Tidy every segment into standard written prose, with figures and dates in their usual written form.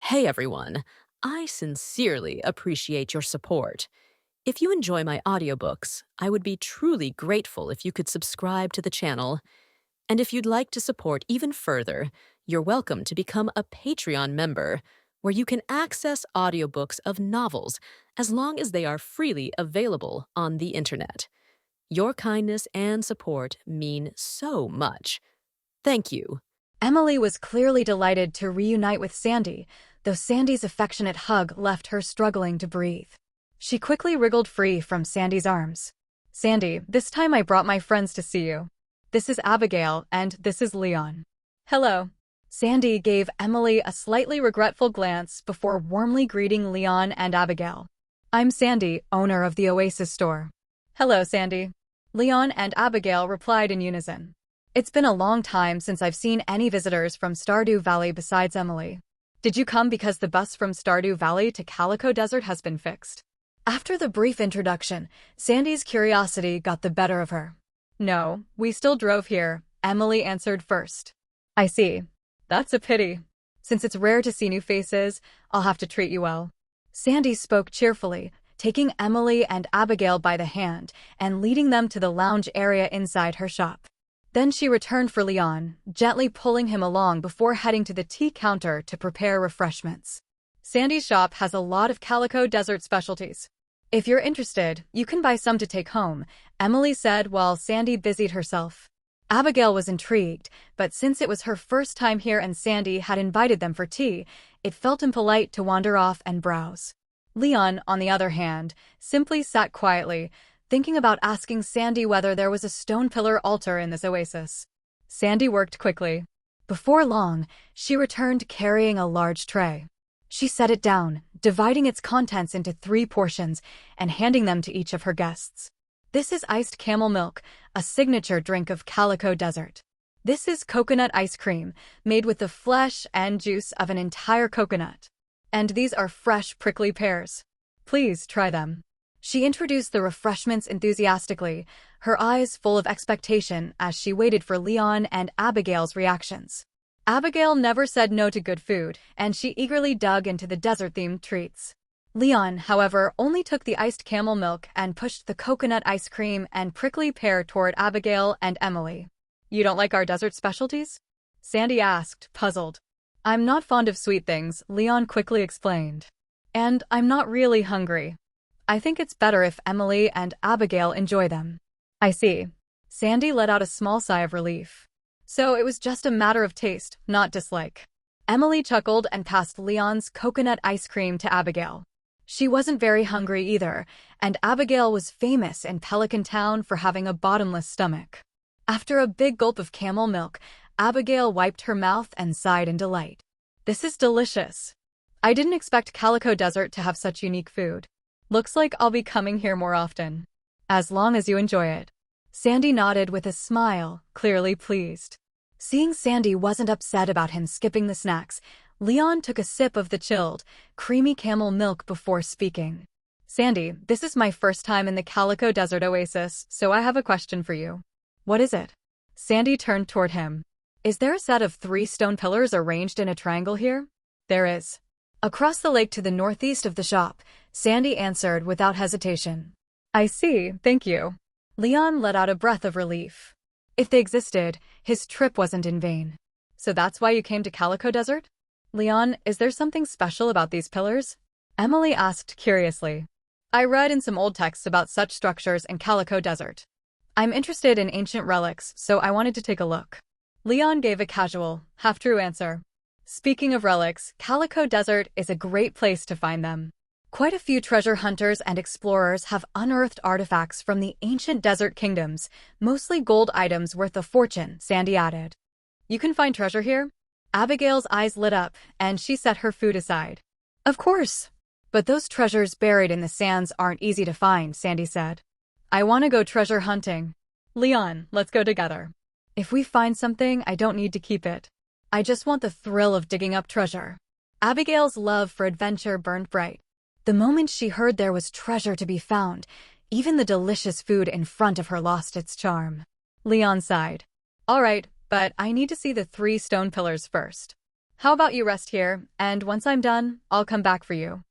Hey everyone, I sincerely appreciate your support. If you enjoy my audiobooks, I would be truly grateful if you could subscribe to the channel. And if you'd like to support even further, you're welcome to become a Patreon member, where you can access audiobooks of novels as long as they are freely available on the internet. Your kindness and support mean so much. Thank you. Emily was clearly delighted to reunite with Sandy, though Sandy's affectionate hug left her struggling to breathe. She quickly wriggled free from Sandy's arms. "Sandy, this time I brought my friends to see you. This is Abigail, and this is Leon." "Hello." Sandy gave Emily a slightly regretful glance before warmly greeting Leon and Abigail. "I'm Sandy, owner of the Oasis store." "Hello, Sandy." Leon and Abigail replied in unison. "It's been a long time since I've seen any visitors from Stardew Valley besides Emily. Did you come because the bus from Stardew Valley to Calico Desert has been fixed?" After the brief introduction, Sandy's curiosity got the better of her. "No, we still drove here," Emily answered first. "I see. That's a pity. Since it's rare to see new faces, I'll have to treat you well." Sandy spoke cheerfully, taking Emily and Abigail by the hand and leading them to the lounge area inside her shop. Then she returned for Leon, gently pulling him along before heading to the tea counter to prepare refreshments. "Sandy's shop has a lot of Calico Desert specialties. If you're interested, you can buy some to take home," Emily said while Sandy busied herself. Abigail was intrigued, but since it was her first time here and Sandy had invited them for tea, it felt impolite to wander off and browse. Leon, on the other hand, simply sat quietly, thinking about asking Sandy whether there was a stone pillar altar in this oasis. Sandy worked quickly. Before long, she returned carrying a large tray. She set it down, dividing its contents into 3 portions and handing them to each of her guests. "This is iced camel milk, a signature drink of Calico Desert. This is coconut ice cream, made with the flesh and juice of an entire coconut. And these are fresh prickly pears. Please try them." She introduced the refreshments enthusiastically, her eyes full of expectation as she waited for Leon and Abigail's reactions. Abigail never said no to good food, and she eagerly dug into the desert-themed treats. Leon, however, only took the iced camel milk and pushed the coconut ice cream and prickly pear toward Abigail and Emily. "You don't like our desert specialties?" Sandy asked, puzzled. "I'm not fond of sweet things," Leon quickly explained. "And I'm not really hungry. I think it's better if Emily and Abigail enjoy them." "I see." Sandy let out a small sigh of relief. So it was just a matter of taste, not dislike. Emily chuckled and passed Leon's coconut ice cream to Abigail. She wasn't very hungry either, and Abigail was famous in Pelican Town for having a bottomless stomach. After a big gulp of camel milk, Abigail wiped her mouth and sighed in delight. "This is delicious. I didn't expect Calico Desert to have such unique food. Looks like I'll be coming here more often." "As long as you enjoy it." Sandy nodded with a smile, clearly pleased. Seeing Sandy wasn't upset about him skipping the snacks, Leon took a sip of the chilled, creamy camel milk before speaking. "Sandy, this is my first time in the Calico Desert Oasis, so I have a question for you." "What is it?" Sandy turned toward him. "Is there a set of 3 stone pillars arranged in a triangle here?" "There is." Across the lake to the northeast of the shop, Sandy answered without hesitation. "I see, thank you." Leon let out a breath of relief. If they existed, his trip wasn't in vain. "So that's why you came to Calico Desert?" "Leon, is there something special about these pillars?" Emily asked curiously. "I read in some old texts about such structures in Calico Desert. I'm interested in ancient relics, so I wanted to take a look." Leon gave a casual, half-true answer. "Speaking of relics, Calico Desert is a great place to find them. Quite a few treasure hunters and explorers have unearthed artifacts from the ancient desert kingdoms, mostly gold items worth a fortune," Sandy added. "You can find treasure here?" Abigail's eyes lit up, and she set her food aside. "Of course. But those treasures buried in the sands aren't easy to find," Sandy said. "I want to go treasure hunting." "Leon, let's go together. If we find something, I don't need to keep it. I just want the thrill of digging up treasure." Abigail's love for adventure burned bright. The moment she heard there was treasure to be found, even the delicious food in front of her lost its charm. Leon sighed. "All right, but I need to see the 3 stone pillars first." How about you rest here, and once I'm done, I'll come back for you.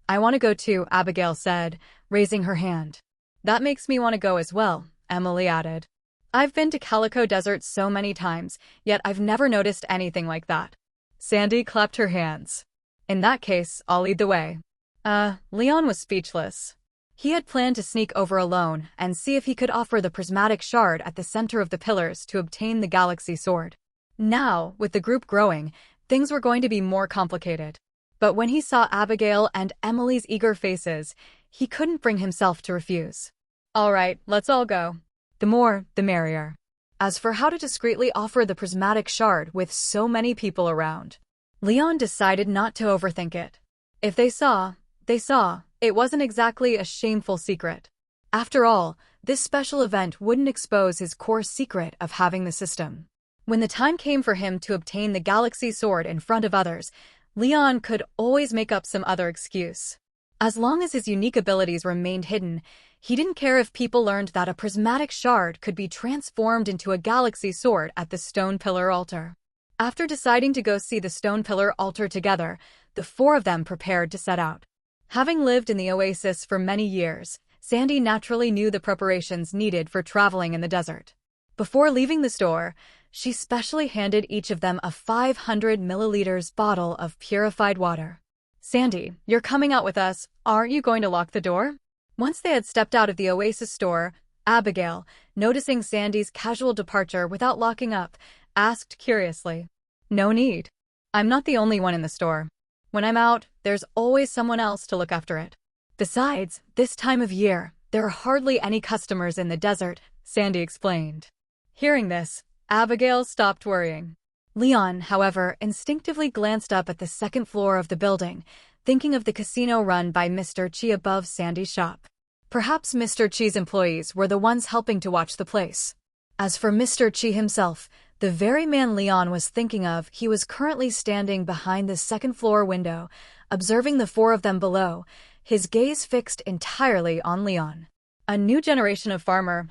I want to go too, Abigail said, raising her hand. That makes me want to go as well, Emily added. I've been to Calico Desert so many times, yet I've never noticed anything like that. Sandy clapped her hands. In that case, I'll lead the way. Leon was speechless. He had planned to sneak over alone and see if he could offer the prismatic shard at the center of the pillars to obtain the galaxy sword. Now, with the group growing, things were going to be more complicated. But when he saw Abigail and Emily's eager faces, he couldn't bring himself to refuse. All right, let's all go. The more, the merrier. As for how to discreetly offer the prismatic shard with so many people around, Leon decided not to overthink it. If they saw, they saw. It wasn't exactly a shameful secret. After all, this special event wouldn't expose his core secret of having the system. When the time came for him to obtain the galaxy sword in front of others, Leon could always make up some other excuse. As long as his unique abilities remained hidden, he didn't care if people learned that a prismatic shard could be transformed into a galaxy sword at the stone pillar altar. After deciding to go see the stone pillar altar together, the four of them prepared to set out. Having lived in the oasis for many years, Sandy naturally knew the preparations needed for traveling in the desert. Before leaving the store, she specially handed each of them a 500 milliliters bottle of purified water. Sandy, you're coming out with us, aren't you going to lock the door? Once they had stepped out of the oasis store, Abigail, noticing Sandy's casual departure without locking up, asked curiously. No need. I'm not the only one in the store. When I'm out, there's always someone else to look after it. Besides, this time of year, there are hardly any customers in the desert, Sandy explained. Hearing this, Abigail stopped worrying. Leon, however, instinctively glanced up at the second floor of the building, thinking of the casino run by Mr. Chi above Sandy's shop. Perhaps Mr. Chi's employees were the ones helping to watch the place. As for Mr. Chi himself, the very man Leon was thinking of, he was currently standing behind the second-floor window, observing the four of them below, his gaze fixed entirely on Leon. A new generation of farmer,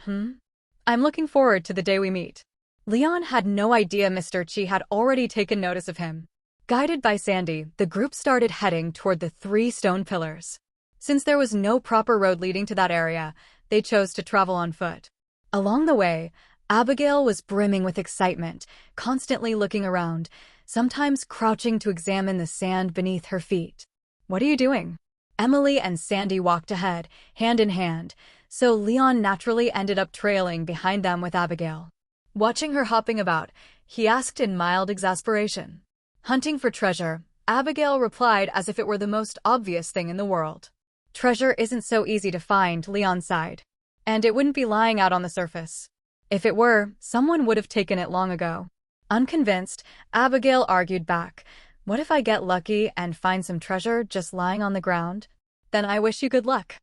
I'm looking forward to the day we meet. Leon had no idea Mr. Chi had already taken notice of him. Guided by Sandy, the group started heading toward the 3 stone pillars. Since there was no proper road leading to that area, they chose to travel on foot. Along the way, Abigail was brimming with excitement, constantly looking around, sometimes crouching to examine the sand beneath her feet. What are you doing? Emily and Sandy walked ahead, hand in hand, so Leon naturally ended up trailing behind them with Abigail. Watching her hopping about, he asked in mild exasperation. Hunting for treasure, Abigail replied as if it were the most obvious thing in the world. Treasure isn't so easy to find, Leon sighed. And it wouldn't be lying out on the surface. If it were, someone would have taken it long ago. Unconvinced, Abigail argued back. What if I get lucky and find some treasure just lying on the ground? Then I wish you good luck.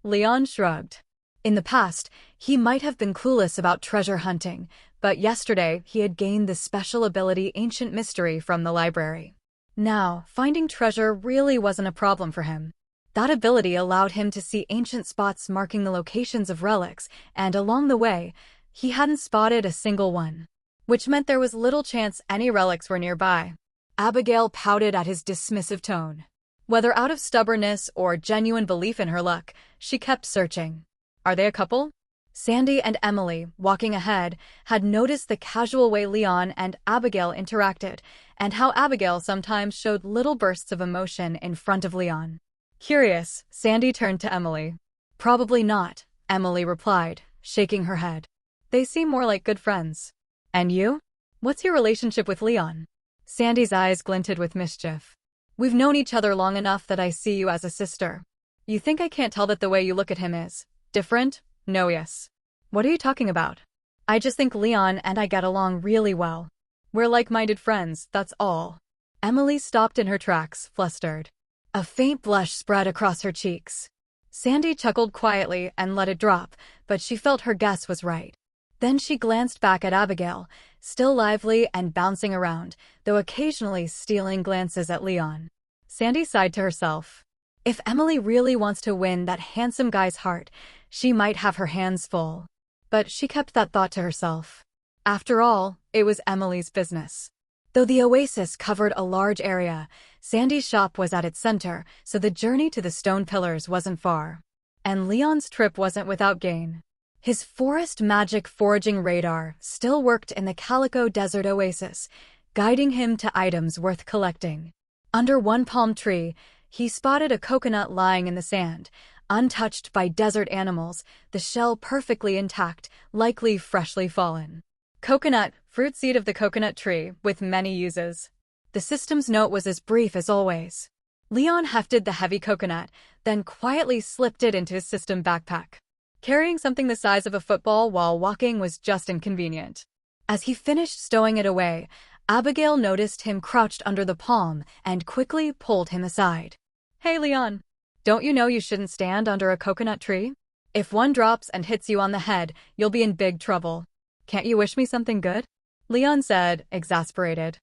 Leon shrugged. In the past, he might have been clueless about treasure hunting, but yesterday he had gained the special ability Ancient Mystery from the library. Now, finding treasure really wasn't a problem for him. That ability allowed him to see ancient spots marking the locations of relics, and along the way, he hadn't spotted a single one, which meant there was little chance any relics were nearby. Abigail pouted at his dismissive tone. Whether out of stubbornness or genuine belief in her luck, she kept searching. Are they a couple? Sandy and Emily, walking ahead, had noticed the casual way Leon and Abigail interacted, and how Abigail sometimes showed little bursts of emotion in front of Leon. Curious, Sandy turned to Emily. Probably not, Emily replied, shaking her head. They seem more like good friends. And you? What's your relationship with Leon? Sandy's eyes glinted with mischief. We've known each other long enough that I see you as a sister. You think I can't tell that the way you look at him is different? No, yes. What are you talking about? I just think Leon and I get along really well. We're like-minded friends, that's all. Emily stopped in her tracks, flustered. A faint blush spread across her cheeks. Sandy chuckled quietly and let it drop, but she felt her guess was right. Then she glanced back at Abigail, still lively and bouncing around, though occasionally stealing glances at Leon. Sandy sighed to herself. If Emily really wants to win that handsome guy's heart, she might have her hands full. But she kept that thought to herself. After all, it was Emily's business. Though the oasis covered a large area, Sandy's shop was at its center, so the journey to the stone pillars wasn't far. And Leon's trip wasn't without gain. His forest magic foraging radar still worked in the Calico Desert Oasis, guiding him to items worth collecting. Under one palm tree, he spotted a coconut lying in the sand, untouched by desert animals, the shell perfectly intact, likely freshly fallen. Coconut, fruit seed of the coconut tree, with many uses. The system's note was as brief as always. Leon hefted the heavy coconut, then quietly slipped it into his system backpack. Carrying something the size of a football while walking was just inconvenient. As he finished stowing it away, Abigail noticed him crouched under the palm and quickly pulled him aside. "Hey, Leon. Don't you know you shouldn't stand under a coconut tree? If one drops and hits you on the head, you'll be in big trouble. Can't you wish me something good?" Leon said, exasperated.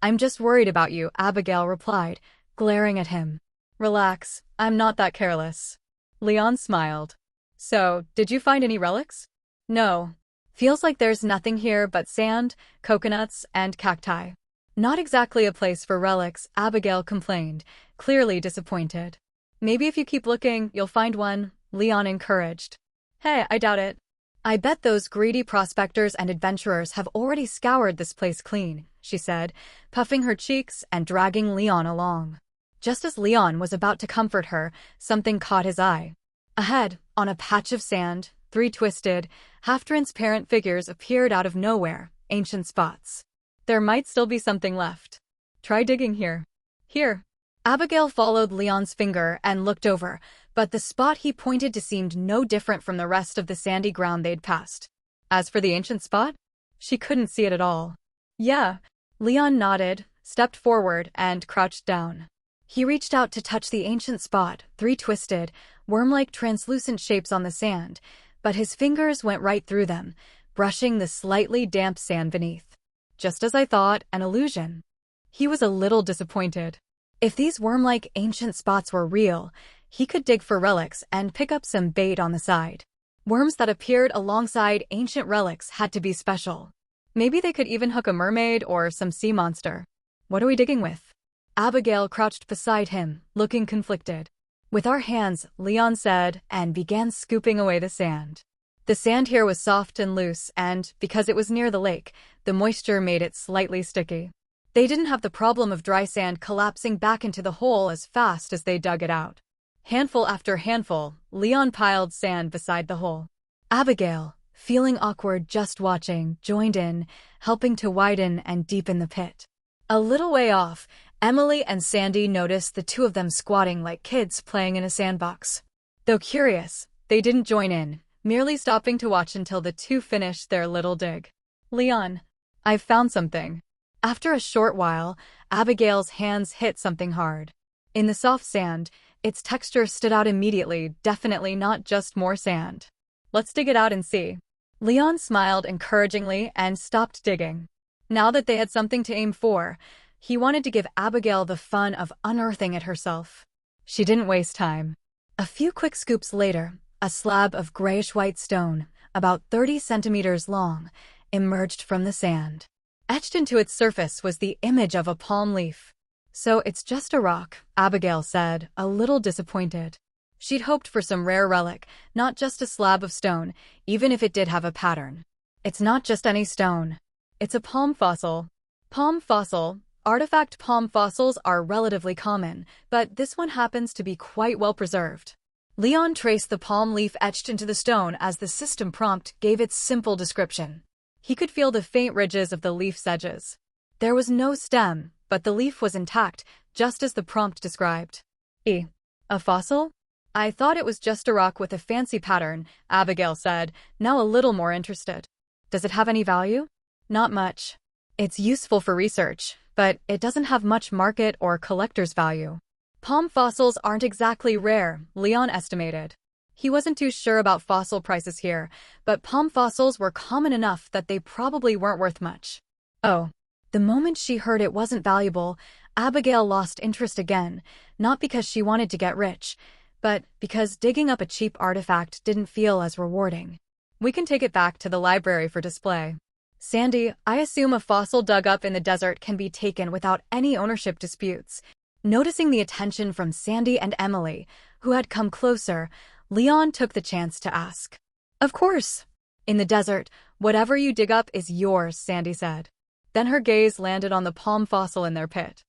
"I'm just worried about you," Abigail replied, glaring at him. "Relax, I'm not that careless." Leon smiled. "So, did you find any relics?" "No. Feels like there's nothing here but sand, coconuts, and cacti." "Not exactly a place for relics," Abigail complained, clearly disappointed. "Maybe if you keep looking, you'll find one," Leon encouraged. "Hey, I doubt it. I bet those greedy prospectors and adventurers have already scoured this place clean," she said, puffing her cheeks and dragging Leon along. Just as Leon was about to comfort her, something caught his eye. Ahead, on a patch of sand, 3 twisted, half-transparent figures appeared out of nowhere, ancient spots. "There might still be something left. Try digging here." "Here." Abigail followed Leon's finger and looked over, but the spot he pointed to seemed no different from the rest of the sandy ground they'd passed. As for the ancient spot, she couldn't see it at all. "Yeah." Leon nodded, stepped forward, and crouched down. He reached out to touch the ancient spot, 3 twisted, worm-like translucent shapes on the sand, but his fingers went right through them, brushing the slightly damp sand beneath. "Just as I thought, an illusion." He was a little disappointed. If these worm-like ancient spots were real, he could dig for relics and pick up some bait on the side. Worms that appeared alongside ancient relics had to be special. Maybe they could even hook a mermaid or some sea monster. "What are we digging with?" Abigail crouched beside him, looking conflicted. "With our hands," Leon said, and began scooping away the sand. The sand here was soft and loose, and, because it was near the lake, the moisture made it slightly sticky. They didn't have the problem of dry sand collapsing back into the hole as fast as they dug it out. Handful after handful, Leon piled sand beside the hole. Abigail, feeling awkward just watching, joined in, helping to widen and deepen the pit. A little way off, Emily and Sandy noticed the two of them squatting like kids playing in a sandbox. Though curious, they didn't join in, merely stopping to watch until the two finished their little dig. "Leon, I've found something." After a short while, Abigail's hands hit something hard. In the soft sand, its texture stood out immediately, definitely not just more sand. "Let's dig it out and see." Leon smiled encouragingly and stopped digging. Now that they had something to aim for, he wanted to give Abigail the fun of unearthing it herself. She didn't waste time. A few quick scoops later, a slab of grayish-white stone, about 30 centimeters long, emerged from the sand. Etched into its surface was the image of a palm leaf. "So it's just a rock," Abigail said, a little disappointed. She'd hoped for some rare relic, not just a slab of stone, even if it did have a pattern. "It's not just any stone. It's a palm fossil." Palm fossil. Artifact palm fossils are relatively common, but this one happens to be quite well preserved. Leon traced the palm leaf etched into the stone as the system prompt gave its simple description. He could feel the faint ridges of the leaf's edges. There was no stem, but the leaf was intact, just as the prompt described. A fossil? I thought it was just a rock with a fancy pattern," Abigail said, now a little more interested. "Does it have any value?" "Not much. It's useful for research, but it doesn't have much market or collector's value." Palm fossils aren't exactly rare, Leon estimated. He wasn't too sure about fossil prices here, but palm fossils were common enough that they probably weren't worth much. Oh. The moment she heard it wasn't valuable, Abigail lost interest again, not because she wanted to get rich, but because digging up a cheap artifact didn't feel as rewarding. "We can take it back to the library for display." Sandy, I assume a fossil dug up in the desert can be taken without any ownership disputes. Noticing the attention from Sandy and Emily, who had come closer, Leon took the chance to ask. Of course. In the desert, whatever you dig up is yours, Sandy said. Then her gaze landed on the palm fossil in their pit.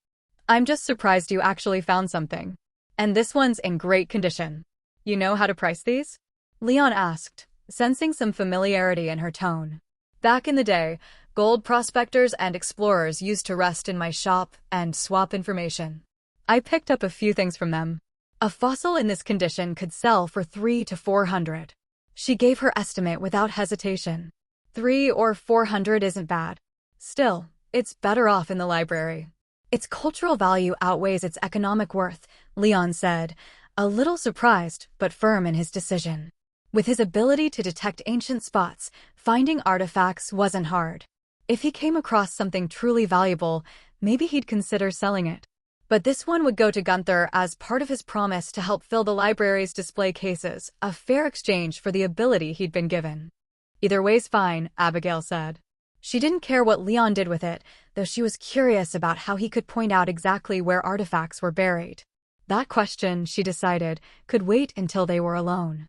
I'm just surprised you actually found something. And this one's in great condition. You know how to price these? Leon asked, sensing some familiarity in her tone. Back in the day, gold prospectors and explorers used to rest in my shop and swap information. I picked up a few things from them. A fossil in this condition could sell for 300 to 400. She gave her estimate without hesitation. 300 or 400 isn't bad. Still, it's better off in the library. Its cultural value outweighs its economic worth, Leon said, a little surprised but firm in his decision. With his ability to detect ancient spots, finding artifacts wasn't hard. If he came across something truly valuable, maybe he'd consider selling it. But this one would go to Gunther as part of his promise to help fill the library's display cases, a fair exchange for the ability he'd been given. Either way's fine, Abigail said. She didn't care what Leon did with it, though she was curious about how he could point out exactly where artifacts were buried. That question, she decided, could wait until they were alone.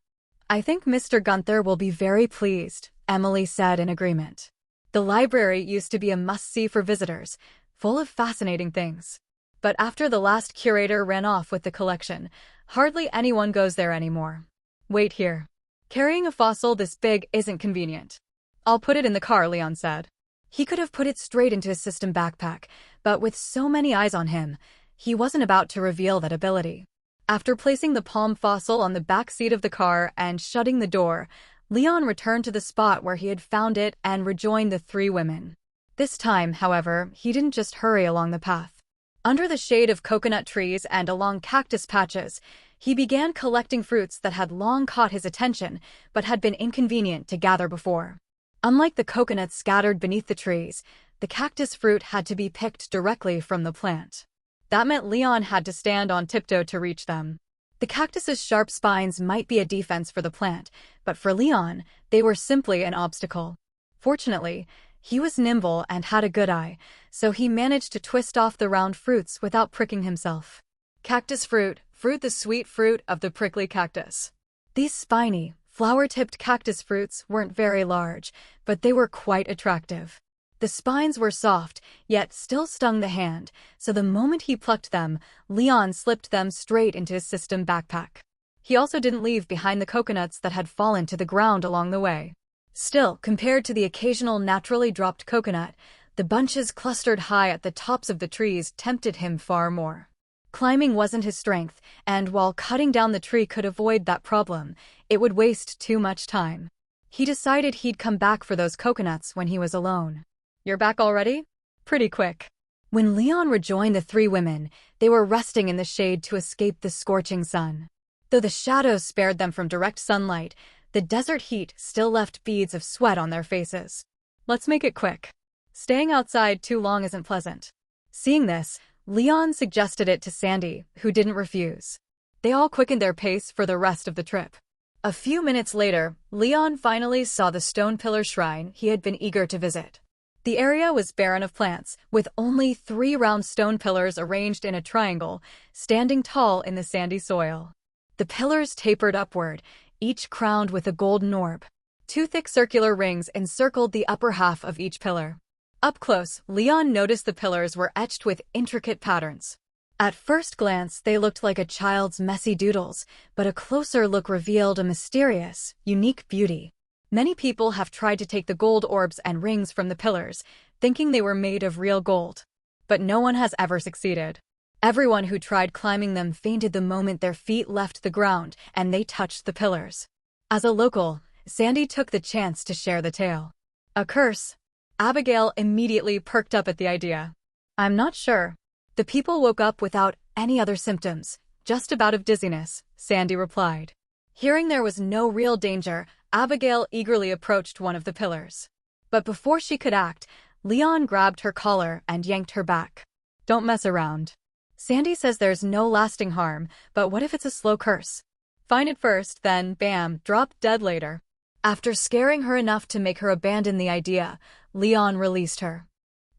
I think Mr. Gunther will be very pleased, Emily said in agreement. The library used to be a must-see for visitors, full of fascinating things. But after the last curator ran off with the collection, hardly anyone goes there anymore. Wait here. Carrying a fossil this big isn't convenient. I'll put it in the car, Leon said. He could have put it straight into his system backpack, but with so many eyes on him, he wasn't about to reveal that ability. After placing the palm fossil on the back seat of the car and shutting the door, Leon returned to the spot where he had found it and rejoined the three women. This time, however, he didn't just hurry along the path. Under the shade of coconut trees and along cactus patches, he began collecting fruits that had long caught his attention but had been inconvenient to gather before. Unlike the coconuts scattered beneath the trees, the cactus fruit had to be picked directly from the plant. That meant Leon had to stand on tiptoe to reach them. The cactus's sharp spines might be a defense for the plant, but for Leon, they were simply an obstacle. Fortunately, he was nimble and had a good eye, so he managed to twist off the round fruits without pricking himself. Cactus fruit, the sweet fruit of the prickly cactus. These spiny, flower-tipped cactus fruits weren't very large, but they were quite attractive. The spines were soft, yet still stung the hand, so the moment he plucked them, Leon slipped them straight into his system backpack. He also didn't leave behind the coconuts that had fallen to the ground along the way. Still, compared to the occasional naturally dropped coconut, the bunches clustered high at the tops of the trees tempted him far more. Climbing wasn't his strength, and while cutting down the tree could avoid that problem, it would waste too much time. He decided he'd come back for those coconuts when he was alone. You're back already? Pretty quick. When Leon rejoined the three women, they were resting in the shade to escape the scorching sun. Though the shadows spared them from direct sunlight, the desert heat still left beads of sweat on their faces. Let's make it quick. Staying outside too long isn't pleasant. Seeing this, Leon suggested it to Sandy, who didn't refuse. They all quickened their pace for the rest of the trip. A few minutes later, Leon finally saw the stone pillar shrine he had been eager to visit. The area was barren of plants, with only 3 round stone pillars arranged in a triangle, standing tall in the sandy soil. The pillars tapered upward, each crowned with a golden orb. 2 thick circular rings encircled the upper half of each pillar. Up close, Leon noticed the pillars were etched with intricate patterns. At first glance, they looked like a child's messy doodles, but a closer look revealed a mysterious, unique beauty. Many people have tried to take the gold orbs and rings from the pillars, thinking they were made of real gold. But no one has ever succeeded. Everyone who tried climbing them fainted the moment their feet left the ground and they touched the pillars. As a local, Sandy took the chance to share the tale. A curse? Abigail immediately perked up at the idea. I'm not sure. The people woke up without any other symptoms, just a bout of dizziness, Sandy replied. Hearing there was no real danger, Abigail eagerly approached one of the pillars. But before she could act, Leon grabbed her collar and yanked her back. Don't mess around. Sandy says there's no lasting harm, but what if it's a slow curse? Find it first, then, bam, drop dead later. After scaring her enough to make her abandon the idea, Leon released her.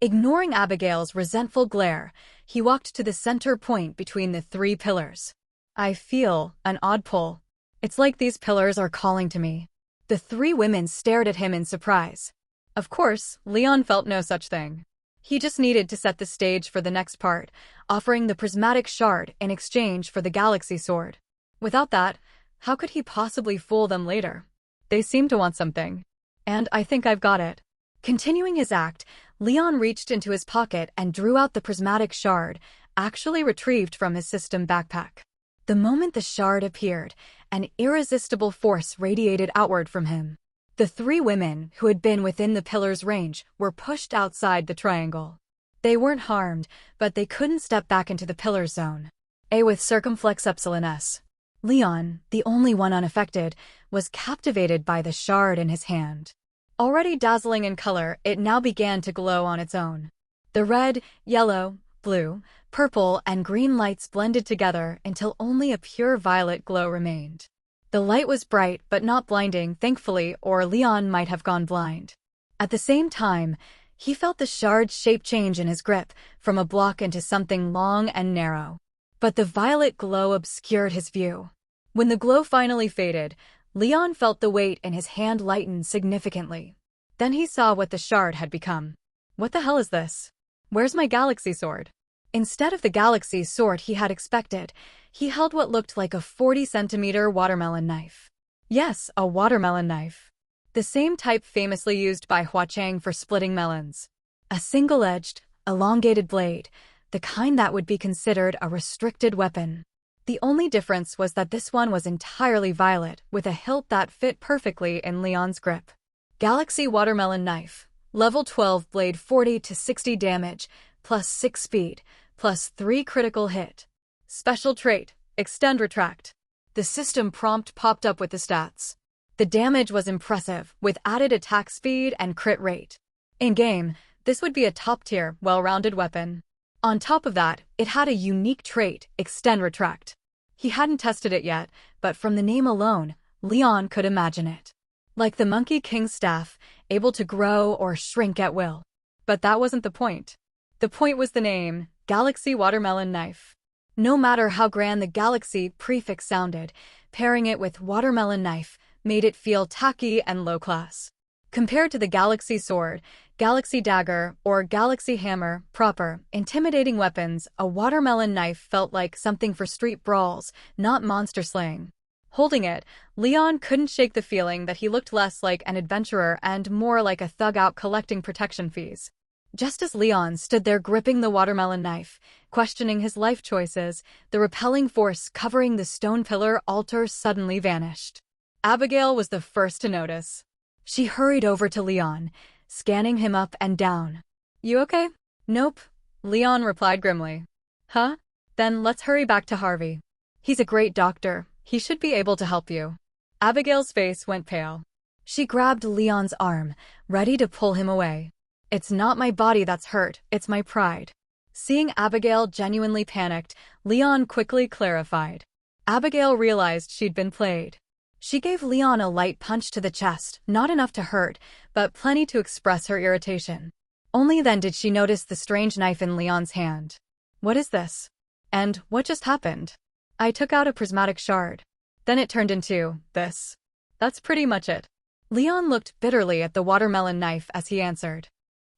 Ignoring Abigail's resentful glare, he walked to the center point between the three pillars. I feel an odd pull. It's like these pillars are calling to me. The three women stared at him in surprise. Of course, Leon felt no such thing. He just needed to set the stage for the next part, offering the prismatic shard in exchange for the galaxy sword. Without that, how could he possibly fool them later? They seem to want something. And I think I've got it. Continuing his act, Leon reached into his pocket and drew out the prismatic shard, actually retrieved from his system backpack. The moment the shard appeared, an irresistible force radiated outward from him. The three women, who had been within the pillar's range, were pushed outside the triangle. They weren't harmed, but they couldn't step back into the pillar zone. A with circumflex epsilon S. Leon, the only one unaffected, was captivated by the shard in his hand. Already dazzling in color, it now began to glow on its own. The red, yellow, blue, purple, and green lights blended together until only a pure violet glow remained. The light was bright but not blinding, thankfully, or Leon might have gone blind. At the same time, he felt the shard's shape change in his grip, from a block into something long and narrow. But the violet glow obscured his view. When the glow finally faded, Leon felt the weight in his hand lighten significantly. Then he saw what the shard had become. What the hell is this? Where's my galaxy sword? Instead of the galaxy sword he had expected, he held what looked like a 40-centimeter watermelon knife. Yes, a watermelon knife. The same type famously used by Hua Chang for splitting melons. A single-edged, elongated blade, the kind that would be considered a restricted weapon. The only difference was that this one was entirely violet, with a hilt that fit perfectly in Leon's grip. Galaxy Watermelon Knife. Level 12 blade 40 to 60 damage, plus 6 speed, plus 3 critical hit. Special trait, Extend Retract. The system prompt popped up with the stats. The damage was impressive, with added attack speed and crit rate. In-game, this would be a top-tier, well-rounded weapon. On top of that, it had a unique trait, Extend Retract. He hadn't tested it yet, but from the name alone, Leon could imagine it. Like the Monkey King's staff, able to grow or shrink at will. But that wasn't the point. The point was the name, Galaxy Watermelon Knife. No matter how grand the Galaxy prefix sounded, pairing it with Watermelon Knife made it feel tacky and low-class. Compared to the Galaxy Sword, Galaxy Dagger, or Galaxy Hammer proper, intimidating weapons, a watermelon knife felt like something for street brawls, not monster slaying. Holding it, Leon couldn't shake the feeling that he looked less like an adventurer and more like a thug out collecting protection fees. Just as Leon stood there gripping the watermelon knife, questioning his life choices, the repelling force covering the stone pillar altar suddenly vanished. Abigail was the first to notice. She hurried over to Leon, scanning him up and down. "You okay?" "Nope," Leon replied grimly. "Huh? Then let's hurry back to Harvey. He's a great doctor. He should be able to help you." Abigail's face went pale. She grabbed Leon's arm, ready to pull him away. "It's not my body that's hurt, it's my pride." Seeing Abigail genuinely panicked, Leon quickly clarified. Abigail realized she'd been played. She gave Leon a light punch to the chest, not enough to hurt, but plenty to express her irritation. Only then did she notice the strange knife in Leon's hand. "What is this? And what just happened?" "I took out a prismatic shard. Then it turned into this. That's pretty much it." Leon looked bitterly at the watermelon knife as he answered.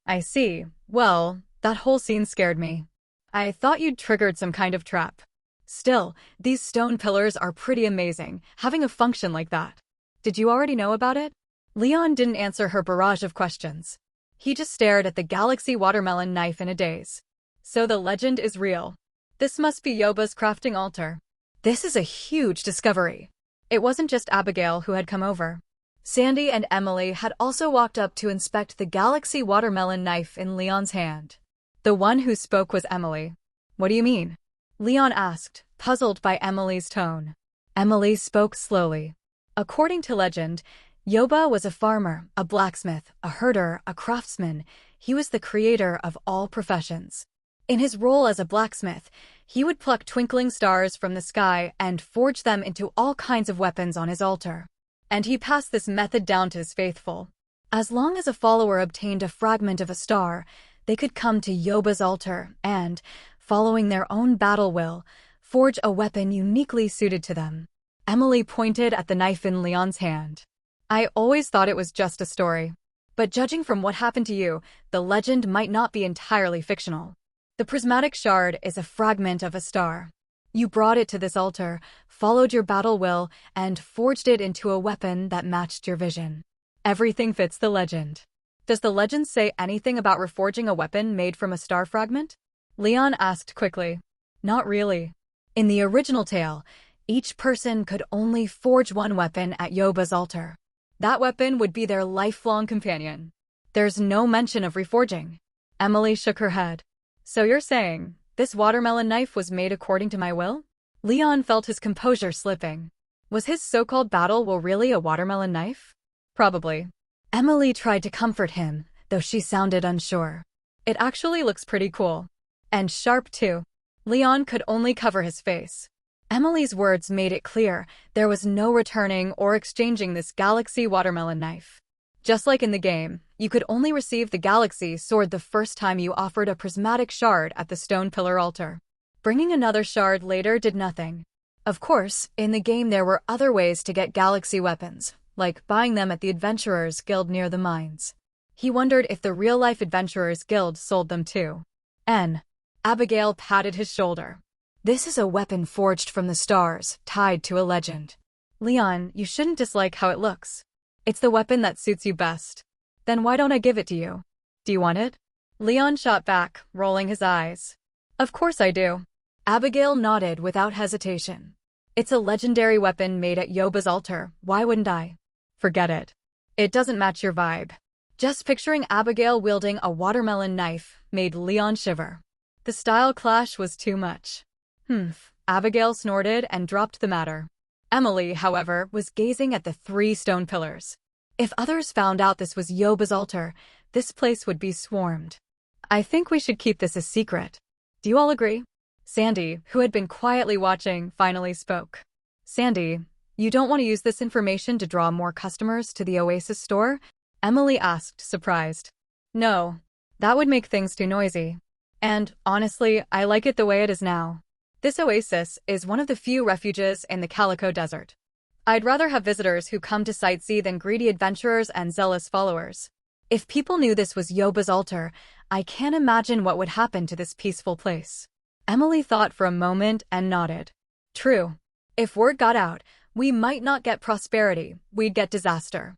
"I see. Well, that whole scene scared me. I thought you'd triggered some kind of trap. Still, these stone pillars are pretty amazing, having a function like that. Did you already know about it?" Leon didn't answer her barrage of questions. He just stared at the Galaxy Watermelon Knife in a daze. So the legend is real. This must be Yoba's crafting altar. This is a huge discovery. It wasn't just Abigail who had come over. Sandy and Emily had also walked up to inspect the Galaxy Watermelon Knife in Leon's hand. The one who spoke was Emily. "What do you mean?" Leon asked, puzzled by Emily's tone. Emily spoke slowly. According to legend, Yoba was a farmer, a blacksmith, a herder, a craftsman. He was the creator of all professions. In his role as a blacksmith, he would pluck twinkling stars from the sky and forge them into all kinds of weapons on his altar. and he passed this method down to his faithful. As long as a follower obtained a fragment of a star, they could come to Yoba's altar and, following their own battle will, forge a weapon uniquely suited to them. Emily pointed at the knife in Leon's hand. I always thought it was just a story. But judging from what happened to you, the legend might not be entirely fictional. The prismatic shard is a fragment of a star. You brought it to this altar, followed your battle will, and forged it into a weapon that matched your vision. Everything fits the legend. Does the legend say anything about reforging a weapon made from a star fragment? Leon asked quickly. Not really. In the original tale, each person could only forge one weapon at Yoba's altar. That weapon would be their lifelong companion. There's no mention of reforging. Emily shook her head. So you're saying, this watermelon knife was made according to my will? Leon felt his composure slipping. Was his so-called battle will really a watermelon knife? Probably. Emily tried to comfort him, though she sounded unsure. It actually looks pretty cool. And sharp too. Leon could only cover his face. Emily's words made it clear there was no returning or exchanging this galaxy watermelon knife. Just like in the game, you could only receive the galaxy sword the first time you offered a prismatic shard at the stone pillar altar. Bringing another shard later did nothing. Of course, in the game there were other ways to get galaxy weapons, like buying them at the Adventurers Guild near the mines. He wondered if the real-life Adventurers Guild sold them too. Abigail patted his shoulder. This is a weapon forged from the stars, tied to a legend. Leon, you shouldn't dislike how it looks. It's the weapon that suits you best. Then why don't I give it to you? Do you want it? Leon shot back, rolling his eyes. Of course I do. Abigail nodded without hesitation. It's a legendary weapon made at Yoba's altar, why wouldn't I? Forget it. It doesn't match your vibe. Just picturing Abigail wielding a watermelon knife made Leon shiver. The style clash was too much. Abigail snorted and dropped the matter. Emily, however, was gazing at the 3 stone pillars. If others found out this was Yoba's altar, this place would be swarmed. I think we should keep this a secret. Do you all agree? Sandy, who had been quietly watching, finally spoke. Sandy, you don't want to use this information to draw more customers to the Oasis store? Emily asked, surprised. No, that would make things too noisy. And, honestly, I like it the way it is now. This oasis is one of the few refuges in the Calico Desert. I'd rather have visitors who come to sightsee than greedy adventurers and zealous followers. If people knew this was Yoba's altar, I can't imagine what would happen to this peaceful place. Emily thought for a moment and nodded. True. If word got out, we might not get prosperity, we'd get disaster.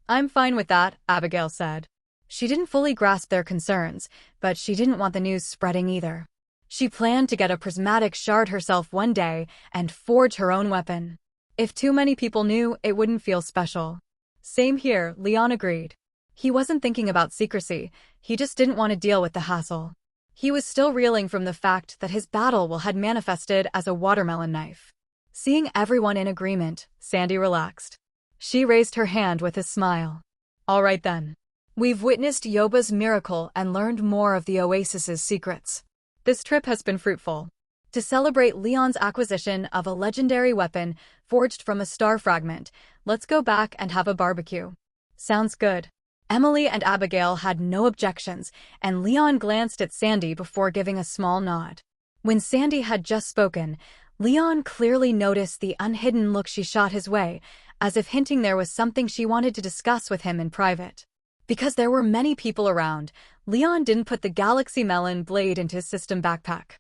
I'm fine with that, Abigail said. She didn't fully grasp their concerns, but she didn't want the news spreading either. She planned to get a prismatic shard herself one day and forge her own weapon. If too many people knew, it wouldn't feel special. Same here, Leon agreed. He wasn't thinking about secrecy, he just didn't want to deal with the hassle. He was still reeling from the fact that his battle will had manifested as a watermelon knife. Seeing everyone in agreement, Sandy relaxed. She raised her hand with a smile. All right then. We've witnessed Yoba's miracle and learned more of the Oasis's secrets. This trip has been fruitful. To celebrate Leon's acquisition of a legendary weapon forged from a star fragment, let's go back and have a barbecue. Sounds good. Emily and Abigail had no objections, and Leon glanced at Sandy before giving a small nod. When Sandy had just spoken, Leon clearly noticed the unhidden look she shot his way, as if hinting there was something she wanted to discuss with him in private. Because there were many people around, Leon didn't put the Galaxy Melon blade into his system backpack.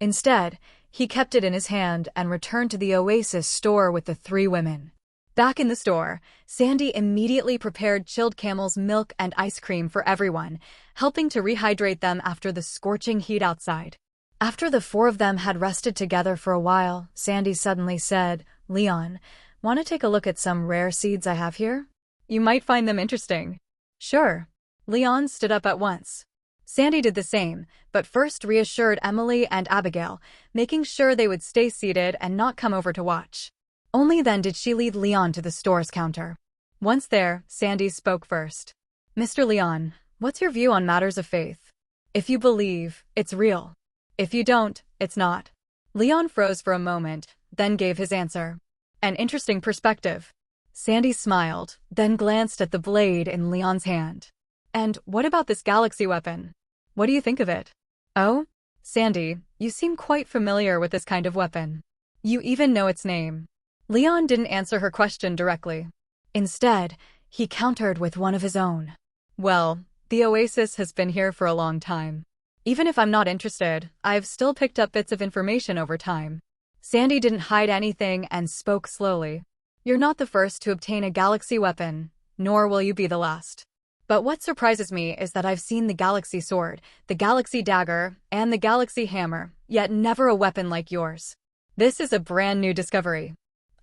Instead, he kept it in his hand and returned to the Oasis store with the 3 women. Back in the store, Sandy immediately prepared chilled camel's milk and ice cream for everyone, helping to rehydrate them after the scorching heat outside. After the 4 of them had rested together for a while, Sandy suddenly said, Leon, want to take a look at some rare seeds I have here? You might find them interesting. Sure. Leon stood up at once. Sandy did the same, but first reassured Emily and Abigail, making sure they would stay seated and not come over to watch. Only then did she lead Leon to the store's counter. Once there, Sandy spoke first. Mr. Leon, what's your view on matters of faith? If you believe, it's real. If you don't, it's not. Leon froze for a moment, then gave his answer. An interesting perspective. Sandy smiled, then glanced at the blade in Leon's hand. And what about this galaxy weapon? What do you think of it? Oh? Sandy, you seem quite familiar with this kind of weapon. You even know its name. Leon didn't answer her question directly. Instead, he countered with one of his own. Well, the Oasis has been here for a long time. Even if I'm not interested, I've still picked up bits of information over time. Sandy didn't hide anything and spoke slowly. You're not the first to obtain a galaxy weapon, nor will you be the last. But what surprises me is that I've seen the galaxy sword, the galaxy dagger, and the galaxy hammer, yet never a weapon like yours. This is a brand new discovery.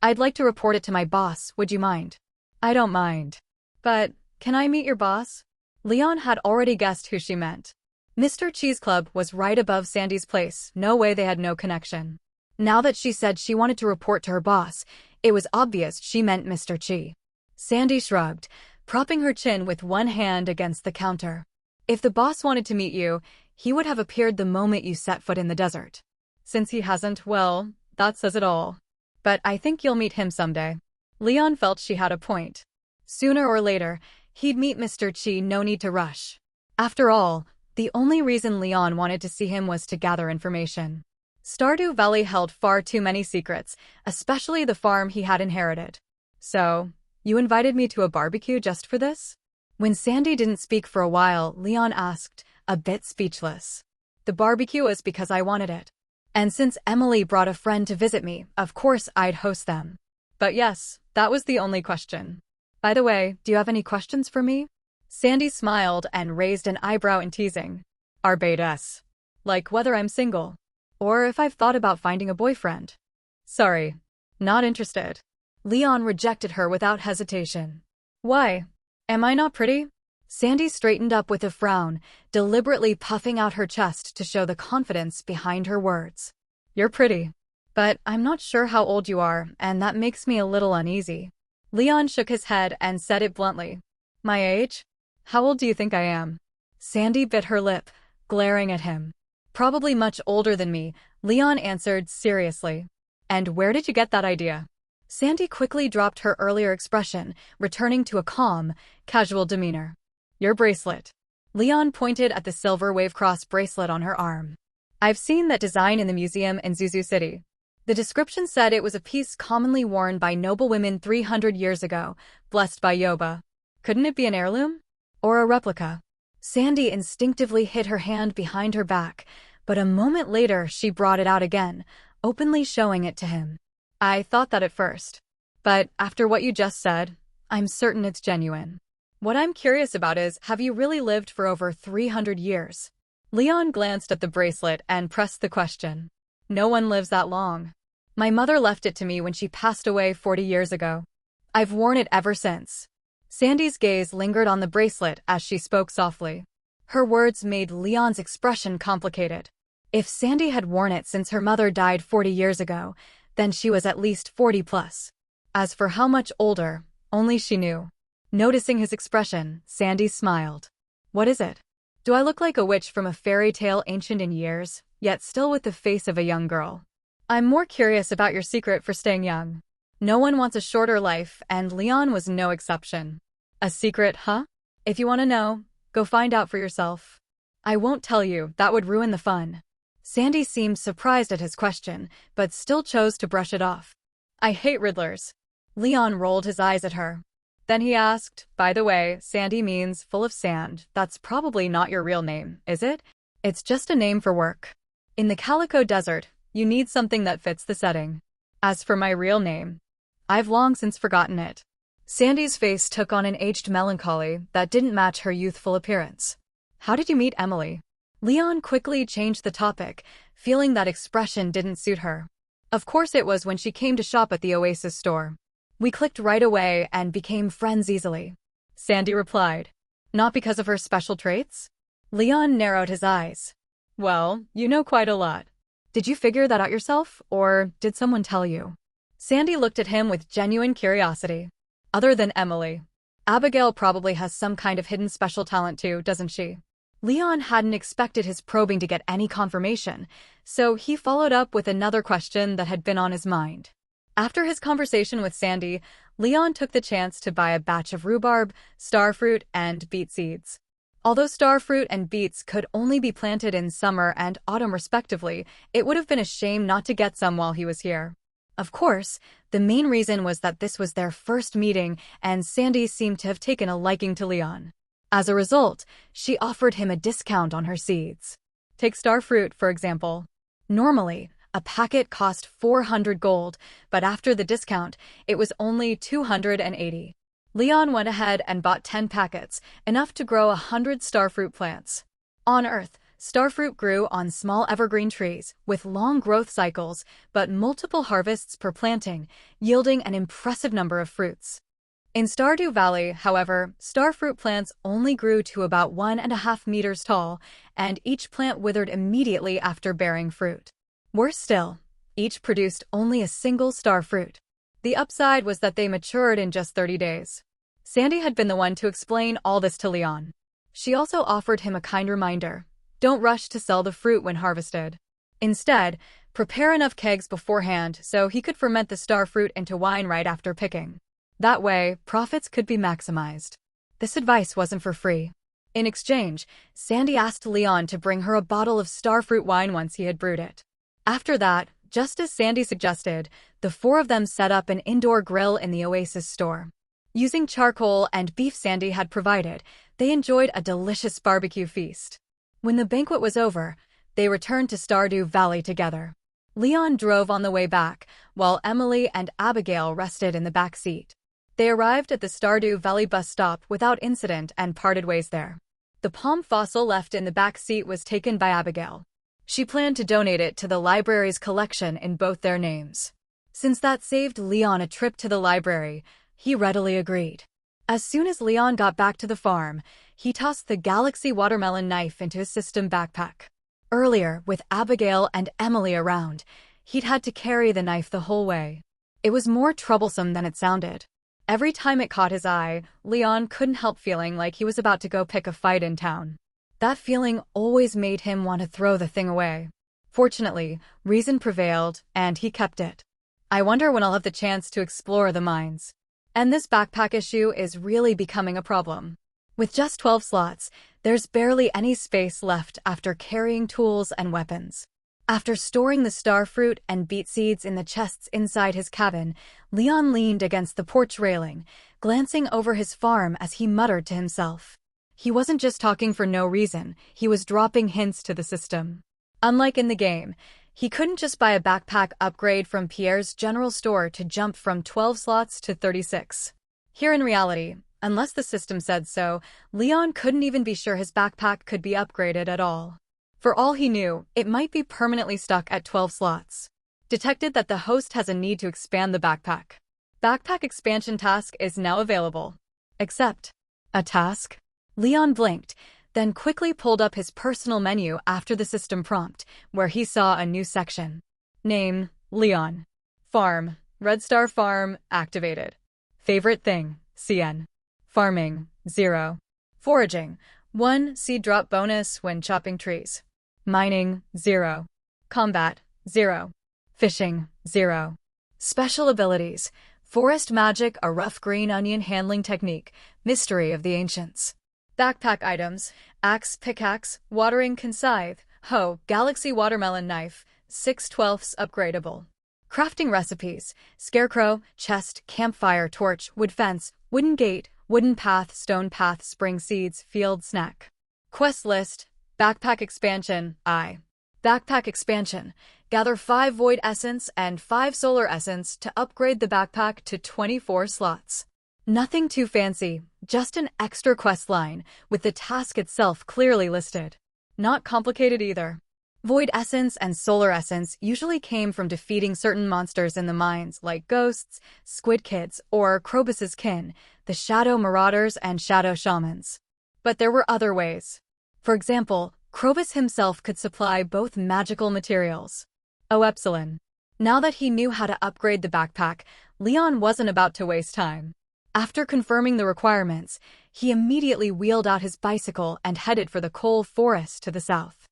I'd like to report it to my boss, would you mind? I don't mind. But, can I meet your boss? Leon had already guessed who she meant. Mr. Cheese Club was right above Sandy's place, no way they had no connection. Now that she said she wanted to report to her boss, it was obvious she meant Mr. Chi. Sandy shrugged, propping her chin with one hand against the counter. If the boss wanted to meet you, he would have appeared the moment you set foot in the desert. Since he hasn't, well, that says it all. But I think you'll meet him someday. Leon felt she had a point. Sooner or later, he'd meet Mr. Chi, no need to rush. After all, the only reason Leon wanted to see him was to gather information. Stardew Valley held far too many secrets, especially the farm he had inherited. So, you invited me to a barbecue just for this? When Sandy didn't speak for a while, Leon asked, a bit speechless. The barbecue was because I wanted it. And since Emily brought a friend to visit me, of course I'd host them. But yes, that was the only question. By the way, do you have any questions for me? Sandy smiled and raised an eyebrow in teasing. Arbates. Like whether I'm single. Or if I've thought about finding a boyfriend. Sorry. Not interested. Leon rejected her without hesitation. Why? Am I not pretty? Sandy straightened up with a frown, deliberately puffing out her chest to show the confidence behind her words. You're pretty. But I'm not sure how old you are, and that makes me a little uneasy. Leon shook his head and said it bluntly. My age? How old do you think I am? Sandy bit her lip, glaring at him. Probably much older than me, Leon answered seriously. And where did you get that idea? Sandy quickly dropped her earlier expression, returning to a calm, casual demeanor. Your bracelet. Leon pointed at the silver wave cross bracelet on her arm. I've seen that design in the museum in Zuzu City. The description said it was a piece commonly worn by noblewomen 300 years ago, blessed by Yoba. Couldn't it be an heirloom? Or a replica? Sandy instinctively hid her hand behind her back, but a moment later she brought it out again, openly showing it to him. I thought that at first. But after what you just said, I'm certain it's genuine. What I'm curious about is, have you really lived for over 300 years? Leon glanced at the bracelet and pressed the question. No one lives that long. My mother left it to me when she passed away 40 years ago. I've worn it ever since. Sandy's gaze lingered on the bracelet as she spoke softly. Her words made Leon's expression complicated. If Sandy had worn it since her mother died 40 years ago, then she was at least 40 plus. As for how much older, only she knew. Noticing his expression, Sandy smiled. What is it? Do I look like a witch from a fairy tale ancient in years, yet still with the face of a young girl? I'm more curious about your secret for staying young. No one wants a shorter life, and Leon was no exception. A secret, huh? If you want to know, go find out for yourself. I won't tell you, that would ruin the fun. Sandy seemed surprised at his question, but still chose to brush it off. I hate riddlers. Leon rolled his eyes at her. Then he asked, by the way, Sandy means full of sand. That's probably not your real name, is it? It's just a name for work. In the Calico Desert, you need something that fits the setting. As for my real name, I've long since forgotten it. Sandy's face took on an aged melancholy that didn't match her youthful appearance. How did you meet Emily? Leon quickly changed the topic, feeling that expression didn't suit her. Of course it was when she came to shop at the Oasis store. We clicked right away and became friends easily. Sandy replied. Not because of her special traits? Leon narrowed his eyes. Well, you know quite a lot. Did you figure that out yourself, or did someone tell you? Sandy looked at him with genuine curiosity. Other than Emily, Abigail probably has some kind of hidden special talent too, doesn't she? Leon hadn't expected his probing to get any confirmation, so he followed up with another question that had been on his mind. After his conversation with Sandy, Leon took the chance to buy a batch of rhubarb, starfruit, and beet seeds. Although starfruit and beets could only be planted in summer and autumn respectively, it would have been a shame not to get some while he was here. Of course, the main reason was that this was their first meeting and Sandy seemed to have taken a liking to Leon. As a result, she offered him a discount on her seeds. Take starfruit, for example. Normally, a packet cost 400 gold, but after the discount, it was only 280. Leon went ahead and bought 10 packets, enough to grow 100 starfruit plants. On Earth, starfruit grew on small evergreen trees, with long growth cycles, but multiple harvests per planting, yielding an impressive number of fruits. In Stardew Valley, however, starfruit plants only grew to about 1.5 meters tall, and each plant withered immediately after bearing fruit. Worse still, each produced only a single starfruit. The upside was that they matured in just 30 days. Sandy had been the one to explain all this to Leon. She also offered him a kind reminder: don't rush to sell the fruit when harvested. Instead, prepare enough kegs beforehand so he could ferment the starfruit into wine right after picking. That way, profits could be maximized. This advice wasn't for free. In exchange, Sandy asked Leon to bring her a bottle of starfruit wine once he had brewed it. After that, just as Sandy suggested, the four of them set up an indoor grill in the Oasis store. Using charcoal and beef Sandy had provided, they enjoyed a delicious barbecue feast. When the banquet was over, they returned to Stardew Valley together. Leon drove on the way back, while Emily and Abigail rested in the back seat. They arrived at the Stardew Valley bus stop without incident and parted ways there. The palm fossil left in the back seat was taken by Abigail. She planned to donate it to the library's collection in both their names. Since that saved Leon a trip to the library, he readily agreed. As soon as Leon got back to the farm, he tossed the Galaxy watermelon knife into his system backpack. Earlier, with Abigail and Emily around, he'd had to carry the knife the whole way. It was more troublesome than it sounded. Every time it caught his eye, Leon couldn't help feeling like he was about to go pick a fight in town. That feeling always made him want to throw the thing away. Fortunately, reason prevailed, and he kept it. I wonder when I'll have the chance to explore the mines. And this backpack issue is really becoming a problem. With just 12 slots, there's barely any space left after carrying tools and weapons. After storing the starfruit and beet seeds in the chests inside his cabin, Leon leaned against the porch railing, glancing over his farm as he muttered to himself. He wasn't just talking for no reason, he was dropping hints to the system. Unlike in the game, he couldn't just buy a backpack upgrade from Pierre's general store to jump from 12 slots to 36. Here in reality, unless the system said so, Leon couldn't even be sure his backpack could be upgraded at all. For all he knew, it might be permanently stuck at 12 slots. Detected that the host has a need to expand the backpack. Backpack expansion task is now available. Accept. A task? Leon blinked, then quickly pulled up his personal menu after the system prompt, where he saw a new section. Name, Leon. Farm, Red Star Farm, activated. Favorite thing, CN. Farming, 0. Foraging, 1 seed drop bonus when chopping trees. Mining, 0. Combat, 0. Fishing, 0. Special abilities, Forest Magic, a rough green onion handling technique, Mystery of the Ancients. Backpack items, Axe, Pickaxe, Watering Can Scythe, Hoe, Galaxy Watermelon Knife, 6/12 upgradable. Crafting recipes, Scarecrow, Chest, Campfire Torch, Wood Fence, Wooden Gate, Wooden Path, Stone Path, Spring Seeds, Field Snack. Quest list, Backpack expansion, Backpack expansion. Gather 5 Void Essence and 5 Solar Essence to upgrade the backpack to 24 slots. Nothing too fancy, just an extra quest line, with the task itself clearly listed. Not complicated either. Void Essence and Solar Essence usually came from defeating certain monsters in the mines like ghosts, squid kids, or Krobus's kin, the Shadow Marauders and Shadow Shamans. But there were other ways. For example, Krobus himself could supply both magical materials. Oh, Epsilon. Now that he knew how to upgrade the backpack, Leon wasn't about to waste time. After confirming the requirements, he immediately wheeled out his bicycle and headed for the coal forest to the south.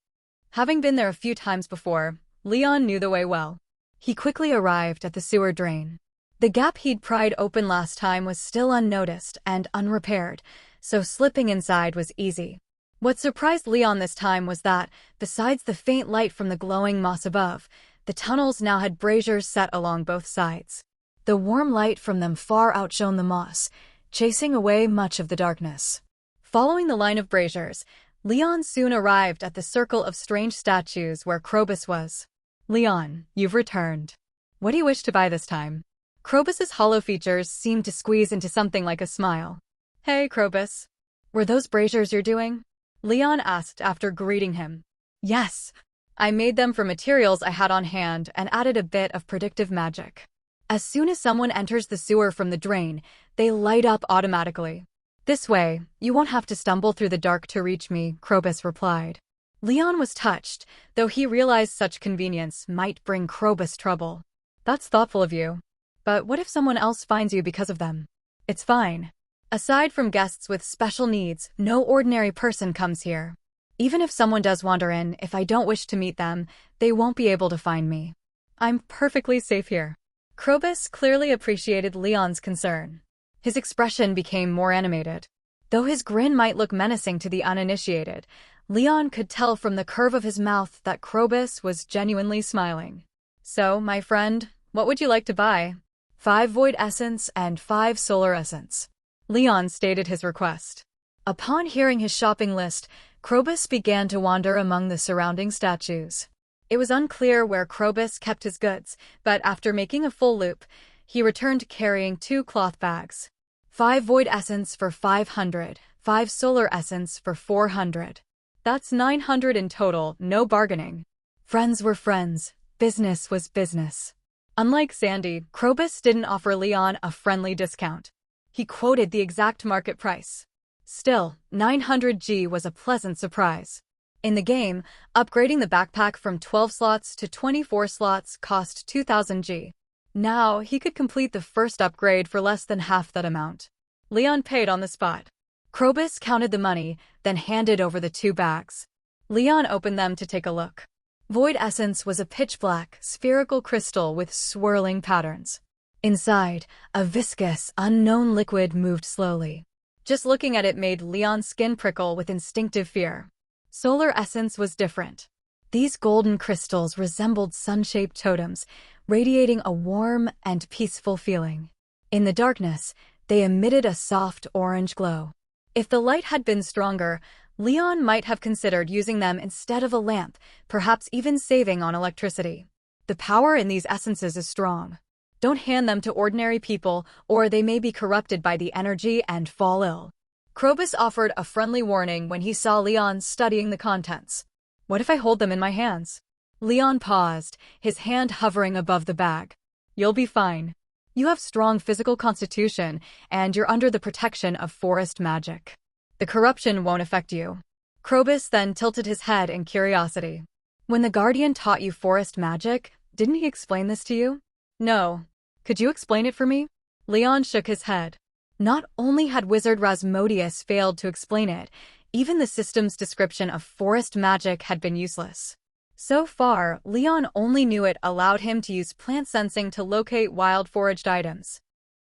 Having been there a few times before, Leon knew the way well. He quickly arrived at the sewer drain. The gap he'd pried open last time was still unnoticed and unrepaired, so slipping inside was easy. What surprised Leon this time was that, besides the faint light from the glowing moss above, the tunnels now had braziers set along both sides. The warm light from them far outshone the moss, chasing away much of the darkness. Following the line of braziers, Leon soon arrived at the circle of strange statues where Krobus was. "Leon, you've returned. What do you wish to buy this time?" Krobus's hollow features seemed to squeeze into something like a smile. "Hey, Krobus. Were those braziers you're doing?" Leon asked after greeting him. "Yes. I made them from materials I had on hand and added a bit of predictive magic. As soon as someone enters the sewer from the drain, they light up automatically. This way, you won't have to stumble through the dark to reach me," Krobus replied. Leon was touched, though he realized such convenience might bring Krobus trouble. "That's thoughtful of you. But what if someone else finds you because of them?" "It's fine. Aside from guests with special needs, no ordinary person comes here. Even if someone does wander in, if I don't wish to meet them, they won't be able to find me. I'm perfectly safe here." Krobus clearly appreciated Leon's concern. His expression became more animated. Though his grin might look menacing to the uninitiated, Leon could tell from the curve of his mouth that Krobus was genuinely smiling. "So, my friend, what would you like to buy?" 5 Void Essence and 5 Solar Essence. Leon stated his request. Upon hearing his shopping list, Krobus began to wander among the surrounding statues. It was unclear where Krobus kept his goods, but after making a full loop, he returned carrying 2 cloth bags. 5 Void Essence for 500, 5 Solar Essence for 400. That's 900 in total, no bargaining. Friends were friends, business was business. Unlike Sandy, Krobus didn't offer Leon a friendly discount. He quoted the exact market price. Still, 900G was a pleasant surprise. In the game, upgrading the backpack from 12 slots to 24 slots cost 2000G. Now, he could complete the first upgrade for less than half that amount. Leon paid on the spot. Krobus counted the money, then handed over the 2 bags. Leon opened them to take a look. Void Essence was a pitch-black, spherical crystal with swirling patterns. Inside, a viscous, unknown liquid moved slowly. Just looking at it made Leon's skin prickle with instinctive fear. Solar Essence was different. These golden crystals resembled sun-shaped totems, radiating a warm and peaceful feeling. In the darkness, they emitted a soft orange glow. If the light had been stronger, Leon might have considered using them instead of a lamp, perhaps even saving on electricity. The power in these essences is strong. Don't hand them to ordinary people, or they may be corrupted by the energy and fall ill. Krobus offered a friendly warning when he saw Leon studying the contents. "What if I hold them in my hands?" Leon paused, his hand hovering above the bag. "You'll be fine. You have strong physical constitution, and you're under the protection of forest magic. The corruption won't affect you." Krobus then tilted his head in curiosity. "When the Guardian taught you forest magic, didn't he explain this to you?" "No. Could you explain it for me?" Leon shook his head. Not only had Wizard Rasmodius failed to explain it, even the system's description of forest magic had been useless. So far, Leon only knew it allowed him to use plant sensing to locate wild foraged items.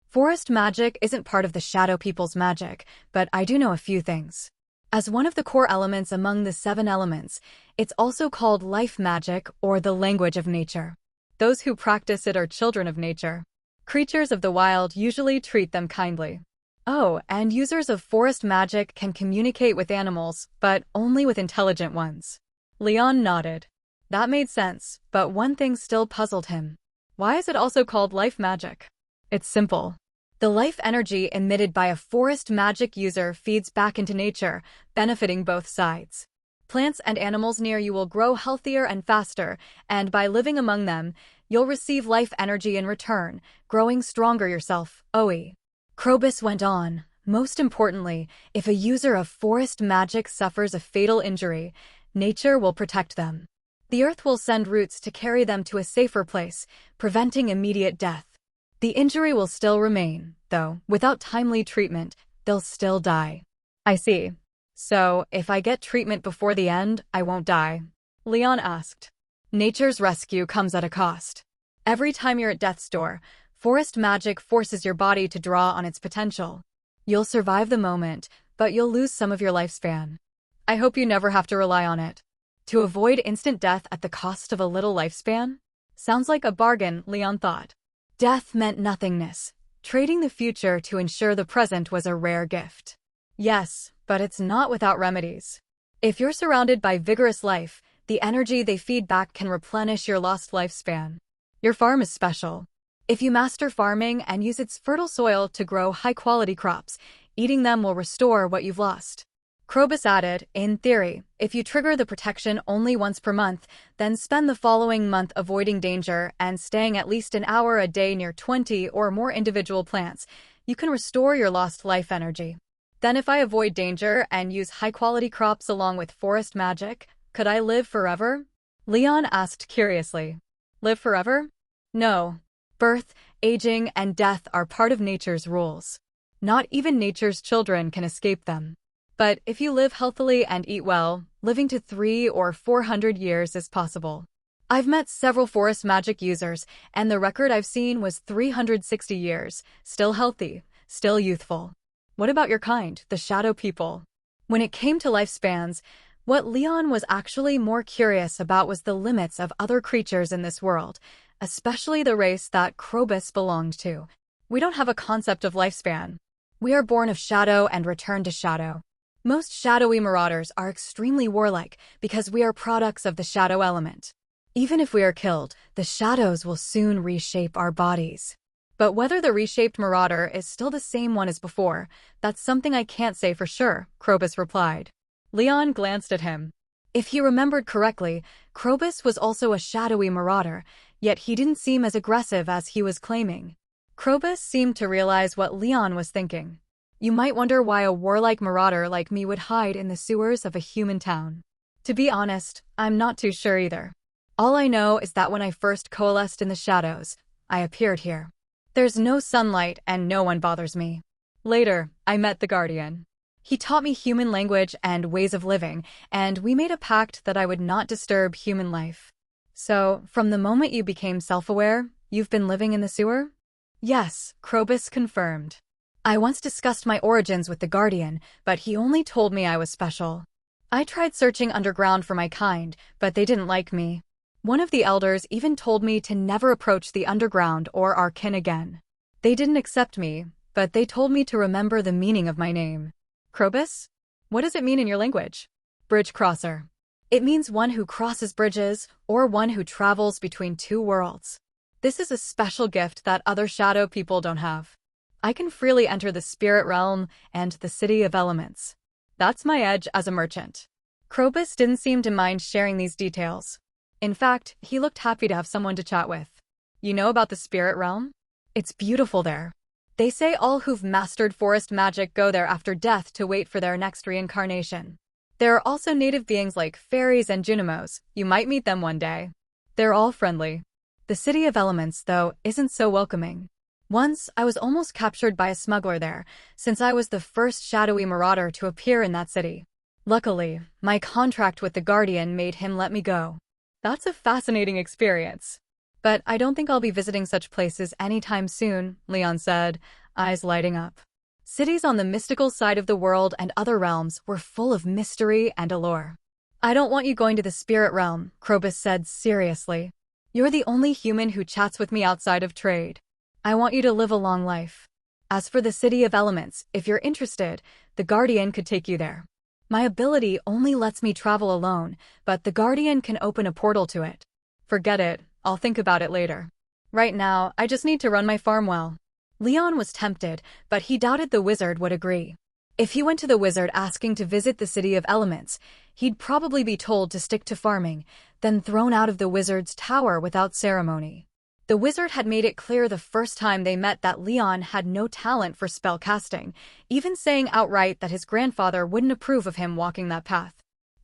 Forest magic isn't part of the Shadow People's magic, but I do know a few things. As one of the core elements among the 7 elements, it's also called life magic or the language of nature. Those who practice it are children of nature. Creatures of the wild usually treat them kindly. Oh, and users of forest magic can communicate with animals, but only with intelligent ones. Leon nodded. That made sense, but one thing still puzzled him. Why is it also called life magic? It's simple. The life energy emitted by a forest magic user feeds back into nature, benefiting both sides. Plants and animals near you will grow healthier and faster, and by living among them, you'll receive life energy in return, growing stronger yourself, Oe. Krobus went on. Most importantly, if a user of forest magic suffers a fatal injury, nature will protect them. The earth will send roots to carry them to a safer place, preventing immediate death. The injury will still remain, though, without timely treatment, they'll still die. I see. So, if I get treatment before the end, I won't die? Leon asked. Nature's rescue comes at a cost. Every time you're at death's door, Forest magic forces your body to draw on its potential. You'll survive the moment, but you'll lose some of your lifespan. I hope you never have to rely on it. To avoid instant death at the cost of a little lifespan? Sounds like a bargain, Leon thought. Death meant nothingness. Trading the future to ensure the present was a rare gift. Yes, but it's not without remedies. If you're surrounded by vigorous life, the energy they feed back can replenish your lost lifespan. Your farm is special. If you master farming and use its fertile soil to grow high-quality crops, eating them will restore what you've lost. Krobus added, in theory, if you trigger the protection only once per month, then spend the following month avoiding danger and staying at least an hour a day near 20 or more individual plants, you can restore your lost life energy. Then if I avoid danger and use high-quality crops along with forest magic, could I live forever? Leon asked curiously. Live forever? No. Birth, aging, and death are part of nature's rules. Not even nature's children can escape them. But if you live healthily and eat well, living to 300 or 400 years is possible. I've met several forest magic users, and the record I've seen was 360 years, still healthy, still youthful. What about your kind, the shadow people? When it came to lifespans, what Leon was actually more curious about was the limits of other creatures in this world, especially the race that Krobus belonged to. We don't have a concept of lifespan. We are born of shadow and return to shadow. Most shadowy marauders are extremely warlike because we are products of the shadow element. Even if we are killed, the shadows will soon reshape our bodies. But whether the reshaped marauder is still the same one as before, that's something I can't say for sure, Krobus replied. Leon glanced at him. If he remembered correctly, Krobus was also a shadowy marauder, yet he didn't seem as aggressive as he was claiming. Krobus seemed to realize what Leon was thinking. You might wonder why a warlike marauder like me would hide in the sewers of a human town. To be honest, I'm not too sure either. All I know is that when I first coalesced in the shadows, I appeared here. There's no sunlight and no one bothers me. Later, I met the Guardian. He taught me human language and ways of living, and we made a pact that I would not disturb human life. So, from the moment you became self-aware, you've been living in the sewer? Yes, Krobus confirmed. I once discussed my origins with the Guardian, but he only told me I was special. I tried searching underground for my kind, but they didn't like me. One of the elders even told me to never approach the underground or our kin again. They didn't accept me, but they told me to remember the meaning of my name. Krobus? What does it mean in your language? Bridge crosser. It means one who crosses bridges, or one who travels between two worlds. This is a special gift that other shadow people don't have. I can freely enter the spirit realm and the city of elements. That's my edge as a merchant. Krobus didn't seem to mind sharing these details. In fact, he looked happy to have someone to chat with. You know about the spirit realm? It's beautiful there. They say all who've mastered forest magic go there after death to wait for their next reincarnation. There are also native beings like fairies and junimos. You might meet them one day. They're all friendly. The city of elements, though, isn't so welcoming. Once, I was almost captured by a smuggler there, since I was the first shadowy marauder to appear in that city. Luckily, my contract with the Guardian made him let me go. That's a fascinating experience. But I don't think I'll be visiting such places anytime soon, Leon said, eyes lighting up. Cities on the mystical side of the world and other realms were full of mystery and allure. I don't want you going to the spirit realm, Krobus said seriously. You're the only human who chats with me outside of trade. I want you to live a long life. As for the City of Elements, if you're interested, the Guardian could take you there. My ability only lets me travel alone, but the Guardian can open a portal to it. Forget it, I'll think about it later. Right now, I just need to run my farm well. Leon was tempted, but he doubted the wizard would agree. If he went to the wizard asking to visit the City of Elements, he'd probably be told to stick to farming, then thrown out of the wizard's tower without ceremony. The wizard had made it clear the first time they met that Leon had no talent for spell casting, even saying outright that his grandfather wouldn't approve of him walking that path.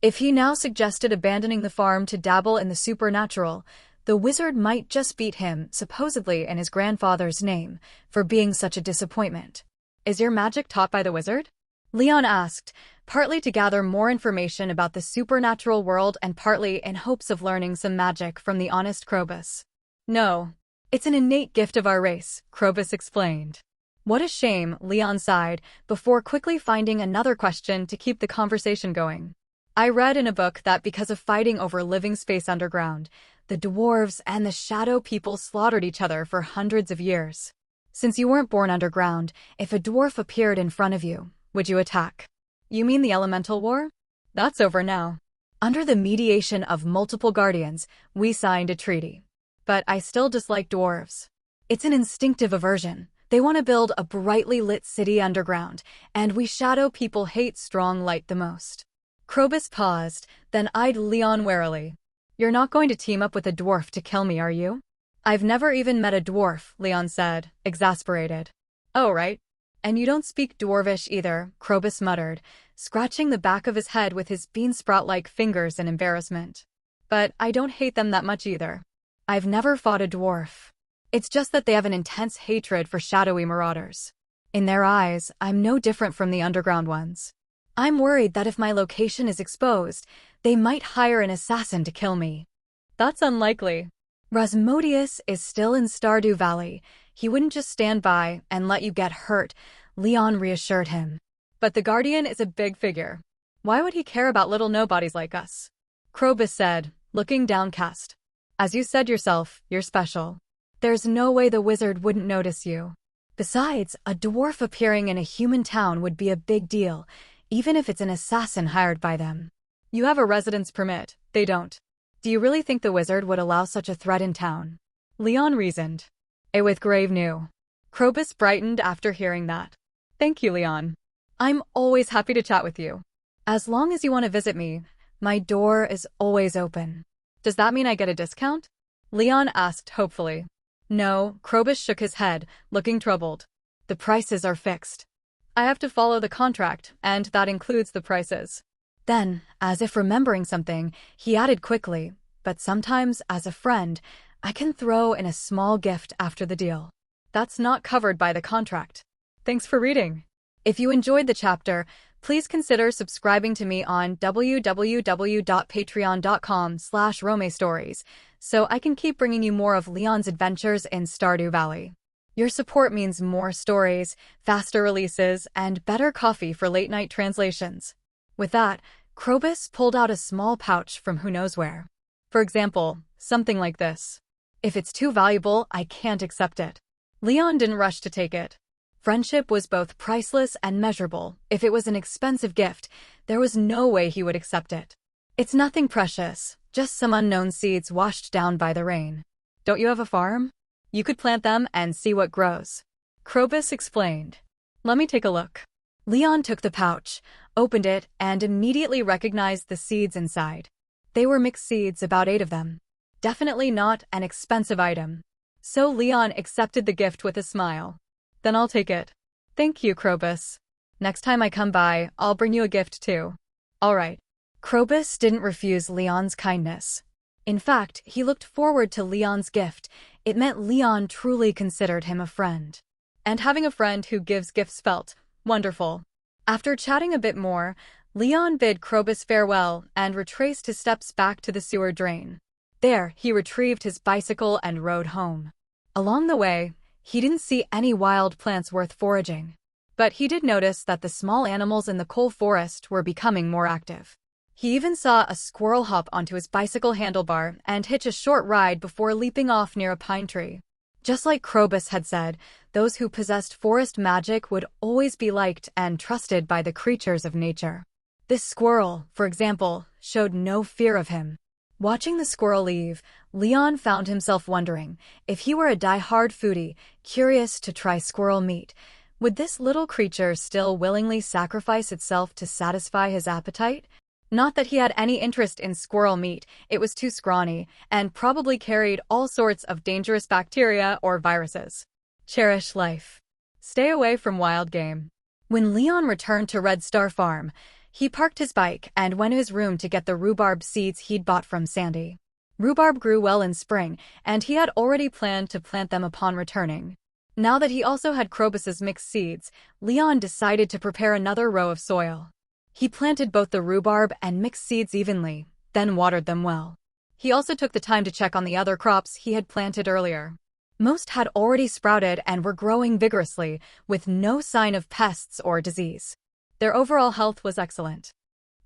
If he now suggested abandoning the farm to dabble in the supernatural, the wizard might just beat him, supposedly in his grandfather's name, for being such a disappointment. Is your magic taught by the wizard? Leon asked, partly to gather more information about the supernatural world and partly in hopes of learning some magic from the honest Krobus. No. It's an innate gift of our race, Krobus explained. What a shame, Leon sighed, before quickly finding another question to keep the conversation going. I read in a book that because of fighting over living space underground, the dwarves and the shadow people slaughtered each other for hundreds of years. Since you weren't born underground, if a dwarf appeared in front of you, would you attack? You mean the elemental war? That's over now. Under the mediation of multiple guardians, we signed a treaty. But I still dislike dwarves. It's an instinctive aversion. They want to build a brightly lit city underground, and we shadow people hate strong light the most. Krobus paused, then eyed Leon warily. You're not going to team up with a dwarf to kill me, are you? I've never even met a dwarf, Leon said, exasperated. Oh, right. And you don't speak dwarvish either, Krobus muttered, scratching the back of his head with his beansprout-like fingers in embarrassment. But I don't hate them that much either. I've never fought a dwarf. It's just that they have an intense hatred for shadowy marauders. In their eyes, I'm no different from the underground ones. I'm worried that if my location is exposed, they might hire an assassin to kill me. That's unlikely. Rasmodius is still in Stardew Valley. He wouldn't just stand by and let you get hurt, Leon reassured him. But the Guardian is a big figure. Why would he care about little nobodies like us? Krobus said, looking downcast. As you said yourself, you're special. There's no way the wizard wouldn't notice you. Besides, a dwarf appearing in a human town would be a big deal, even if it's an assassin hired by them. You have a residence permit, they don't. Do you really think the wizard would allow such a threat in town? Leon reasoned. With grave new. Krobus brightened after hearing that. Thank you, Leon. I'm always happy to chat with you. As long as you want to visit me, my door is always open. Does that mean I get a discount? Leon asked hopefully. No, Krobus shook his head, looking troubled. The prices are fixed. I have to follow the contract, and that includes the prices. Then, as if remembering something, he added quickly, but sometimes, as a friend, I can throw in a small gift after the deal. That's not covered by the contract. Thanks for reading. If you enjoyed the chapter, please consider subscribing to me on www.patreon.com/romestories so I can keep bringing you more of Leon's adventures in Stardew Valley. Your support means more stories, faster releases, and better coffee for late-night translations. With that, Krobus pulled out a small pouch from who knows where. For example, something like this. If it's too valuable, I can't accept it. Leon didn't rush to take it. Friendship was both priceless and measurable. If it was an expensive gift, there was no way he would accept it. It's nothing precious, just some unknown seeds washed down by the rain. Don't you have a farm? You could plant them and see what grows. Krobus explained. Let me take a look. Leon took the pouch, opened it, and immediately recognized the seeds inside. They were mixed seeds, about 8 of them. Definitely not an expensive item. So Leon accepted the gift with a smile. Then I'll take it. Thank you, Krobus. Next time I come by, I'll bring you a gift too. All right. Krobus didn't refuse Leon's kindness. In fact, he looked forward to Leon's gift. It meant Leon truly considered him a friend. And having a friend who gives gifts felt wonderful. After chatting a bit more, Leon bid Krobus farewell and retraced his steps back to the sewer drain. There, he retrieved his bicycle and rode home. Along the way, he didn't see any wild plants worth foraging. But he did notice that the small animals in the coal forest were becoming more active. He even saw a squirrel hop onto his bicycle handlebar and hitch a short ride before leaping off near a pine tree. Just like Krobus had said, those who possessed forest magic would always be liked and trusted by the creatures of nature. This squirrel, for example, showed no fear of him. Watching the squirrel leave, Leon found himself wondering, if he were a die-hard foodie, curious to try squirrel meat, would this little creature still willingly sacrifice itself to satisfy his appetite? Not that he had any interest in squirrel meat, it was too scrawny, and probably carried all sorts of dangerous bacteria or viruses. Cherish life. Stay away from wild game. When Leon returned to Red Star Farm, he parked his bike and went to his room to get the rhubarb seeds he'd bought from Sandy. Rhubarb grew well in spring, and he had already planned to plant them upon returning. Now that he also had Krobus's mixed seeds, Leon decided to prepare another row of soil. He planted both the rhubarb and mixed seeds evenly, then watered them well. He also took the time to check on the other crops he had planted earlier. Most had already sprouted and were growing vigorously, with no sign of pests or disease. Their overall health was excellent.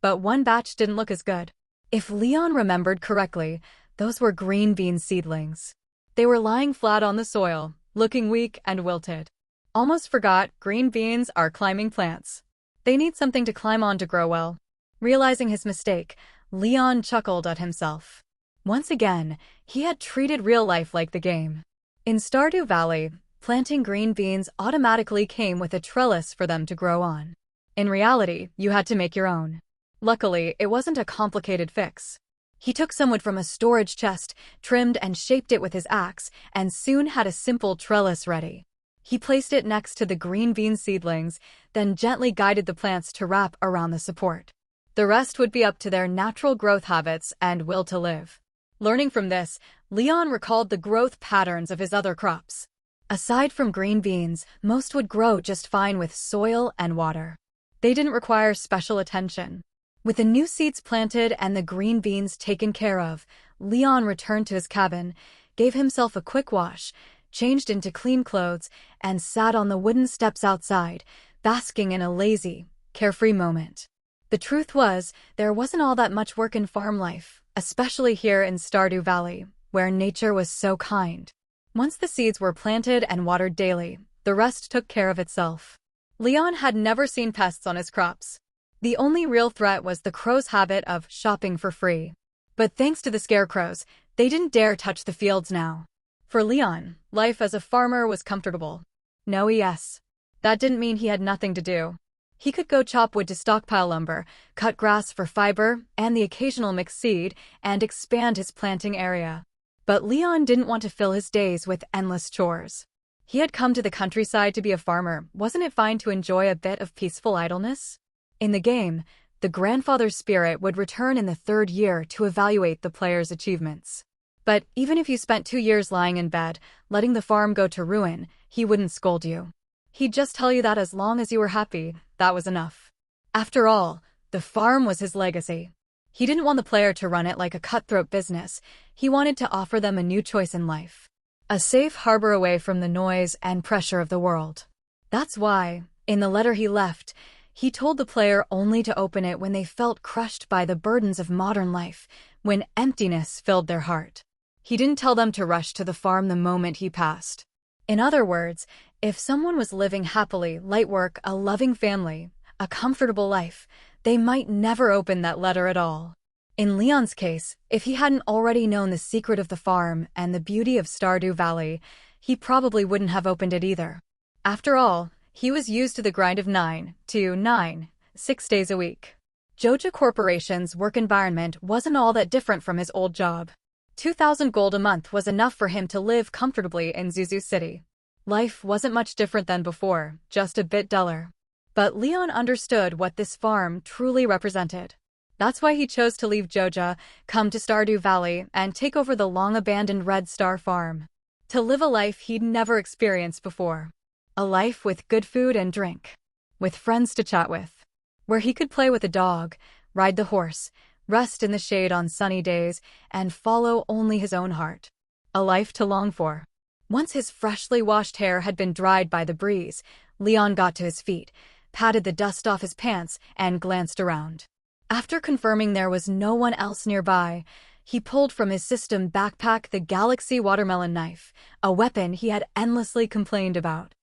But one batch didn't look as good. If Leon remembered correctly, those were green bean seedlings. They were lying flat on the soil, looking weak and wilted. Almost forgot, green beans are climbing plants. They need something to climb on to grow well. Realizing his mistake, Leon chuckled at himself. Once again, he had treated real life like the game. In Stardew Valley, planting green beans automatically came with a trellis for them to grow on. In reality, you had to make your own. Luckily, it wasn't a complicated fix. He took some wood from a storage chest, trimmed and shaped it with his axe, and soon had a simple trellis ready. He placed it next to the green bean seedlings, then gently guided the plants to wrap around the support. The rest would be up to their natural growth habits and will to live. Learning from this, Leon recalled the growth patterns of his other crops. Aside from green beans, most would grow just fine with soil and water. They didn't require special attention. With the new seeds planted and the green beans taken care of, Leon returned to his cabin, gave himself a quick wash, changed into clean clothes, and sat on the wooden steps outside, basking in a lazy, carefree moment. The truth was, there wasn't all that much work in farm life, especially here in Stardew Valley, where nature was so kind. Once the seeds were planted and watered daily, the rest took care of itself. Leon had never seen pests on his crops. The only real threat was the crows' habit of shopping for free. But thanks to the scarecrows, they didn't dare touch the fields now. For Leon, life as a farmer was comfortable. No yes. That didn't mean he had nothing to do. He could go chop wood to stockpile lumber, cut grass for fiber and the occasional mix seed, and expand his planting area. But Leon didn't want to fill his days with endless chores. He had come to the countryside to be a farmer. Wasn't it fine to enjoy a bit of peaceful idleness? In the game, the grandfather's spirit would return in the 3rd year to evaluate the player's achievements. But even if you spent 2 years lying in bed, letting the farm go to ruin, he wouldn't scold you. He'd just tell you that as long as you were happy, that was enough. After all, the farm was his legacy. He didn't want the player to run it like a cutthroat business. He wanted to offer them a new choice in life. A safe harbor away from the noise and pressure of the world. That's why, in the letter he left, he told the player only to open it when they felt crushed by the burdens of modern life, when emptiness filled their heart. He didn't tell them to rush to the farm the moment he passed. In other words, if someone was living happily, light work, a loving family, a comfortable life, they might never open that letter at all. In Leon's case, if he hadn't already known the secret of the farm and the beauty of Stardew Valley, he probably wouldn't have opened it either. After all, he was used to the grind of 9 to 9, 6 days a week. Joja Corporation's work environment wasn't all that different from his old job. 2,000 gold a month was enough for him to live comfortably in Zuzu City. Life wasn't much different than before, just a bit duller. But Leon understood what this farm truly represented. That's why he chose to leave Joja, come to Stardew Valley, and take over the long-abandoned Red Star farm. To live a life he'd never experienced before. A life with good food and drink. With friends to chat with. Where he could play with a dog, ride the horse, rest in the shade on sunny days, and follow only his own heart. A life to long for. Once his freshly washed hair had been dried by the breeze, Leon got to his feet, patted the dust off his pants, and glanced around. After confirming there was no one else nearby, he pulled from his system backpack the Galaxy watermelon knife, a weapon he had endlessly complained about.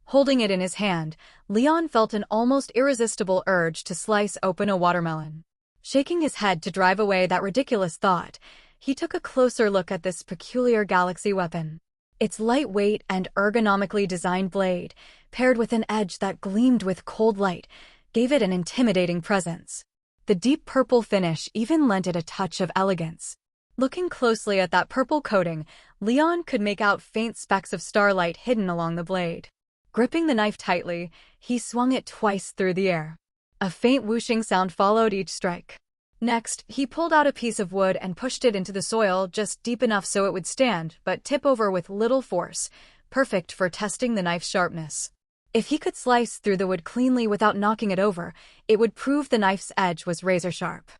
Holding it in his hand, Leon felt an almost irresistible urge to slice open a watermelon. Shaking his head to drive away that ridiculous thought, he took a closer look at this peculiar Galaxy weapon. Its lightweight and ergonomically designed blade, paired with an edge that gleamed with cold light, gave it an intimidating presence. The deep purple finish even lent it a touch of elegance. Looking closely at that purple coating, Leon could make out faint specks of starlight hidden along the blade. Gripping the knife tightly, he swung it twice through the air. A faint whooshing sound followed each strike. Next, he pulled out a piece of wood and pushed it into the soil just deep enough so it would stand, but tip over with little force, perfect for testing the knife's sharpness. If he could slice through the wood cleanly without knocking it over, it would prove the knife's edge was razor sharp.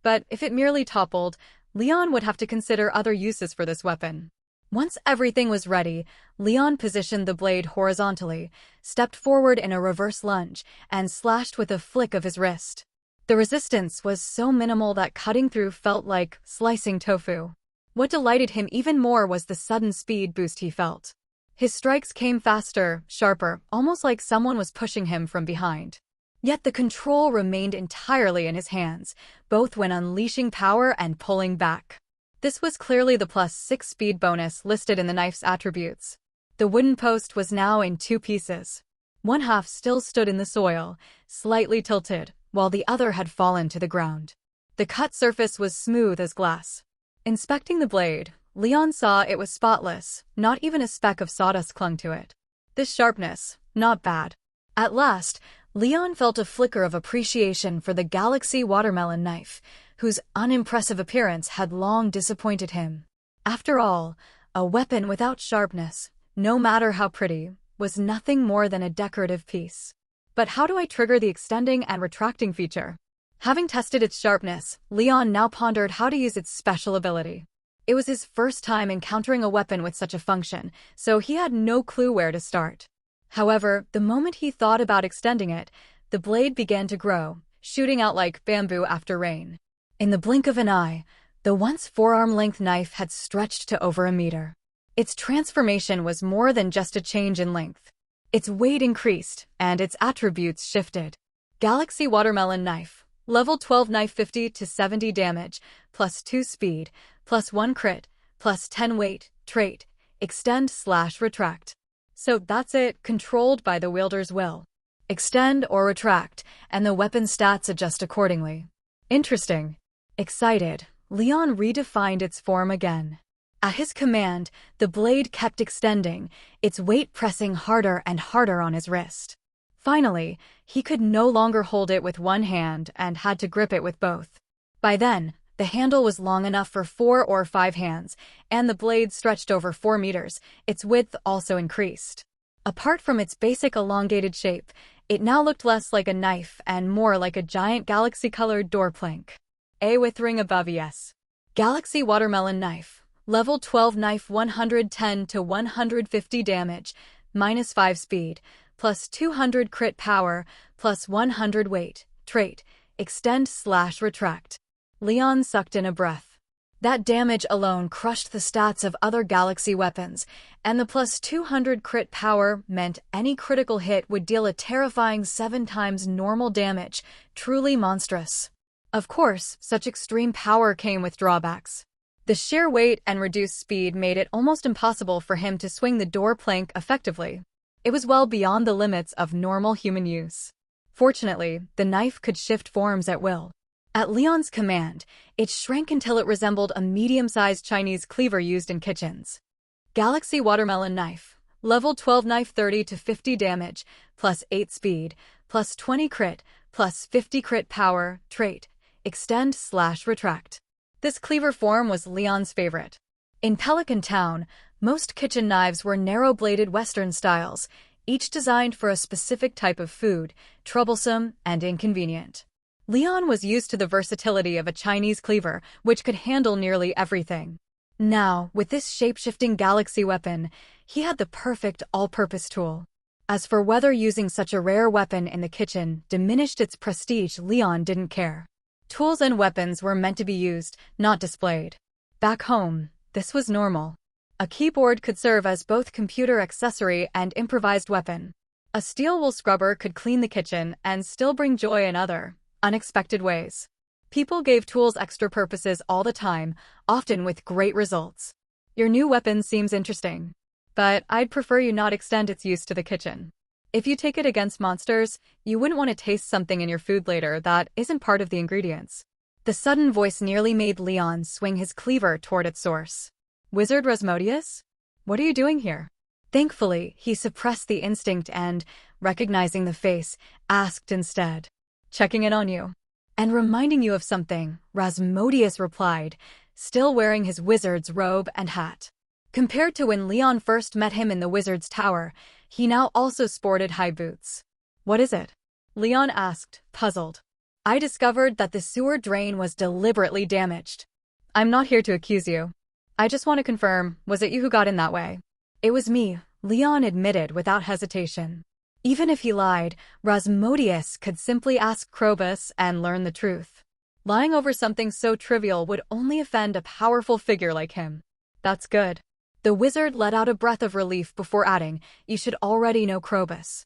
But if it merely toppled, Leon would have to consider other uses for this weapon. Once everything was ready, Leon positioned the blade horizontally, stepped forward in a reverse lunge, and slashed with a flick of his wrist. The resistance was so minimal that cutting through felt like slicing tofu. What delighted him even more was the sudden speed boost he felt. His strikes came faster, sharper, almost like someone was pushing him from behind. Yet the control remained entirely in his hands, both when unleashing power and pulling back. This was clearly the +6 speed bonus listed in the knife's attributes. The wooden post was now in two pieces. One half still stood in the soil, slightly tilted, while the other had fallen to the ground. The cut surface was smooth as glass. Inspecting the blade, Leon saw it was spotless, not even a speck of sawdust clung to it. This sharpness, not bad. At last, Leon felt a flicker of appreciation for the Galaxy watermelon knife, whose unimpressive appearance had long disappointed him. After all, a weapon without sharpness, no matter how pretty, was nothing more than a decorative piece. But how do I trigger the extending and retracting feature? Having tested its sharpness, Leon now pondered how to use its special ability. It was his first time encountering a weapon with such a function, so he had no clue where to start. However, the moment he thought about extending it, the blade began to grow, shooting out like bamboo after rain. In the blink of an eye, the once forearm-length knife had stretched to over a meter. Its transformation was more than just a change in length. Its weight increased, and its attributes shifted. Galaxy Watermelon Knife. Level 12 knife 50 to 70 damage, +2 speed, +1 crit, +10 weight, trait, extend/retract. So that's it, controlled by the wielder's will. Extend or retract, and the weapon stats adjust accordingly. Interesting. Excited, Leon redefined its form again. At his command, the blade kept extending, its weight pressing harder and harder on his wrist. Finally, he could no longer hold it with one hand and had to grip it with both. By then, the handle was long enough for 4 or 5 hands, and the blade stretched over 4 meters, its width also increased. Apart from its basic elongated shape, it now looked less like a knife and more like a giant galaxy-colored door plank. A with ring above yes. Galaxy Watermelon Knife. Level 12 knife 110 to 150 damage, -5 speed, +200 crit power, +100 weight, trait, extend/retract. Leon sucked in a breath. That damage alone crushed the stats of other Galaxy weapons, and the +200 crit power meant any critical hit would deal a terrifying 7 times normal damage, truly monstrous. Of course, such extreme power came with drawbacks. The sheer weight and reduced speed made it almost impossible for him to swing the door plank effectively. It was well beyond the limits of normal human use. Fortunately, the knife could shift forms at will. At Leon's command, it shrank until it resembled a medium-sized Chinese cleaver used in kitchens. Galaxy Watermelon Knife. Level 12 knife 30 to 50 damage, +8 speed, +20 crit, +50 crit power, trait, extend/retract. This cleaver form was Leon's favorite. In Pelican Town, most kitchen knives were narrow-bladed Western styles, each designed for a specific type of food, troublesome and inconvenient. Leon was used to the versatility of a Chinese cleaver, which could handle nearly everything. Now, with this shape-shifting Galaxy weapon, he had the perfect all-purpose tool. As for whether using such a rare weapon in the kitchen diminished its prestige, Leon didn't care. Tools and weapons were meant to be used, not displayed. Back home, this was normal. A keyboard could serve as both computer accessory and improvised weapon. A steel wool scrubber could clean the kitchen and still bring joy in other, unexpected ways. People gave tools extra purposes all the time, often with great results. Your new weapon seems interesting, but I'd prefer you not extend its use to the kitchen. If you take it against monsters, you wouldn't want to taste something in your food later that isn't part of the ingredients. The sudden voice nearly made Leon swing his cleaver toward its source. Wizard Rasmodius? What are you doing here? Thankfully, he suppressed the instinct and, recognizing the face, asked instead. Checking in on you. And reminding you of something, Rasmodius replied, still wearing his wizard's robe and hat. Compared to when Leon first met him in the wizard's tower, he now also sported high boots. What is it? Leon asked, puzzled. I discovered that the sewer drain was deliberately damaged. I'm not here to accuse you. I just want to confirm, was it you who got in that way? It was me, Leon admitted without hesitation. Even if he lied, Rasmodius could simply ask Krobus and learn the truth. Lying over something so trivial would only offend a powerful figure like him. That's good. The wizard let out a breath of relief before adding, you should already know Krobus.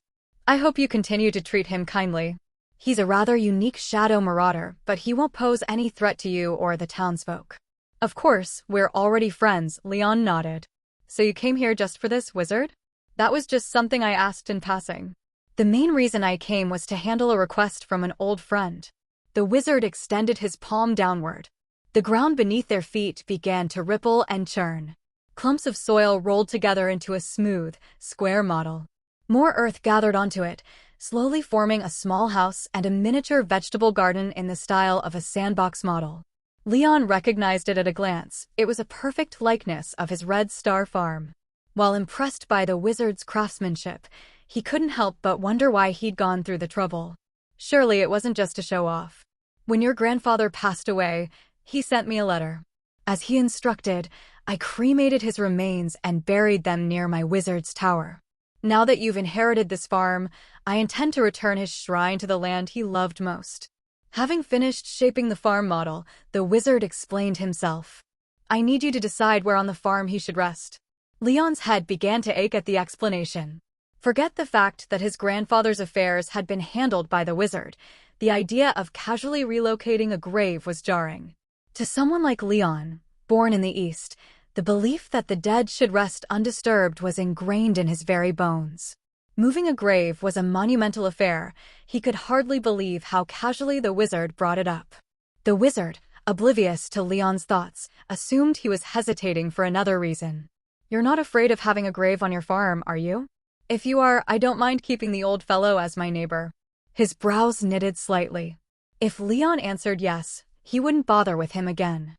I hope you continue to treat him kindly. He's a rather unique shadow marauder, but he won't pose any threat to you or the townsfolk. Of course, we're already friends, Leon nodded. So you came here just for this, wizard? That was just something I asked in passing. The main reason I came was to handle a request from an old friend. The wizard extended his palm downward. The ground beneath their feet began to ripple and churn. Clumps of soil rolled together into a smooth, square model. More earth gathered onto it, slowly forming a small house and a miniature vegetable garden in the style of a sandbox model. Leon recognized it at a glance. It was a perfect likeness of his Red Star farm. While impressed by the wizard's craftsmanship, he couldn't help but wonder why he'd gone through the trouble. Surely it wasn't just to show off. When your grandfather passed away, he sent me a letter. As he instructed, I cremated his remains and buried them near my wizard's tower. Now that you've inherited this farm, I intend to return his shrine to the land he loved most. Having finished shaping the farm model, the wizard explained himself. I need you to decide where on the farm he should rest. Leon's head began to ache at the explanation. Forget the fact that his grandfather's affairs had been handled by the wizard. The idea of casually relocating a grave was jarring. To someone like Leon, born in the East, the belief that the dead should rest undisturbed was ingrained in his very bones. Moving a grave was a monumental affair. He could hardly believe how casually the wizard brought it up. The wizard, oblivious to Leon's thoughts, assumed he was hesitating for another reason. You're not afraid of having a grave on your farm, are you? If you are, I don't mind keeping the old fellow as my neighbor. His brows knitted slightly. If Leon answered yes, he wouldn't bother with him again.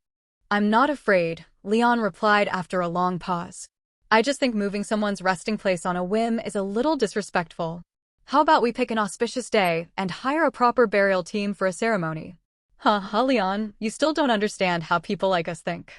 I'm not afraid, Leon replied after a long pause. I just think moving someone's resting place on a whim is a little disrespectful. How about we pick an auspicious day and hire a proper burial team for a ceremony? Leon, you still don't understand how people like us think.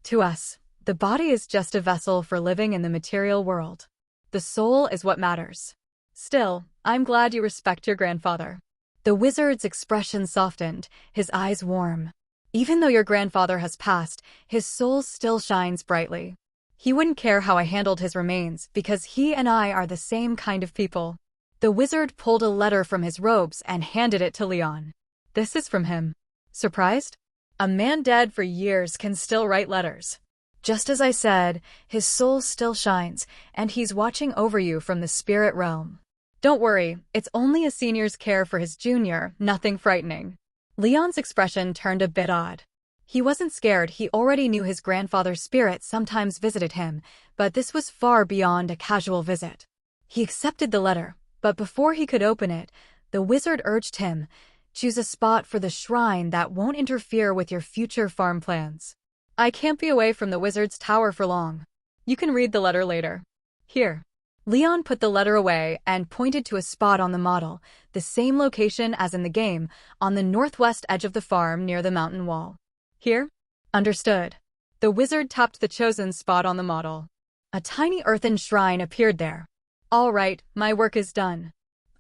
To us, the body is just a vessel for living in the material world. The soul is what matters. Still, I'm glad you respect your grandfather. The wizard's expression softened, his eyes warm. Even though your grandfather has passed, his soul still shines brightly. He wouldn't care how I handled his remains because he and I are the same kind of people. The wizard pulled a letter from his robes and handed it to Leon. This is from him. Surprised? A man dead for years can still write letters. Just as I said, his soul still shines, and he's watching over you from the spirit realm. Don't worry, it's only a senior's care for his junior, nothing frightening. Leon's expression turned a bit odd. He wasn't scared, he already knew his grandfather's spirit sometimes visited him, but this was far beyond a casual visit. He accepted the letter, but before he could open it, the wizard urged him, choose a spot for the shrine that won't interfere with your future farm plans. I can't be away from the wizard's tower for long. You can read the letter later. Here. Leon put the letter away and pointed to a spot on the model, the same location as in the game, on the northwest edge of the farm near the mountain wall. Here? Understood. The wizard tapped the chosen spot on the model. A tiny earthen shrine appeared there. All right, my work is done.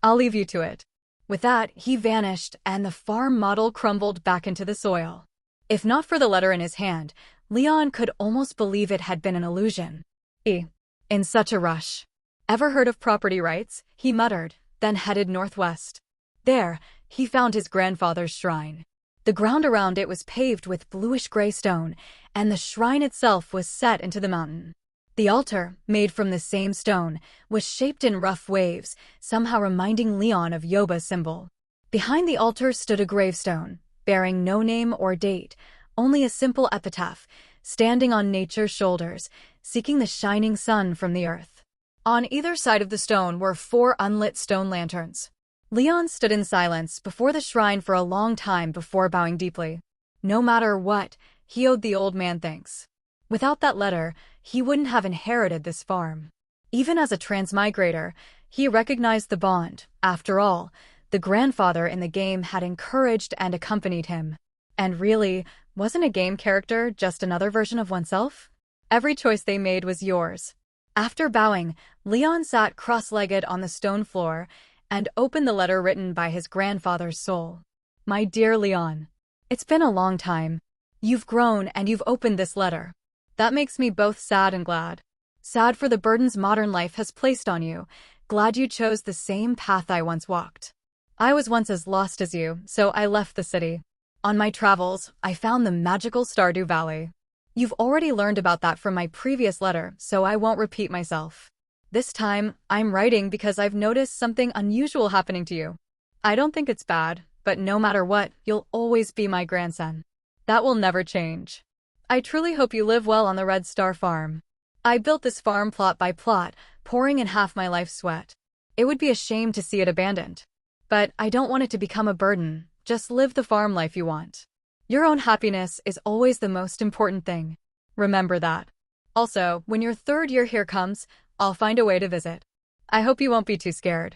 I'll leave you to it. With that, he vanished and the farm model crumbled back into the soil. If not for the letter in his hand, Leon could almost believe it had been an illusion. In such a rush. Ever heard of property rights? He muttered, then headed northwest. There, he found his grandfather's shrine. The ground around it was paved with bluish-gray stone, and the shrine itself was set into the mountain. The altar, made from the same stone, was shaped in rough waves, somehow reminding Leon of Yoba's symbol. Behind the altar stood a gravestone, bearing no name or date, only a simple epitaph, standing on nature's shoulders, seeking the shining sun from the earth. On either side of the stone were 4 unlit stone lanterns. Leon stood in silence before the shrine for a long time before bowing deeply. No matter what, he owed the old man thanks. Without that letter, he wouldn't have inherited this farm. Even as a transmigrator, he recognized the bond. After all, the grandfather in the game had encouraged and accompanied him. And really, wasn't a game character just another version of oneself? Every choice they made was yours. After bowing, Leon sat cross-legged on the stone floor and opened the letter written by his grandfather's soul. My dear Leon, it's been a long time. You've grown and you've opened this letter. That makes me both sad and glad. Sad for the burdens modern life has placed on you. Glad you chose the same path I once walked. I was once as lost as you, so I left the city. On my travels, I found the magical Stardew Valley. You've already learned about that from my previous letter, so I won't repeat myself. This time, I'm writing because I've noticed something unusual happening to you. I don't think it's bad, but no matter what, you'll always be my grandson. That will never change. I truly hope you live well on the Red Star farm. I built this farm plot by plot, pouring in half my life's sweat. It would be a shame to see it abandoned. But I don't want it to become a burden. Just live the farm life you want. Your own happiness is always the most important thing. Remember that. Also, when your third year here comes, I'll find a way to visit. I hope you won't be too scared.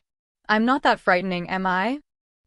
I'm not that frightening, am I?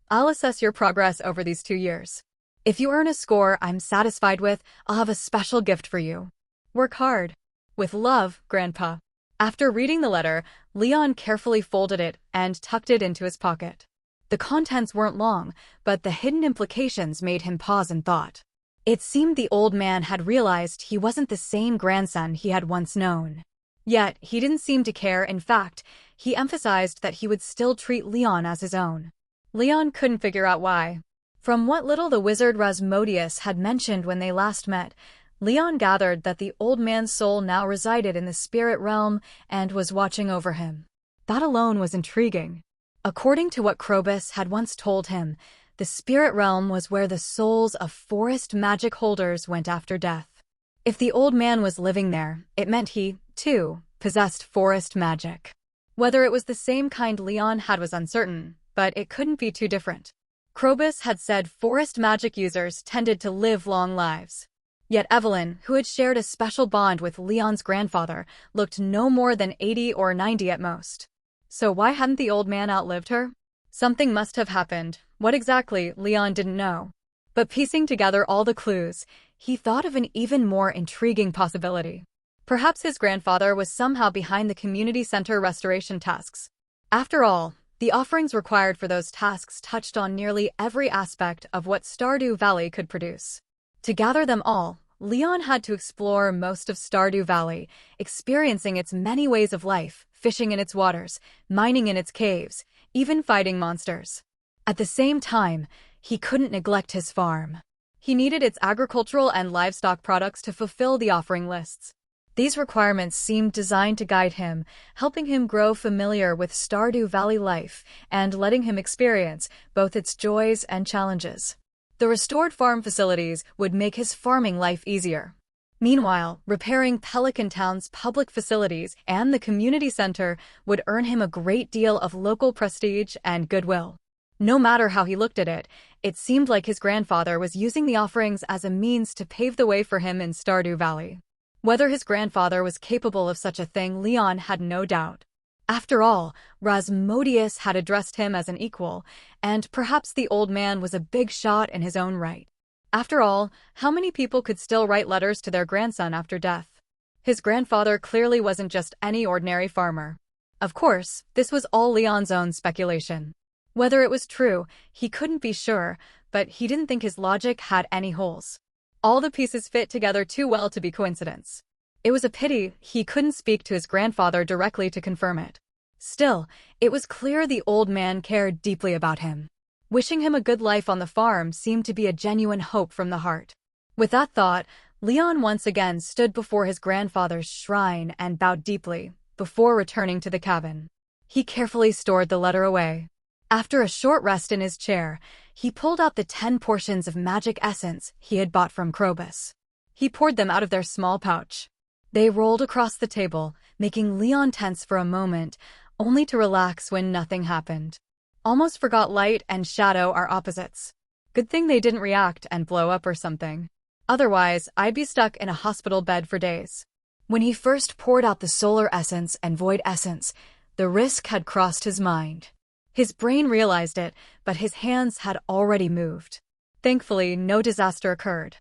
I'll assess your progress over these 2 years. If you earn a score I'm satisfied with, I'll have a special gift for you. Work hard. With love, Grandpa. After reading the letter, Leon carefully folded it and tucked it into his pocket. The contents weren't long, but the hidden implications made him pause in thought. It seemed the old man had realized he wasn't the same grandson he had once known. Yet, he didn't seem to care. In fact, he emphasized that he would still treat Leon as his own. Leon couldn't figure out why. From what little the wizard Rasmodius had mentioned when they last met, Leon gathered that the old man's soul now resided in the spirit realm and was watching over him. That alone was intriguing. According to what Krobus had once told him, the spirit realm was where the souls of forest magic holders went after death. If the old man was living there, it meant he, too, possessed forest magic. Whether it was the same kind Leon had was uncertain, but it couldn't be too different. Krobus had said forest magic users tended to live long lives. Yet Evelyn, who had shared a special bond with Leon's grandfather, looked no more than 80 or 90 at most. So why hadn't the old man outlived her? Something must have happened. What exactly, Leon didn't know. But piecing together all the clues, he thought of an even more intriguing possibility. Perhaps his grandfather was somehow behind the community center restoration tasks. After all, the offerings required for those tasks touched on nearly every aspect of what Stardew Valley could produce. To gather them all, Leon had to explore most of Stardew Valley, experiencing its many ways of life, fishing in its waters, mining in its caves, even fighting monsters. At the same time, he couldn't neglect his farm. He needed its agricultural and livestock products to fulfill the offering lists. These requirements seemed designed to guide him, helping him grow familiar with Stardew Valley life and letting him experience both its joys and challenges. The restored farm facilities would make his farming life easier. Meanwhile, repairing Pelican Town's public facilities and the community center would earn him a great deal of local prestige and goodwill. No matter how he looked at it, it seemed like his grandfather was using the offerings as a means to pave the way for him in Stardew Valley. Whether his grandfather was capable of such a thing, Leon had no doubt. After all, Rasmodius had addressed him as an equal, and perhaps the old man was a big shot in his own right. After all, how many people could still write letters to their grandson after death? His grandfather clearly wasn't just any ordinary farmer. Of course, this was all Leon's own speculation. Whether it was true, he couldn't be sure, but he didn't think his logic had any holes. All the pieces fit together too well to be coincidence. It was a pity he couldn't speak to his grandfather directly to confirm it. Still, it was clear the old man cared deeply about him. Wishing him a good life on the farm seemed to be a genuine hope from the heart. With that thought, Leon once again stood before his grandfather's shrine and bowed deeply, before returning to the cabin. He carefully stored the letter away. After a short rest in his chair, he pulled out the 10 portions of magic essence he had bought from Krobus. He poured them out of their small pouch. They rolled across the table, making Leon tense for a moment, only to relax when nothing happened. Almost forgot light and shadow are opposites. Good thing they didn't react and blow up or something. Otherwise, I'd be stuck in a hospital bed for days. When he first poured out the solar essence and void essence, the risk had crossed his mind. His brain realized it, but his hands had already moved. Thankfully, no disaster occurred.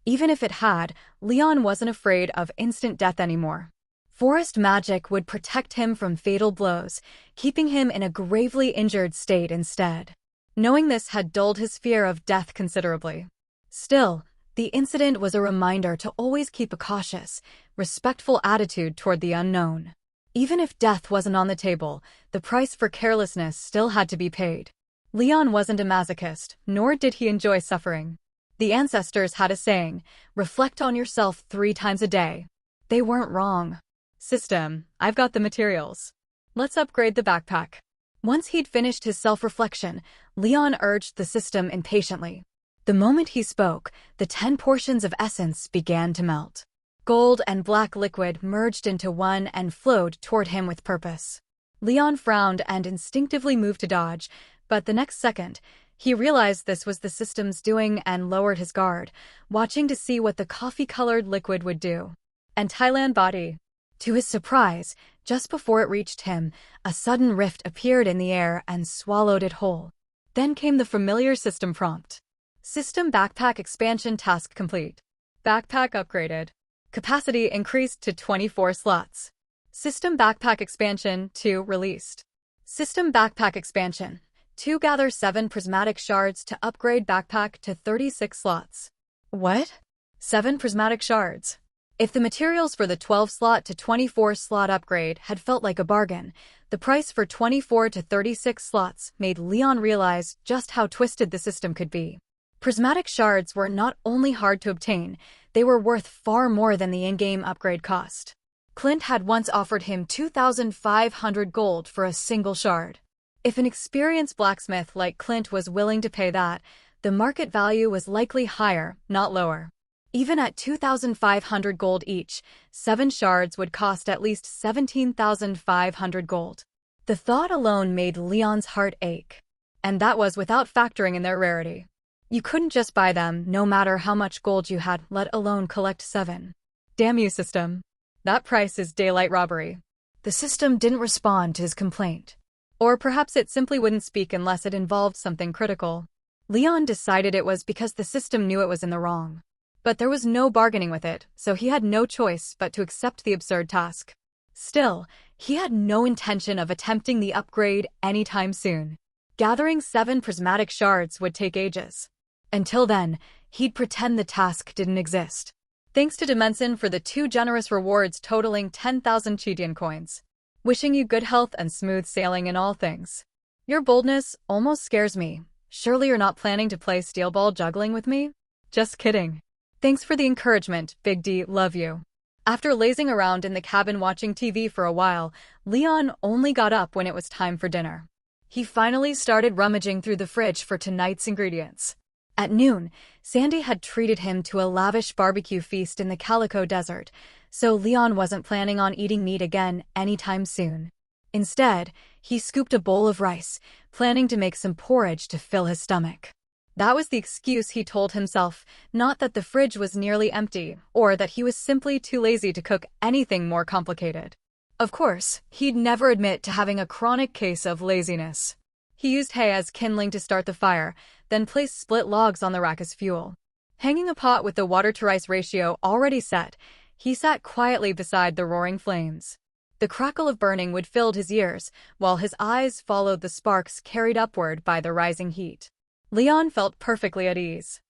Even if it had, Leon wasn't afraid of instant death anymore. Forest magic would protect him from fatal blows, keeping him in a gravely injured state instead. Knowing this had dulled his fear of death considerably. Still, the incident was a reminder to always keep a cautious, respectful attitude toward the unknown. Even if death wasn't on the table, the price for carelessness still had to be paid. Leon wasn't a masochist, nor did he enjoy suffering. The ancestors had a saying, reflect on yourself 3 times a day. They weren't wrong. System, I've got the materials. Let's upgrade the backpack. Once he'd finished his self-reflection, Leon urged the system impatiently. The moment he spoke, the 10 portions of essence began to melt. Gold and black liquid merged into one and flowed toward him with purpose. Leon frowned and instinctively moved to dodge, but the next second, he realized this was the system's doing and lowered his guard, watching to see what the coffee-colored liquid would do. And Thailand body. To his surprise, just before it reached him, a sudden rift appeared in the air and swallowed it whole. Then came the familiar system prompt. System backpack expansion task complete. Backpack upgraded. Capacity increased to 24 slots. System backpack expansion 2 released. System backpack expansion 2 gather 7 prismatic shards to upgrade backpack to 36 slots. What? 7 prismatic shards. If the materials for the 12-slot to 24-slot upgrade had felt like a bargain, the price for 24 to 36 slots made Leon realize just how twisted the system could be. Prismatic shards were not only hard to obtain, they were worth far more than the in-game upgrade cost. Clint had once offered him 2,500 gold for a single shard. If an experienced blacksmith like Clint was willing to pay that, the market value was likely higher, not lower. Even at 2,500 gold each, 7 shards would cost at least 17,500 gold. The thought alone made Leon's heart ache. And that was without factoring in their rarity. You couldn't just buy them, no matter how much gold you had, let alone collect 7. Damn you, system. That price is daylight robbery. The system didn't respond to his complaint. Or perhaps it simply wouldn't speak unless it involved something critical. Leon decided it was because the system knew it was in the wrong. But there was no bargaining with it, so he had no choice but to accept the absurd task. Still, he had no intention of attempting the upgrade anytime soon. Gathering 7 prismatic shards would take ages. Until then, he'd pretend the task didn't exist. Thanks to Dimension for the 2 generous rewards totaling 10,000 Chidian coins. Wishing you good health and smooth sailing in all things. Your boldness almost scares me. Surely you're not planning to play steel ball juggling with me? Just kidding. Thanks for the encouragement, Big D, love you. After lazing around in the cabin watching TV for a while, Leon only got up when it was time for dinner. He finally started rummaging through the fridge for tonight's ingredients. At noon, Sandy had treated him to a lavish barbecue feast in the Calico Desert, so Leon wasn't planning on eating meat again anytime soon. Instead, he scooped a bowl of rice, planning to make some porridge to fill his stomach. That was the excuse he told himself, not that the fridge was nearly empty, or that he was simply too lazy to cook anything more complicated. Of course, he'd never admit to having a chronic case of laziness. He used hay as kindling to start the fire, then placed split logs on the rack as fuel. Hanging a pot with the water-to-rice ratio already set, he sat quietly beside the roaring flames. The crackle of burning would fill his ears, while his eyes followed the sparks carried upward by the rising heat. Leon felt perfectly at ease.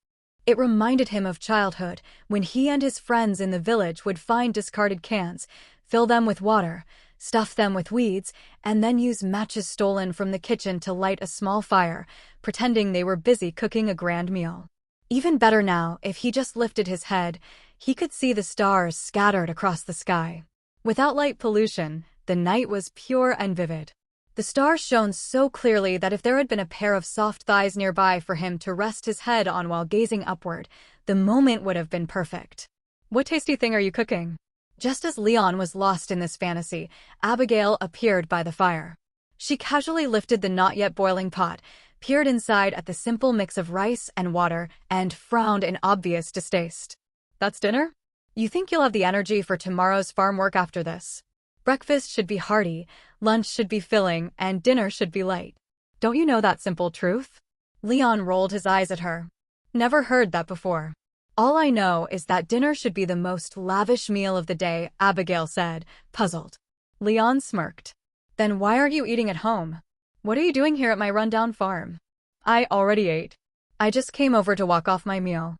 It reminded him of childhood, when he and his friends in the village would find discarded cans, fill them with water, stuff them with weeds, and then use matches stolen from the kitchen to light a small fire, pretending they were busy cooking a grand meal. Even better now, if he just lifted his head, he could see the stars scattered across the sky. Without light pollution, the night was pure and vivid. The stars shone so clearly that if there had been a pair of soft thighs nearby for him to rest his head on while gazing upward, the moment would have been perfect. What tasty thing are you cooking? Just as Leon was lost in this fantasy, Abigail appeared by the fire. She casually lifted the not yet boiling pot, peered inside at the simple mix of rice and water, and frowned in obvious distaste. That's dinner? You think you'll have the energy for tomorrow's farm work after this? Breakfast should be hearty, lunch should be filling, and dinner should be light. Don't you know that simple truth? Leon rolled his eyes at her. Never heard that before. All I know is that dinner should be the most lavish meal of the day, Abigail said, puzzled. Leon smirked. Then why aren't you eating at home? What are you doing here at my rundown farm? I already ate. I just came over to walk off my meal.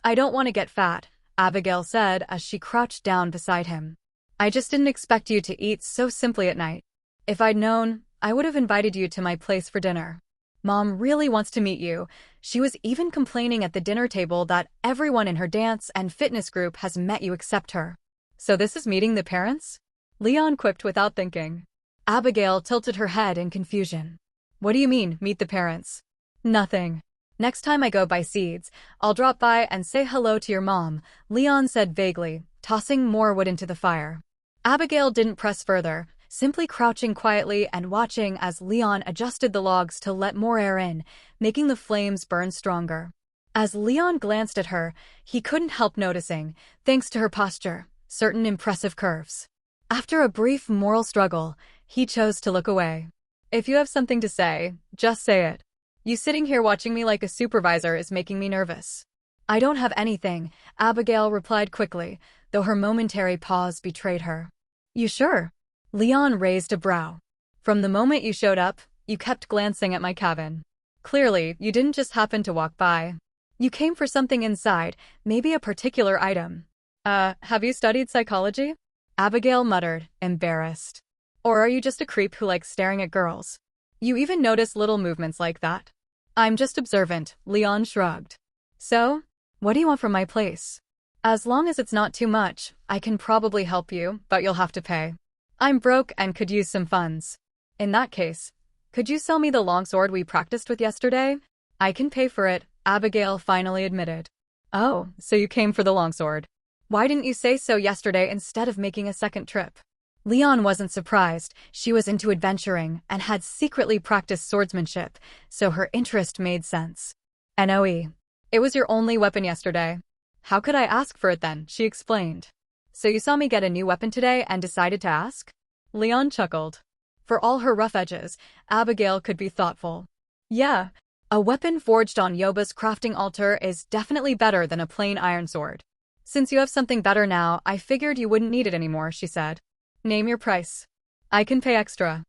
I don't want to get fat, Abigail said as she crouched down beside him. I just didn't expect you to eat so simply at night. If I'd known, I would have invited you to my place for dinner. Mom really wants to meet you. She was even complaining at the dinner table that everyone in her dance and fitness group has met you except her. So this is meeting the parents? Leon quipped without thinking. Abigail tilted her head in confusion. What do you mean, meet the parents? Nothing. Next time I go buy seeds, I'll drop by and say hello to your mom, Leon said vaguely, tossing more wood into the fire. Abigail didn't press further, simply crouching quietly and watching as Leon adjusted the logs to let more air in, making the flames burn stronger. As Leon glanced at her, he couldn't help noticing, thanks to her posture, certain impressive curves. After a brief moral struggle, he chose to look away. If you have something to say, just say it. You sitting here watching me like a supervisor is making me nervous. I don't have anything, Abigail replied quickly, though her momentary pause betrayed her. You sure? Leon raised a brow. From the moment you showed up, you kept glancing at my cabin. Clearly, you didn't just happen to walk by. You came for something inside, maybe a particular item. Have you studied psychology? Abigail muttered, embarrassed. Or are you just a creep who likes staring at girls? You even notice little movements like that. I'm just observant, Leon shrugged. So, what do you want from my place? As long as it's not too much, I can probably help you, but you'll have to pay. I'm broke and could use some funds. In that case, could you sell me the longsword we practiced with yesterday? I can pay for it, Abigail finally admitted. Oh, so you came for the longsword. Why didn't you say so yesterday instead of making a second trip? Leon wasn't surprised. She was into adventuring and had secretly practiced swordsmanship, so her interest made sense. NOE. It was your only weapon yesterday. How could I ask for it then? She explained. So you saw me get a new weapon today and decided to ask? Leon chuckled. For all her rough edges, Abigail could be thoughtful. Yeah, a weapon forged on Yoba's crafting altar is definitely better than a plain iron sword. Since you have something better now, I figured you wouldn't need it anymore, she said. Name your price. I can pay extra.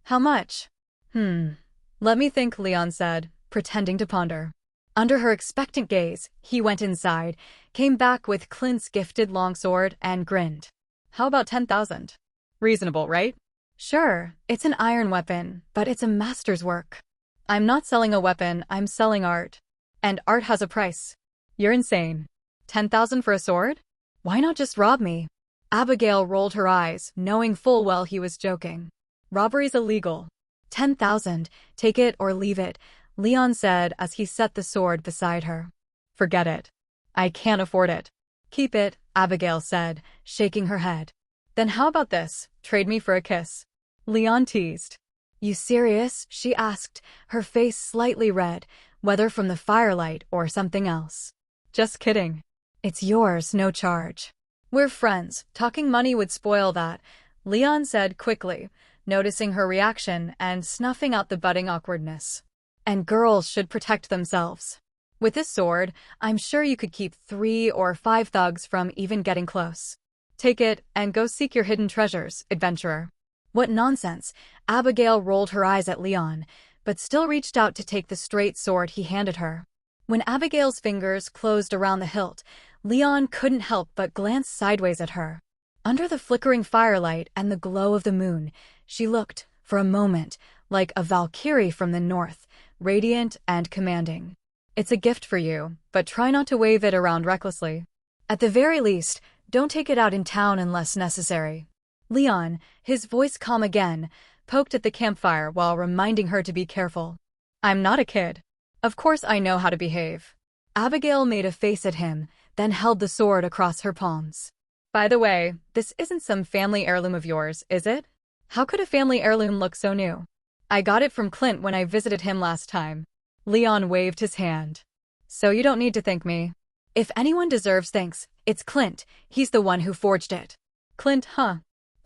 How much? Let me think, Leon said, pretending to ponder. Under her expectant gaze, he went inside, came back with Clint's gifted longsword, and grinned. How about 10,000? Reasonable, right? Sure, it's an iron weapon, but it's a master's work. I'm not selling a weapon, I'm selling art. And art has a price. You're insane. 10,000 for a sword? Why not just rob me? Abigail rolled her eyes, knowing full well he was joking. Robbery's illegal. 10,000, take it or leave it, Leon said as he set the sword beside her. Forget it. I can't afford it. Keep it, Abigail said, shaking her head. Then how about this, trade me for a kiss? Leon teased. You serious? She asked, her face slightly red, whether from the firelight or something else. Just kidding. It's yours, no charge. We're friends, talking money would spoil that, Leon said quickly, noticing her reaction and snuffing out the budding awkwardness. And girls should protect themselves. With this sword, I'm sure you could keep 3 or 5 thugs from even getting close. Take it and go seek your hidden treasures, adventurer. What nonsense, Abigail rolled her eyes at Leon, but still reached out to take the straight sword he handed her. When Abigail's fingers closed around the hilt, Leon couldn't help but glance sideways at her. Under the flickering firelight and the glow of the moon, she looked, for a moment, like a Valkyrie from the north, radiant and commanding. It's a gift for you, but try not to wave it around recklessly. At the very least, don't take it out in town unless necessary. Leon, his voice calm again, poked at the campfire while reminding her to be careful. I'm not a kid. Of course I know how to behave. Abigail made a face at him, then held the sword across her palms. By the way, this isn't some family heirloom of yours, is it? How could a family heirloom look so new? I got it from Clint when I visited him last time. Leon waved his hand. So you don't need to thank me. If anyone deserves thanks, it's Clint. He's the one who forged it. Clint, huh?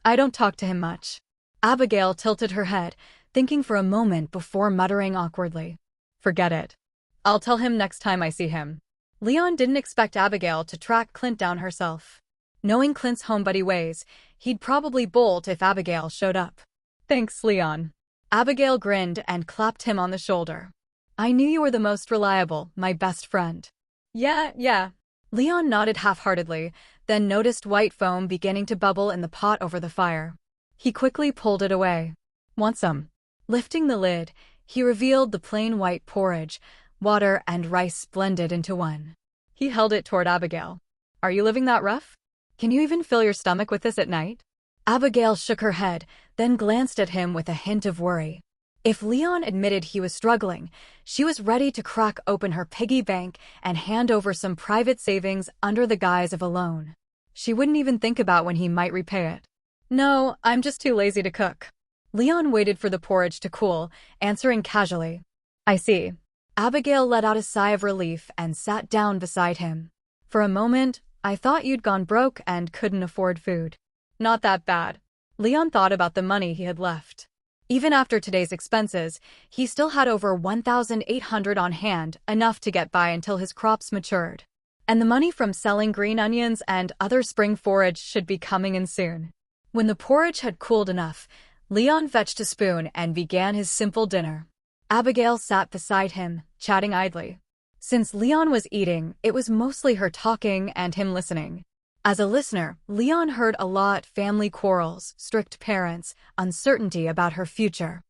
I don't talk to him much. Abigail tilted her head, thinking for a moment before muttering awkwardly. Forget it. I'll tell him next time I see him. Leon didn't expect Abigail to track Clint down herself. Knowing Clint's homebuddy ways, he'd probably bolt if Abigail showed up. Thanks, Leon. Abigail grinned and clapped him on the shoulder. I knew you were the most reliable, my best friend. Yeah. Leon nodded half-heartedly, then noticed white foam beginning to bubble in the pot over the fire. He quickly pulled it away. Want some? Lifting the lid, he revealed the plain white porridge, water and rice blended into one. He held it toward Abigail. Are you living that rough? Can you even fill your stomach with this at night? Abigail shook her head, then glanced at him with a hint of worry. If Leon admitted he was struggling, she was ready to crack open her piggy bank and hand over some private savings under the guise of a loan. She wouldn't even think about when he might repay it. No, I'm just too lazy to cook. Leon waited for the porridge to cool, answering casually. I see. Abigail let out a sigh of relief and sat down beside him. For a moment, I thought you'd gone broke and couldn't afford food. Not that bad. Leon thought about the money he had left. Even after today's expenses, he still had over 1,800 on hand, enough to get by until his crops matured. And the money from selling green onions and other spring forage should be coming in soon. When the porridge had cooled enough, Leon fetched a spoon and began his simple dinner. Abigail sat beside him, chatting idly. Since Leon was eating, it was mostly her talking and him listening. As a listener, Leon heard a lot: family quarrels, strict parents, uncertainty about her future.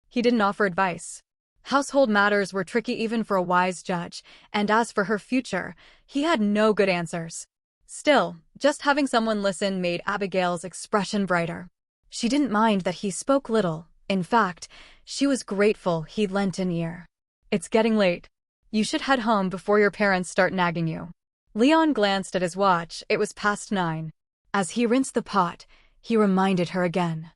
He didn't offer advice. Household matters were tricky even for a wise judge, and as for her future, he had no good answers. Still, just having someone listen made Abigail's expression brighter. She didn't mind that he spoke little. In fact, she was grateful he lent an ear. It's getting late. You should head home before your parents start nagging you. Leon glanced at his watch. It was past 9. As he rinsed the pot, he reminded her again.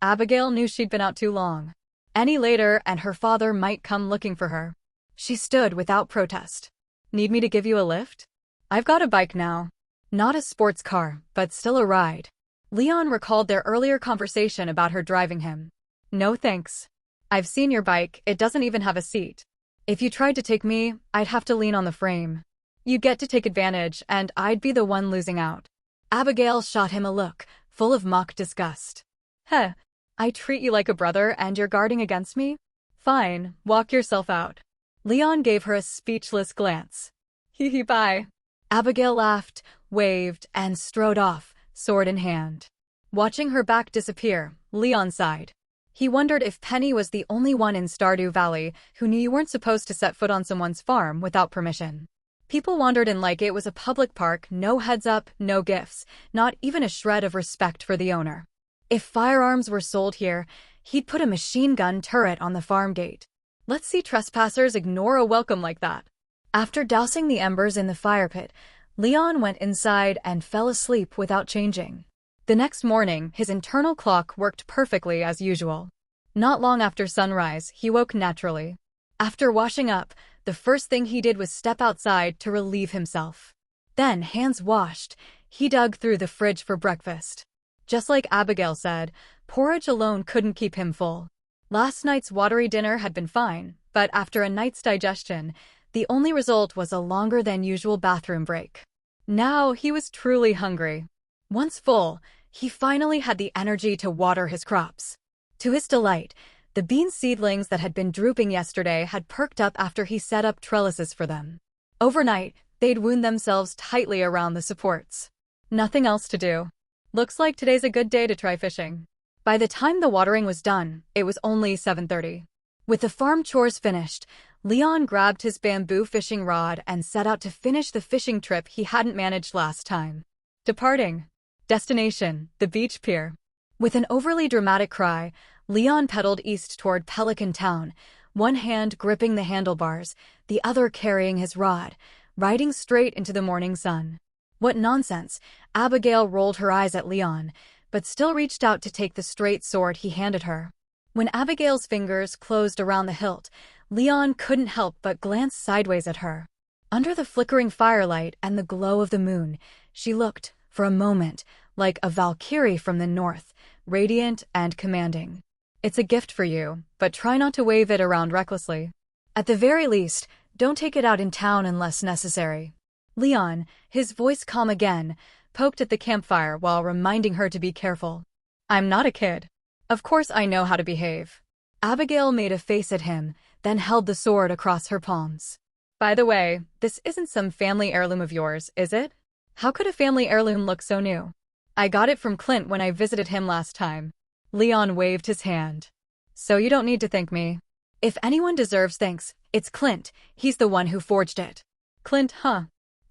Abigail knew she'd been out too long. Any later and her father might come looking for her. She stood without protest. Need me to give you a lift? I've got a bike now. Not a sports car, but still a ride. Leon recalled their earlier conversation about her driving him. No thanks. I've seen your bike, it doesn't even have a seat. If you tried to take me, I'd have to lean on the frame. You'd get to take advantage, and I'd be the one losing out. Abigail shot him a look, full of mock disgust. Heh, I treat you like a brother and you're guarding against me? Fine, walk yourself out. Leon gave her a speechless glance. Hee bye. Abigail laughed, waved, and strode off, sword in hand. Watching her back disappear, Leon sighed. He wondered if Penny was the only one in Stardew Valley who knew you weren't supposed to set foot on someone's farm without permission. People wandered in like it was a public park, no heads up, no gifts, not even a shred of respect for the owner. If firearms were sold here, he'd put a machine gun turret on the farm gate. Let's see trespassers ignore a welcome like that. After dousing the embers in the fire pit, Leon went inside and fell asleep without changing. The next morning, his internal clock worked perfectly as usual. Not long after sunrise, he woke naturally. After washing up, the first thing he did was step outside to relieve himself. Then, hands washed, he dug through the fridge for breakfast. Just like Abigail said, porridge alone couldn't keep him full. Last night's watery dinner had been fine, but after a night's digestion, the only result was a longer than usual bathroom break. Now he was truly hungry. Once full, he finally had the energy to water his crops. To his delight, the bean seedlings that had been drooping yesterday had perked up after he set up trellises for them. Overnight, they'd wound themselves tightly around the supports. Nothing else to do. Looks like today's a good day to try fishing. By the time the watering was done, it was only 7:30. With the farm chores finished, Leon grabbed his bamboo fishing rod and set out to finish the fishing trip he hadn't managed last time. Departing. Destination, the beach pier. With an overly dramatic cry, Leon pedaled east toward Pelican Town, one hand gripping the handlebars, the other carrying his rod, riding straight into the morning sun. What nonsense! Abigail rolled her eyes at Leon, but still reached out to take the straight sword he handed her. When Abigail's fingers closed around the hilt, Leon couldn't help but glance sideways at her. Under the flickering firelight and the glow of the moon, she looked, for a moment, like a Valkyrie from the north, radiant and commanding. It's a gift for you, but try not to wave it around recklessly. At the very least, Don't take it out in town unless necessary. Leon, his voice calm again, poked at the campfire while reminding her to be careful. I'm not a kid. Of course I know how to behave. Abigail made a face at him, then held the sword across her palms. By the way, this isn't some family heirloom of yours, is it? How could a family heirloom look so new? I got it from Clint when I visited him last time. Leon waved his hand. So you don't need to thank me. If anyone deserves thanks, it's Clint. He's the one who forged it. Clint, huh?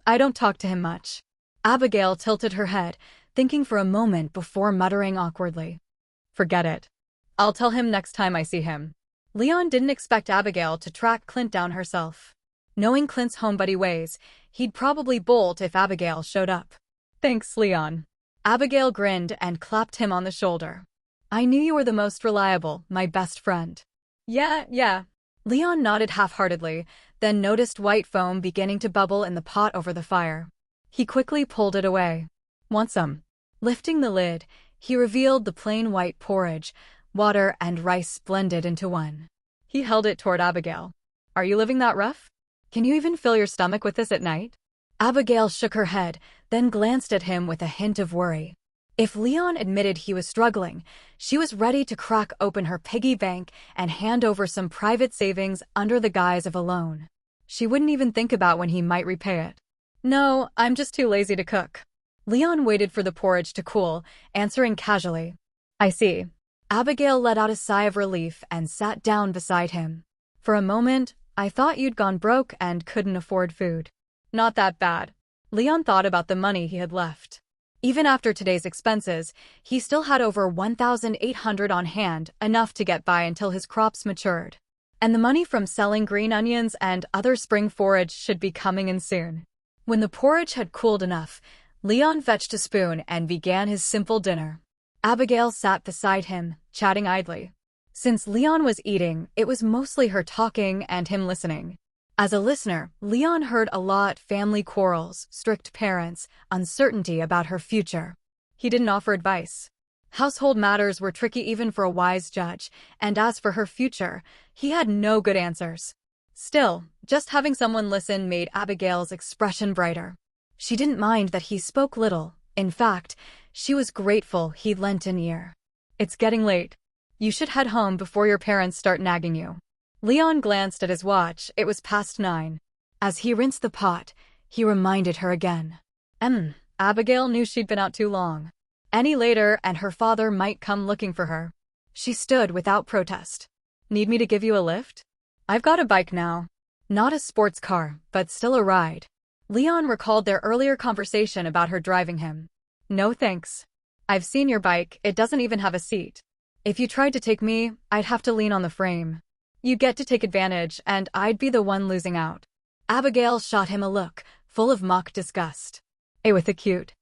I don't talk to him much. Abigail tilted her head, thinking for a moment before muttering awkwardly. Forget it. I'll tell him next time I see him. Leon didn't expect Abigail to track Clint down herself. Knowing Clint's homebuddy ways, he'd probably bolt if Abigail showed up. Thanks, Leon. Abigail grinned and clapped him on the shoulder. I knew you were the most reliable, my best friend. Yeah. Leon nodded half-heartedly, then noticed white foam beginning to bubble in the pot over the fire. He quickly pulled it away. Want some? Lifting the lid, he revealed the plain white porridge, water and rice blended into one. He held it toward Abigail. Are you living that rough? Can you even fill your stomach with this at night? Abigail shook her head, then glanced at him with a hint of worry. If Leon admitted he was struggling, she was ready to crack open her piggy bank and hand over some private savings under the guise of a loan. She wouldn't even think about when he might repay it. No, I'm just too lazy to cook. Leon waited for the porridge to cool, answering casually. I see. Abigail let out a sigh of relief and sat down beside him. For a moment, I thought you'd gone broke and couldn't afford food. Not that bad. Leon thought about the money he had left. Even after today's expenses, he still had over 1,800 on hand, enough to get by until his crops matured. And the money from selling green onions and other spring forage should be coming in soon. When the porridge had cooled enough, Leon fetched a spoon and began his simple dinner. Abigail sat beside him, chatting idly. Since Leon was eating, it was mostly her talking and him listening. As a listener, Leon heard a lot: family quarrels, strict parents, uncertainty about her future. He didn't offer advice. Household matters were tricky even for a wise judge, and as for her future, he had no good answers. Still, just having someone listen made Abigail's expression brighter. She didn't mind that he spoke little. In fact, she was grateful he lent an ear. It's getting late. You should head home before your parents start nagging you. Leon glanced at his watch. It was past 9. As he rinsed the pot, he reminded her again. Abigail knew she'd been out too long. Any later and her father might come looking for her. She stood without protest. Need me to give you a lift? I've got a bike now. Not a sports car, but still a ride. Leon recalled their earlier conversation about her driving him. No thanks. I've seen your bike, it doesn't even have a seat. If you tried to take me, I'd have to lean on the frame. You'd get to take advantage, and I'd be the one losing out. Abigail shot him a look, full of mock disgust. With a cute.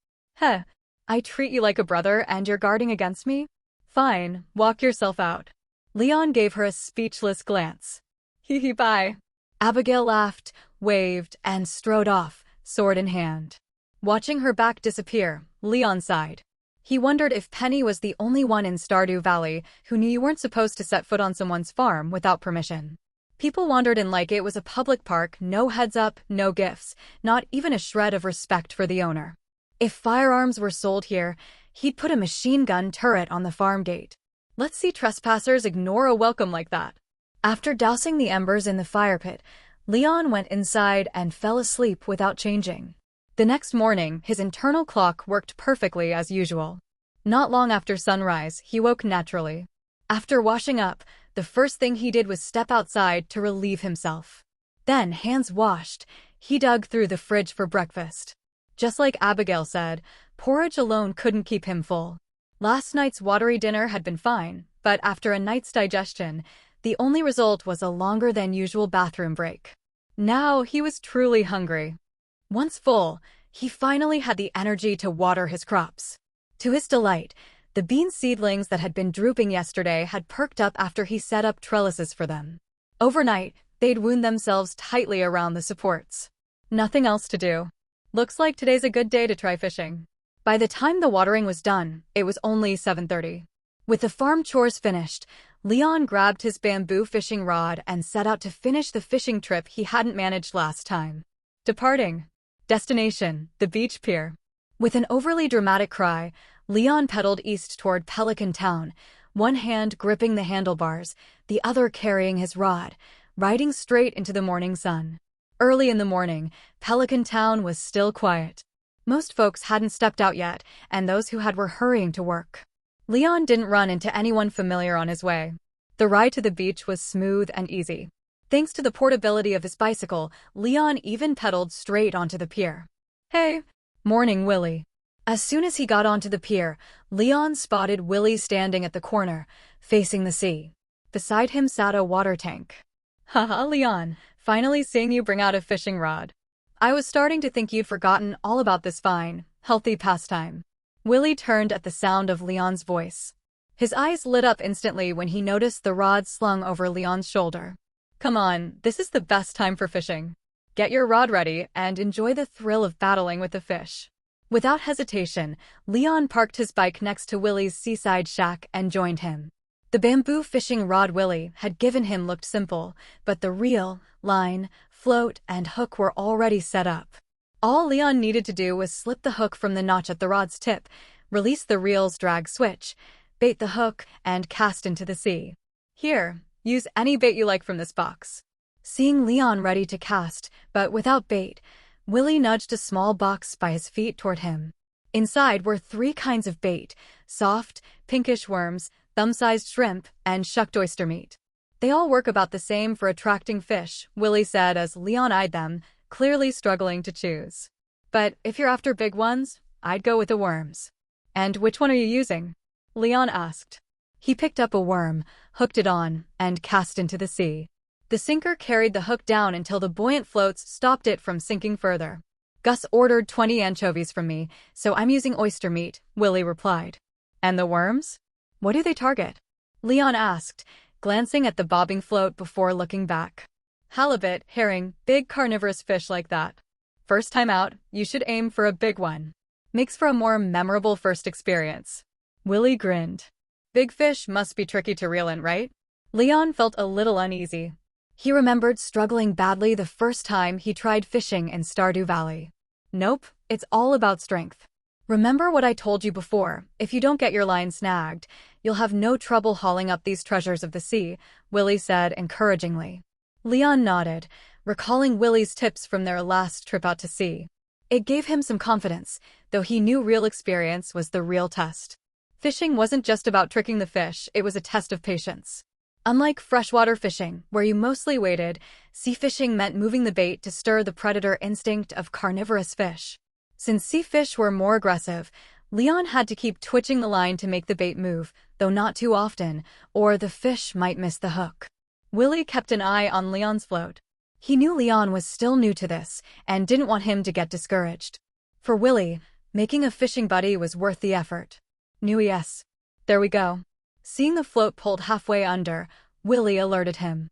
I treat you like a brother and you're guarding against me? Fine, walk yourself out. Leon gave her a speechless glance. Hee bye. Abigail laughed, waved, and strode off, sword in hand. Watching her back disappear, Leon sighed. He wondered if Penny was the only one in Stardew Valley who knew you weren't supposed to set foot on someone's farm without permission. People wandered in like it was a public park, no heads up, no gifts, not even a shred of respect for the owner. If firearms were sold here, he'd put a machine gun turret on the farm gate. Let's see trespassers ignore a welcome like that. After dousing the embers in the fire pit, Leon went inside and fell asleep without changing. The next morning, his internal clock worked perfectly as usual. Not long after sunrise, he woke naturally. After washing up, the first thing he did was step outside to relieve himself. Then, hands washed, he dug through the fridge for breakfast. Just like Abigail said, porridge alone couldn't keep him full. Last night's watery dinner had been fine, but after a night's digestion, the only result was a longer than usual bathroom break. Now he was truly hungry. Once full, he finally had the energy to water his crops. To his delight, the bean seedlings that had been drooping yesterday had perked up after he set up trellises for them. Overnight, they'd wound themselves tightly around the supports. Nothing else to do. Looks like today's a good day to try fishing. By the time the watering was done, it was only 7:30. With the farm chores finished, Leon grabbed his bamboo fishing rod and set out to finish the fishing trip he hadn't managed last time. Departing. Destination, the beach pier. With an overly dramatic cry, Leon pedaled east toward Pelican Town, one hand gripping the handlebars, the other carrying his rod, riding straight into the morning sun. Early in the morning, Pelican Town was still quiet. Most folks hadn't stepped out yet, and those who had were hurrying to work. Leon didn't run into anyone familiar on his way. The ride to the beach was smooth and easy. Thanks to the portability of his bicycle, Leon even pedaled straight onto the pier. "Hey." "Morning, Willie." As soon as he got onto the pier, Leon spotted Willie standing at the corner, facing the sea. Beside him sat a water tank. "Haha, Leon, finally seeing you bring out a fishing rod. I was starting to think you'd forgotten all about this fine, healthy pastime." Willie turned at the sound of Leon's voice. His eyes lit up instantly when he noticed the rod slung over Leon's shoulder. "Come on, this is the best time for fishing. Get your rod ready and enjoy the thrill of battling with the fish." Without hesitation, Leon parked his bike next to Willie's seaside shack and joined him. The bamboo fishing rod Willie had given him looked simple, but the reel, line, float, and hook were already set up. All Leon needed to do was slip the hook from the notch at the rod's tip, release the reel's drag switch, bait the hook, and cast into the sea. "Here, use any bait you like from this box." Seeing Leon ready to cast, but without bait, Willie nudged a small box by his feet toward him. Inside were 3 kinds of bait: soft, pinkish worms, thumb-sized shrimp, and shucked oyster meat. "They all work about the same for attracting fish," Willie said as Leon eyed them, clearly struggling to choose. "But if you're after big ones, I'd go with the worms." "And which one are you using?" Leon asked. He picked up a worm, hooked it on, and cast into the sea. The sinker carried the hook down until the buoyant floats stopped it from sinking further. "Gus ordered 20 anchovies from me, so I'm using oyster meat," Willie replied. "And the worms? What do they target?" Leon asked, glancing at the bobbing float before looking back. "Halibut, herring, big carnivorous fish like that. First time out, you should aim for a big one. Makes for a more memorable first experience." Willie grinned. "Big fish must be tricky to reel in, right?" Leon felt a little uneasy. He remembered struggling badly the first time he tried fishing in Stardew Valley. "Nope, it's all about strength. Remember what I told you before, if you don't get your line snagged, you'll have no trouble hauling up these treasures of the sea," Willie said encouragingly. Leon nodded, recalling Willie's tips from their last trip out to sea. It gave him some confidence, though he knew real experience was the real test. Fishing wasn't just about tricking the fish, it was a test of patience. Unlike freshwater fishing, where you mostly waited, sea fishing meant moving the bait to stir the predator instinct of carnivorous fish. Since sea fish were more aggressive, Leon had to keep twitching the line to make the bait move, though not too often, or the fish might miss the hook. Willie kept an eye on Leon's float. He knew Leon was still new to this, and didn't want him to get discouraged. For Willie, making a fishing buddy was worth the effort. "New yes. There we go." Seeing the float pulled halfway under, Willie alerted him.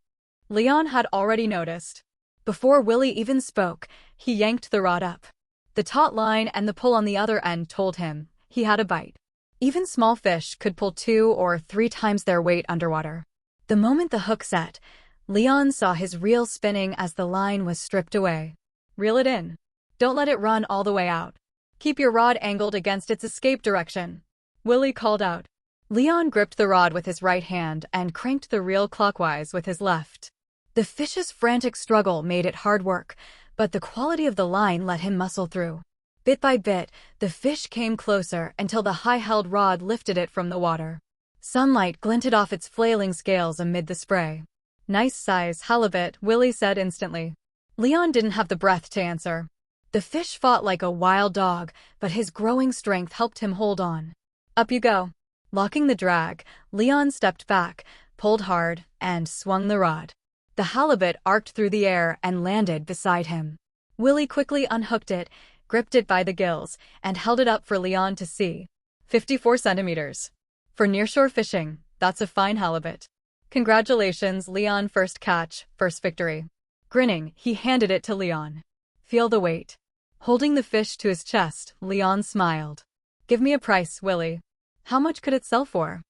Leon had already noticed. Before Willie even spoke, he yanked the rod up. The taut line and the pull on the other end told him he had a bite. Even small fish could pull 2 or 3 times their weight underwater. The moment the hook set, Leon saw his reel spinning as the line was stripped away. "Reel it in. Don't let it run all the way out. Keep your rod angled against its escape direction," Willie called out. Leon gripped the rod with his right hand and cranked the reel clockwise with his left. The fish's frantic struggle made it hard work, but the quality of the line let him muscle through. Bit by bit, the fish came closer until the high-held rod lifted it from the water. Sunlight glinted off its flailing scales amid the spray. "Nice size halibut," Willie said instantly. Leon didn't have the breath to answer. The fish fought like a wild dog, but his growing strength helped him hold on. "Up you go." Locking the drag, Leon stepped back, pulled hard, and swung the rod. The halibut arced through the air and landed beside him. Willie quickly unhooked it, gripped it by the gills, and held it up for Leon to see. 54 centimeters. For nearshore fishing, that's a fine halibut. "Congratulations, Leon, first catch, first victory." Grinning, he handed it to Leon. "Feel the weight." Holding the fish to his chest, Leon smiled. "Give me a price, Willie." "How much could it sell for?"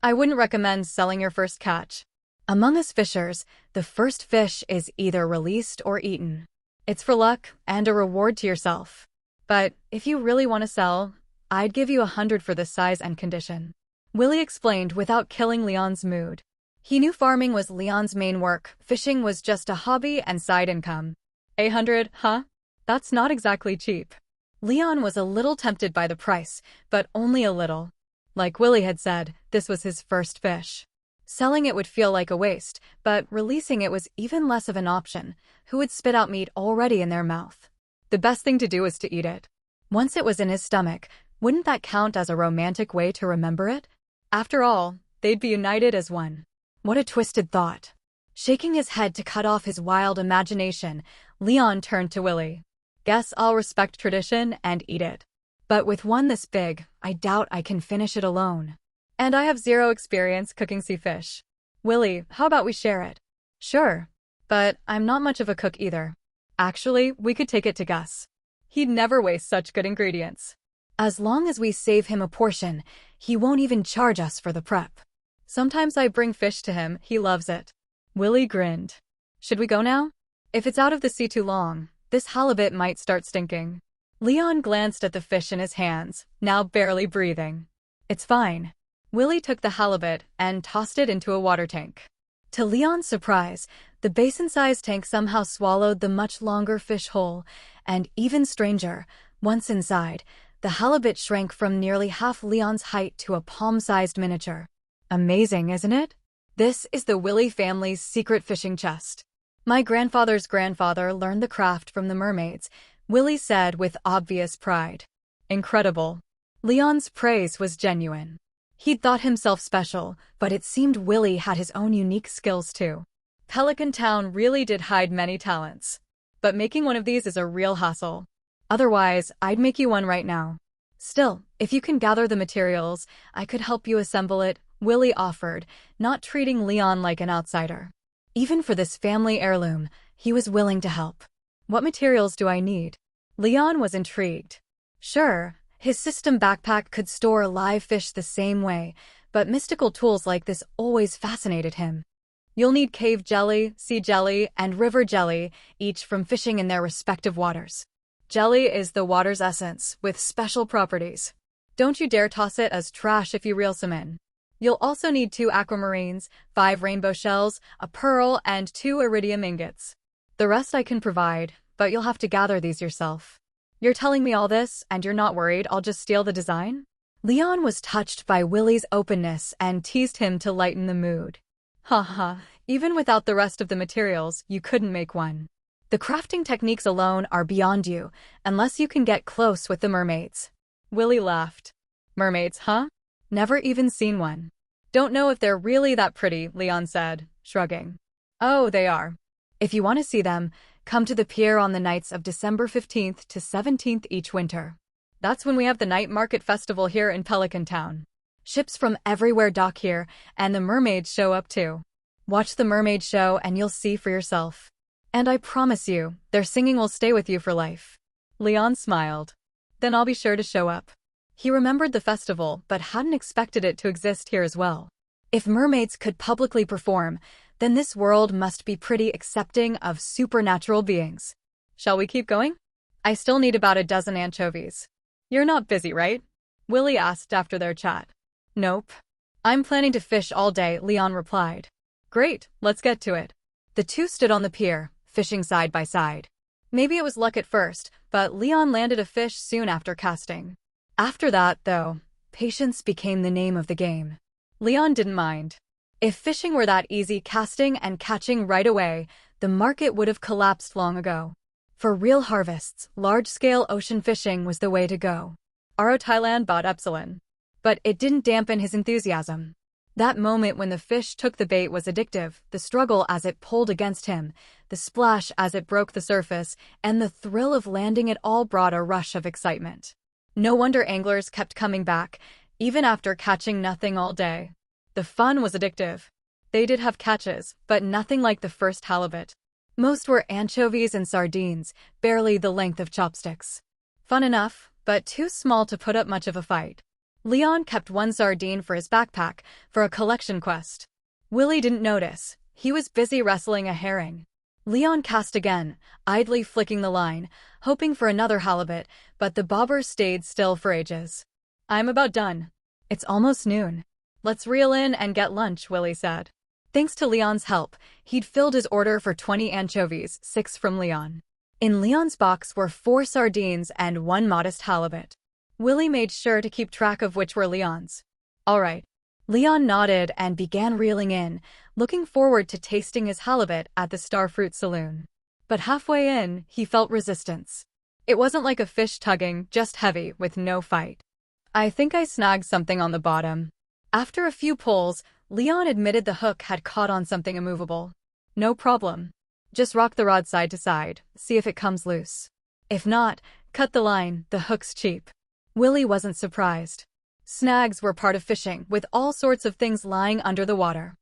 I wouldn't recommend selling your first catch. Among us fishers, the first fish is either released or eaten. It's for luck and a reward to yourself. But if you really want to sell, I'd give you 100 for this size and condition. Willie explained without killing Leon's mood. He knew farming was Leon's main work, fishing was just a hobby and side income. 100, huh? That's not exactly cheap. Leon was a little tempted by the price, but only a little. Like Willie had said, this was his first fish. Selling it would feel like a waste, but releasing it was even less of an option. Who would spit out meat already in their mouth? The best thing to do was to eat it. Once it was in his stomach, wouldn't that count as a romantic way to remember it? After all, they'd be united as one. What a twisted thought. Shaking his head to cut off his wild imagination, Leon turned to Willie. Guess I'll respect tradition and eat it. But with one this big, I doubt I can finish it alone. And I have zero experience cooking sea fish. Willie, how about we share it? Sure. But I'm not much of a cook either. Actually, we could take it to Gus. He'd never waste such good ingredients. As long as we save him a portion, he won't even charge us for the prep. Sometimes I bring fish to him, he loves it. Willie grinned. Should we go now? If it's out of the sea too long, this halibut might start stinking. Leon glanced at the fish in his hands, now barely breathing. It's fine. Willie took the halibut and tossed it into a water tank. To Leon's surprise, the basin-sized tank somehow swallowed the much longer fish whole, and even stranger, once inside, the halibut shrank from nearly half Leon's height to a palm-sized miniature. Amazing, isn't it? This is the Willie family's secret fishing chest. My grandfather's grandfather learned the craft from the mermaids, Willie said with obvious pride. Incredible. Leon's praise was genuine. He'd thought himself special, but it seemed Willie had his own unique skills too. Pelican Town really did hide many talents. But making one of these is a real hassle. Otherwise, I'd make you one right now. Still, if you can gather the materials, I could help you assemble it, Willie offered, not treating Leon like an outsider. Even for this family heirloom, he was willing to help. What materials do I need? Leon was intrigued. Sure, his system backpack could store live fish the same way, but mystical tools like this always fascinated him. You'll need cave jelly, sea jelly, and river jelly, each from fishing in their respective waters. Jelly is the water's essence, with special properties. Don't you dare toss it as trash if you reel some in. You'll also need 2 aquamarines, 5 rainbow shells, a pearl, and 2 iridium ingots. The rest I can provide, but you'll have to gather these yourself. You're telling me all this, and you're not worried I'll just steal the design? Leon was touched by Willie's openness and teased him to lighten the mood. Haha, even without the rest of the materials, you couldn't make one. The crafting techniques alone are beyond you, unless you can get close with the mermaids. Willie laughed. Mermaids, huh? Never even seen one. Don't know if they're really that pretty, Leon said, shrugging. Oh, they are. If you want to see them, come to the pier on the nights of December 15th to 17th each winter. That's when we have the night market festival here in Pelican Town. Ships from everywhere dock here, and the mermaids show up too. Watch the mermaid show and you'll see for yourself. And I promise you, their singing will stay with you for life. Leon smiled. Then I'll be sure to show up. He remembered the festival, but hadn't expected it to exist here as well. If mermaids could publicly perform, then this world must be pretty accepting of supernatural beings. Shall we keep going? I still need about a dozen anchovies. You're not busy, right? Willie asked after their chat. Nope. I'm planning to fish all day, Leon replied. Great, let's get to it. The two stood on the pier, fishing side by side. Maybe it was luck at first, but Leon landed a fish soon after casting. After that, though, patience became the name of the game. Leon didn't mind. If fishing were that easy, casting and catching right away, the market would have collapsed long ago. For real harvests, large-scale ocean fishing was the way to go. Aro Thailand bought Epsilon. But it didn't dampen his enthusiasm. That moment when the fish took the bait was addictive, the struggle as it pulled against him, the splash as it broke the surface, and the thrill of landing it all brought a rush of excitement. No wonder anglers kept coming back, even after catching nothing all day. The fun was addictive. They did have catches, but nothing like the first halibut. Most were anchovies and sardines, barely the length of chopsticks. Fun enough, but too small to put up much of a fight. Leon kept one sardine for his backpack for a collection quest. Willie didn't notice. He was busy wrestling a herring. Leon cast again, idly flicking the line, hoping for another halibut, but the bobber stayed still for ages. I'm about done. It's almost noon. Let's reel in and get lunch, Willie said. Thanks to Leon's help, he'd filled his order for 20 anchovies, 6 from Leon. In Leon's box were 4 sardines and 1 modest halibut. Willie made sure to keep track of which were Leon's. All right. Leon nodded and began reeling in, looking forward to tasting his halibut at the Starfruit Saloon. But halfway in, he felt resistance. It wasn't like a fish tugging, just heavy, with no fight. I think I snagged something on the bottom. After a few pulls, Leon admitted the hook had caught on something immovable. No problem. Just rock the rod side to side, see if it comes loose. If not, cut the line, the hook's cheap. Willie wasn't surprised. Snags were part of fishing, with all sorts of things lying under the water.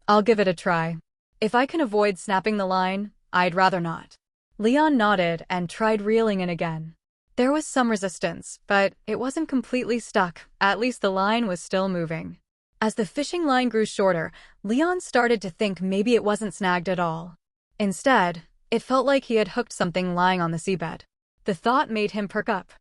I'll give it a try. If I can avoid snapping the line, I'd rather not. Leon nodded and tried reeling in again. There was some resistance, but it wasn't completely stuck, at least the line was still moving. As the fishing line grew shorter, Leon started to think maybe it wasn't snagged at all. Instead, it felt like he had hooked something lying on the seabed. The thought made him perk up.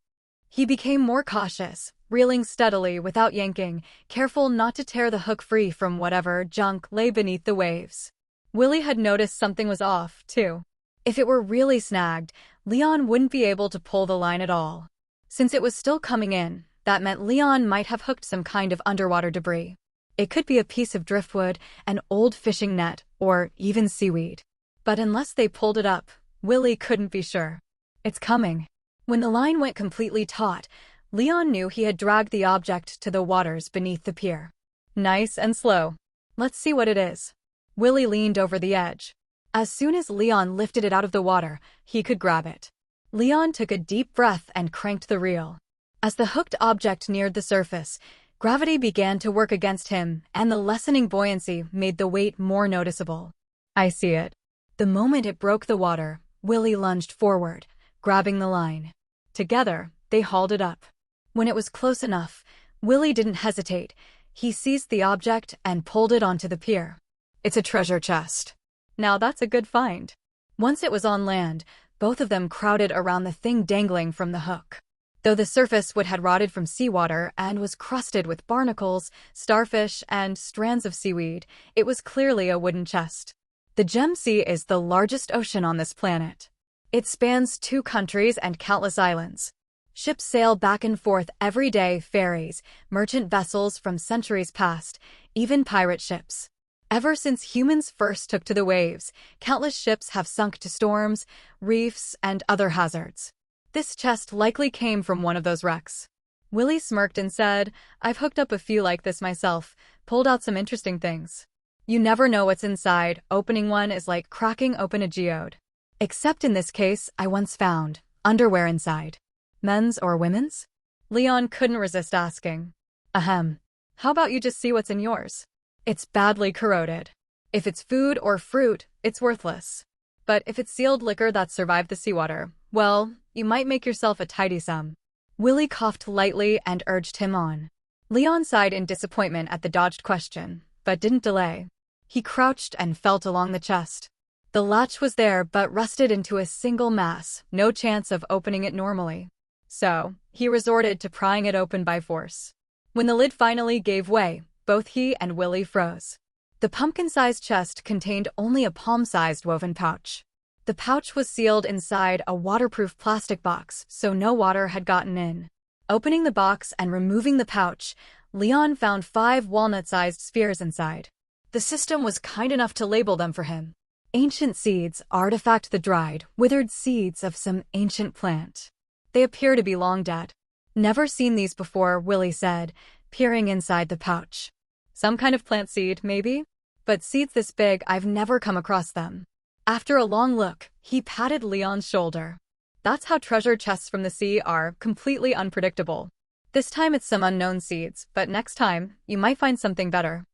He became more cautious, reeling steadily without yanking, careful not to tear the hook free from whatever junk lay beneath the waves. Willie had noticed something was off, too. If it were really snagged, Leon wouldn't be able to pull the line at all. Since it was still coming in, that meant Leon might have hooked some kind of underwater debris. It could be a piece of driftwood, an old fishing net, or even seaweed. But unless they pulled it up, Willie couldn't be sure. It's coming. When the line went completely taut, Leon knew he had dragged the object to the waters beneath the pier. Nice and slow. Let's see what it is. Willie leaned over the edge. As soon as Leon lifted it out of the water, he could grab it. Leon took a deep breath and cranked the reel. As the hooked object neared the surface, gravity began to work against him, and the lessening buoyancy made the weight more noticeable. I see it. The moment it broke the water, Willie lunged forward, grabbing the line. Together, they hauled it up. When it was close enough, Willie didn't hesitate. He seized the object and pulled it onto the pier. It's a treasure chest. Now that's a good find. Once it was on land, both of them crowded around the thing dangling from the hook. Though the surface wood had rotted from seawater and was crusted with barnacles, starfish, and strands of seaweed, it was clearly a wooden chest. The Gem Sea is the largest ocean on this planet. It spans 2 countries and countless islands. Ships sail back and forth every day, ferries, merchant vessels from centuries past, even pirate ships. Ever since humans first took to the waves, countless ships have sunk to storms, reefs, and other hazards. This chest likely came from one of those wrecks. Willie smirked and said, I've hooked up a few like this myself, pulled out some interesting things. You never know what's inside. Opening one is like cracking open a geode. Except in this case, I once found underwear inside. Men's or women's? Leon couldn't resist asking. Ahem. How about you just see what's in yours? It's badly corroded. If it's food or fruit, it's worthless. But if it's sealed liquor that survived the seawater, well, you might make yourself a tidy sum. Willie coughed lightly and urged him on. Leon sighed in disappointment at the dodged question, but didn't delay. He crouched and felt along the chest. The latch was there but rusted into a single mass, no chance of opening it normally. So, he resorted to prying it open by force. When the lid finally gave way, both he and Willie froze. The pumpkin-sized chest contained only a palm-sized woven pouch. The pouch was sealed inside a waterproof plastic box, so no water had gotten in. Opening the box and removing the pouch, Leon found 5 walnut-sized spheres inside. The system was kind enough to label them for him. Ancient seeds, artifact the dried, withered seeds of some ancient plant. They appear to be long dead. Never seen these before, Willie said, peering inside the pouch. Some kind of plant seed, maybe? But seeds this big, I've never come across them. After a long look, he patted Leon's shoulder. That's how treasure chests from the sea are, completely unpredictable. This time it's some unknown seeds, but next time, you might find something better.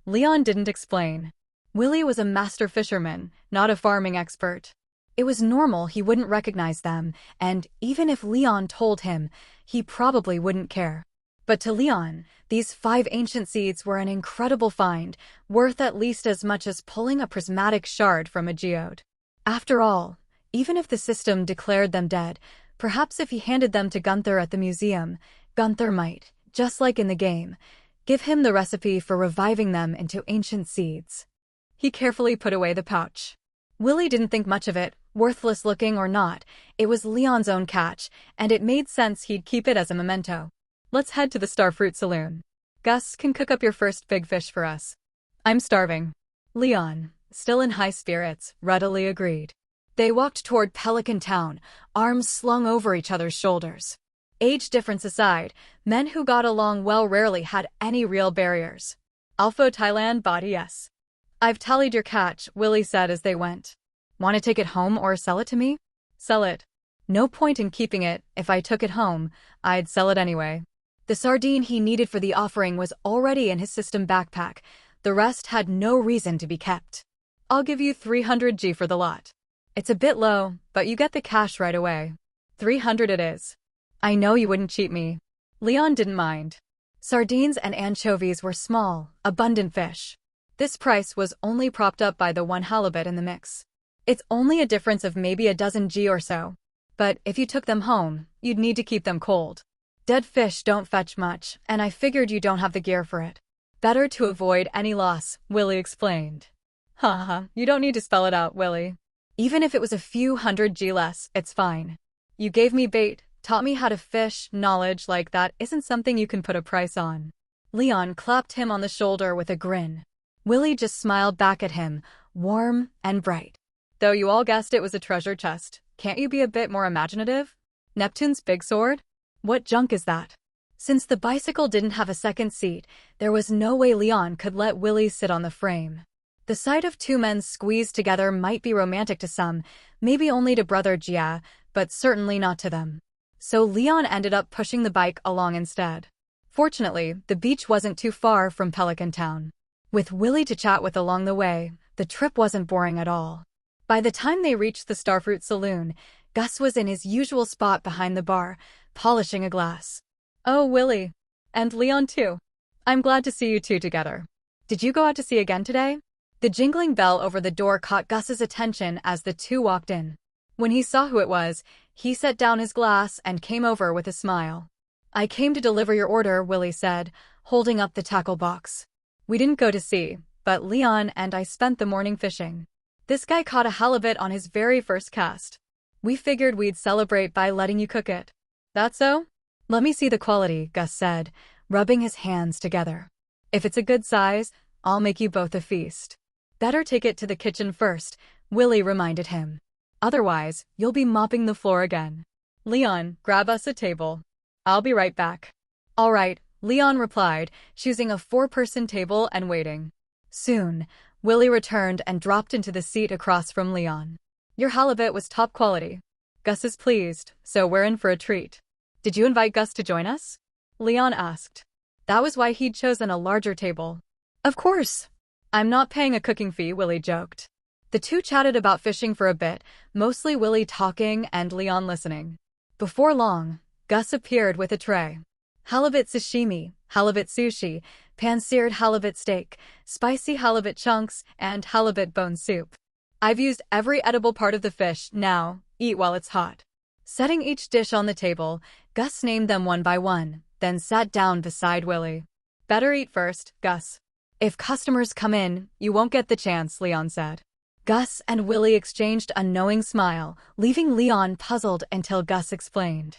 Leon didn't explain. Willie was a master fisherman, not a farming expert. It was normal he wouldn't recognize them, and even if Leon told him, he probably wouldn't care. But to Leon, these 5 ancient seeds were an incredible find, worth at least as much as pulling a prismatic shard from a geode. After all, even if the system declared them dead, perhaps if he handed them to Gunther at the museum, Gunther might, just like in the game, give him the recipe for reviving them into ancient seeds. He carefully put away the pouch. Willie didn't think much of it, worthless looking or not. It was Leon's own catch, and it made sense he'd keep it as a memento. Let's head to the Starfruit Saloon. Gus can cook up your first big fish for us. I'm starving. Leon, still in high spirits, readily agreed. They walked toward Pelican Town, arms slung over each other's shoulders. Age difference aside, men who got along well rarely had any real barriers. Alpha Thailand body yes. I've tallied your catch, Willie said as they went. Want to take it home or sell it to me? Sell it. No point in keeping it. If I took it home, I'd sell it anyway. The sardine he needed for the offering was already in his system backpack. The rest had no reason to be kept. I'll give you 300 G for the lot. It's a bit low, but you get the cash right away. 300 it is. I know you wouldn't cheat me. Leon didn't mind. Sardines and anchovies were small, abundant fish. This price was only propped up by the one halibut in the mix. It's only a difference of maybe a dozen G or so. But if you took them home, you'd need to keep them cold. Dead fish don't fetch much, and I figured you don't have the gear for it. Better to avoid any loss, Willie explained. Haha, you don't need to spell it out, Willie. Even if it was a few hundred G less, it's fine. You gave me bait, taught me how to fish. Knowledge like that isn't something you can put a price on. Leon clapped him on the shoulder with a grin. Willie just smiled back at him, warm and bright. Though you all guessed it was a treasure chest, can't you be a bit more imaginative? Neptune's big sword? What junk is that? Since the bicycle didn't have a second seat, there was no way Leon could let Willie sit on the frame. The sight of 2 men squeezed together might be romantic to some, maybe only to Brother Jia, but certainly not to them. So Leon ended up pushing the bike along instead. Fortunately, the beach wasn't too far from Pelican Town. With Willie to chat with along the way, the trip wasn't boring at all. By the time they reached the Starfruit Saloon, Gus was in his usual spot behind the bar, polishing a glass. Oh, Willie. And Leon too. I'm glad to see you two together. Did you go out to sea again today? The jingling bell over the door caught Gus's attention as the two walked in. When he saw who it was, he set down his glass and came over with a smile. I came to deliver your order, Willie said, holding up the tackle box. We didn't go to sea, but Leon and I spent the morning fishing. This guy caught a halibut on his very first cast. We figured we'd celebrate by letting you cook it. That so? Let me see the quality, Gus said, rubbing his hands together. If it's a good size, I'll make you both a feast. Better take it to the kitchen first, Willie reminded him. Otherwise, you'll be mopping the floor again. Leon, grab us a table. I'll be right back. All right, Leon replied, choosing a 4-person table and waiting. Soon, Willie returned and dropped into the seat across from Leon. Your halibut was top quality. Gus is pleased, so we're in for a treat. Did you invite Gus to join us? Leon asked. That was why he'd chosen a larger table. Of course. I'm not paying a cooking fee, Willie joked. The two chatted about fishing for a bit, mostly Willie talking and Leon listening. Before long, Gus appeared with a tray. Halibut sashimi, halibut sushi, pan-seared halibut steak, spicy halibut chunks, and halibut bone soup. I've used every edible part of the fish, now, eat while it's hot. Setting each dish on the table, Gus named them one by one, then sat down beside Willie. Better eat first, Gus. If customers come in, you won't get the chance, Leon said. Gus and Willie exchanged a knowing smile, leaving Leon puzzled until Gus explained.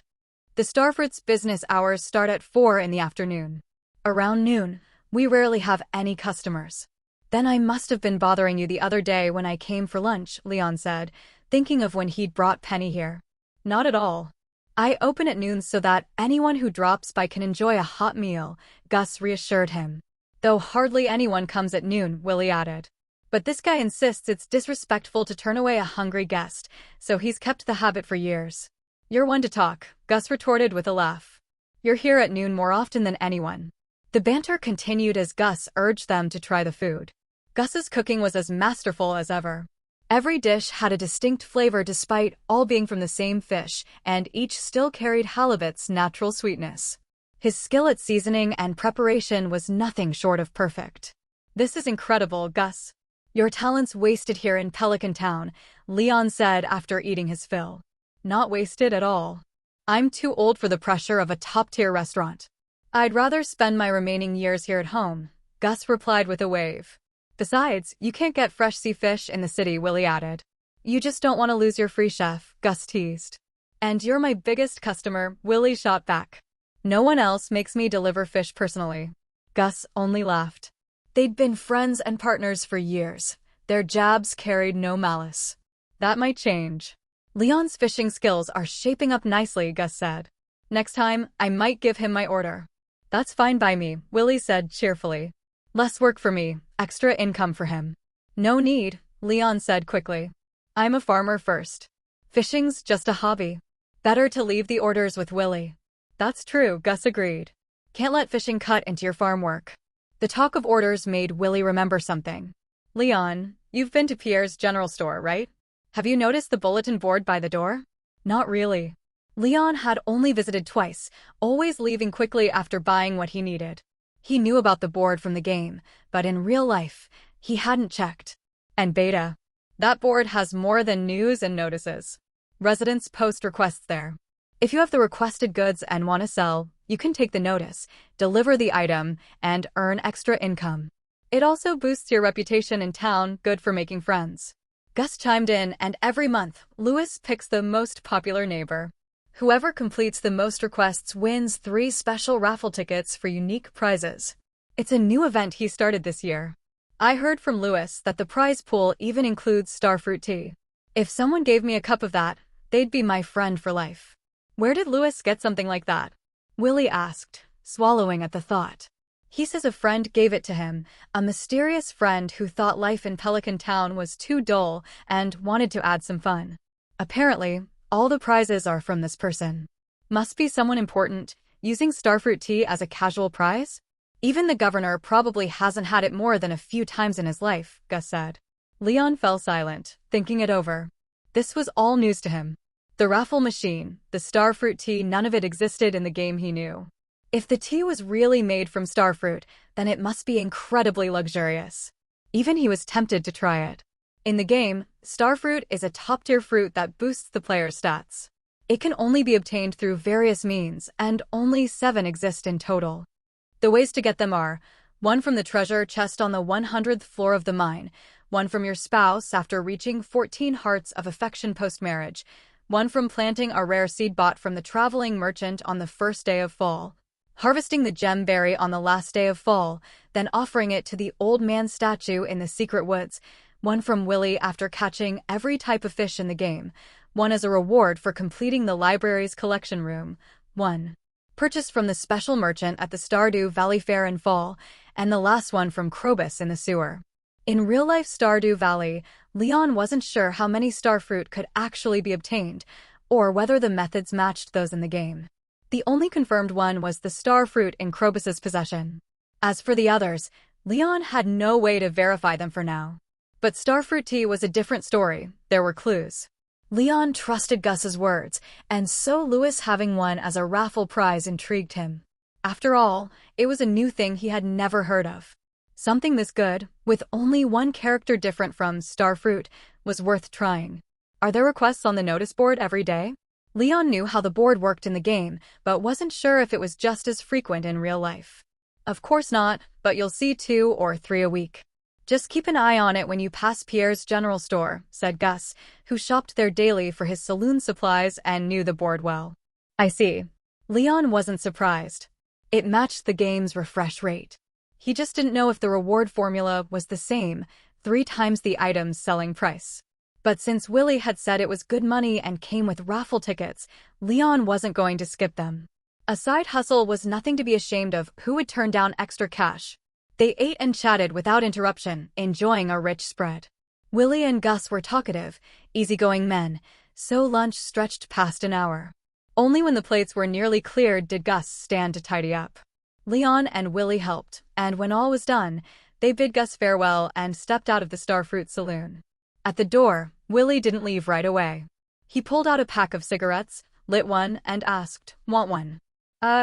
The Starfruit's business hours start at 4 in the afternoon. Around noon, we rarely have any customers. Then I must have been bothering you the other day when I came for lunch, Leon said, thinking of when he'd brought Penny here. Not at all. I open at noon so that anyone who drops by can enjoy a hot meal, Gus reassured him. Though hardly anyone comes at noon, Willie added. But this guy insists it's disrespectful to turn away a hungry guest, so he's kept the habit for years. You're one to talk, Gus retorted with a laugh. You're here at noon more often than anyone. The banter continued as Gus urged them to try the food. Gus's cooking was as masterful as ever. Every dish had a distinct flavor despite all being from the same fish, and each still carried halibut's natural sweetness. His skill at seasoning and preparation was nothing short of perfect. "This is incredible, Gus. Your talent's wasted here in Pelican Town," Leon said after eating his fill. "Not wasted at all. I'm too old for the pressure of a top-tier restaurant. I'd rather spend my remaining years here at home," Gus replied with a wave. "Besides, you can't get fresh sea fish in the city," Willie added. "You just don't want to lose your free chef," Gus teased. "And you're my biggest customer," Willie shot back. "No one else makes me deliver fish personally." Gus only laughed. They'd been friends and partners for years. Their jabs carried no malice. "That might change. Leon's fishing skills are shaping up nicely," Gus said. "Next time, I might give him my order." "That's fine by me," Willie said cheerfully. "Less work for me, extra income for him." "No need," Leon said quickly. "I'm a farmer first. Fishing's just a hobby. Better to leave the orders with Willie." "That's true," Gus agreed. "Can't let fishing cut into your farm work." The talk of orders made Willie remember something. "Leon, you've been to Pierre's general store, right? Have you noticed the bulletin board by the door?" "Not really." Leon had only visited twice, always leaving quickly after buying what he needed. He knew about the board from the game, but in real life, he hadn't checked. "And Beta. That board has more than news and notices. Residents post requests there. If you have the requested goods and want to sell, you can take the notice, deliver the item, and earn extra income. It also boosts your reputation in town, good for making friends." Gus chimed in, and every month, Lewis picks the most popular neighbor. Whoever completes the most requests wins 3 special raffle tickets for unique prizes. It's a new event he started this year. "I heard from Lewis that the prize pool even includes starfruit tea. If someone gave me a cup of that, they'd be my friend for life." "Where did Lewis get something like that?" Willie asked, swallowing at the thought. "He says a friend gave it to him, a mysterious friend who thought life in Pelican Town was too dull and wanted to add some fun. Apparently, all the prizes are from this person. Must be someone important, using starfruit tea as a casual prize? Even the governor probably hasn't had it more than a few times in his life," Gus said. Leon fell silent, thinking it over. This was all news to him. The raffle machine, the starfruit tea, none of it existed in the game he knew. If the tea was really made from starfruit, then it must be incredibly luxurious. Even he was tempted to try it. In the game, starfruit is a top-tier fruit that boosts the player's stats. It can only be obtained through various means, and only 7 exist in total. The ways to get them are: 1 from the treasure chest on the 100th floor of the mine, 1 from your spouse after reaching 14 hearts of affection post-marriage, 1 from planting a rare seed bought from the traveling merchant on the first day of fall, harvesting the gem berry on the last day of fall, then offering it to the old man statue in the secret woods, 1 from Willie after catching every type of fish in the game, 1 as a reward for completing the library's collection room, 1 purchased from the special merchant at the Stardew Valley Fair in fall, and the last one from Krobus in the sewer. In real-life Stardew Valley, Leon wasn't sure how many starfruit could actually be obtained, or whether the methods matched those in the game. The only confirmed one was the starfruit in Krobus's possession. As for the others, Leon had no way to verify them for now. But starfruit tea was a different story. There were clues. Leon trusted Gus's words, and so Lewis having one as a raffle prize intrigued him. After all, it was a new thing he had never heard of. Something this good, with only one character different from starfruit, was worth trying. Are there requests on the notice board every day? Leon knew how the board worked in the game, but wasn't sure if it was just as frequent in real life. Of course not, but you'll see 2 or 3 a week. Just keep an eye on it when you pass Pierre's general store, said Gus, who shopped there daily for his saloon supplies and knew the board well. I see. Leon wasn't surprised. It matched the game's refresh rate. He just didn't know if the reward formula was the same, 3 times the item's selling price. But since Willie had said it was good money and came with raffle tickets, Leon wasn't going to skip them. A side hustle was nothing to be ashamed of. Who would turn down extra cash? They ate and chatted without interruption, enjoying a rich spread. Willie and Gus were talkative, easygoing men, so lunch stretched past an hour. Only when the plates were nearly cleared did Gus stand to tidy up. Leon and Willie helped, and when all was done, they bid Gus farewell and stepped out of the Starfruit Saloon. At the door, Willie didn't leave right away. He pulled out a pack of cigarettes, lit one, and asked, "Want one?"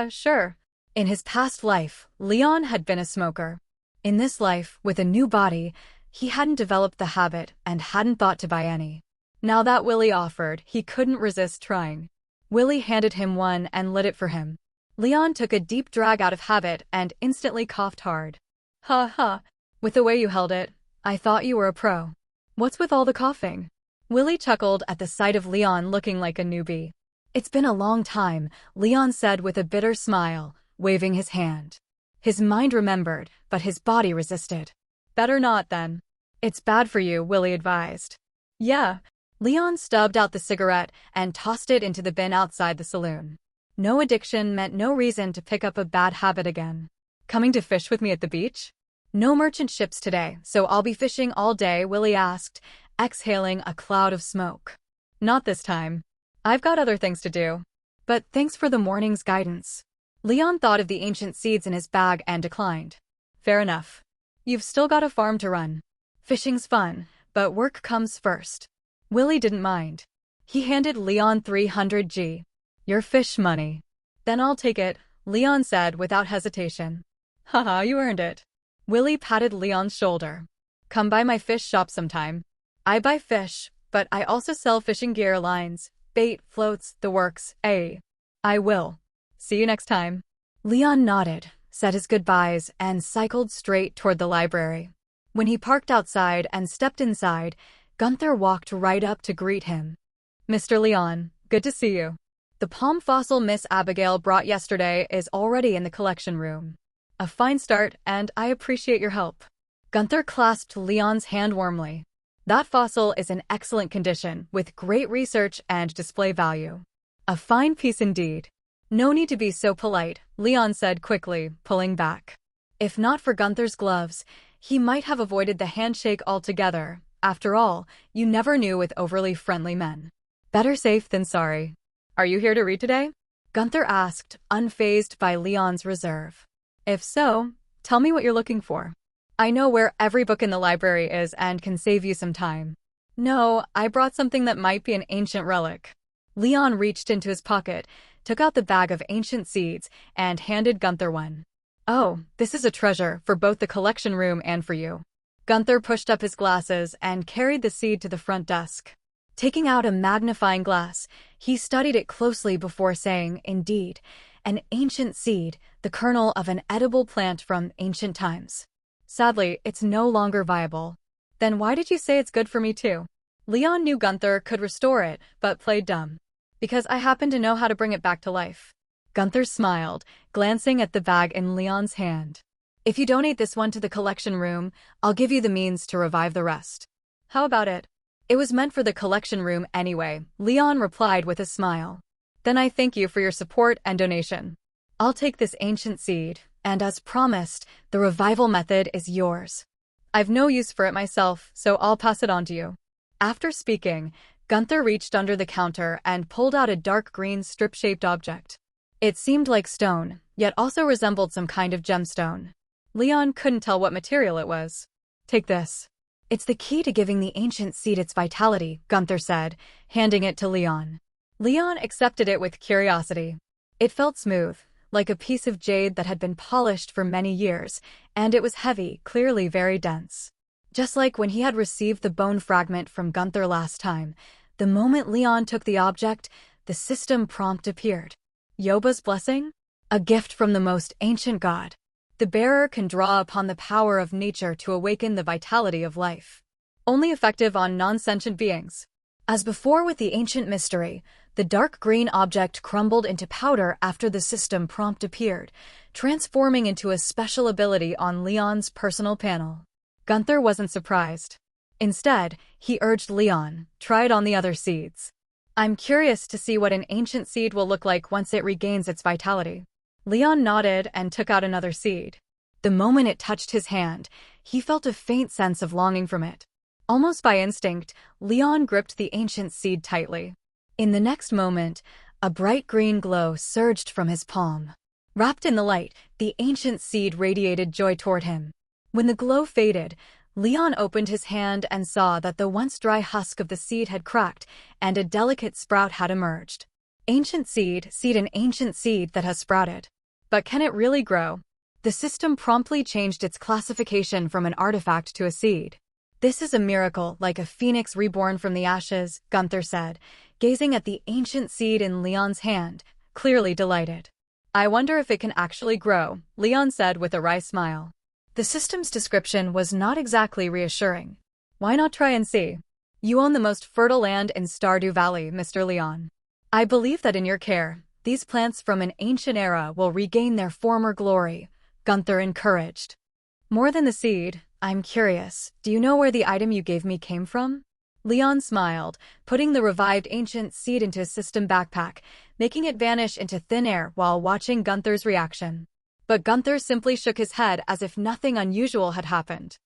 Sure." In his past life, Leon had been a smoker. In this life, with a new body, he hadn't developed the habit and hadn't thought to buy any. Now that Willie offered, he couldn't resist trying. Willie handed him one and lit it for him. Leon took a deep drag out of habit and instantly coughed hard. Ha ha, with the way you held it, I thought you were a pro. What's with all the coughing? Willie chuckled at the sight of Leon looking like a newbie. It's been a long time, Leon said with a bitter smile, waving his hand. His mind remembered, but his body resisted. Better not, then. It's bad for you, Willie advised. Yeah. Leon stubbed out the cigarette and tossed it into the bin outside the saloon. No addiction meant no reason to pick up a bad habit again. Coming to fish with me at the beach? No merchant ships today, so I'll be fishing all day, Willie asked, exhaling a cloud of smoke. Not this time. I've got other things to do. But thanks for the morning's guidance. Leon thought of the ancient seeds in his bag and declined. Fair enough. You've still got a farm to run. Fishing's fun, but work comes first. Willie didn't mind. He handed Leon 300 G. Your fish money. Then I'll take it, Leon said without hesitation. Haha, you earned it. Willie patted Leon's shoulder. Come by my fish shop sometime. I buy fish, but I also sell fishing gear, lines, bait, floats, the works, I will. See you next time. Leon nodded, said his goodbyes, and cycled straight toward the library. When he parked outside and stepped inside, Gunther walked right up to greet him. Mr. Leon, good to see you. The palm fossil Miss Abigail brought yesterday is already in the collection room. A fine start, and I appreciate your help. Gunther clasped Leon's hand warmly. That fossil is in excellent condition, with great research and display value. A fine piece indeed. No need to be so polite, Leon said quickly, pulling back. If not for Gunther's gloves, he might have avoided the handshake altogether. After all, you never knew with overly friendly men. Better safe than sorry. Are you here to read today? Gunther asked, unfazed by Leon's reserve. If so, tell me what you're looking for. I know where every book in the library is and can save you some time. No, I brought something that might be an ancient relic. Leon reached into his pocket, took out the bag of ancient seeds, and handed Gunther one. Oh, this is a treasure for both the collection room and for you. Gunther pushed up his glasses and carried the seed to the front desk. Taking out a magnifying glass, he studied it closely before saying, indeed, an ancient seed, the kernel of an edible plant from ancient times. Sadly, it's no longer viable. Then why did you say it's good for me too? Leon knew Gunther could restore it, but played dumb. Because I happen to know how to bring it back to life. Gunther smiled, glancing at the bag in Leon's hand. If you donate this one to the collection room, I'll give you the means to revive the rest. How about it? It was meant for the collection room anyway, Leon replied with a smile. Then I thank you for your support and donation. I'll take this ancient seed, and as promised, the revival method is yours. I've no use for it myself, so I'll pass it on to you. After speaking, Gunther reached under the counter and pulled out a dark green strip-shaped object. It seemed like stone, yet also resembled some kind of gemstone. Leon couldn't tell what material it was. Take this. It's the key to giving the ancient seed its vitality, Gunther said, handing it to Leon. Leon accepted it with curiosity. It felt smooth, like a piece of jade that had been polished for many years, and it was heavy, clearly very dense. Just like when he had received the bone fragment from Gunther last time, the moment Leon took the object, the system prompt appeared. Yoba's blessing? A gift from the most ancient god. The bearer can draw upon the power of nature to awaken the vitality of life. Only effective on non-sentient beings. As before with the ancient mystery, the dark green object crumbled into powder after the system prompt appeared, transforming into a special ability on Leon's personal panel. Gunther wasn't surprised. Instead, he urged Leon, try it on the other seeds. I'm curious to see what an ancient seed will look like once it regains its vitality. Leon nodded and took out another seed. The moment it touched his hand, he felt a faint sense of longing from it. Almost by instinct, Leon gripped the ancient seed tightly. In the next moment, a bright green glow surged from his palm. Wrapped in the light, the ancient seed radiated joy toward him. When the glow faded, Leon opened his hand and saw that the once dry husk of the seed had cracked and a delicate sprout had emerged. Ancient seed, an ancient seed that has sprouted. But can it really grow? The system promptly changed its classification from an artifact to a seed. This is a miracle, like a phoenix reborn from the ashes, Gunther said, gazing at the ancient seed in Leon's hand, clearly delighted. I wonder if it can actually grow, Leon said with a wry smile. The system's description was not exactly reassuring. Why not try and see? You own the most fertile land in Stardew Valley, Mr. Leon. I believe that in your care, these plants from an ancient era will regain their former glory, Gunther encouraged. More than the seed, I'm curious, do you know where the item you gave me came from? Leon smiled, putting the revived ancient seed into his system backpack, making it vanish into thin air while watching Gunther's reaction. But Gunther simply shook his head as if nothing unusual had happened.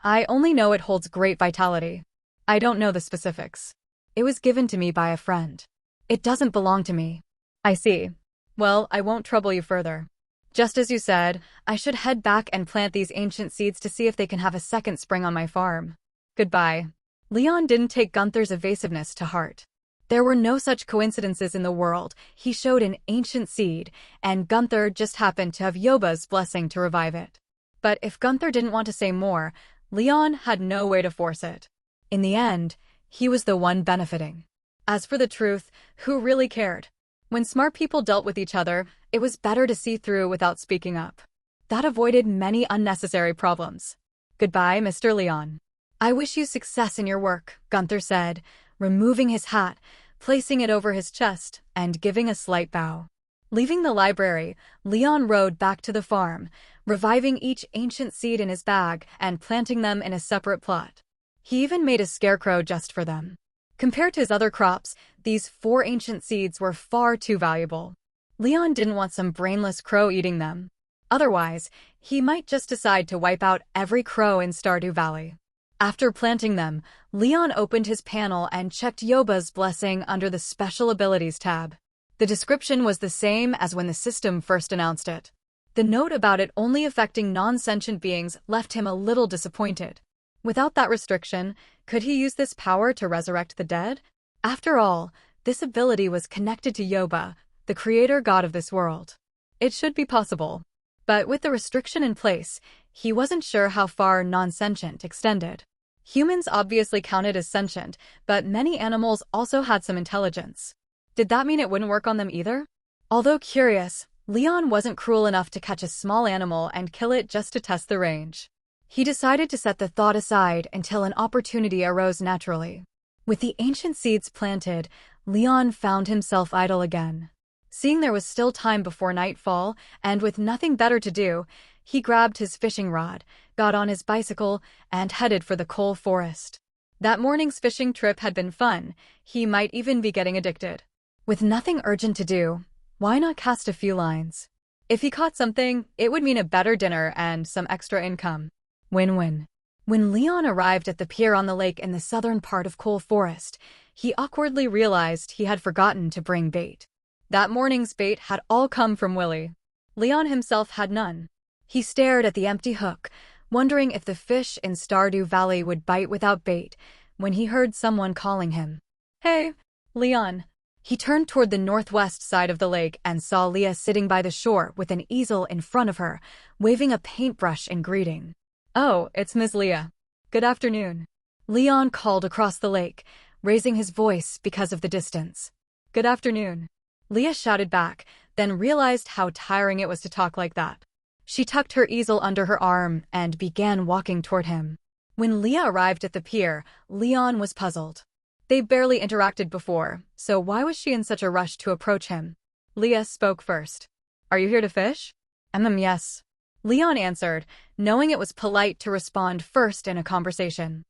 I only know it holds great vitality. I don't know the specifics. It was given to me by a friend. It doesn't belong to me. I see. Well, I won't trouble you further. Just as you said, I should head back and plant these ancient seeds to see if they can have a second spring on my farm. Goodbye. Leon didn't take Gunther's evasiveness to heart. There were no such coincidences in the world. He showed an ancient seed, and Gunther just happened to have Yoba's blessing to revive it. But if Gunther didn't want to say more, Leon had no way to force it. In the end, he was the one benefiting. As for the truth, who really cared? When smart people dealt with each other, it was better to see through without speaking up. That avoided many unnecessary problems. Goodbye, Mr. Leon. I wish you success in your work, Gunther said, removing his hat, placing it over his chest, and giving a slight bow. Leaving the library, Leon rode back to the farm, reviving each ancient seed in his bag and planting them in a separate plot. He even made a scarecrow just for them. Compared to his other crops, these 4 ancient seeds were far too valuable. Leon didn't want some brainless crow eating them. Otherwise, he might just decide to wipe out every crow in Stardew Valley. After planting them, Leon opened his panel and checked Yoba's blessing under the Special Abilities tab. The description was the same as when the system first announced it. The note about it only affecting non-sentient beings left him a little disappointed. Without that restriction, could he use this power to resurrect the dead? After all, this ability was connected to Yoba, the creator god of this world. It should be possible. But with the restriction in place, he wasn't sure how far non-sentient extended. Humans obviously counted as sentient, but many animals also had some intelligence. Did that mean it wouldn't work on them either? Although curious, Leon wasn't cruel enough to catch a small animal and kill it just to test the range. He decided to set the thought aside until an opportunity arose naturally. With the ancient seeds planted, Leon found himself idle again. Seeing there was still time before nightfall, and with nothing better to do, he grabbed his fishing rod, got on his bicycle, and headed for the coal forest. That morning's fishing trip had been fun. He might even be getting addicted. With nothing urgent to do, why not cast a few lines? If he caught something, it would mean a better dinner and some extra income. Win-win. When Leon arrived at the pier on the lake in the southern part of Coal Forest, he awkwardly realized he had forgotten to bring bait. That morning's bait had all come from Willie. Leon himself had none. He stared at the empty hook, wondering if the fish in Stardew Valley would bite without bait, when he heard someone calling him. Hey, Leon. He turned toward the northwest side of the lake and saw Leah sitting by the shore with an easel in front of her, waving a paintbrush in greeting. Oh, it's Miss Leah. Good afternoon. Leon called across the lake, raising his voice because of the distance. Good afternoon. Leah shouted back, then realized how tiring it was to talk like that. She tucked her easel under her arm and began walking toward him. When Leah arrived at the pier, Leon was puzzled. They barely interacted before, so why was she in such a rush to approach him? Leah spoke first. Are you here to fish? Yes. Leon answered, knowing it was polite to respond first in a conversation.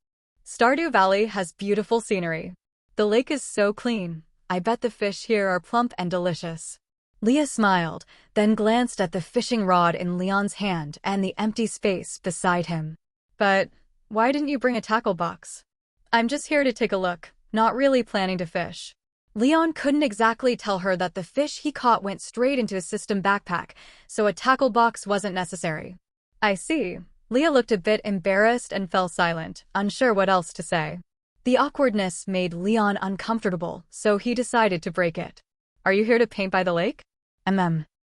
Stardew Valley has beautiful scenery. The lake is so clean. I bet the fish here are plump and delicious. Leah smiled, then glanced at the fishing rod in Leon's hand and the empty space beside him. But why didn't you bring a tackle box? I'm just here to take a look, not really planning to fish. Leon couldn't exactly tell her that the fish he caught went straight into his system backpack, so a tackle box wasn't necessary. I see. Leah looked a bit embarrassed and fell silent, unsure what else to say. The awkwardness made Leon uncomfortable, so he decided to break it. Are you here to paint by the lake?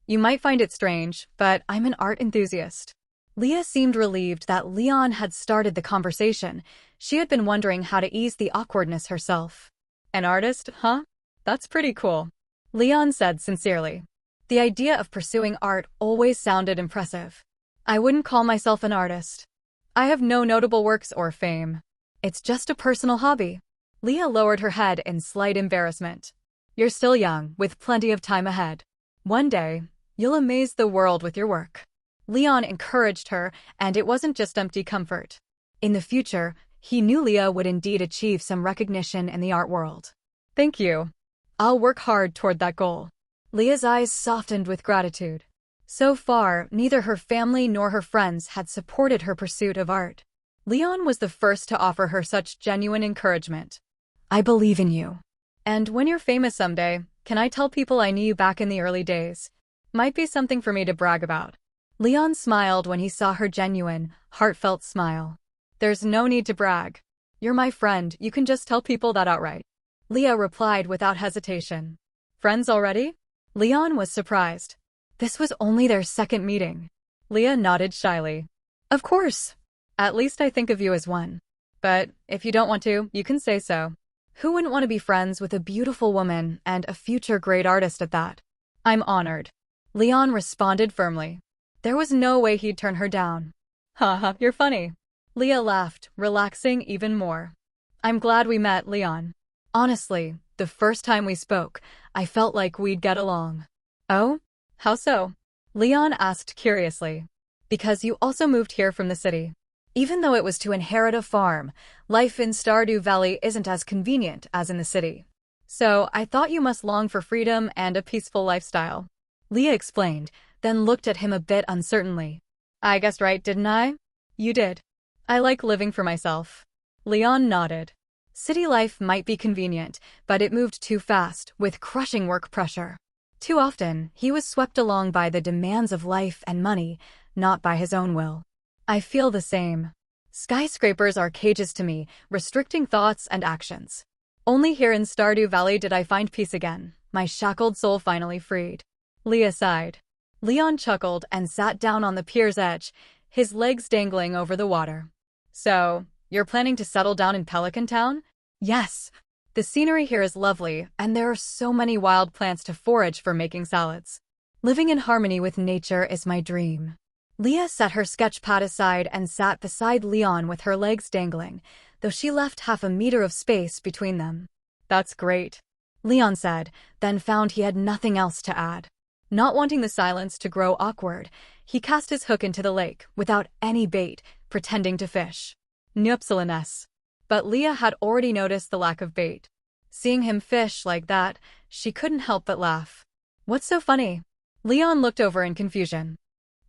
You might find it strange, but I'm an art enthusiast. Leah seemed relieved that Leon had started the conversation. She had been wondering how to ease the awkwardness herself. An artist, huh? That's pretty cool. Leon said sincerely. The idea of pursuing art always sounded impressive. I wouldn't call myself an artist. I have no notable works or fame. It's just a personal hobby. Leah lowered her head in slight embarrassment. You're still young, with plenty of time ahead. One day, you'll amaze the world with your work. Leon encouraged her, and it wasn't just empty comfort. In the future, he knew Leah would indeed achieve some recognition in the art world. Thank you. I'll work hard toward that goal. Leah's eyes softened with gratitude. So far, neither her family nor her friends had supported her pursuit of art. Leon was the first to offer her such genuine encouragement. I believe in you. And when you're famous someday, can I tell people I knew you back in the early days? Might be something for me to brag about. Leon smiled when he saw her genuine, heartfelt smile. There's no need to brag. You're my friend, you can just tell people that outright. Leah replied without hesitation. Friends already? Leon was surprised. This was only their second meeting. Leah nodded shyly. Of course. At least I think of you as one. But if you don't want to, you can say so. Who wouldn't want to be friends with a beautiful woman and a future great artist at that? I'm honored. Leon responded firmly. There was no way he'd turn her down. Haha, you're funny. Leah laughed, relaxing even more. I'm glad we met, Leon. Honestly, the first time we spoke, I felt like we'd get along. Oh? How so? Leon asked curiously. Because you also moved here from the city. Even though it was to inherit a farm, life in Stardew Valley isn't as convenient as in the city. So I thought you must long for freedom and a peaceful lifestyle. Leah explained, then looked at him a bit uncertainly. I guessed right, didn't I? You did. I like living for myself. Leon nodded. City life might be convenient, but it moved too fast, with crushing work pressure. Too often, he was swept along by the demands of life and money, not by his own will. I feel the same. Skyscrapers are cages to me, restricting thoughts and actions. Only here in Stardew Valley did I find peace again, my shackled soul finally freed. Leah sighed. Leon chuckled and sat down on the pier's edge, his legs dangling over the water. So, you're planning to settle down in Pelican Town? Yes. The scenery here is lovely, and there are so many wild plants to forage for making salads. Living in harmony with nature is my dream. Leah set her sketch pad aside and sat beside Leon with her legs dangling, though she left half a meter of space between them. That's great, Leon said, then found he had nothing else to add. Not wanting the silence to grow awkward, he cast his hook into the lake, without any bait, pretending to fish. Nupsilines. But Leah had already noticed the lack of bait. Seeing him fish like that, she couldn't help but laugh. What's so funny? Leon looked over in confusion.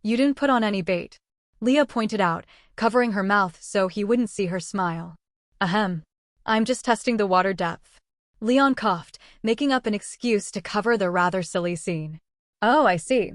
You didn't put on any bait. Leah pointed out, covering her mouth so he wouldn't see her smile. Ahem. I'm just testing the water depth. Leon coughed, making up an excuse to cover the rather silly scene. Oh, I see.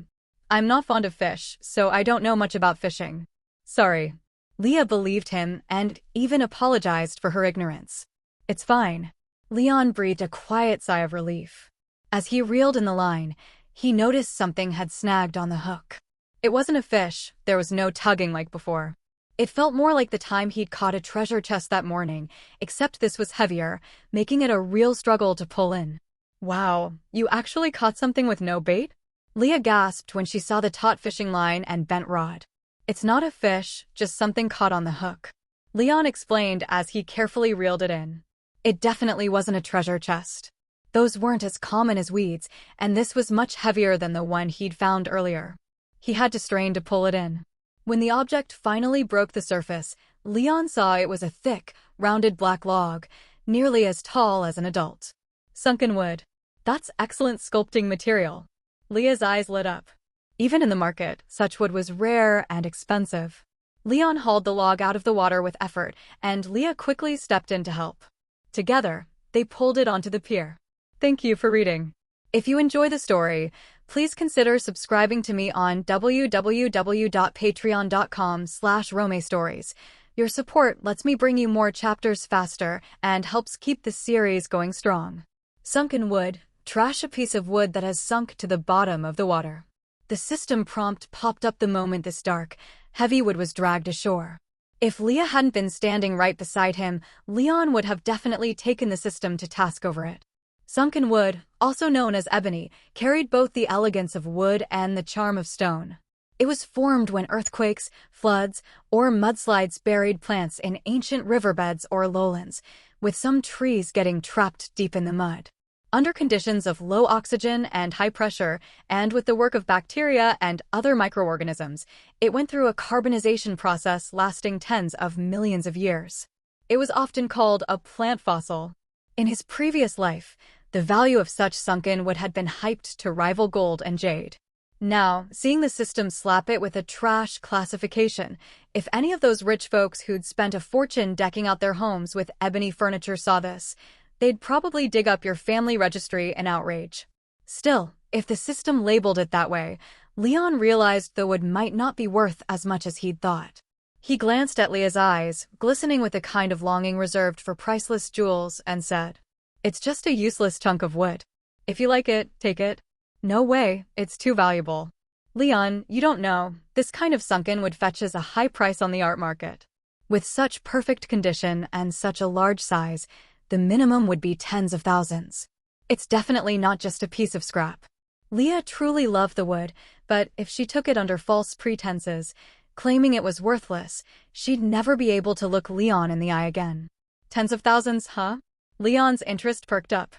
I'm not fond of fish, so I don't know much about fishing. Sorry. Leah believed him and even apologized for her ignorance. It's fine. Leon breathed a quiet sigh of relief. As he reeled in the line, he noticed something had snagged on the hook. It wasn't a fish, there was no tugging like before. It felt more like the time he'd caught a treasure chest that morning, except this was heavier, making it a real struggle to pull in. Wow, you actually caught something with no bait? Leah gasped when she saw the taut fishing line and bent rod. It's not a fish, just something caught on the hook. Leon explained as he carefully reeled it in. It definitely wasn't a treasure chest. Those weren't as common as weeds, and this was much heavier than the one he'd found earlier. He had to strain to pull it in. When the object finally broke the surface, Leon saw it was a thick, rounded black log, nearly as tall as an adult. Sunken wood. That's excellent sculpting material. Leah's eyes lit up. Even in the market, such wood was rare and expensive. Leon hauled the log out of the water with effort, and Leah quickly stepped in to help. Together, they pulled it onto the pier. Thank you for reading. If you enjoy the story, please consider subscribing to me on www.patreon.com/romestories. Your support lets me bring you more chapters faster and helps keep the series going strong. Sunken wood. Trash a piece of wood that has sunk to the bottom of the water. The system prompt popped up the moment this dark, heavy wood was dragged ashore. If Leah hadn't been standing right beside him, Leon would have definitely taken the system to task over it. Sunken wood, also known as ebony, carried both the elegance of wood and the charm of stone. It was formed when earthquakes, floods, or mudslides buried plants in ancient riverbeds or lowlands, with some trees getting trapped deep in the mud. Under conditions of low oxygen and high pressure, and with the work of bacteria and other microorganisms, it went through a carbonization process lasting tens of millions of years. It was often called a plant fossil. In his previous life, the value of such sunken wood had been hyped to rival gold and jade. Now, seeing the system slap it with a trash classification, if any of those rich folks who'd spent a fortune decking out their homes with ebony furniture saw this, they'd probably dig up your family registry in outrage. Still, if the system labeled it that way, Leon realized the wood might not be worth as much as he'd thought. He glanced at Leah's eyes, glistening with a kind of longing reserved for priceless jewels, and said, "It's just a useless chunk of wood. If you like it, take it." "No way, it's too valuable." "Leon, you don't know, this kind of sunken wood fetches a high price on the art market. With such perfect condition and such a large size, the minimum would be tens of thousands. It's definitely not just a piece of scrap." Leah truly loved the wood, but if she took it under false pretenses, claiming it was worthless, she'd never be able to look Leon in the eye again. "Tens of thousands, huh?" Leon's interest perked up.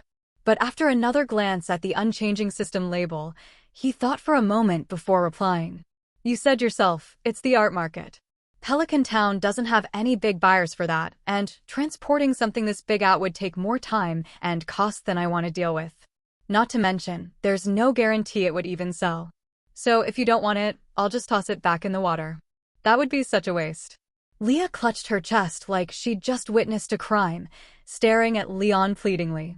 But after another glance at the unchanging system label, he thought for a moment before replying. "You said yourself, it's the art market. Pelican Town doesn't have any big buyers for that, and transporting something this big out would take more time and cost than I want to deal with. Not to mention, there's no guarantee it would even sell. So if you don't want it, I'll just toss it back in the water." "That would be such a waste." Leah clutched her chest like she'd just witnessed a crime, staring at Leon pleadingly.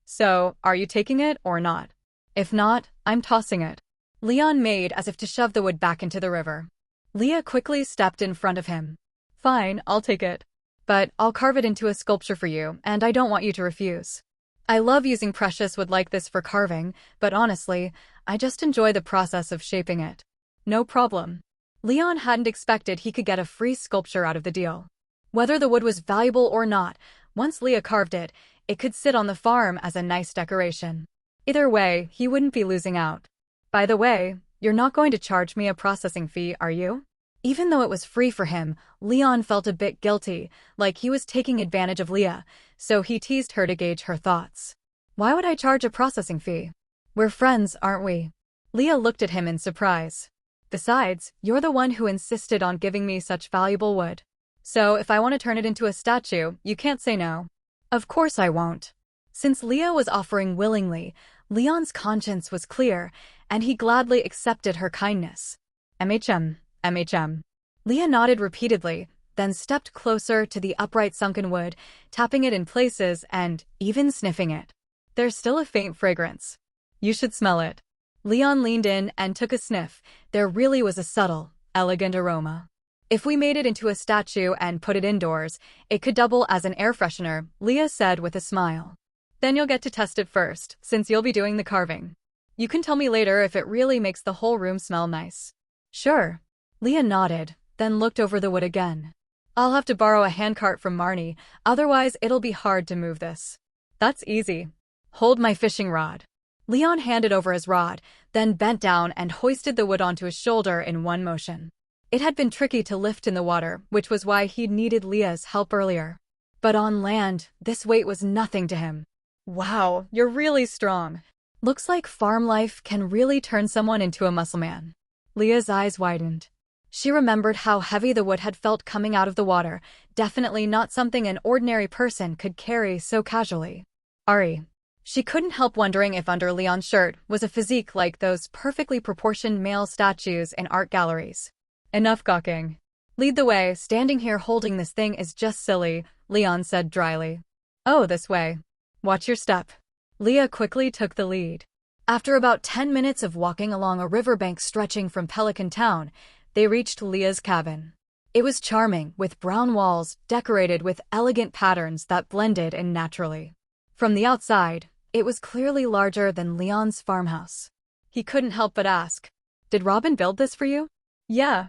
"So, are you taking it or not? If not, I'm tossing it." Leon made as if to shove the wood back into the river. Leah quickly stepped in front of him. "Fine, I'll take it. But I'll carve it into a sculpture for you, and I don't want you to refuse. I love using precious wood like this for carving, but honestly, I just enjoy the process of shaping it." "No problem." Leon hadn't expected he could get a free sculpture out of the deal. Whether the wood was valuable or not, once Leah carved it, it could sit on the farm as a nice decoration. Either way, he wouldn't be losing out. "By the way, you're not going to charge me a processing fee, are you?" Even though it was free for him, Leon felt a bit guilty, like he was taking advantage of Leah, so he teased her to gauge her thoughts. "Why would I charge a processing fee? We're friends, aren't we?" Leah looked at him in surprise. "Besides, you're the one who insisted on giving me such valuable wood. So if I want to turn it into a statue, you can't say no." "Of course I won't." Since Leah was offering willingly, Leon's conscience was clear, and he gladly accepted her kindness. MHM. Leah nodded repeatedly, then stepped closer to the upright sunken wood, tapping it in places and even sniffing it. "There's still a faint fragrance. You should smell it." Leon leaned in and took a sniff. There really was a subtle, elegant aroma. "If we made it into a statue and put it indoors, it could double as an air freshener," Leah said with a smile. "Then you'll get to test it first, since you'll be doing the carving. You can tell me later if it really makes the whole room smell nice." "Sure." Leah nodded, then looked over the wood again. "I'll have to borrow a handcart from Marnie, otherwise it'll be hard to move this." "That's easy. Hold my fishing rod." Leon handed over his rod, then bent down and hoisted the wood onto his shoulder in one motion. It had been tricky to lift in the water, which was why he'd needed Leah's help earlier. But on land, this weight was nothing to him. "Wow, you're really strong. Looks like farm life can really turn someone into a muscle man." Leah's eyes widened. She remembered how heavy the wood had felt coming out of the water, definitely not something an ordinary person could carry so casually. Ari. She couldn't help wondering if under Leon's shirt was a physique like those perfectly proportioned male statues in art galleries. "Enough gawking. Lead the way, standing here holding this thing is just silly," Leon said dryly. "Oh, this way. Watch your step." Leah quickly took the lead. After about 10 minutes of walking along a riverbank stretching from Pelican Town, they reached Leah's cabin. It was charming, with brown walls decorated with elegant patterns that blended in naturally. From the outside, it was clearly larger than Leon's farmhouse. He couldn't help but ask, Did Robin build this for you? Yeah.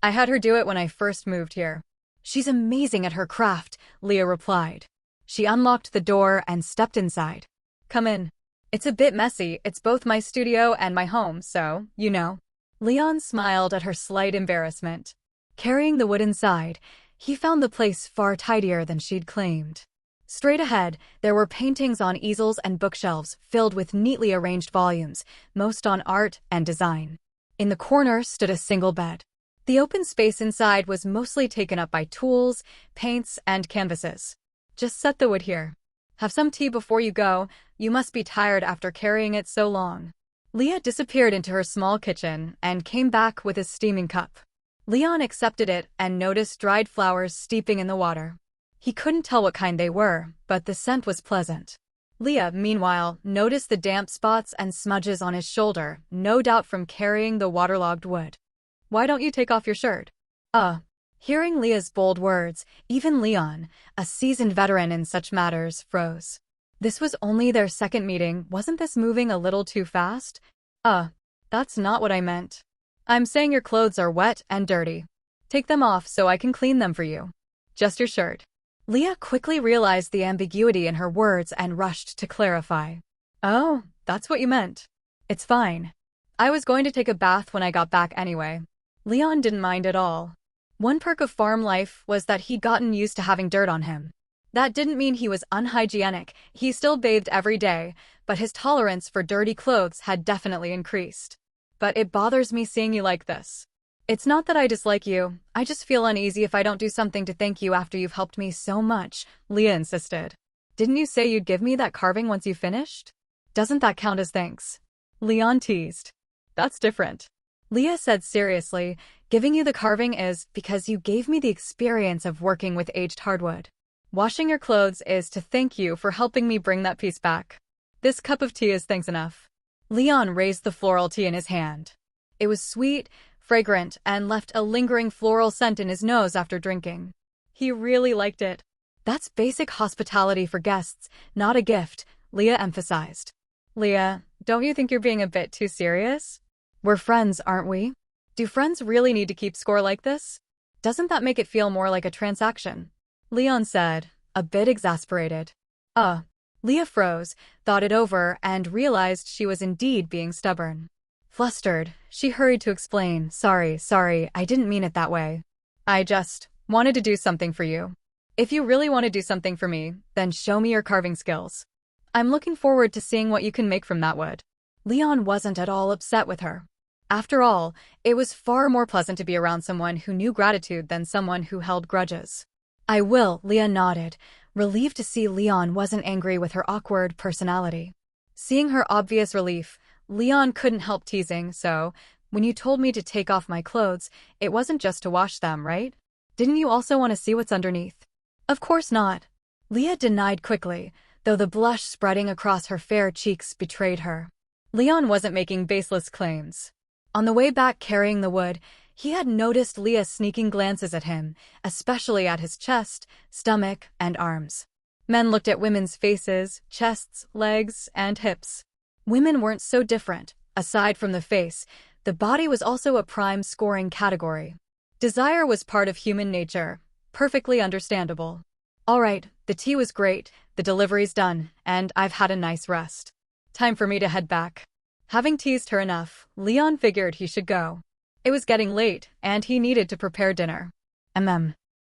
I had her do it when I first moved here. She's amazing at her craft, Leah replied. She unlocked the door and stepped inside. Come in. It's a bit messy. It's both my studio and my home, so, you know. Leon smiled at her slight embarrassment. Carrying the wood inside, he found the place far tidier than she'd claimed. Straight ahead, there were paintings on easels and bookshelves filled with neatly arranged volumes, most on art and design. In the corner stood a single bed. The open space inside was mostly taken up by tools, paints, and canvases. Just set the wood here. Have some tea before you go. You must be tired after carrying it so long. Leah disappeared into her small kitchen and came back with a steaming cup. Leon accepted it and noticed dried flowers steeping in the water. He couldn't tell what kind they were, but the scent was pleasant. Leah, meanwhile, noticed the damp spots and smudges on his shoulder, no doubt from carrying the waterlogged wood. Why don't you take off your shirt? Hearing Leah's bold words, even Leon, a seasoned veteran in such matters, froze. This was only their second meeting. Wasn't this moving a little too fast? That's not what I meant. I'm saying your clothes are wet and dirty. Take them off so I can clean them for you. Just your shirt. Leah quickly realized the ambiguity in her words and rushed to clarify. Oh, that's what you meant. It's fine. I was going to take a bath when I got back anyway. Leon didn't mind at all. One perk of farm life was that he'd gotten used to having dirt on him. That didn't mean he was unhygienic. He still bathed every day, but his tolerance for dirty clothes had definitely increased. But it bothers me seeing you like this. It's not that I dislike you, I just feel uneasy if I don't do something to thank you after you've helped me so much, Leah insisted. Didn't you say you'd give me that carving once you finished? Doesn't that count as thanks? Leon teased. That's different. Leah said seriously, giving you the carving is because you gave me the experience of working with aged hardwood. Washing your clothes is to thank you for helping me bring that piece back. This cup of tea is thanks enough. Leon raised the floral tea in his hand. It was sweet, fragrant, and left a lingering floral scent in his nose after drinking. He really liked it. That's basic hospitality for guests, not a gift, Leah emphasized. Leah, don't you think you're being a bit too serious? We're friends, aren't we? Do friends really need to keep score like this? Doesn't that make it feel more like a transaction? Leon said, a bit exasperated. Leah froze, thought it over, and realized she was indeed being stubborn. Flustered, she hurried to explain, Sorry, I didn't mean it that way. I just wanted to do something for you. If you really want to do something for me, then show me your carving skills. I'm looking forward to seeing what you can make from that wood. Leon wasn't at all upset with her. After all, it was far more pleasant to be around someone who knew gratitude than someone who held grudges. I will, Leah nodded, relieved to see Leon wasn't angry with her awkward personality. Seeing her obvious relief, Leon couldn't help teasing, so, when you told me to take off my clothes, it wasn't just to wash them, right? Didn't you also want to see what's underneath? Of course not. Leah denied quickly, though the blush spreading across her fair cheeks betrayed her. Leon wasn't making baseless claims. On the way back carrying the wood, he had noticed Leah sneaking glances at him, especially at his chest, stomach, and arms. Men looked at women's faces, chests, legs, and hips. Women weren't so different. Aside from the face, the body was also a prime scoring category. Desire was part of human nature, perfectly understandable. All right, the tea was great, the delivery's done, and I've had a nice rest. Time for me to head back. Having teased her enough, Leon figured he should go. It was getting late, and he needed to prepare dinner.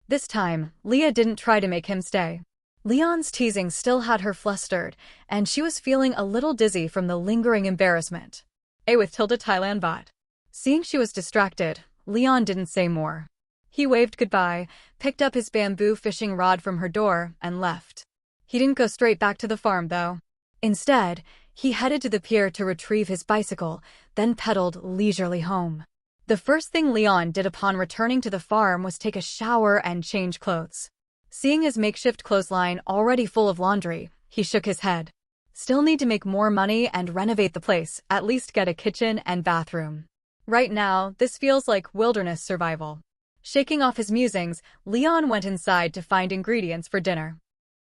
This time, Leah didn't try to make him stay. Leon's teasing still had her flustered, and she was feeling a little dizzy from the lingering embarrassment. With tilde Thailand bot. Seeing she was distracted, Leon didn't say more. He waved goodbye, picked up his bamboo fishing rod from her door, and left. He didn't go straight back to the farm, though. Instead, he headed to the pier to retrieve his bicycle, then pedaled leisurely home. The first thing Leon did upon returning to the farm was take a shower and change clothes. Seeing his makeshift clothesline already full of laundry, he shook his head. Still need to make more money and renovate the place, at least get a kitchen and bathroom. Right now, this feels like wilderness survival. Shaking off his musings, Leon went inside to find ingredients for dinner.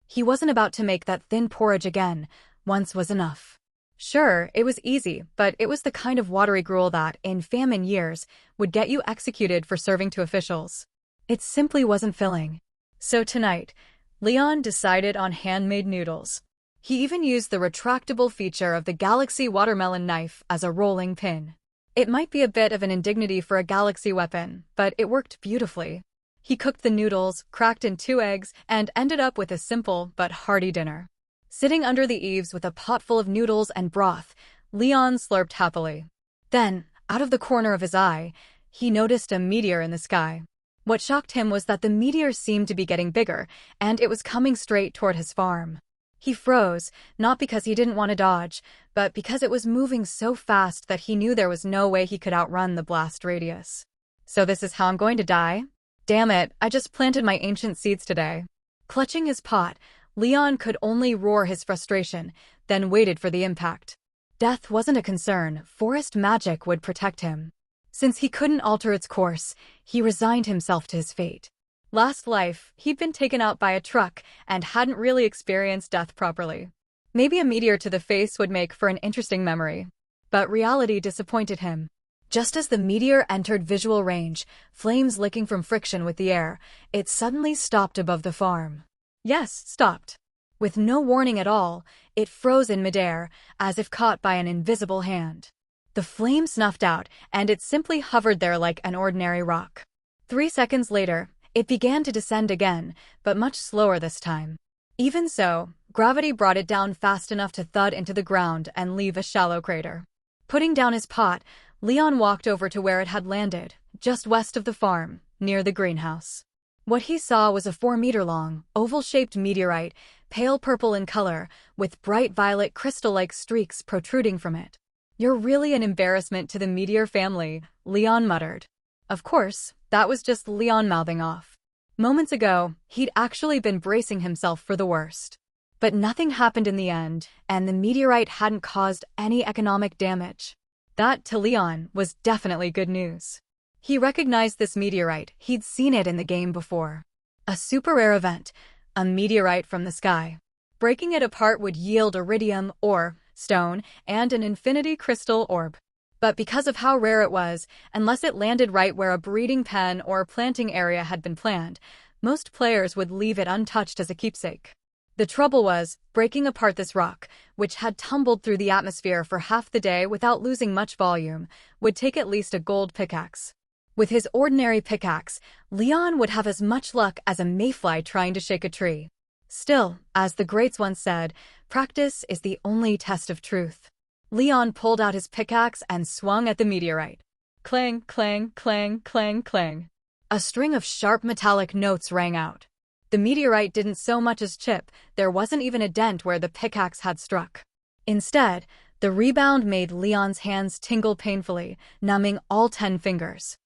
He wasn't about to make that thin porridge again. Once was enough. Sure, it was easy, but it was the kind of watery gruel that, in famine years, would get you executed for serving to officials. It simply wasn't filling. So tonight, Leon decided on handmade noodles. He even used the retractable feature of the Galaxy watermelon knife as a rolling pin. It might be a bit of an indignity for a Galaxy weapon, but it worked beautifully. He cooked the noodles, cracked in 2 eggs, and ended up with a simple but hearty dinner. Sitting under the eaves with a pot full of noodles and broth, Leon slurped happily. Then, out of the corner of his eye, he noticed a meteor in the sky. What shocked him was that the meteor seemed to be getting bigger, and it was coming straight toward his farm. He froze, not because he didn't want to dodge, but because it was moving so fast that he knew there was no way he could outrun the blast radius. So this is how I'm going to die? Damn it, I just planted my ancient seeds today. Clutching his pot, Leon could only roar his frustration, then waited for the impact. Death wasn't a concern, forest magic would protect him. Since he couldn't alter its course, he resigned himself to his fate. Last life, he'd been taken out by a truck and hadn't really experienced death properly. Maybe a meteor to the face would make for an interesting memory. But reality disappointed him. Just as the meteor entered visual range, flames licking from friction with the air, it suddenly stopped above the farm. Yes, stopped. With no warning at all, it froze in midair, as if caught by an invisible hand. The flame snuffed out, and it simply hovered there like an ordinary rock. 3 seconds later, it began to descend again, but much slower this time. Even so, gravity brought it down fast enough to thud into the ground and leave a shallow crater. Putting down his pot, Leon walked over to where it had landed, just west of the farm, near the greenhouse. What he saw was a 4-meter-long, oval-shaped meteorite, pale purple in color, with bright violet crystal-like streaks protruding from it. "You're really an embarrassment to the meteor family," Leon muttered. Of course, that was just Leon mouthing off. Moments ago, he'd actually been bracing himself for the worst. But nothing happened in the end, and the meteorite hadn't caused any economic damage. That, to Leon, was definitely good news. He recognized this meteorite, he'd seen it in the game before. A super rare event, a meteorite from the sky. Breaking it apart would yield iridium, ore, stone, and an infinity crystal orb. But because of how rare it was, unless it landed right where a breeding pen or planting area had been planned, most players would leave it untouched as a keepsake. The trouble was, breaking apart this rock, which had tumbled through the atmosphere for half the day without losing much volume, would take at least a gold pickaxe. With his ordinary pickaxe, Leon would have as much luck as a mayfly trying to shake a tree. Still, as the greats once said, practice is the only test of truth. Leon pulled out his pickaxe and swung at the meteorite. Clang, clang, clang, clang, clang. A string of sharp metallic notes rang out. The meteorite didn't so much as chip, there wasn't even a dent where the pickaxe had struck. Instead, the rebound made Leon's hands tingle painfully, numbing all 10 fingers.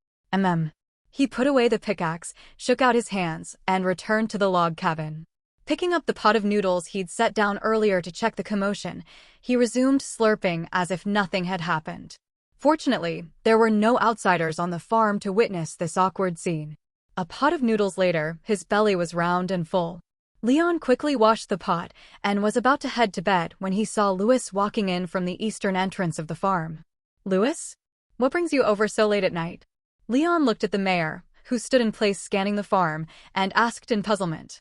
He put away the pickaxe, shook out his hands, and returned to the log cabin. Picking up the pot of noodles he'd set down earlier to check the commotion, he resumed slurping as if nothing had happened. Fortunately, there were no outsiders on the farm to witness this awkward scene. A pot of noodles later, his belly was round and full. Leon quickly washed the pot and was about to head to bed when he saw Louis walking in from the eastern entrance of the farm. "Louis? What brings you over so late at night?" Leon looked at the mayor, who stood in place scanning the farm, and asked in puzzlement.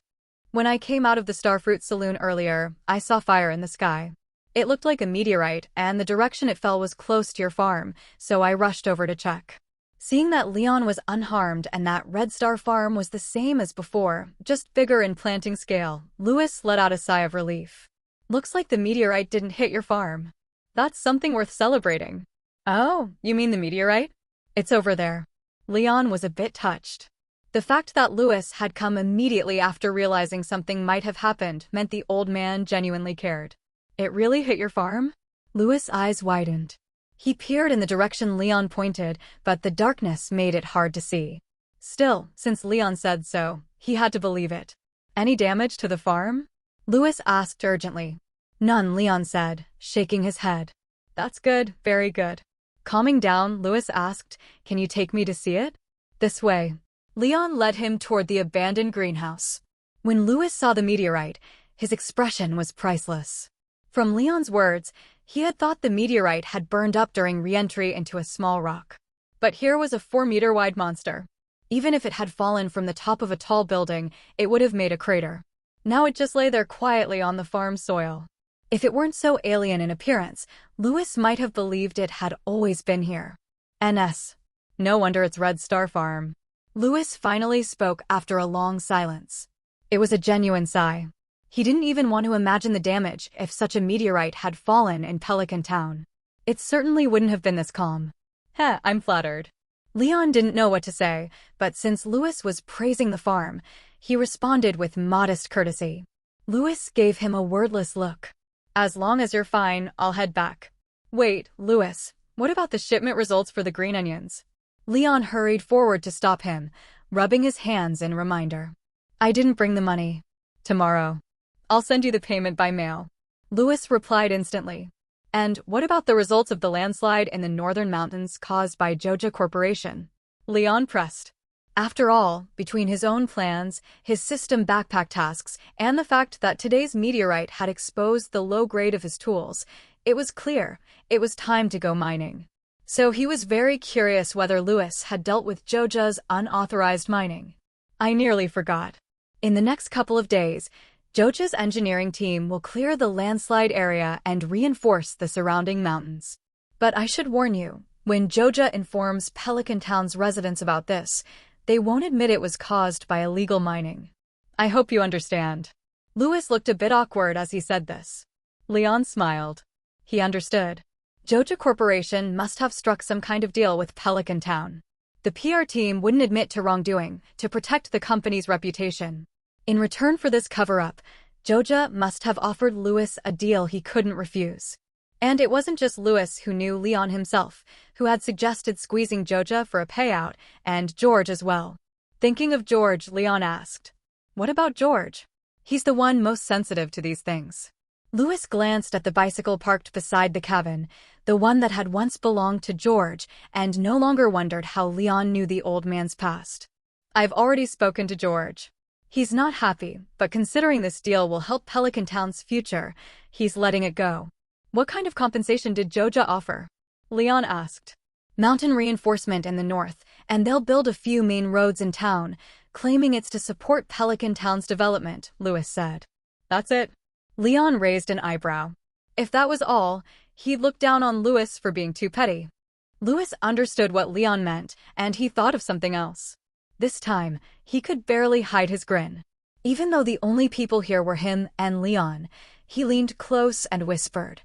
"When I came out of the Starfruit Saloon earlier, I saw fire in the sky. It looked like a meteorite, and the direction it fell was close to your farm, so I rushed over to check." Seeing that Leon was unharmed and that Red Star Farm was the same as before, just bigger in planting scale, Louis let out a sigh of relief. "Looks like the meteorite didn't hit your farm. That's something worth celebrating." "Oh, you mean the meteorite? It's over there." Leon was a bit touched. The fact that Louis had come immediately after realizing something might have happened meant the old man genuinely cared. "It really hit your farm?" Louis' eyes widened. He peered in the direction Leon pointed, but the darkness made it hard to see. Still, since Leon said so, he had to believe it. "Any damage to the farm?" Louis asked urgently. "None," Leon said, shaking his head. "That's good, very good." Calming down, Louis asked, "Can you take me to see it?" "This way." Leon led him toward the abandoned greenhouse. When Louis saw the meteorite, his expression was priceless. From Leon's words, he had thought the meteorite had burned up during re-entry into a small rock. But here was a 4-meter-wide monster. Even if it had fallen from the top of a tall building, it would have made a crater. Now it just lay there quietly on the farm soil. If it weren't so alien in appearance, Lewis might have believed it had always been here. NS. No wonder it's Red Star Farm. Lewis finally spoke after a long silence. It was a genuine sigh. He didn't even want to imagine the damage if such a meteorite had fallen in Pelican Town. It certainly wouldn't have been this calm. Heh, I'm flattered. Leon didn't know what to say, but since Lewis was praising the farm, he responded with modest courtesy. Lewis gave him a wordless look. As long as you're fine, I'll head back. Wait, Lewis, what about the shipment results for the green onions? Leon hurried forward to stop him, rubbing his hands in reminder. I didn't bring the money. Tomorrow. I'll send you the payment by mail. Lewis replied instantly. And what about the results of the landslide in the northern mountains caused by Joja Corporation? Leon pressed. After all, between his own plans, his system backpack tasks, and the fact that today's meteorite had exposed the low grade of his tools, it was clear it was time to go mining. So he was very curious whether Lewis had dealt with Joja's unauthorized mining. I nearly forgot. In the next couple of days, Joja's engineering team will clear the landslide area and reinforce the surrounding mountains. But I should warn you, when Joja informs Pelican Town's residents about this, they won't admit it was caused by illegal mining. I hope you understand. Lewis looked a bit awkward as he said this. Leon smiled. He understood. Joja Corporation must have struck some kind of deal with Pelican Town. The PR team wouldn't admit to wrongdoing to protect the company's reputation. In return for this cover-up, Joja must have offered Lewis a deal he couldn't refuse. And it wasn't just Lewis who knew Leon himself, who had suggested squeezing Joja for a payout, and George as well. Thinking of George, Leon asked, "What about George? He's the one most sensitive to these things." Lewis glanced at the bicycle parked beside the cabin, the one that had once belonged to George, and no longer wondered how Leon knew the old man's past. I've already spoken to George. He's not happy, but considering this deal will help Pelican Town's future, he's letting it go. What kind of compensation did Joja offer? Leon asked. Mountain reinforcement in the north, and they'll build a few main roads in town, claiming it's to support Pelican Town's development, Lewis said. That's it? Leon raised an eyebrow. If that was all, he'd look down on Lewis for being too petty. Lewis understood what Leon meant, and he thought of something else. This time, he could barely hide his grin. Even though the only people here were him and Leon, he leaned close and whispered.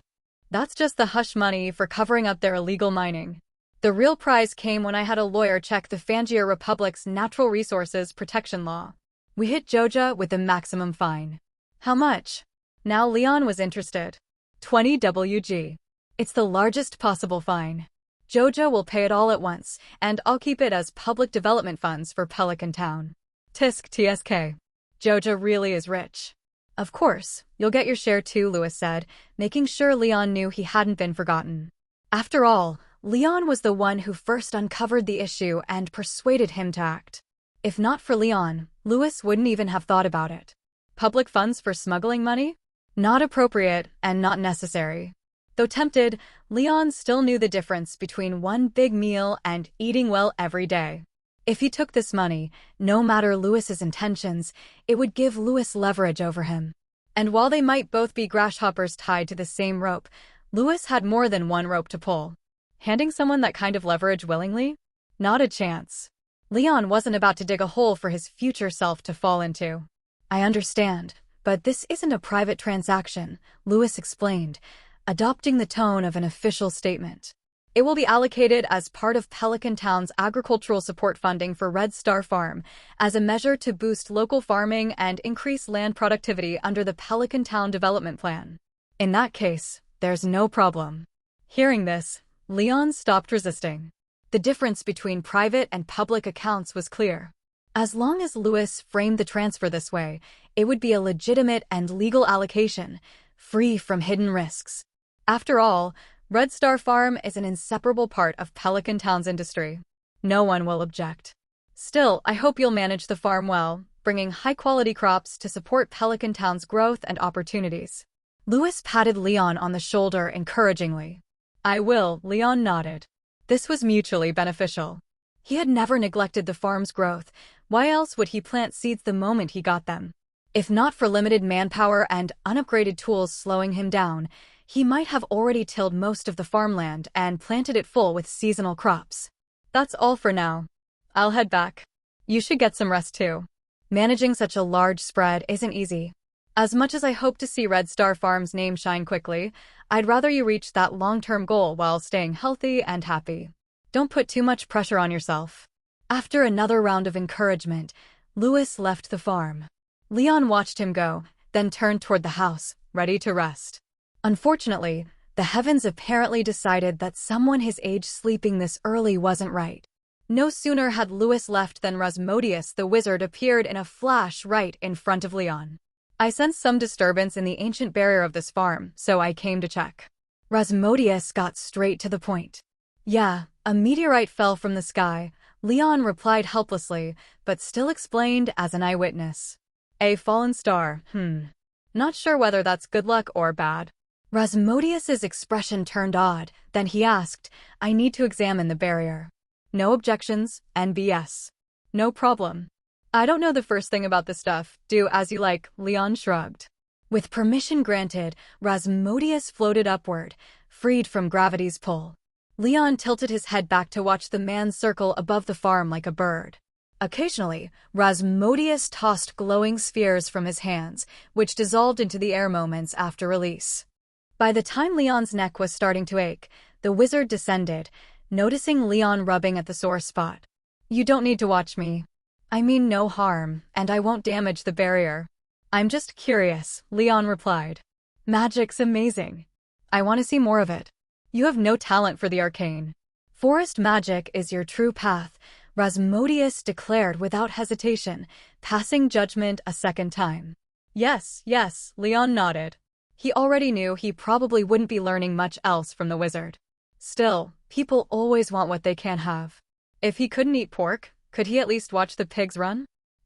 That's just the hush money for covering up their illegal mining. The real prize came when I had a lawyer check the Fangia Republic's Natural Resources Protection Law. We hit Joja with the maximum fine. How much? Now Leon was interested. 20 WG. It's the largest possible fine. Joja will pay it all at once, and I'll keep it as public development funds for Pelican Town. Tisk TSK. Joja really is rich. Of course, you'll get your share too, Lewis said, making sure Leon knew he hadn't been forgotten. After all, Leon was the one who first uncovered the issue and persuaded him to act. If not for Leon, Lewis wouldn't even have thought about it. Public funds for smuggling money? Not appropriate and not necessary. Though tempted, Leon still knew the difference between one big meal and eating well every day. If he took this money, no matter Lewis's intentions, it would give Lewis leverage over him. And while they might both be grasshoppers tied to the same rope, Lewis had more than one rope to pull. Handing someone that kind of leverage willingly? Not a chance. Leon wasn't about to dig a hole for his future self to fall into. I understand, but this isn't a private transaction, Lewis explained, adopting the tone of an official statement. It will be allocated as part of Pelican Town's agricultural support funding for Red Star Farm, as a measure to boost local farming and increase land productivity under the Pelican Town Development Plan. In that case, there's no problem. Hearing this, Leon stopped resisting. The difference between private and public accounts was clear. As long as Lewis framed the transfer this way, it would be a legitimate and legal allocation, free from hidden risks. After all, Red Star Farm is an inseparable part of Pelican Town's industry. No one will object. Still, I hope you'll manage the farm well, bringing high-quality crops to support Pelican Town's growth and opportunities. Louis patted Leon on the shoulder encouragingly. I will, Leon nodded. This was mutually beneficial. He had never neglected the farm's growth. Why else would he plant seeds the moment he got them? If not for limited manpower and unupgraded tools slowing him down, he might have already tilled most of the farmland and planted it full with seasonal crops. That's all for now. I'll head back. You should get some rest too. Managing such a large spread isn't easy. As much as I hope to see Red Star Farm's name shine quickly, I'd rather you reach that long-term goal while staying healthy and happy. Don't put too much pressure on yourself. After another round of encouragement, Louis left the farm. Leon watched him go, then turned toward the house, ready to rest. Unfortunately, the heavens apparently decided that someone his age sleeping this early wasn't right. No sooner had Louis left than Rasmodius the wizard appeared in a flash right in front of Leon. I sensed some disturbance in the ancient barrier of this farm, so I came to check. Rasmodius got straight to the point. Yeah, a meteorite fell from the sky, Leon replied helplessly, but still explained as an eyewitness. A fallen star, Not sure whether that's good luck or bad. Rasmodius's expression turned odd, then he asked, I need to examine the barrier. No objections, NBS. No problem. I don't know the first thing about this stuff, do as you like, Leon shrugged. With permission granted, Rasmodius floated upward, freed from gravity's pull. Leon tilted his head back to watch the man circle above the farm like a bird. Occasionally, Rasmodius tossed glowing spheres from his hands, which dissolved into the air moments after release. By the time Leon's neck was starting to ache, the wizard descended, noticing Leon rubbing at the sore spot. You don't need to watch me. I mean no harm, and I won't damage the barrier. I'm just curious, Leon replied. Magic's amazing. I want to see more of it. You have no talent for the arcane. Forest magic is your true path, Rasmodius declared without hesitation, passing judgment a second time. Yes, Leon nodded. He already knew he probably wouldn't be learning much else from the wizard. Still, people always want what they can't have. If he couldn't eat pork, could he at least watch the pigs run?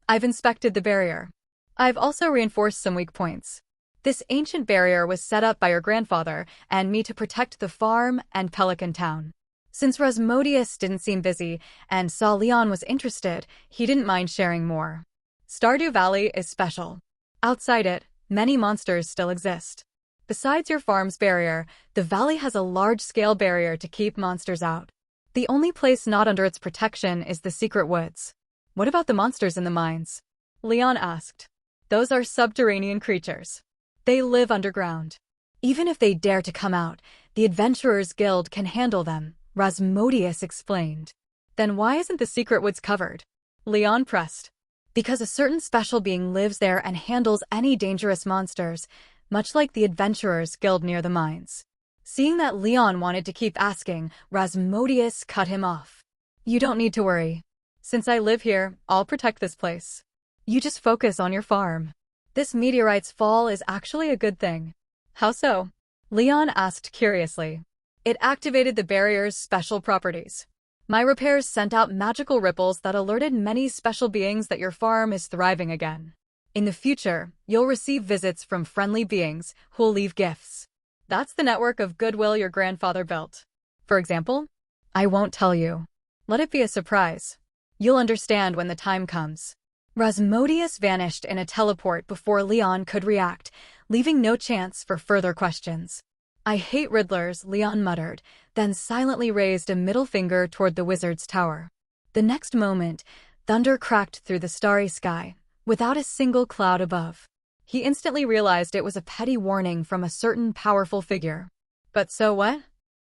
I've inspected the barrier. I've also reinforced some weak points. This ancient barrier was set up by your grandfather and me to protect the farm and Pelican Town. Since Rasmodius didn't seem busy and saw Leon was interested, he didn't mind sharing more. Stardew Valley is special. Outside it, many monsters still exist. Besides your farm's barrier, the valley has a large-scale barrier to keep monsters out. The only place not under its protection is the secret woods. What about the monsters in the mines? Leon asked. Those are subterranean creatures. They live underground. Even if they dare to come out, the Adventurers Guild can handle them, Rasmodius explained. Then why isn't the secret woods covered? Leon pressed. Because a certain special being lives there and handles any dangerous monsters, much like the Adventurers Guild near the mines. Seeing that Leon wanted to keep asking, Rasmodius cut him off. You don't need to worry. Since I live here, I'll protect this place. You just focus on your farm. This meteorite's fall is actually a good thing. How so? Leon asked curiously. It activated the barrier's special properties. My repairs sent out magical ripples that alerted many special beings that your farm is thriving again. In the future, you'll receive visits from friendly beings who'll leave gifts. That's the network of goodwill your grandfather built. For example, I won't tell you. Let it be a surprise. You'll understand when the time comes. Rasmodius vanished in a teleport before Leon could react, leaving no chance for further questions. I hate riddlers, Leon muttered, then silently raised a middle finger toward the wizard's tower. The next moment, thunder cracked through the starry sky, without a single cloud above. He instantly realized it was a petty warning from a certain powerful figure. But so what?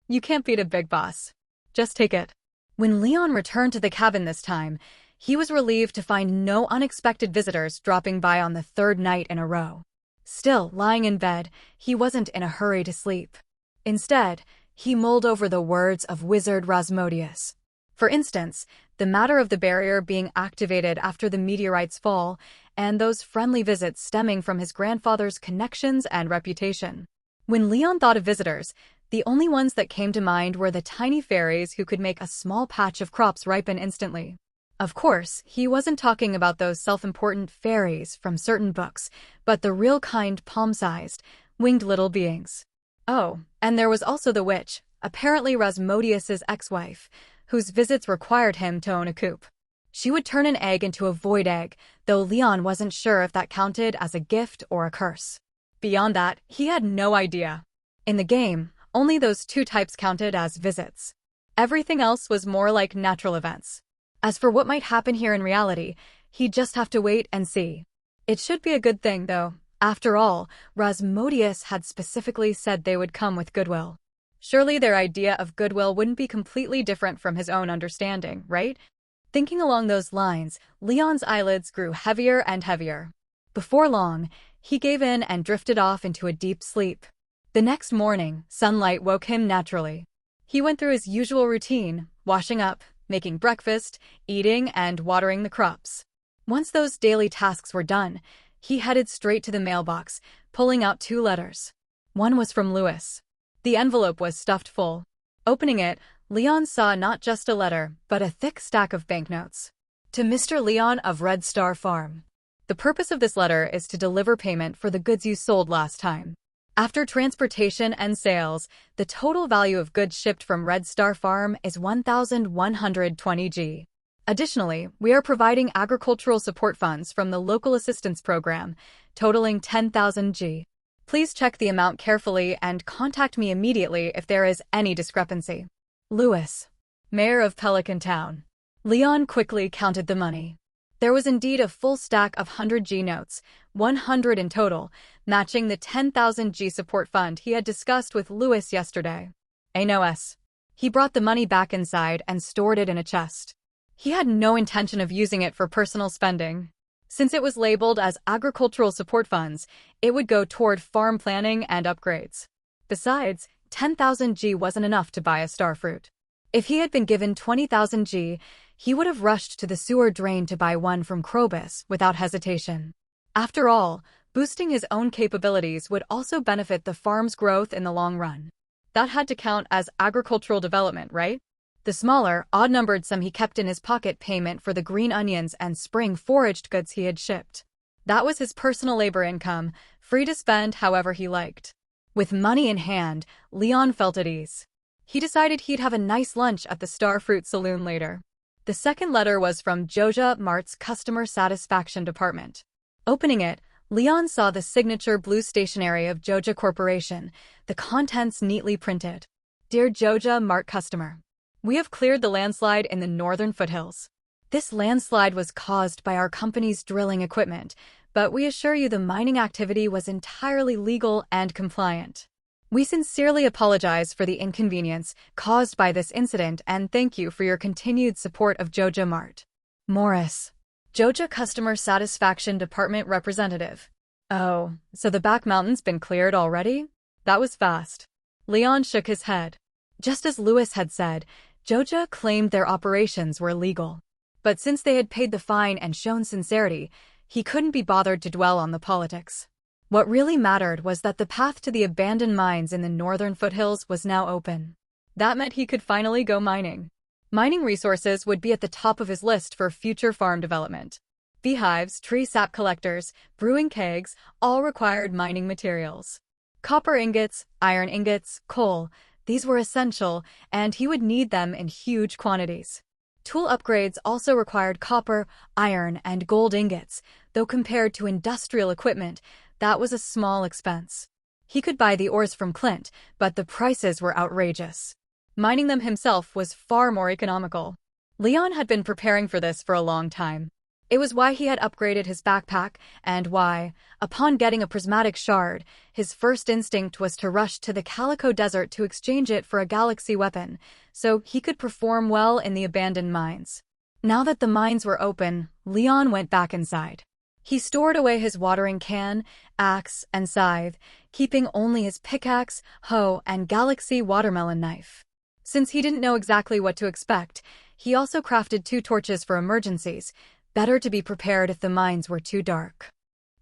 You can't beat a big boss. Just take it. When Leon returned to the cabin this time, he was relieved to find no unexpected visitors dropping by on the third night in a row. Still, lying in bed, he wasn't in a hurry to sleep. Instead, he mulled over the words of Wizard Rasmodius. For instance, the matter of the barrier being activated after the meteorite's fall, and those friendly visits stemming from his grandfather's connections and reputation. When Leon thought of visitors, the only ones that came to mind were the tiny fairies who could make a small patch of crops ripen instantly. Of course, he wasn't talking about those self-important fairies from certain books, but the real kind palm-sized, winged little beings. Oh, and there was also the witch, apparently Rasmodius's ex-wife, whose visits required him to own a coop. She would turn an egg into a void egg, though Leon wasn't sure if that counted as a gift or a curse. Beyond that, he had no idea. In the game, only those two types counted as visits. Everything else was more like natural events. As for what might happen here in reality, he'd just have to wait and see. It should be a good thing, though. After all, Rasmodius had specifically said they would come with goodwill. Surely their idea of goodwill wouldn't be completely different from his own understanding, right? Thinking along those lines, Leon's eyelids grew heavier and heavier. Before long, he gave in and drifted off into a deep sleep. The next morning, sunlight woke him naturally. He went through his usual routine, washing up, making breakfast, eating, and watering the crops. Once those daily tasks were done, he headed straight to the mailbox, pulling out 2 letters. One was from Louis. The envelope was stuffed full. Opening it, Leon saw not just a letter, but a thick stack of banknotes. To Mr. Leon of Red Star Farm. The purpose of this letter is to deliver payment for the goods you sold last time. After transportation and sales, the total value of goods shipped from Red Star Farm is 1,120 G. Additionally, we are providing agricultural support funds from the local assistance program, totaling 10,000 G. Please check the amount carefully and contact me immediately if there is any discrepancy. Louis, Mayor of Pelican Town. Leon quickly counted the money. There was indeed a full stack of 100 G notes, 100 in total, matching the 10,000 G support fund he had discussed with Louis yesterday. ANOS. He brought the money back inside and stored it in a chest. He had no intention of using it for personal spending. Since it was labeled as agricultural support funds, it would go toward farm planning and upgrades. Besides, 10,000 G wasn't enough to buy a starfruit. If he had been given 20,000 G, he would have rushed to the sewer drain to buy one from Krobus without hesitation. After all, boosting his own capabilities would also benefit the farm's growth in the long run. That had to count as agricultural development, right? The smaller, odd-numbered sum he kept in his pocket payment for the green onions and spring foraged goods he had shipped. That was his personal labor income, free to spend however he liked. With money in hand, Leon felt at ease. He decided he'd have a nice lunch at the Starfruit Saloon later. The second letter was from Joja Mart's Customer Satisfaction Department. Opening it, Leon saw the signature blue stationery of Joja Corporation, the contents neatly printed. Dear Joja Mart customer, we have cleared the landslide in the northern foothills. This landslide was caused by our company's drilling equipment, but we assure you the mining activity was entirely legal and compliant. We sincerely apologize for the inconvenience caused by this incident and thank you for your continued support of Joja Mart. Morris, Joja Customer Satisfaction Department Representative. Oh, so the back mountain's been cleared already? That was fast. Leon shook his head. Just as Louis had said, Joja claimed their operations were legal. But since they had paid the fine and shown sincerity, he couldn't be bothered to dwell on the politics. What really mattered was that the path to the abandoned mines in the northern foothills was now open. That meant he could finally go mining. Mining resources would be at the top of his list for future farm development. Beehives, tree sap collectors, brewing kegs, all required mining materials. Copper ingots, iron ingots, coal, these were essential, and he would need them in huge quantities. Tool upgrades also required copper, iron, and gold ingots, though compared to industrial equipment, that was a small expense. He could buy the ores from Clint, but the prices were outrageous. Mining them himself was far more economical. Leon had been preparing for this for a long time. It was why he had upgraded his backpack, and why, upon getting a prismatic shard, his first instinct was to rush to the Calico Desert to exchange it for a galaxy weapon, so he could perform well in the abandoned mines. Now that the mines were open, Leon went back inside. He stored away his watering can, axe, and scythe, keeping only his pickaxe, hoe, and galaxy watermelon knife. Since he didn't know exactly what to expect, he also crafted 2 torches for emergencies, better to be prepared if the mines were too dark.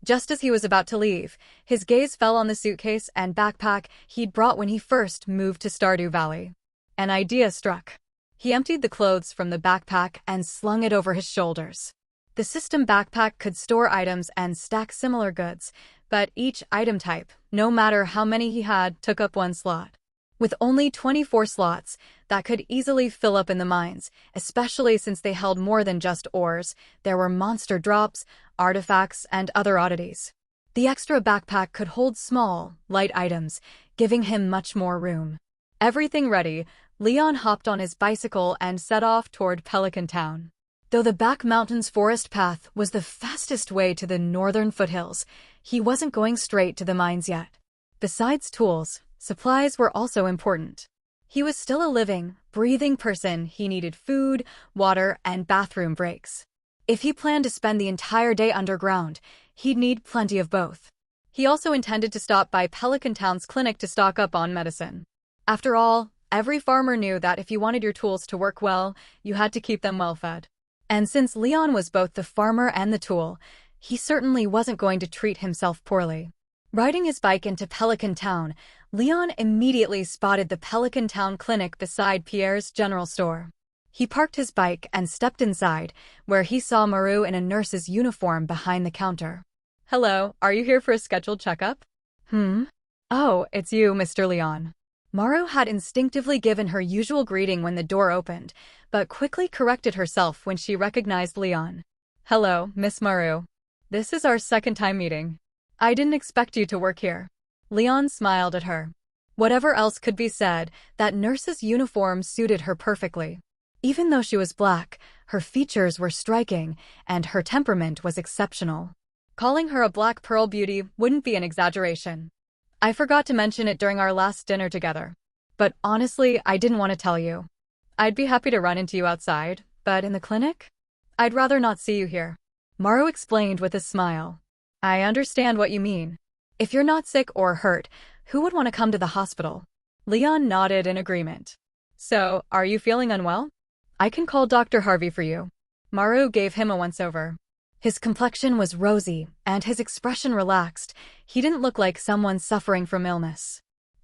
Just as he was about to leave, his gaze fell on the suitcase and backpack he'd brought when he first moved to Stardew Valley. An idea struck. He emptied the clothes from the backpack and slung it over his shoulders. The system backpack could store items and stack similar goods, but each item type, no matter how many he had, took up one slot. With only 24 slots, that could easily fill up in the mines, especially since they held more than just ores. There were monster drops, artifacts, and other oddities. The extra backpack could hold small, light items, giving him much more room. Everything ready, Leon hopped on his bicycle and set off toward Pelican Town. Though the Back Mountains forest path was the fastest way to the northern foothills, he wasn't going straight to the mines yet. Besides tools, supplies were also important. He was still a living, breathing person. He needed food, water, and bathroom breaks. If he planned to spend the entire day underground, he'd need plenty of both. He also intended to stop by Pelican Town's clinic to stock up on medicine. After all, every farmer knew that if you wanted your tools to work well, you had to keep them well fed. And since Leon was both the farmer and the tool, he certainly wasn't going to treat himself poorly. Riding his bike into Pelican Town, Leon immediately spotted the Pelican Town clinic beside Pierre's general store. He parked his bike and stepped inside, where he saw Maru in a nurse's uniform behind the counter. "Hello, are you here for a scheduled checkup?" Oh, it's you, Mr. Leon." Maru had instinctively given her usual greeting when the door opened, but quickly corrected herself when she recognized Leon. "Hello, Miss Maru. This is our second time meeting. I didn't expect you to work here." Leon smiled at her. Whatever else could be said, that nurse's uniform suited her perfectly. Even though she was black, her features were striking, and her temperament was exceptional. Calling her a black pearl beauty wouldn't be an exaggeration. I forgot to mention it during our last dinner together. But honestly, I didn't want to tell you. I'd be happy to run into you outside, but in the clinic? I'd rather not see you here. Maru explained with a smile. I understand what you mean. If you're not sick or hurt, who would want to come to the hospital? Leon nodded in agreement. So, are you feeling unwell? I can call Dr. Harvey for you. Maru gave him a once-over. His complexion was rosy, and his expression relaxed. He didn't look like someone suffering from illness.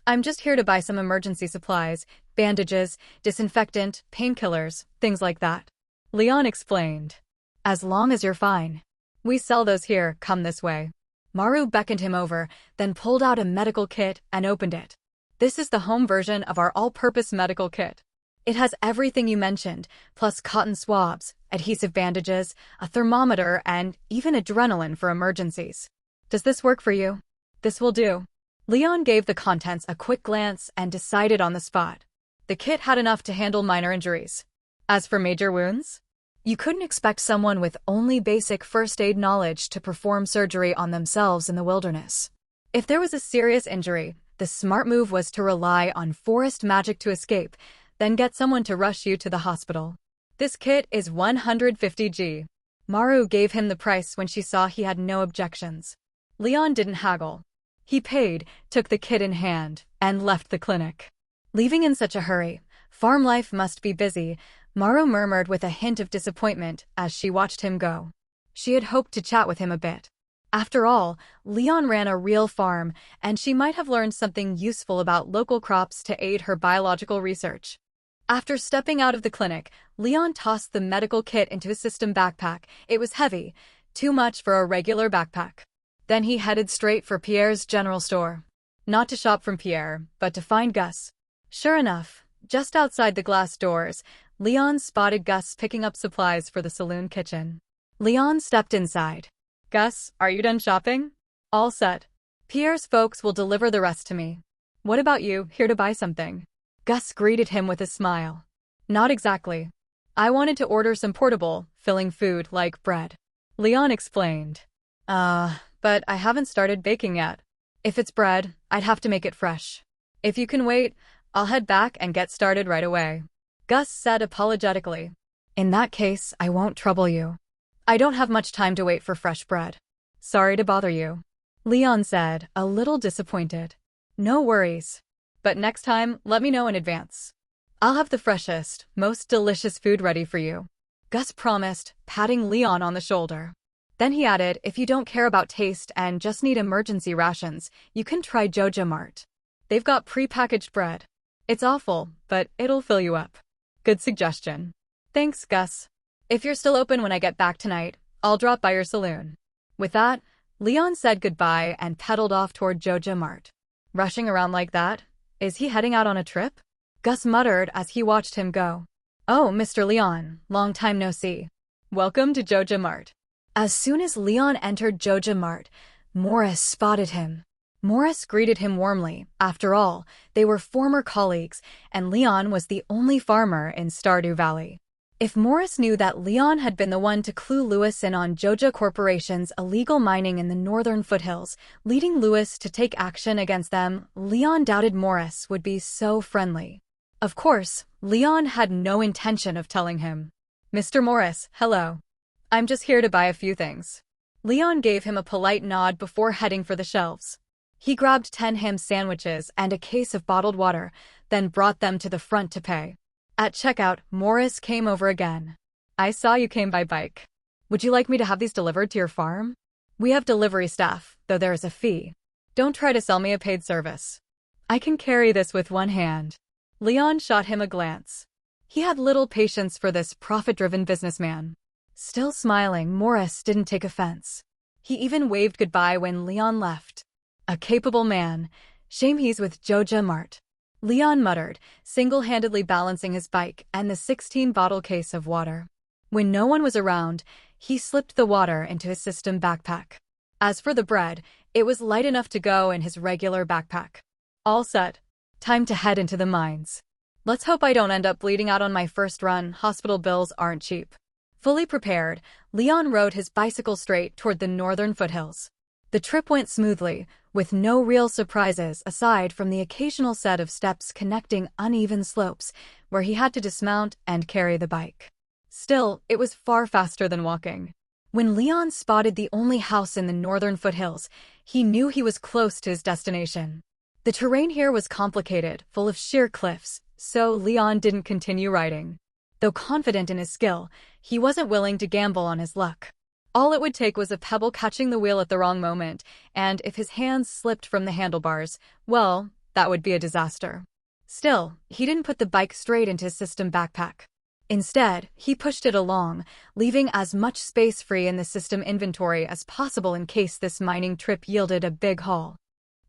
I'm just here to buy some emergency supplies, bandages, disinfectant, painkillers, things like that. Leon explained. As long as you're fine. We sell those here, come this way. Maru beckoned him over, then pulled out a medical kit and opened it. This is the home version of our all-purpose medical kit. It has everything you mentioned, plus cotton swabs, adhesive bandages, a thermometer, and even adrenaline for emergencies. Does this work for you? This will do. Leon gave the contents a quick glance and decided on the spot. The kit had enough to handle minor injuries. As for major wounds? You couldn't expect someone with only basic first aid knowledge to perform surgery on themselves in the wilderness. If there was a serious injury, the smart move was to rely on forest magic to escape, then get someone to rush you to the hospital. This kit is 150G. Maru gave him the price when she saw he had no objections. Leon didn't haggle. He paid, took the kit in hand, and left the clinic. Leaving in such a hurry, farm life must be busy, Maru murmured with a hint of disappointment as she watched him go. She had hoped to chat with him a bit. After all, Leon ran a real farm, and she might have learned something useful about local crops to aid her biological research. After stepping out of the clinic, Leon tossed the medical kit into his system backpack. It was heavy, too much for a regular backpack. Then he headed straight for Pierre's general store. Not to shop from Pierre, but to find Gus. Sure enough, just outside the glass doors, Leon spotted Gus picking up supplies for the saloon kitchen. Leon stepped inside. Gus, are you done shopping? All set. Pierre's folks will deliver the rest to me. What about you, here to buy something? Gus greeted him with a smile. Not exactly. I wanted to order some portable, filling food like bread. Leon explained. But I haven't started baking yet. If it's bread, I'd have to make it fresh. If you can wait, I'll head back and get started right away. Gus said apologetically. In that case, I won't trouble you. I don't have much time to wait for fresh bread. Sorry to bother you. Leon said, a little disappointed. No worries. But next time, let me know in advance. I'll have the freshest, most delicious food ready for you. Gus promised, patting Leon on the shoulder. Then he added, if you don't care about taste and just need emergency rations, you can try Joja Mart. They've got pre-packaged bread. It's awful, but it'll fill you up. Good suggestion. Thanks, Gus. If you're still open when I get back tonight, I'll drop by your saloon. With that, Leon said goodbye and pedaled off toward Joja Mart. Rushing around like that? Is he heading out on a trip? Gus muttered as he watched him go. Oh, Mr. Leon, long time no see. Welcome to Joja Mart. As soon as Leon entered Joja Mart, Morris spotted him. Morris greeted him warmly. After all, they were former colleagues, and Leon was the only farmer in Stardew Valley. If Morris knew that Leon had been the one to clue Lewis in on Joja Corporation's illegal mining in the northern foothills, leading Lewis to take action against them, Leon doubted Morris would be so friendly. Of course, Leon had no intention of telling him. Mr. Morris, hello. I'm just here to buy a few things. Leon gave him a polite nod before heading for the shelves. He grabbed 10 ham sandwiches and a case of bottled water, then brought them to the front to pay. At checkout, Morris came over again. I saw you came by bike. Would you like me to have these delivered to your farm? We have delivery staff, though there is a fee. Don't try to sell me a paid service. I can carry this with one hand. Leon shot him a glance. He had little patience for this profit-driven businessman. Still smiling, Morris didn't take offense. He even waved goodbye when Leon left. A capable man. Shame he's with Joja Mart. Leon muttered, single-handedly balancing his bike and the 16-bottle case of water. When no one was around, he slipped the water into his system backpack. As for the bread, it was light enough to go in his regular backpack. All set. Time to head into the mines. Let's hope I don't end up bleeding out on my first run. Hospital bills aren't cheap. Fully prepared, Leon rode his bicycle straight toward the northern foothills. The trip went smoothly, with no real surprises aside from the occasional set of steps connecting uneven slopes, where he had to dismount and carry the bike. Still, it was far faster than walking. When Leon spotted the only house in the northern foothills, he knew he was close to his destination. The terrain here was complicated, full of sheer cliffs, so Leon didn't continue riding. Though confident in his skill, he wasn't willing to gamble on his luck. All it would take was a pebble catching the wheel at the wrong moment, and if his hands slipped from the handlebars, well, that would be a disaster. Still, he didn't put the bike straight into his system backpack. Instead, he pushed it along, leaving as much space free in the system inventory as possible in case this mining trip yielded a big haul.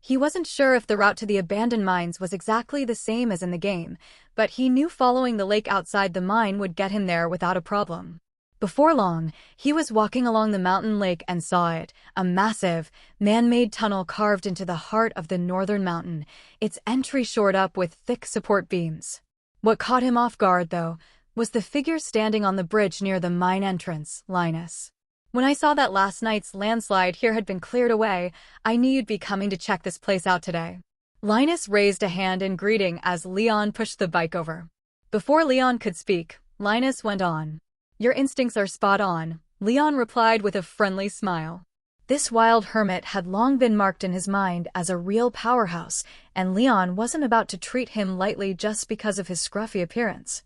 He wasn't sure if the route to the abandoned mines was exactly the same as in the game, but he knew following the lake outside the mine would get him there without a problem. Before long, he was walking along the mountain lake and saw it, a massive, man-made tunnel carved into the heart of the northern mountain, its entry shored up with thick support beams. What caught him off guard, though, was the figure standing on the bridge near the mine entrance, Linus. When I saw that last night's landslide here had been cleared away, I knew you'd be coming to check this place out today. Linus raised a hand in greeting as Leon pushed the bike over. Before Leon could speak, Linus went on. Your instincts are spot on, Leon replied with a friendly smile. This wild hermit had long been marked in his mind as a real powerhouse, and Leon wasn't about to treat him lightly just because of his scruffy appearance.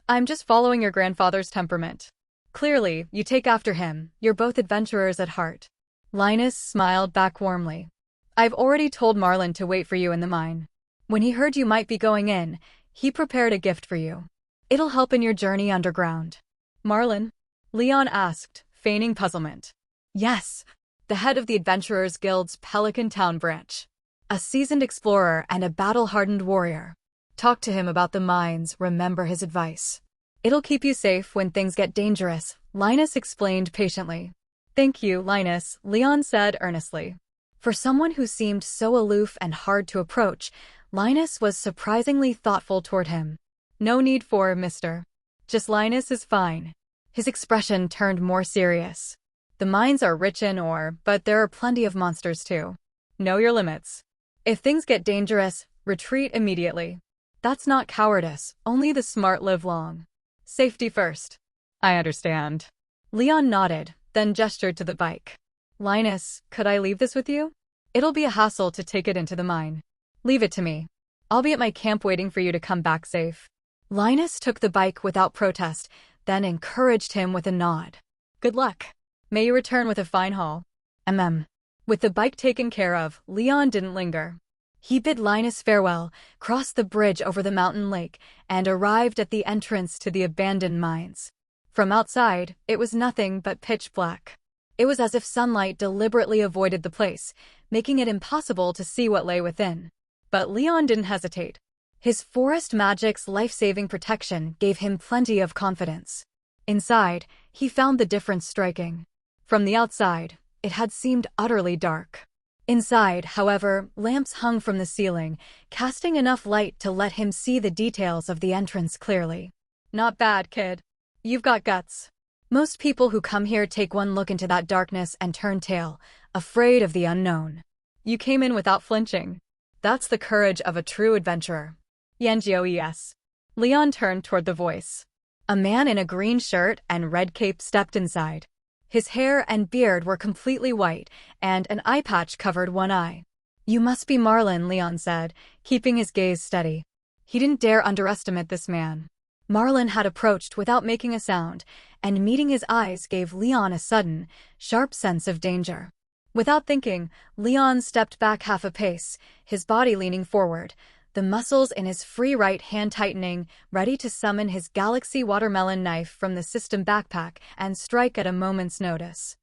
I'm just following your grandfather's temperament. Clearly, you take after him, you're both adventurers at heart. Linus smiled back warmly. I've already told Marlin to wait for you in the mine. When he heard you might be going in, he prepared a gift for you. It'll help in your journey underground. Marlin? Leon asked, feigning puzzlement. Yes, the head of the Adventurers Guild's Pelican Town branch. A seasoned explorer and a battle-hardened warrior. Talk to him about the mines, remember his advice. It'll keep you safe when things get dangerous, Linus explained patiently. Thank you, Linus, Leon said earnestly. For someone who seemed so aloof and hard to approach, Linus was surprisingly thoughtful toward him. No need for, mister. Just Linus is fine. His expression turned more serious. The mines are rich in ore, but there are plenty of monsters too. Know your limits. If things get dangerous, retreat immediately. That's not cowardice, only the smart live long. Safety first. I understand. Leon nodded, then gestured to the bike. Linus, could I leave this with you? It'll be a hassle to take it into the mine. Leave it to me. I'll be at my camp waiting for you to come back safe. Linus took the bike without protest, then encouraged him with a nod. Good luck. May you return with a fine haul. With the bike taken care of, Leon didn't linger. He bid Linus farewell, crossed the bridge over the mountain lake, and arrived at the entrance to the abandoned mines. From outside, it was nothing but pitch black. It was as if sunlight deliberately avoided the place, making it impossible to see what lay within. But Leon didn't hesitate. His forest magic's life-saving protection gave him plenty of confidence. Inside, he found the difference striking. From the outside, it had seemed utterly dark. Inside, however, lamps hung from the ceiling, casting enough light to let him see the details of the entrance clearly. Not bad, kid. You've got guts. Most people who come here take one look into that darkness and turn tail, afraid of the unknown. You came in without flinching. That's the courage of a true adventurer. Yanjio, yes. Leon turned toward the voice. A man in a green shirt and red cape stepped inside. His hair and beard were completely white, and an eye patch covered one eye. You must be Marlin, Leon said, keeping his gaze steady. He didn't dare underestimate this man. Marlin had approached without making a sound, and meeting his eyes gave Leon a sudden, sharp sense of danger. Without thinking, Leon stepped back half a pace, his body leaning forward, the muscles in his free right hand tightening, ready to summon his galaxy watermelon knife from the system backpack and strike at a moment's notice.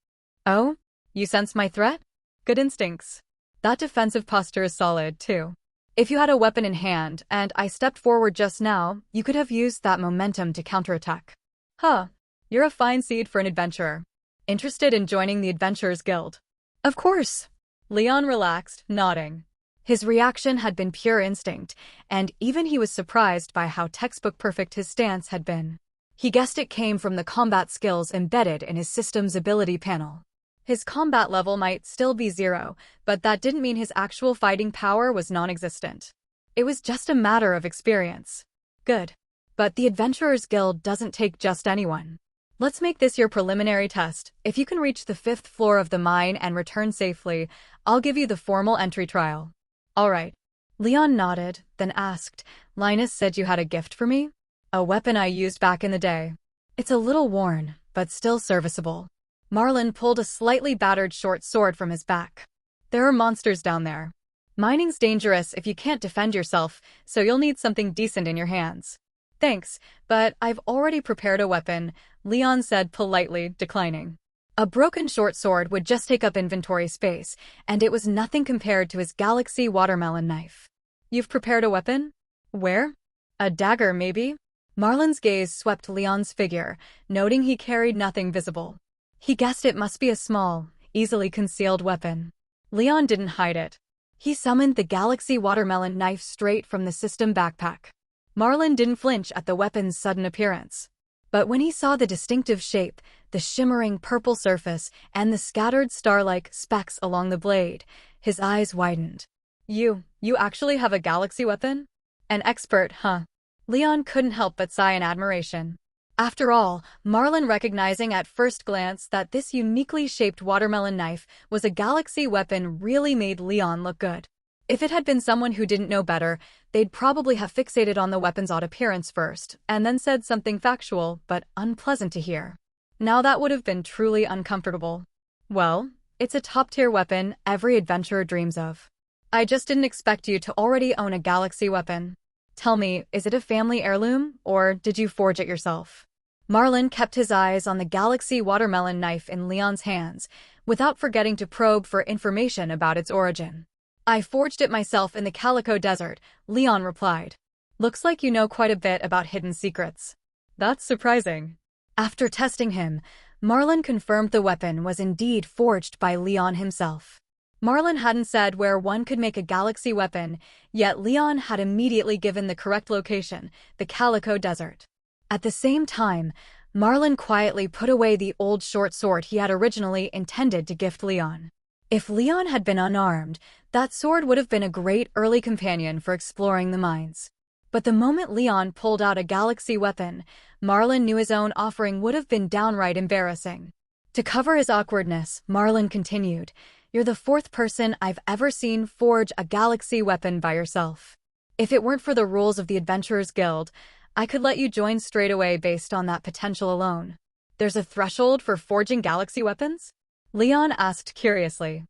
Oh? You sense my threat? Good instincts. That defensive posture is solid, too. If you had a weapon in hand, and I stepped forward just now, you could have used that momentum to counterattack. Huh. You're a fine seed for an adventurer. Interested in joining the Adventurers Guild? Of course. Leon relaxed, nodding. His reaction had been pure instinct, and even he was surprised by how textbook-perfect his stance had been. He guessed it came from the combat skills embedded in his system's ability panel. His combat level might still be 0, but that didn't mean his actual fighting power was non-existent. It was just a matter of experience. Good. But the Adventurers Guild doesn't take just anyone. Let's make this your preliminary test. If you can reach the 5th floor of the mine and return safely, I'll give you the formal entry trial. All right. Leon nodded, then asked, Linus said you had a gift for me? A weapon I used back in the day. It's a little worn, but still serviceable. Marlin pulled a slightly battered short sword from his back. There are monsters down there. Mining's dangerous if you can't defend yourself, so you'll need something decent in your hands. Thanks, but I've already prepared a weapon, Leon said politely, declining. A broken short sword would just take up inventory space, and it was nothing compared to his galaxy watermelon knife. You've prepared a weapon? Where? A dagger, maybe? Marlin's gaze swept Leon's figure, noting he carried nothing visible. He guessed it must be a small, easily concealed weapon. Leon didn't hide it. He summoned the galaxy watermelon knife straight from the system backpack. Marlin didn't flinch at the weapon's sudden appearance. But when he saw the distinctive shape, the shimmering purple surface, and the scattered star-like specks along the blade, his eyes widened. You actually have a galaxy weapon? An expert, huh? Leon couldn't help but sigh in admiration. After all, Marlin recognizing at first glance that this uniquely shaped watermelon knife was a galaxy weapon really made Leon look good. If it had been someone who didn't know better, they'd probably have fixated on the weapon's odd appearance first, and then said something factual but unpleasant to hear. Now that would have been truly uncomfortable. Well, it's a top-tier weapon every adventurer dreams of. I just didn't expect you to already own a galaxy weapon. Tell me, is it a family heirloom, or did you forge it yourself? Marlin kept his eyes on the galaxy watermelon knife in Leon's hands, without forgetting to probe for information about its origin. I forged it myself in the Calico Desert, Leon replied. Looks like you know quite a bit about hidden secrets. That's surprising. After testing him, Marlin confirmed the weapon was indeed forged by Leon himself. Marlin hadn't said where one could make a galaxy weapon, yet Leon had immediately given the correct location, the Calico Desert. At the same time, Marlin quietly put away the old short sword he had originally intended to gift Leon. If Leon had been unarmed, that sword would have been a great early companion for exploring the mines. But the moment Leon pulled out a galaxy weapon, Marlin knew his own offering would have been downright embarrassing. To cover his awkwardness, Marlin continued, You're the 4th person I've ever seen forge a galaxy weapon by yourself. If it weren't for the rules of the Adventurers Guild, I could let you join straight away based on that potential alone. There's a threshold for forging galaxy weapons? Leon asked curiously.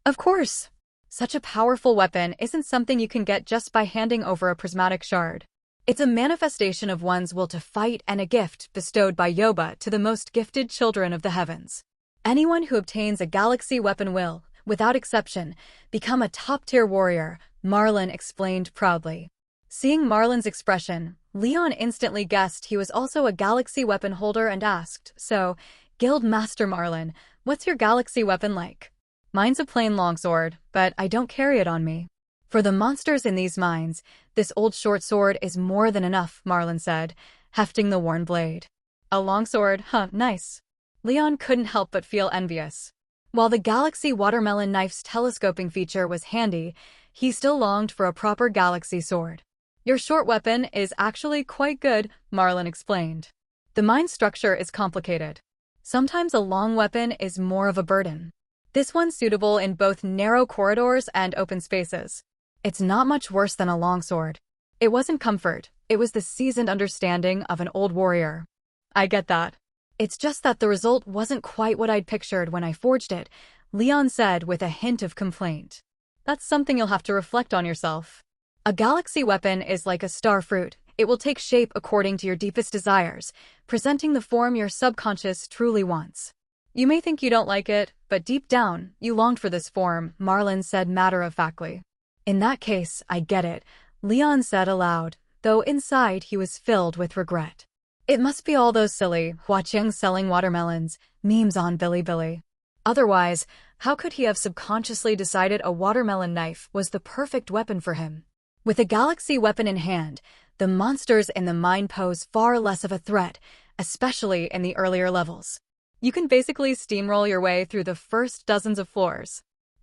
Of course. Such a powerful weapon isn't something you can get just by handing over a prismatic shard. It's a manifestation of one's will to fight and a gift bestowed by Yoba to the most gifted children of the heavens. Anyone who obtains a galaxy weapon will, without exception, become a top-tier warrior, Marlin explained proudly. Seeing Marlin's expression, Leon instantly guessed he was also a galaxy weapon holder and asked, "So, Guild Master Marlin, what's your galaxy weapon like?" "Mine's a plain longsword, but I don't carry it on me. For the monsters in these mines, this old short sword is more than enough," Marlin said, hefting the worn blade. "A longsword, huh, nice." Leon couldn't help but feel envious. While the Galaxy Watermelon Knife's telescoping feature was handy, he still longed for a proper galaxy sword. "Your short weapon is actually quite good," Marlin explained. "The mine structure is complicated. Sometimes a long weapon is more of a burden. This one's suitable in both narrow corridors and open spaces. It's not much worse than a longsword." It wasn't comfort, it was the seasoned understanding of an old warrior. "I get that. It's just that the result wasn't quite what I'd pictured when I forged it," Leon said with a hint of complaint. "That's something you'll have to reflect on yourself. A galaxy weapon is like a star fruit. It will take shape according to your deepest desires, presenting the form your subconscious truly wants. You may think you don't like it, but deep down, you longed for this form," Marlin said matter-of-factly. "In that case, I get it," Leon said aloud, though inside he was filled with regret. It must be all those silly, Huaqiang selling watermelons, memes on Bilibili. Otherwise, how could he have subconsciously decided a watermelon knife was the perfect weapon for him? With a galaxy weapon in hand, the monsters in the mine pose far less of a threat, especially in the earlier levels. You can basically steamroll your way through the first dozens of floors.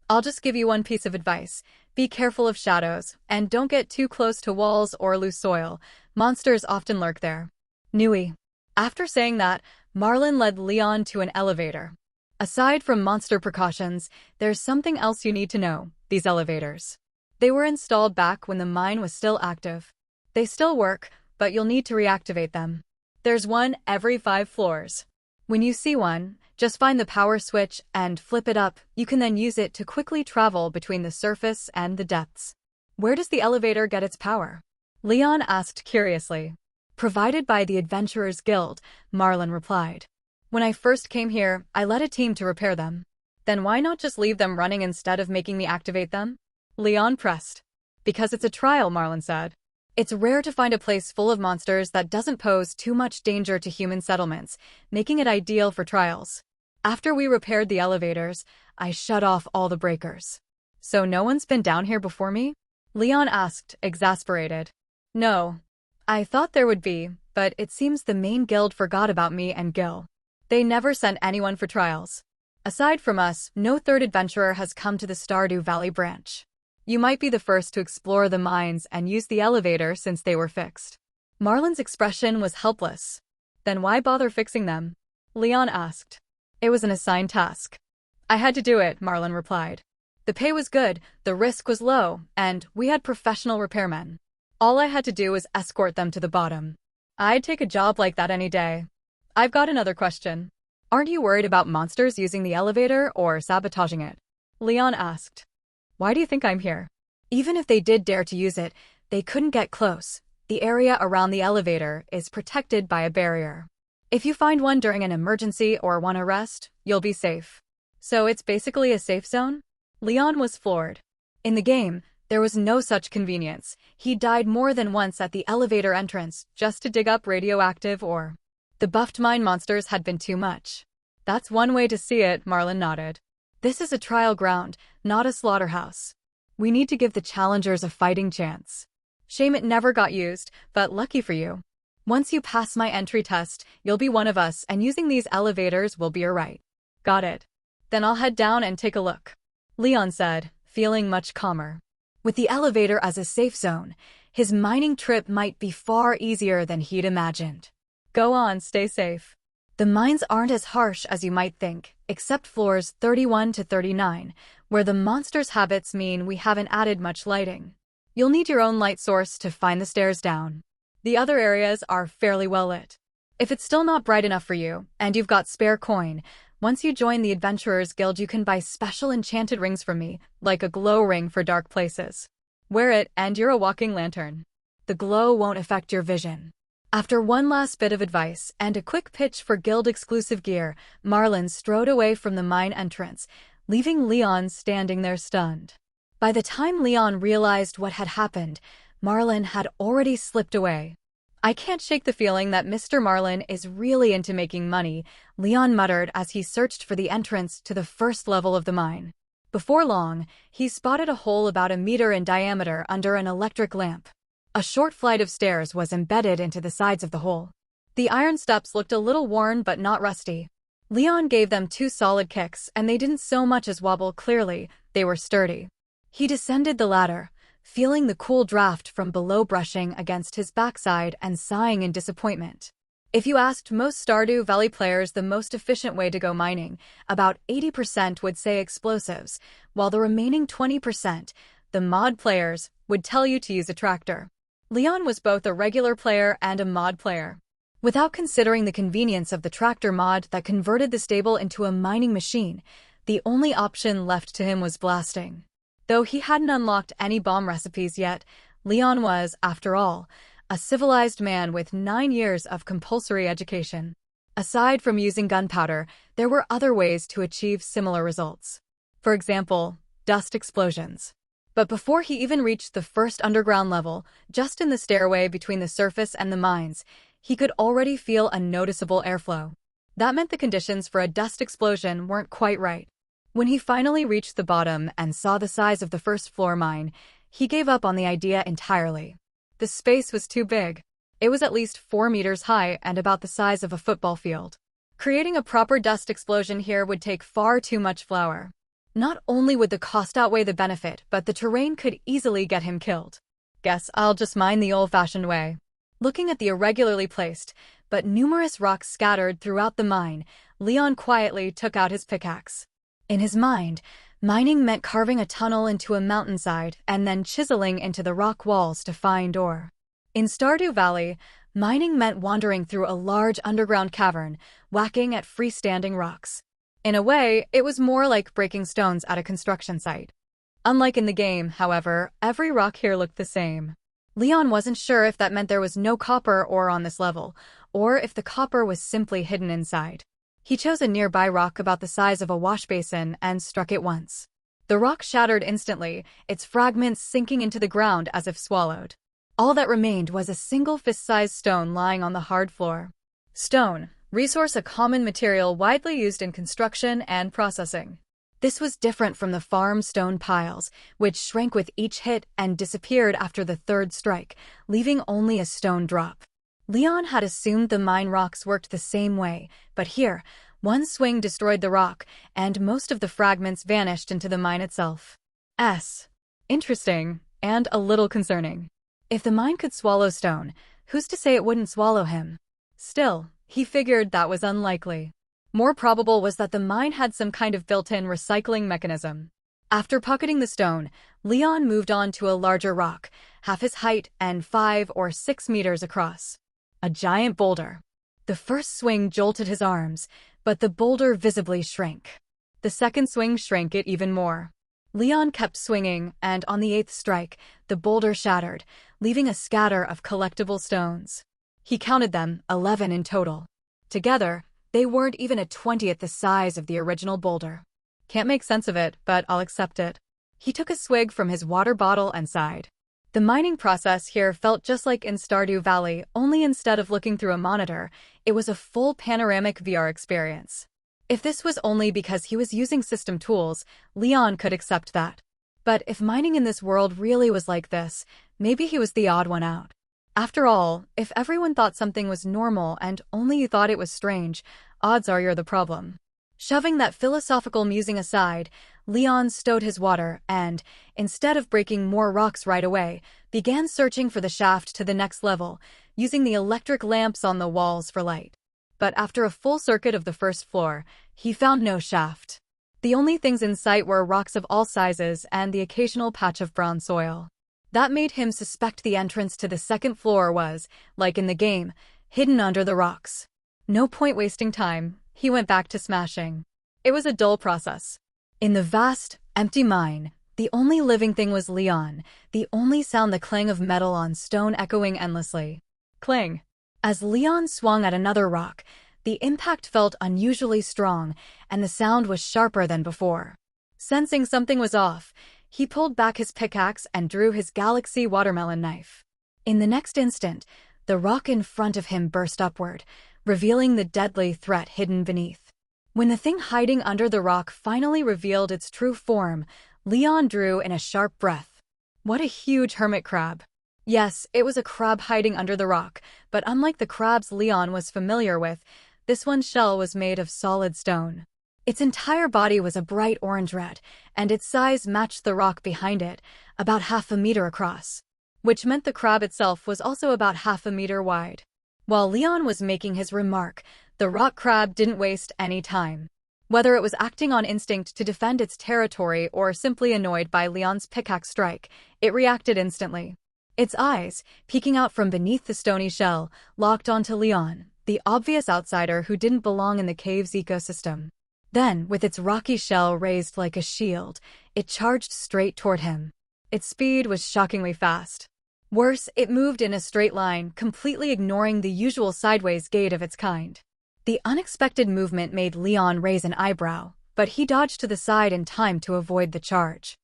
I'll just give you one piece of advice. Be careful of shadows, and don't get too close to walls or loose soil. Monsters often lurk there. Nui. After saying that, Marlin led Leon to an elevator. Aside from monster precautions, there's something else you need to know: these elevators. They were installed back when the mine was still active. They still work, but you'll need to reactivate them. There's one every 5 floors. When you see one, just find the power switch and flip it up. You can then use it to quickly travel between the surface and the depths. "Where does the elevator get its power?" Leon asked curiously. "Provided by the Adventurers Guild," Marlin replied. "When I first came here, I led a team to repair them." "Then why not just leave them running instead of making me activate them?" Leon pressed. "Because it's a trial," Marlin said. "It's rare to find a place full of monsters that doesn't pose too much danger to human settlements, making it ideal for trials. After we repaired the elevators, I shut off all the breakers." "So no one's been down here before me?" Leon asked, exasperated. "No. I thought there would be, but it seems the main guild forgot about me and Gil. They never sent anyone for trials. Aside from us, no third adventurer has come to the Stardew Valley branch. You might be the first to explore the mines and use the elevator since they were fixed." Marlin's expression was helpless. "Then why bother fixing them?" Leon asked. "It was an assigned task. I had to do it," Marlin replied. "The pay was good, the risk was low, and we had professional repairmen. All I had to do was escort them to the bottom. I'd take a job like that any day." "I've got another question. Aren't you worried about monsters using the elevator or sabotaging it?" Leon asked. "Why do you think I'm here?" "Even if they did dare to use it, they couldn't get close. The area around the elevator is protected by a barrier. If you find one during an emergency or want to rest, you'll be safe." "So it's basically a safe zone?" Leon was floored. In the game, there was no such convenience. He died more than once at the elevator entrance just to dig up radioactive ore. The buffed mine monsters had been too much. "That's one way to see it," Marlin nodded. "This is a trial ground, not a slaughterhouse. We need to give the challengers a fighting chance. Shame it never got used, but lucky for you. Once you pass my entry test, you'll be one of us, and using these elevators will be your right." "Got it. Then I'll head down and take a look," Leon said, feeling much calmer. With the elevator as a safe zone, his mining trip might be far easier than he'd imagined. "Go on, stay safe." The mines aren't as harsh as you might think, except floors 31 to 39, where the monsters' habits mean we haven't added much lighting. You'll need your own light source to find the stairs down. The other areas are fairly well lit. If it's still not bright enough for you, and you've got spare coin, once you join the Adventurers Guild you can buy special enchanted rings from me, like a glow ring for dark places. Wear it and you're a walking lantern. the glow won't affect your vision. After one last bit of advice and a quick pitch for guild-exclusive gear, Marlin strode away from the mine entrance, leaving Leon standing there stunned. By the time Leon realized what had happened, Marlin had already slipped away. "I can't shake the feeling that Mr. Marlin is really into making money," Leon muttered as he searched for the entrance to the first level of the mine. Before long, he spotted a hole about a meter in diameter under an electric lamp. A short flight of stairs was embedded into the sides of the hole. The iron steps looked a little worn but not rusty. Leon gave them 2 solid kicks, and they didn't so much as wobble. Clearly, they were sturdy. He descended the ladder, feeling the cool draft from below brushing against his backside and sighing in disappointment. If you asked most Stardew Valley players the most efficient way to go mining, about 80% would say explosives, while the remaining 20%, the mod players, would tell you to use a tractor. Leon was both a regular player and a mod player. Without considering the convenience of the tractor mod that converted the stable into a mining machine, the only option left to him was blasting. Though he hadn't unlocked any bomb recipes yet, Leon was, after all, a civilized man with 9 years of compulsory education. Aside from using gunpowder, there were other ways to achieve similar results. For example, dust explosions. But before he even reached the first underground level, just in the stairway between the surface and the mines, he could already feel a noticeable airflow. That meant the conditions for a dust explosion weren't quite right. When he finally reached the bottom and saw the size of the first floor mine, he gave up on the idea entirely. The space was too big. It was at least 4 meters high and about the size of a football field. Creating a proper dust explosion here would take far too much flour. Not only would the cost outweigh the benefit, but the terrain could easily get him killed. "Guess I'll just mine the old-fashioned way." Looking at the irregularly placed, but numerous rocks scattered throughout the mine, Leon quietly took out his pickaxe. In his mind, mining meant carving a tunnel into a mountainside and then chiseling into the rock walls to find ore. In Stardew Valley, mining meant wandering through a large underground cavern, whacking at freestanding rocks. In a way, it was more like breaking stones at a construction site. Unlike in the game, however, every rock here looked the same. Leon wasn't sure if that meant there was no copper ore on this level, or if the copper was simply hidden inside. He chose a nearby rock about the size of a wash basin and struck it once. The rock shattered instantly, its fragments sinking into the ground as if swallowed. All that remained was a single fist-sized stone lying on the hard floor. Stone, resource a common material widely used in construction and processing. This was different from the farm stone piles, which shrank with each hit and disappeared after the third strike, leaving only a stone drop. Leon had assumed the mine rocks worked the same way, but here, one swing destroyed the rock, and most of the fragments vanished into the mine itself. Interesting, and a little concerning. If the mine could swallow stone, who's to say it wouldn't swallow him? Still, he figured that was unlikely. More probable was that the mine had some kind of built-in recycling mechanism. After pocketing the stone, Leon moved on to a larger rock, half his height and 5 or 6 meters across. A giant boulder. The first swing jolted his arms, but the boulder visibly shrank. The second swing shrank it even more. Leon kept swinging, and on the 8th strike, the boulder shattered, leaving a scatter of collectible stones. He counted them, 11 in total. Together, they weren't even a 20th the size of the original boulder. Can't make sense of it, but I'll accept it. He took a swig from his water bottle and sighed. The mining process here felt just like in Stardew Valley, only instead of looking through a monitor, it was a full panoramic VR experience. If this was only because he was using system tools, Leon could accept that. But if mining in this world really was like this, maybe he was the odd one out. After all, if everyone thought something was normal and only you thought it was strange, odds are you're the problem. Shoving that philosophical musing aside, Leon stowed his water and, instead of breaking more rocks right away, began searching for the shaft to the next level, using the electric lamps on the walls for light. But after a full circuit of the first floor, he found no shaft. The only things in sight were rocks of all sizes and the occasional patch of brown soil. That made him suspect the entrance to the second floor was, like in the game, hidden under the rocks. No point wasting time, he went back to smashing. It was a dull process. In the vast, empty mine, The only living thing was Leon, the only sound the clang of metal on stone echoing endlessly. Clang! As Leon swung at another rock, the impact felt unusually strong, and the sound was sharper than before. Sensing something was off, he pulled back his pickaxe and drew his galaxy watermelon knife. In the next instant, the rock in front of him burst upward, revealing the deadly threat hidden beneath. When the thing hiding under the rock finally revealed its true form, Leon drew in a sharp breath. What a huge hermit crab! Yes, it was a crab hiding under the rock, but unlike the crabs Leon was familiar with, this one's shell was made of solid stone. Its entire body was a bright orange red, and its size matched the rock behind it, about half a meter across, which meant the crab itself was also about half a meter wide. While Leon was making his remark, the rock crab didn't waste any time. Whether it was acting on instinct to defend its territory or simply annoyed by Leon's pickaxe strike, it reacted instantly. Its eyes, peeking out from beneath the stony shell, locked onto Leon, the obvious outsider who didn't belong in the cave's ecosystem. Then, with its rocky shell raised like a shield, it charged straight toward him. Its speed was shockingly fast. Worse, it moved in a straight line, completely ignoring the usual sideways gait of its kind. The unexpected movement made Leon raise an eyebrow, but he dodged to the side in time to avoid the charge.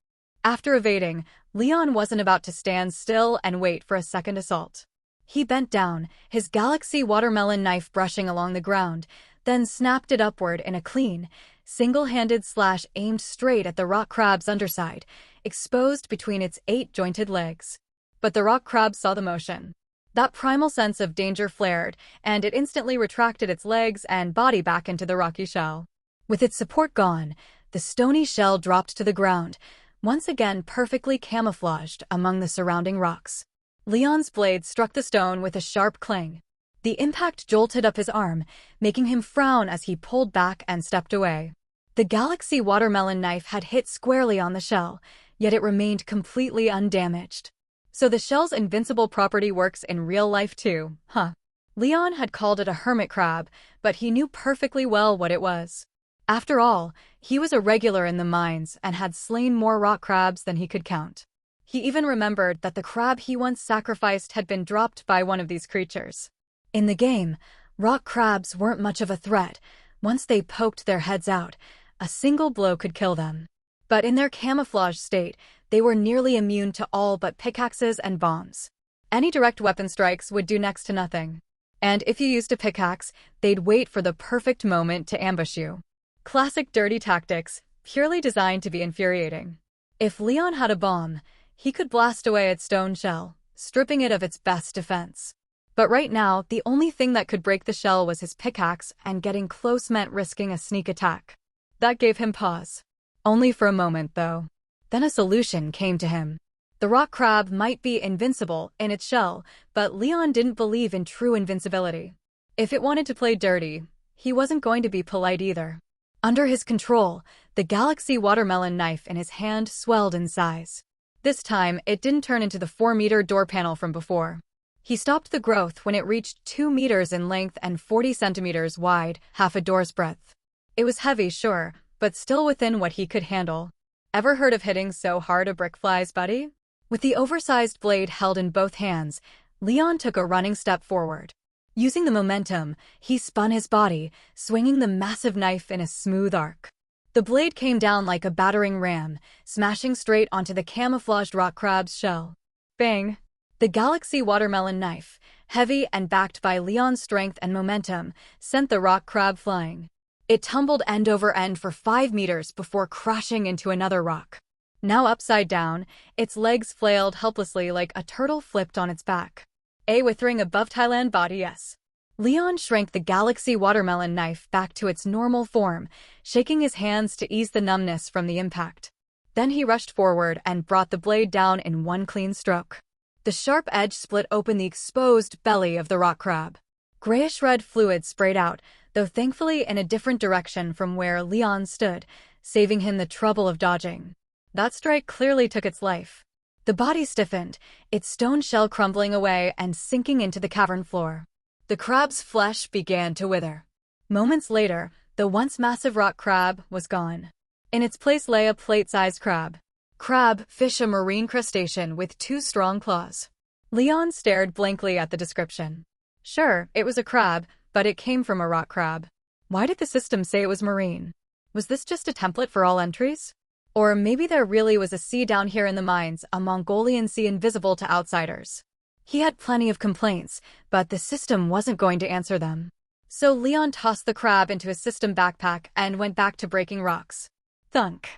After evading, Leon wasn't about to stand still and wait for a second assault. He bent down, his galaxy watermelon knife brushing along the ground, then snapped it upward in a clean, single-handed slash aimed straight at the rock crab's underside, exposed between its 8 jointed legs. But the rock crab saw the motion. That primal sense of danger flared, and it instantly retracted its legs and body back into the rocky shell. With its support gone, the stony shell dropped to the ground, once again perfectly camouflaged among the surrounding rocks. Leon's blade struck the stone with a sharp clang. The impact jolted up his arm, making him frown as he pulled back and stepped away. The galaxy watermelon knife had hit squarely on the shell, yet it remained completely undamaged. So the shell's invincible property works in real life too, huh? Leon had called it a hermit crab, but he knew perfectly well what it was. After all, he was a regular in the mines and had slain more rock crabs than he could count. He even remembered that the crab he once sacrificed had been dropped by one of these creatures. In the game, rock crabs weren't much of a threat. Once they poked their heads out, a single blow could kill them. But in their camouflage state, they were nearly immune to all but pickaxes and bombs. Any direct weapon strikes would do next to nothing. And if you used a pickaxe, they'd wait for the perfect moment to ambush you. Classic dirty tactics, purely designed to be infuriating. If Leon had a bomb, he could blast away its stone shell, stripping it of its best defense. But right now, the only thing that could break the shell was his pickaxe, and getting close meant risking a sneak attack. That gave him pause. Only for a moment, though. Then a solution came to him. The rock crab might be invincible in its shell, but Leon didn't believe in true invincibility. If it wanted to play dirty, he wasn't going to be polite either. Under his control, the galaxy watermelon knife in his hand swelled in size. This time, it didn't turn into the 4-meter door panel from before. He stopped the growth when it reached 2 meters in length and 40 centimeters wide, half a door's breadth. It was heavy, sure, but still within what he could handle. Ever heard of hitting so hard a brick flies, buddy? With the oversized blade held in both hands, Leon took a running step forward. Using the momentum, he spun his body, swinging the massive knife in a smooth arc. The blade came down like a battering ram, smashing straight onto the camouflaged rock crab's shell. Bang! The galaxy watermelon knife, heavy and backed by Leon's strength and momentum, sent the rock crab flying. It tumbled end over end for 5 meters before crashing into another rock. Now upside down, its legs flailed helplessly like a turtle flipped on its back. A withering above Thailand body, yes. Leon shrank the galaxy watermelon knife back to its normal form, shaking his hands to ease the numbness from the impact. Then he rushed forward and brought the blade down in one clean stroke. The sharp edge split open the exposed belly of the rock crab. Grayish-red fluid sprayed out, though thankfully in a different direction from where Leon stood, saving him the trouble of dodging. That strike clearly took its life. The body stiffened, its stone shell crumbling away and sinking into the cavern floor. The crab's flesh began to wither. Moments later, the once massive rock crab was gone. In its place lay a plate-sized crab. Crab, fish, a marine crustacean with 2 strong claws. Leon stared blankly at the description. Sure, it was a crab, but it came from a rock crab. Why did the system say it was marine? Was this just a template for all entries? Or maybe there really was a sea down here in the mines, a Mongolian sea invisible to outsiders. He had plenty of complaints, but the system wasn't going to answer them. So Leon tossed the crab into his system backpack and went back to breaking rocks. Thunk.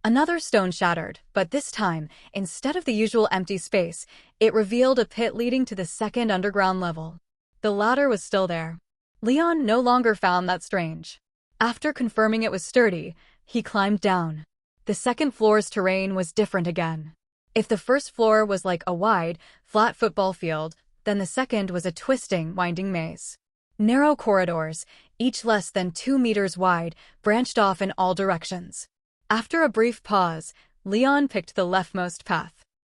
Another stone shattered, but this time, instead of the usual empty space, it revealed a pit leading to the second underground level. The ladder was still there. Leon no longer found that strange. After confirming it was sturdy, he climbed down. The second floor's terrain was different again. If the first floor was like a wide, flat football field, then the second was a twisting, winding maze. Narrow corridors, each less than 2 meters wide, branched off in all directions. After a brief pause, Leon picked the leftmost path.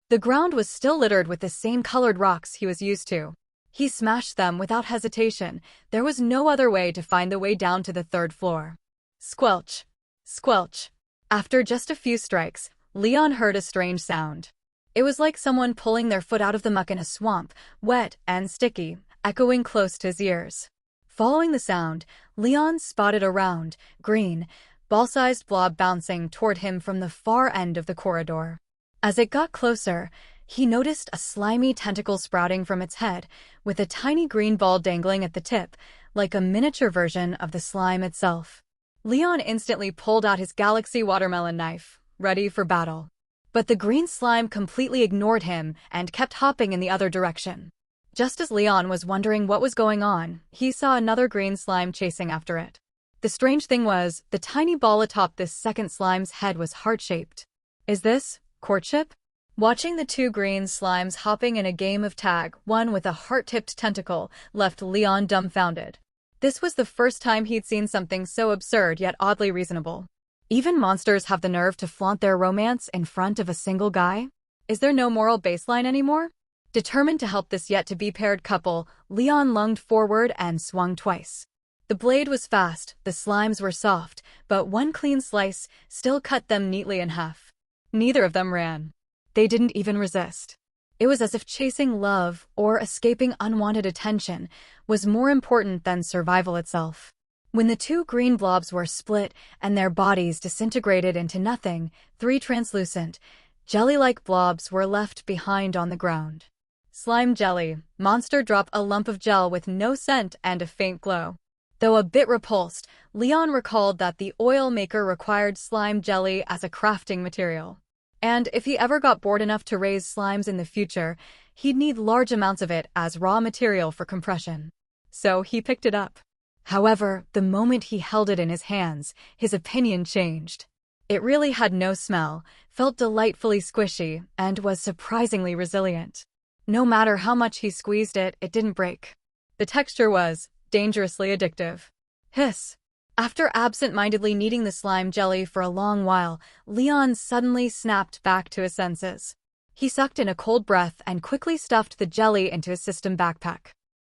The ground was still littered with the same colored rocks he was used to. He smashed them without hesitation. There was no other way to find the way down to the third floor. Squelch. Squelch. After just a few strikes, Leon heard a strange sound. It was like someone pulling their foot out of the muck in a swamp, wet and sticky, echoing close to his ears. Following the sound, Leon spotted a round, green, ball-sized blob bouncing toward him from the far end of the corridor. As it got closer, he noticed a slimy tentacle sprouting from its head, with a tiny green ball dangling at the tip, like a miniature version of the slime itself. Leon instantly pulled out his galaxy watermelon knife, ready for battle. But the green slime completely ignored him and kept hopping in the other direction. Just as Leon was wondering what was going on, he saw another green slime chasing after it. The strange thing was, the tiny ball atop this second slime's head was heart-shaped. Is this courtship? Watching the 2 green slimes hopping in a game of tag, one with a heart-tipped tentacle, left Leon dumbfounded. This was the first time he'd seen something so absurd yet oddly reasonable. Even monsters have the nerve to flaunt their romance in front of a single guy? Is there no moral baseline anymore? Determined to help this yet-to-be-paired couple, Leon lunged forward and swung twice. The blade was fast, the slimes were soft, but one clean slice still cut them neatly in half. Neither of them ran. They didn't even resist. It was as if chasing love, or escaping unwanted attention, was more important than survival itself. When the 2 green blobs were split and their bodies disintegrated into nothing, 3 translucent, jelly-like blobs were left behind on the ground. Slime jelly. Monster dropped a lump of gel with no scent and a faint glow. Though a bit repulsed, Leon recalled that the oil maker required slime jelly as a crafting material. And if he ever got bored enough to raise slimes in the future, he'd need large amounts of it as raw material for compression. So he picked it up. However, the moment he held it in his hands, his opinion changed. It really had no smell, felt delightfully squishy, and was surprisingly resilient. No matter how much he squeezed it, it didn't break. The texture was dangerously addictive. Hiss. After absent-mindedly kneading the slime jelly for a long while, Leon suddenly snapped back to his senses. He sucked in a cold breath and quickly stuffed the jelly into his system backpack.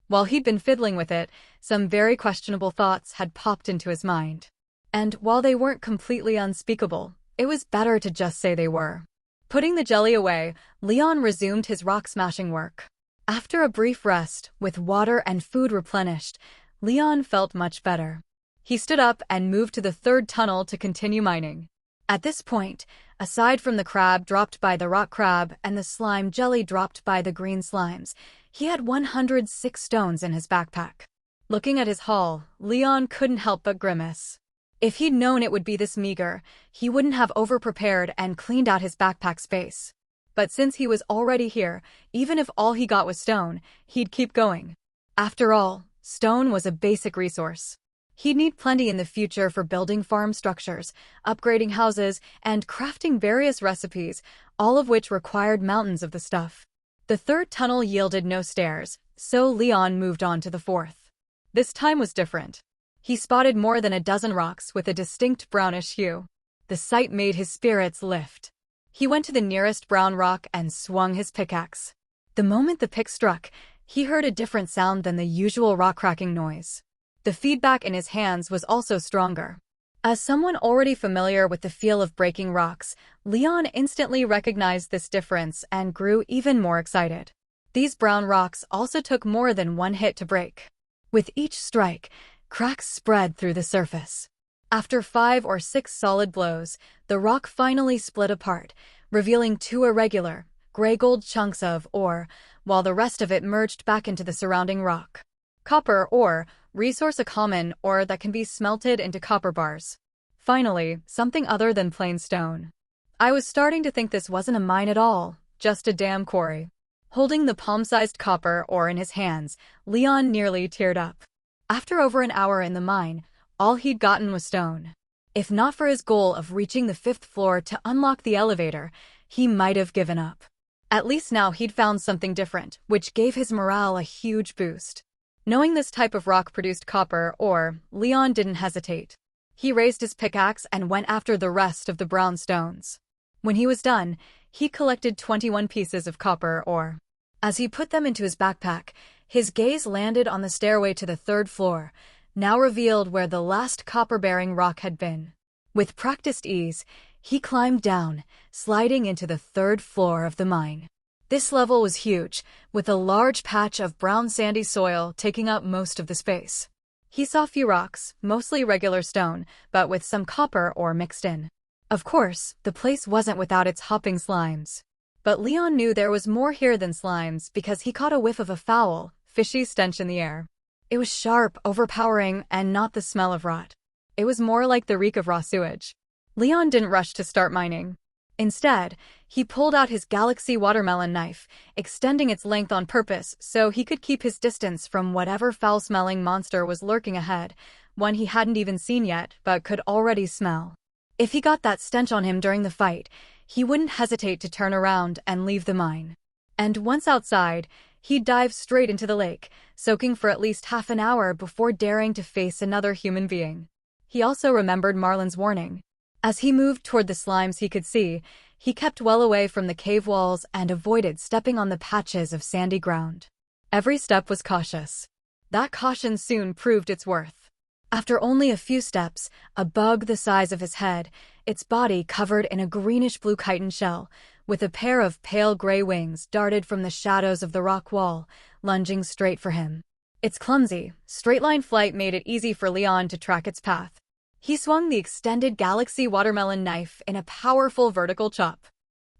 While he'd been fiddling with it, some very questionable thoughts had popped into his mind. And while they weren't completely unspeakable, it was better to just say they were. Putting the jelly away, Leon resumed his rock-smashing work. After a brief rest, with water and food replenished, Leon felt much better. He stood up and moved to the 3rd tunnel to continue mining. At this point, aside from the crab dropped by the rock crab and the slime jelly dropped by the green slimes, he had 106 stones in his backpack. Looking at his haul, Leon couldn't help but grimace. If he'd known it would be this meager, he wouldn't have over-prepared and cleaned out his backpack space. But since he was already here, even if all he got was stone, he'd keep going. After all, stone was a basic resource. He'd need plenty in the future for building farm structures, upgrading houses, and crafting various recipes, all of which required mountains of the stuff. The 3rd tunnel yielded no stairs, so Leon moved on to the 4th. This time was different. He spotted more than a dozen rocks with a distinct brownish hue. The sight made his spirits lift. He went to the nearest brown rock and swung his pickaxe. The moment the pick struck, he heard a different sound than the usual rock cracking noise. The feedback in his hands was also stronger. As someone already familiar with the feel of breaking rocks, Leon instantly recognized this difference and grew even more excited. These brown rocks also took more than one hit to break. With each strike, cracks spread through the surface. After 5 or 6 solid blows, the rock finally split apart, revealing 2 irregular, gray-gold chunks of ore, while the rest of it merged back into the surrounding rock. Copper ore, resource a common ore that can be smelted into copper bars. Finally, something other than plain stone. I was starting to think this wasn't a mine at all, just a damn quarry. Holding the palm-sized copper ore in his hands, Leon nearly teared up. After over an hour in the mine, all he'd gotten was stone. If not for his goal of reaching the 5th floor to unlock the elevator, he might have given up. At least now he'd found something different, which gave his morale a huge boost. Knowing this type of rock produced copper ore, Leon didn't hesitate. He raised his pickaxe and went after the rest of the brown stones. When he was done, he collected 21 pieces of copper ore. As he put them into his backpack, his gaze landed on the stairway to the 3rd floor, now revealed where the last copper-bearing rock had been. With practiced ease, he climbed down, sliding into the 3rd floor of the mine. This level was huge, with a large patch of brown sandy soil taking up most of the space. He saw few rocks, mostly regular stone, but with some copper ore mixed in. Of course, the place wasn't without its hopping slimes. But Leon knew there was more here than slimes because he caught a whiff of a foul, fishy stench in the air. It was sharp, overpowering, and not the smell of rot. It was more like the reek of raw sewage. Leon didn't rush to start mining. Instead, he pulled out his galaxy watermelon knife, extending its length on purpose so he could keep his distance from whatever foul-smelling monster was lurking ahead, one he hadn't even seen yet but could already smell. If he got that stench on him during the fight, he wouldn't hesitate to turn around and leave the mine. And once outside, he'd dive straight into the lake, soaking for at least half an hour before daring to face another human being. He also remembered Marlin's warning. As he moved toward the slimes he could see, he kept well away from the cave walls and avoided stepping on the patches of sandy ground. Every step was cautious. That caution soon proved its worth. After only a few steps, a bug the size of his head, its body covered in a greenish-blue chitin shell, with a pair of pale gray wings darted from the shadows of the rock wall, lunging straight for him. Its clumsy, straight-line flight made it easy for Leon to track its path. He swung the extended galaxy watermelon knife in a powerful vertical chop.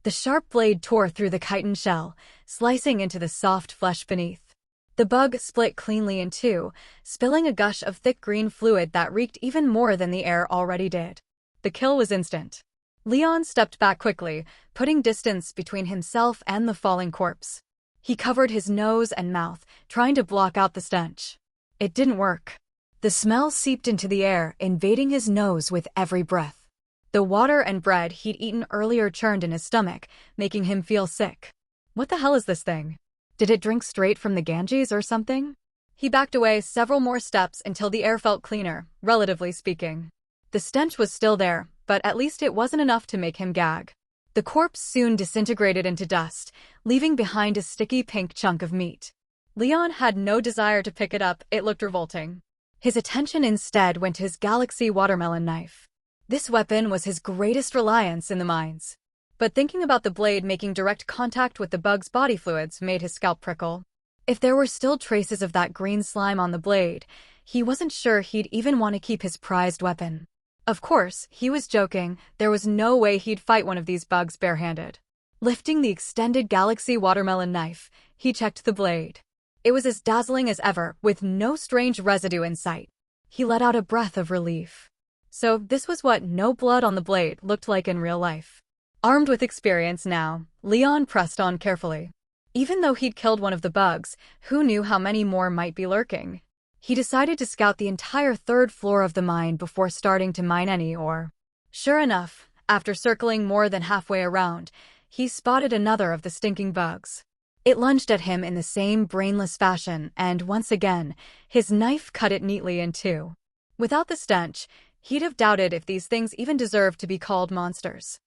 The sharp blade tore through the chitin shell, slicing into the soft flesh beneath. The bug split cleanly in two, spilling a gush of thick green fluid that reeked even more than the air already did. The kill was instant. Leon stepped back quickly, putting distance between himself and the falling corpse. He covered his nose and mouth, trying to block out the stench. It didn't work. The smell seeped into the air, invading his nose with every breath. The water and bread he'd eaten earlier churned in his stomach, making him feel sick. What the hell is this thing? Did it drink straight from the Ganges or something? He backed away several more steps until the air felt cleaner, relatively speaking. The stench was still there, but at least it wasn't enough to make him gag. The corpse soon disintegrated into dust, leaving behind a sticky pink chunk of meat. Leon had no desire to pick it up, it looked revolting. His attention instead went to his galaxy watermelon knife. This weapon was his greatest reliance in the mines. But thinking about the blade making direct contact with the bug's body fluids made his scalp prickle. If there were still traces of that green slime on the blade, he wasn't sure he'd even want to keep his prized weapon. Of course, he was joking, there was no way he'd fight one of these bugs barehanded. Lifting the extended galaxy watermelon knife, he checked the blade. It was as dazzling as ever, with no strange residue in sight. He let out a breath of relief. So this was what no blood on the blade looked like in real life. Armed with experience now, Leon pressed on carefully. Even though he'd killed one of the bugs, who knew how many more might be lurking? He decided to scout the entire 3rd floor of the mine before starting to mine any ore. Sure enough, after circling more than halfway around, he spotted another of the stinking bugs. It lunged at him in the same brainless fashion, and once again, his knife cut it neatly in two. Without the stench, he'd have doubted if these things even deserved to be called monsters.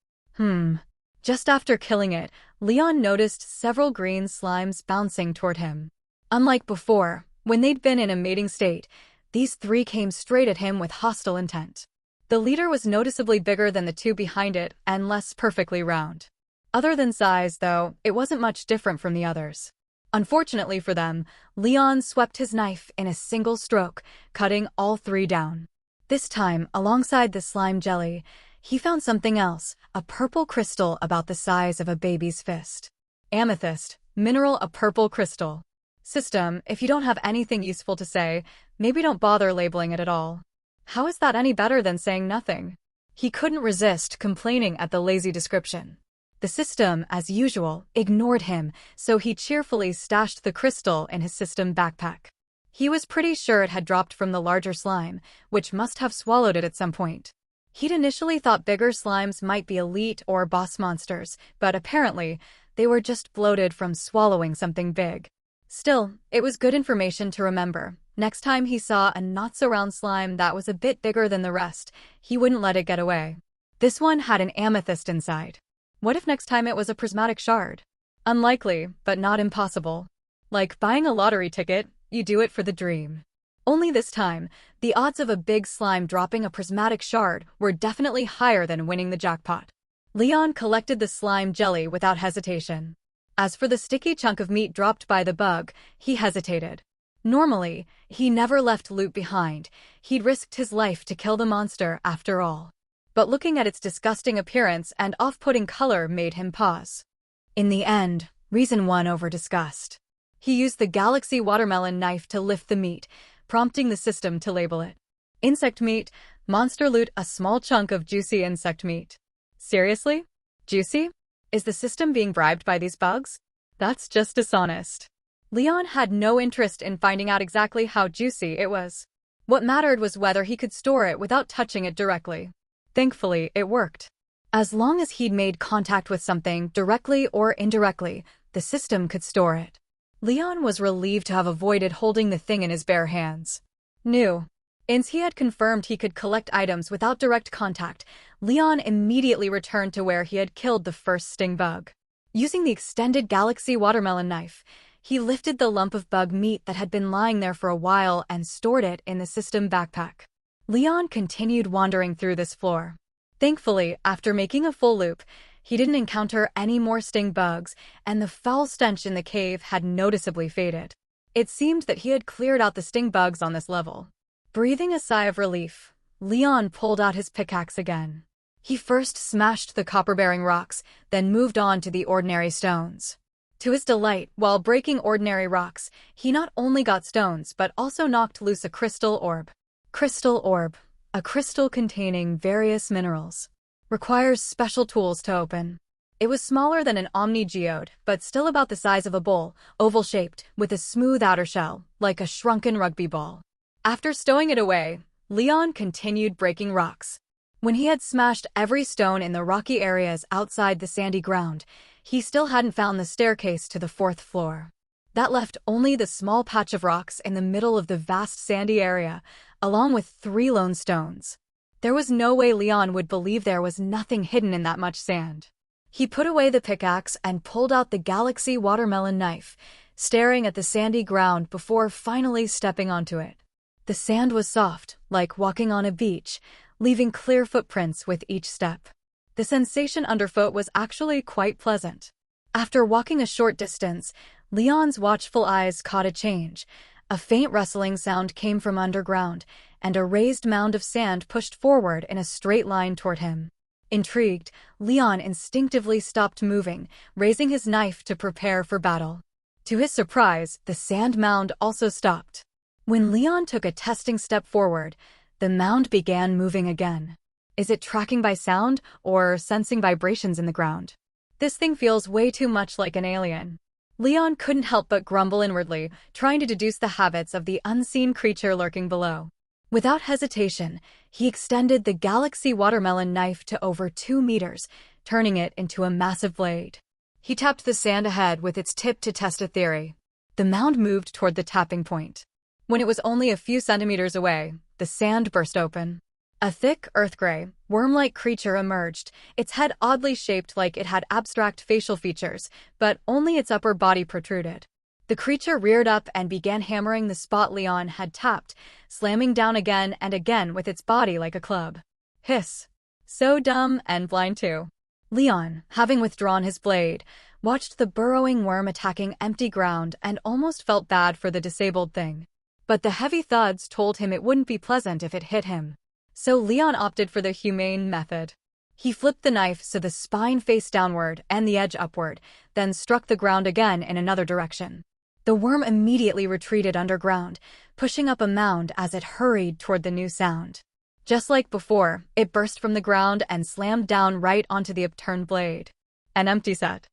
Just after killing it, Leon noticed several green slimes bouncing toward him. Unlike before, when they'd been in a mating state, these 3 came straight at him with hostile intent. The leader was noticeably bigger than the two behind it and less perfectly round. Other than size, though, it wasn't much different from the others. Unfortunately for them, Leon swept his knife in a single stroke, cutting all three down. This time, alongside the slime jelly, he found something else, a purple crystal about the size of a baby's fist. Amethyst, mineral, a purple crystal. System, if you don't have anything useful to say, maybe don't bother labeling it at all. How is that any better than saying nothing? He couldn't resist complaining at the lazy description. The system, as usual, ignored him, so he cheerfully stashed the crystal in his system backpack. He was pretty sure it had dropped from the larger slime, which must have swallowed it at some point. He'd initially thought bigger slimes might be elite or boss monsters, but apparently, they were just bloated from swallowing something big. Still, it was good information to remember. Next time he saw a not-so-round slime that was a bit bigger than the rest, he wouldn't let it get away. This one had an amethyst inside. What if next time it was a prismatic shard? Unlikely, but not impossible. Like buying a lottery ticket, you do it for the dream. Only this time, the odds of a big slime dropping a prismatic shard were definitely higher than winning the jackpot. Leon collected the slime jelly without hesitation. As for the sticky chunk of meat dropped by the bug, he hesitated. Normally, he never left loot behind. He'd risked his life to kill the monster after all. But looking at its disgusting appearance and off-putting color made him pause. In the end, reason won over disgust. He used the Galaxy Watermelon knife to lift the meat, prompting the system to label it. Insect meat, monster loot, a small chunk of juicy insect meat. Seriously? Juicy? Is the system being bribed by these bugs? That's just dishonest. Leon had no interest in finding out exactly how juicy it was. What mattered was whether he could store it without touching it directly. Thankfully, it worked. As long as he'd made contact with something, directly or indirectly, the system could store it. Leon was relieved to have avoided holding the thing in his bare hands. Since he had confirmed he could collect items without direct contact, Leon immediately returned to where he had killed the first sting bug. Using the extended Galaxy Watermelon knife, he lifted the lump of bug meat that had been lying there for a while and stored it in the system backpack. Leon continued wandering through this floor. Thankfully, after making a full loop, he didn't encounter any more sting bugs, and the foul stench in the cave had noticeably faded. It seemed that he had cleared out the sting bugs on this level. Breathing a sigh of relief, Leon pulled out his pickaxe again. He first smashed the copper-bearing rocks, then moved on to the ordinary stones. To his delight, while breaking ordinary rocks, he not only got stones but also knocked loose a crystal orb. Crystal orb, a crystal containing various minerals. Requires special tools to open. It was smaller than an omni-geode, but still about the size of a bowl, oval-shaped, with a smooth outer shell, like a shrunken rugby ball. After stowing it away, Leon continued breaking rocks. When he had smashed every stone in the rocky areas outside the sandy ground, he still hadn't found the staircase to the 4th floor. That left only the small patch of rocks in the middle of the vast sandy area, along with 3 lone stones. There was no way Leon would believe there was nothing hidden in that much sand. He put away the pickaxe and pulled out the Galaxy Watermelon knife, staring at the sandy ground before finally stepping onto it. The sand was soft, like walking on a beach, leaving clear footprints with each step. The sensation underfoot was actually quite pleasant. After walking a short distance, Leon's watchful eyes caught a change. A faint rustling sound came from underground, and a raised mound of sand pushed forward in a straight line toward him. Intrigued, Leon instinctively stopped moving, raising his knife to prepare for battle. To his surprise, the sand mound also stopped. When Leon took a testing step forward, the mound began moving again. Is it tracking by sound or sensing vibrations in the ground? This thing feels way too much like an alien. Leon couldn't help but grumble inwardly, trying to deduce the habits of the unseen creature lurking below. Without hesitation, he extended the Galaxy Watermelon knife to over 2 meters, turning it into a massive blade. He tapped the sand ahead with its tip to test a theory. The mound moved toward the tapping point. When it was only a few centimeters away, the sand burst open. A thick, earth-gray, worm-like creature emerged, its head oddly shaped like it had abstract facial features, but only its upper body protruded. The creature reared up and began hammering the spot Leon had tapped, slamming down again and again with its body like a club. Hiss. So dumb and blind too. Leon, having withdrawn his blade, watched the burrowing worm attacking empty ground and almost felt bad for the disabled thing. But the heavy thuds told him it wouldn't be pleasant if it hit him. So Leon opted for the humane method. He flipped the knife so the spine faced downward and the edge upward, then struck the ground again in another direction. The worm immediately retreated underground, pushing up a mound as it hurried toward the new sound. Just like before, it burst from the ground and slammed down right onto the upturned blade. An empty set.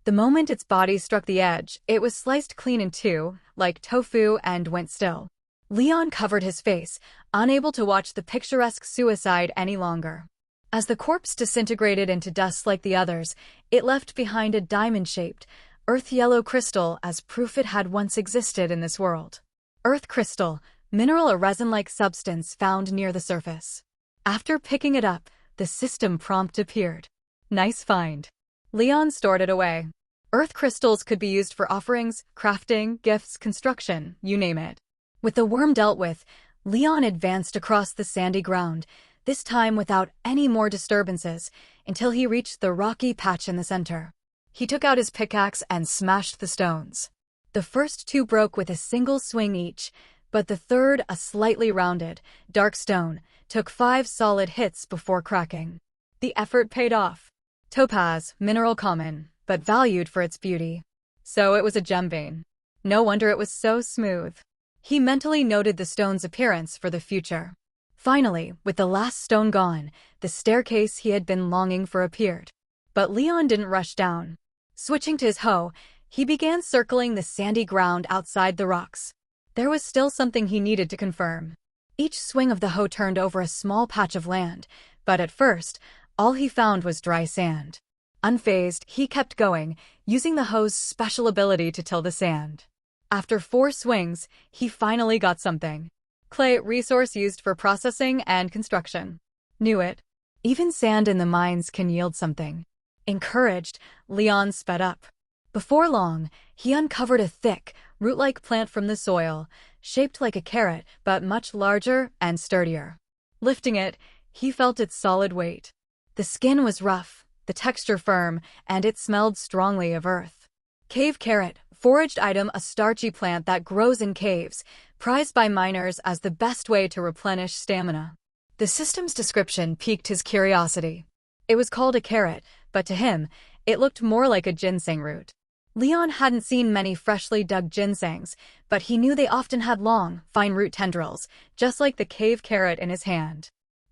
The moment its body struck the edge, it was sliced clean in two, like tofu, and went still. Leon covered his face, unable to watch the picturesque suicide any longer. As the corpse disintegrated into dust like the others, it left behind a diamond-shaped, earth-yellow crystal as proof it had once existed in this world. Earth crystal, mineral or resin-like substance found near the surface. After picking it up, the system prompt appeared. Nice find. Leon stored it away. Earth crystals could be used for offerings, crafting, gifts, construction, you name it. With the worm dealt with, Leon advanced across the sandy ground, this time without any more disturbances, until he reached the rocky patch in the center. He took out his pickaxe and smashed the stones. The first two broke with a single swing each, but the third, a slightly rounded, dark stone, took 5 solid hits before cracking. The effort paid off. Topaz, mineral common, but valued for its beauty. So it was a gem vein. No wonder it was so smooth. He mentally noted the stone's appearance for the future. Finally, with the last stone gone, the staircase he had been longing for appeared. But Leon didn't rush down. Switching to his hoe, he began circling the sandy ground outside the rocks. There was still something he needed to confirm. Each swing of the hoe turned over a small patch of land, but at first, all he found was dry sand. Unfazed, he kept going, using the hoe's special ability to till the sand. After 4 swings, he finally got something. Clay, resource used for processing and construction. Knew it. Even sand in the mines can yield something. Encouraged, Leon sped up. Before long, he uncovered a thick, root-like plant from the soil, shaped like a carrot, but much larger and sturdier. Lifting it, he felt its solid weight. The skin was rough, the texture firm, and it smelled strongly of earth. Cave carrot, foraged item, a starchy plant that grows in caves, prized by miners as the best way to replenish stamina. The system's description piqued his curiosity. It was called a carrot, but to him, it looked more like a ginseng root. Leon hadn't seen many freshly dug ginsengs, but he knew they often had long, fine root tendrils, just like the cave carrot in his hand.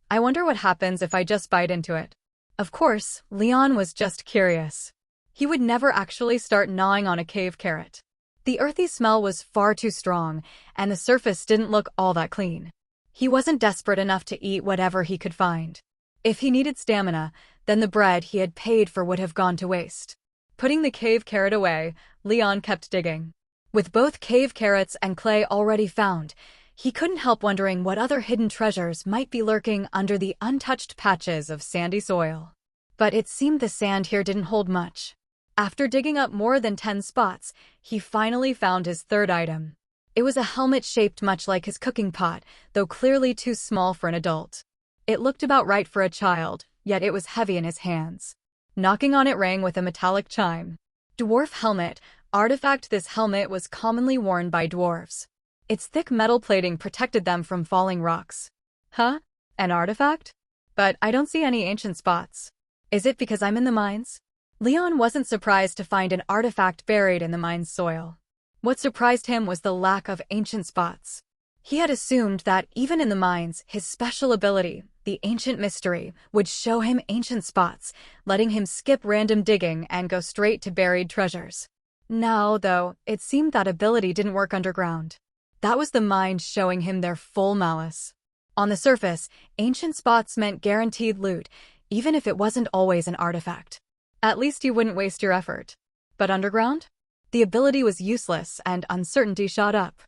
I wonder what happens if I just bite into it. Of course, Leon was just curious. He would never actually start gnawing on a cave carrot. The earthy smell was far too strong, and the surface didn't look all that clean. He wasn't desperate enough to eat whatever he could find. If he needed stamina, then the bread he had paid for would have gone to waste. Putting the cave carrot away, Leon kept digging. With both cave carrots and clay already found, he couldn't help wondering what other hidden treasures might be lurking under the untouched patches of sandy soil. But it seemed the sand here didn't hold much. After digging up more than 10 spots, he finally found his third item. It was a helmet shaped much like his cooking pot, though clearly too small for an adult. It looked about right for a child, yet it was heavy in his hands. Knocking on it rang with a metallic chime. Dwarf helmet, artifact. This helmet was commonly worn by dwarves. Its thick metal plating protected them from falling rocks. Huh? An artifact? But I don't see any ancient spots. Is it because I'm in the mines? Leon wasn't surprised to find an artifact buried in the mine's soil. What surprised him was the lack of ancient spots. He had assumed that even in the mines, his special ability, the ancient mystery, would show him ancient spots, letting him skip random digging and go straight to buried treasures. Now, though, it seemed that ability didn't work underground. That was the mines showing him their full malice. On the surface, ancient spots meant guaranteed loot, even if it wasn't always an artifact. At least you wouldn't waste your effort. But underground? The ability was useless and uncertainty shot up.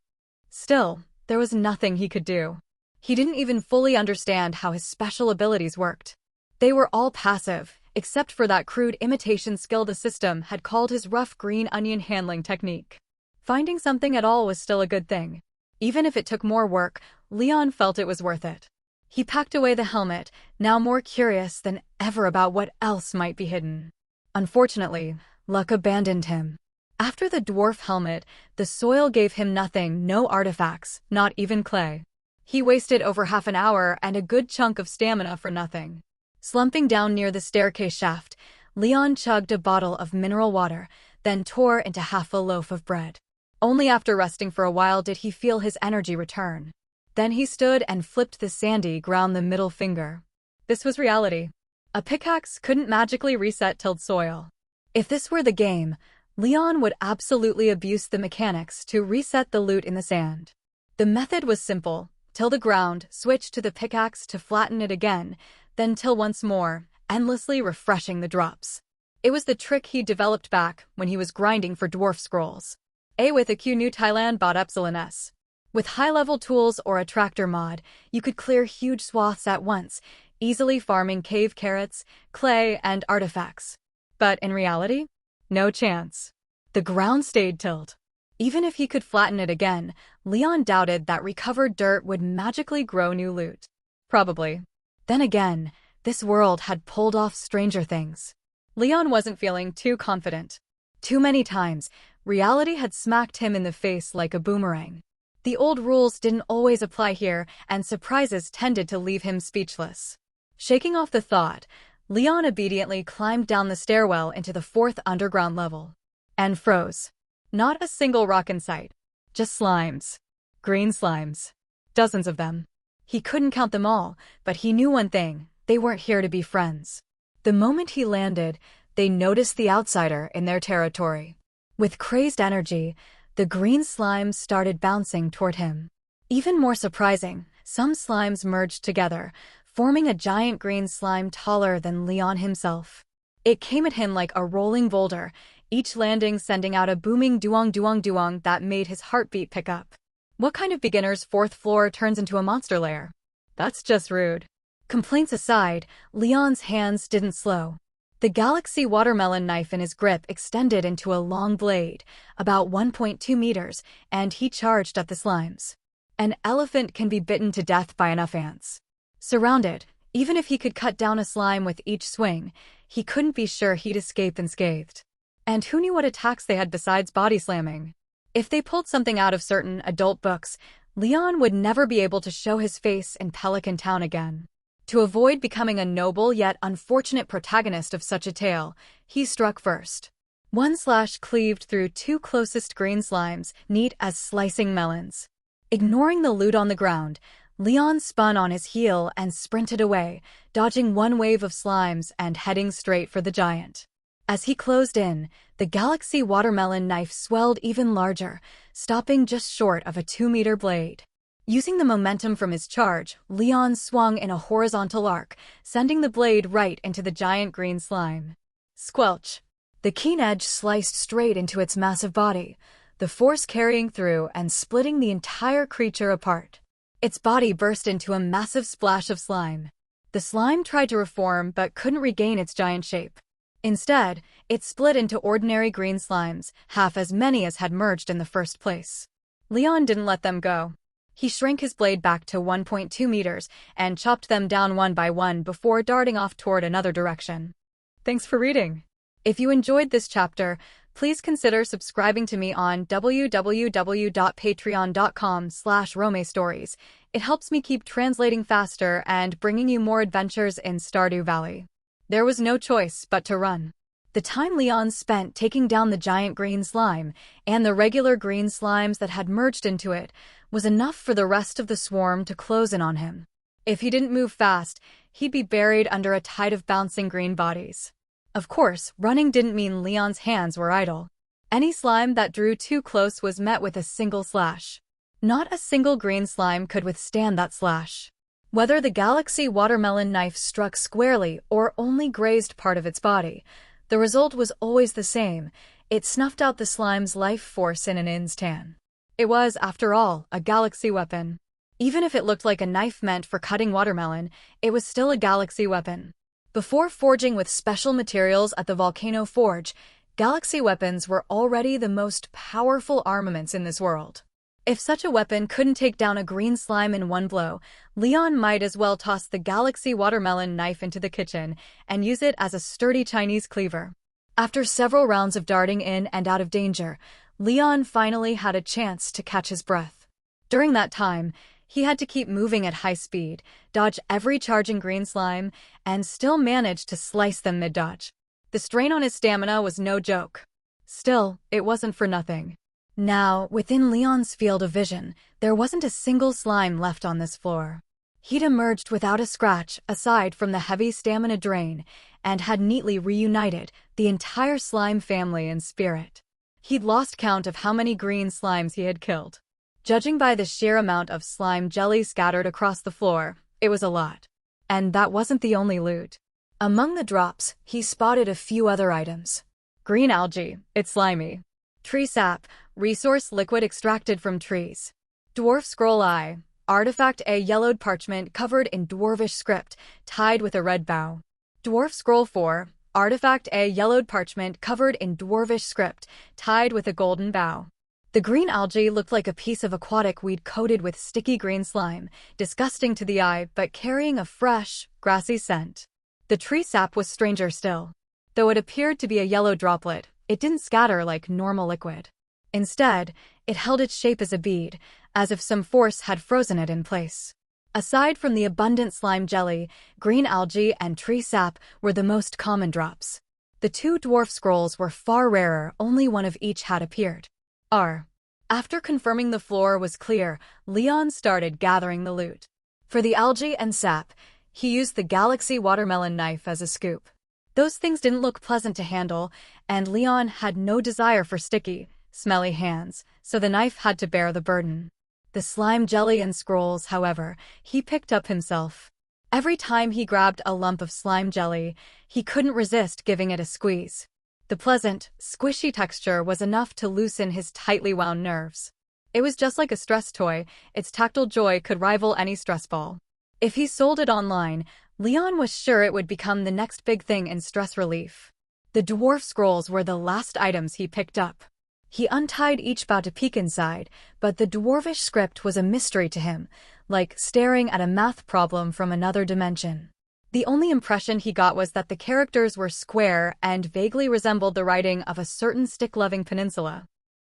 Still, there was nothing he could do. He didn't even fully understand how his special abilities worked. They were all passive, except for that crude imitation skill the system had called his rough green onion handling technique. Finding something at all was still a good thing. Even if it took more work, Leon felt it was worth it. He packed away the helmet, now more curious than ever about what else might be hidden. Unfortunately, luck abandoned him. After the dwarf helmet, the soil gave him nothing, no artifacts, not even clay. He wasted over half an hour and a good chunk of stamina for nothing. Slumping down near the staircase shaft, Leon chugged a bottle of mineral water, then tore into half a loaf of bread. Only after resting for a while did he feel his energy return. Then he stood and flipped the sandy ground the middle finger. This was reality. A pickaxe couldn't magically reset tilled soil. If this were the game, Leon would absolutely abuse the mechanics to reset the loot in the sand. The method was simple: till the ground, switch to the pickaxe to flatten it again, then till once more, endlessly refreshing the drops. It was the trick he developed back when he was grinding for dwarf scrolls. With a Q New Thailand bought Epsilon. With high-level tools or a tractor mod, you could clear huge swaths at once, easily farming cave carrots, clay, and artifacts. But in reality, no chance. The ground stayed tilled. Even if he could flatten it again, Leon doubted that recovered dirt would magically grow new loot. Probably. Then again, this world had pulled off stranger things. Leon wasn't feeling too confident. Too many times, reality had smacked him in the face like a boomerang. The old rules didn't always apply here, and surprises tended to leave him speechless. Shaking off the thought, Leon obediently climbed down the stairwell into the 4th underground level. And froze. Not a single rock in sight. Just slimes. Green slimes. Dozens of them. He couldn't count them all, but he knew one thing: they weren't here to be friends. The moment he landed, they noticed the outsider in their territory. With crazed energy, the green slimes started bouncing toward him. Even more surprising, some slimes merged together, forming a giant green slime taller than Leon himself. It came at him like a rolling boulder, each landing sending out a booming duong duong duong that made his heartbeat pick up. What kind of beginner's 4th floor turns into a monster lair? That's just rude. Complaints aside, Leon's hands didn't slow. The galaxy watermelon knife in his grip extended into a long blade, about 1.2 meters, and he charged at the slimes. An elephant can be bitten to death by enough ants. Surrounded, even if he could cut down a slime with each swing, he couldn't be sure he'd escape unscathed. And who knew what attacks they had besides body slamming? If they pulled something out of certain adult books, Leon would never be able to show his face in Pelican Town again. To avoid becoming a noble yet unfortunate protagonist of such a tale, he struck first. One slash cleaved through 2 closest green slimes, neat as slicing melons. Ignoring the loot on the ground, Leon spun on his heel and sprinted away, dodging one wave of slimes and heading straight for the giant. As he closed in, the galaxy watermelon knife swelled even larger, stopping just short of a 2-meter blade. Using the momentum from his charge, Leon swung in a horizontal arc, sending the blade right into the giant green slime. Squelch! The keen edge sliced straight into its massive body, the force carrying through and splitting the entire creature apart. Its body burst into a massive splash of slime. The slime tried to reform but couldn't regain its giant shape. Instead, it split into ordinary green slimes, half as many as had merged in the first place. Leon didn't let them go. He shrank his blade back to 1.2 meters and chopped them down one by one before darting off toward another direction. Thanks for reading. If you enjoyed this chapter, please consider subscribing to me on www.patreon.com/romestories. It helps me keep translating faster and bringing you more adventures in Stardew Valley. There was no choice but to run. The time Leon spent taking down the giant green slime and the regular green slimes that had merged into it was enough for the rest of the swarm to close in on him. If he didn't move fast, he'd be buried under a tide of bouncing green bodies. Of course, running didn't mean Leon's hands were idle. Any slime that drew too close was met with a single slash. Not a single green slime could withstand that slash. Whether the galaxy watermelon knife struck squarely or only grazed part of its body, the result was always the same: it snuffed out the slime's life force in an instant. It was, after all, a galaxy weapon. Even if it looked like a knife meant for cutting watermelon, it was still a galaxy weapon. Before forging with special materials at the Volcano Forge, galaxy weapons were already the most powerful armaments in this world. If such a weapon couldn't take down a green slime in one blow, Leon might as well toss the Galaxy Watermelon knife into the kitchen and use it as a sturdy Chinese cleaver. After several rounds of darting in and out of danger, Leon finally had a chance to catch his breath. During that time, he had to keep moving at high speed, dodge every charging green slime, and still manage to slice them mid-dodge. The strain on his stamina was no joke. Still, it wasn't for nothing. Now, within Leon's field of vision, there wasn't a single slime left on this floor. He'd emerged without a scratch aside from the heavy stamina drain and had neatly reunited the entire slime family in spirit. He'd lost count of how many green slimes he had killed. Judging by the sheer amount of slime jelly scattered across the floor, it was a lot. And that wasn't the only loot. Among the drops, he spotted a few other items. Green algae, it's slimy. Tree sap, resource liquid extracted from trees. Dwarf scroll eye, artifact A, yellowed parchment covered in dwarvish script, tied with a red bow. Dwarf scroll 4, artifact A, yellowed parchment covered in dwarvish script, tied with a golden bow. The green algae looked like a piece of aquatic weed coated with sticky green slime, disgusting to the eye but carrying a fresh, grassy scent. The tree sap was stranger still. Though it appeared to be a yellow droplet, it didn't scatter like normal liquid. Instead, it held its shape as a bead, as if some force had frozen it in place. Aside from the abundant slime jelly, green algae and tree sap were the most common drops. The two dwarf scrolls were far rarer, only one of each had appeared. After confirming the floor was clear, Leon started gathering the loot. For the algae and sap, he used the Galaxy Watermelon knife as a scoop. Those things didn't look pleasant to handle, and Leon had no desire for sticky, smelly hands, so the knife had to bear the burden. The slime jelly and scrolls, however, he picked up himself. Every time he grabbed a lump of slime jelly, he couldn't resist giving it a squeeze. The pleasant, squishy texture was enough to loosen his tightly wound nerves. It was just like a stress toy, its tactile joy could rival any stress ball. If he sold it online, Leon was sure it would become the next big thing in stress relief. The dwarf scrolls were the last items he picked up. He untied each bow to peek inside, but the dwarvish script was a mystery to him, like staring at a math problem from another dimension. The only impression he got was that the characters were square and vaguely resembled the writing of a certain stick-loving peninsula.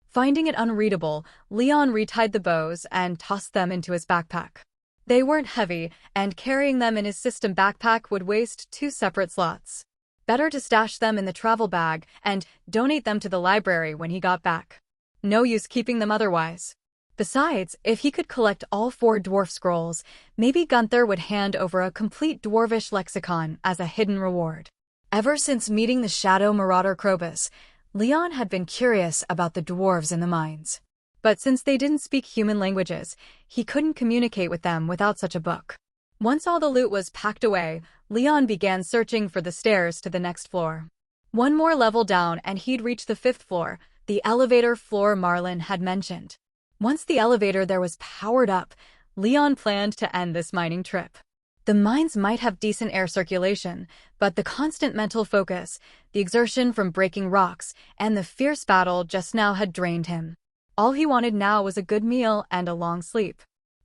Finding it unreadable, Leon retied the bows and tossed them into his backpack. They weren't heavy, and carrying them in his system backpack would waste 2 separate slots. Better to stash them in the travel bag and donate them to the library when he got back. No use keeping them otherwise. Besides, if he could collect all 4 dwarf scrolls, maybe Gunther would hand over a complete dwarvish lexicon as a hidden reward. Ever since meeting the shadow marauder Krobus, Leon had been curious about the dwarves in the mines. But since they didn't speak human languages, he couldn't communicate with them without such a book. Once all the loot was packed away, Leon began searching for the stairs to the next floor. One more level down and he'd reach the 5th floor, the elevator floor Marlin had mentioned. Once the elevator there was powered up, Leon planned to end this mining trip. The mines might have decent air circulation, but the constant mental focus, the exertion from breaking rocks, and the fierce battle just now had drained him. All he wanted now was a good meal and a long sleep.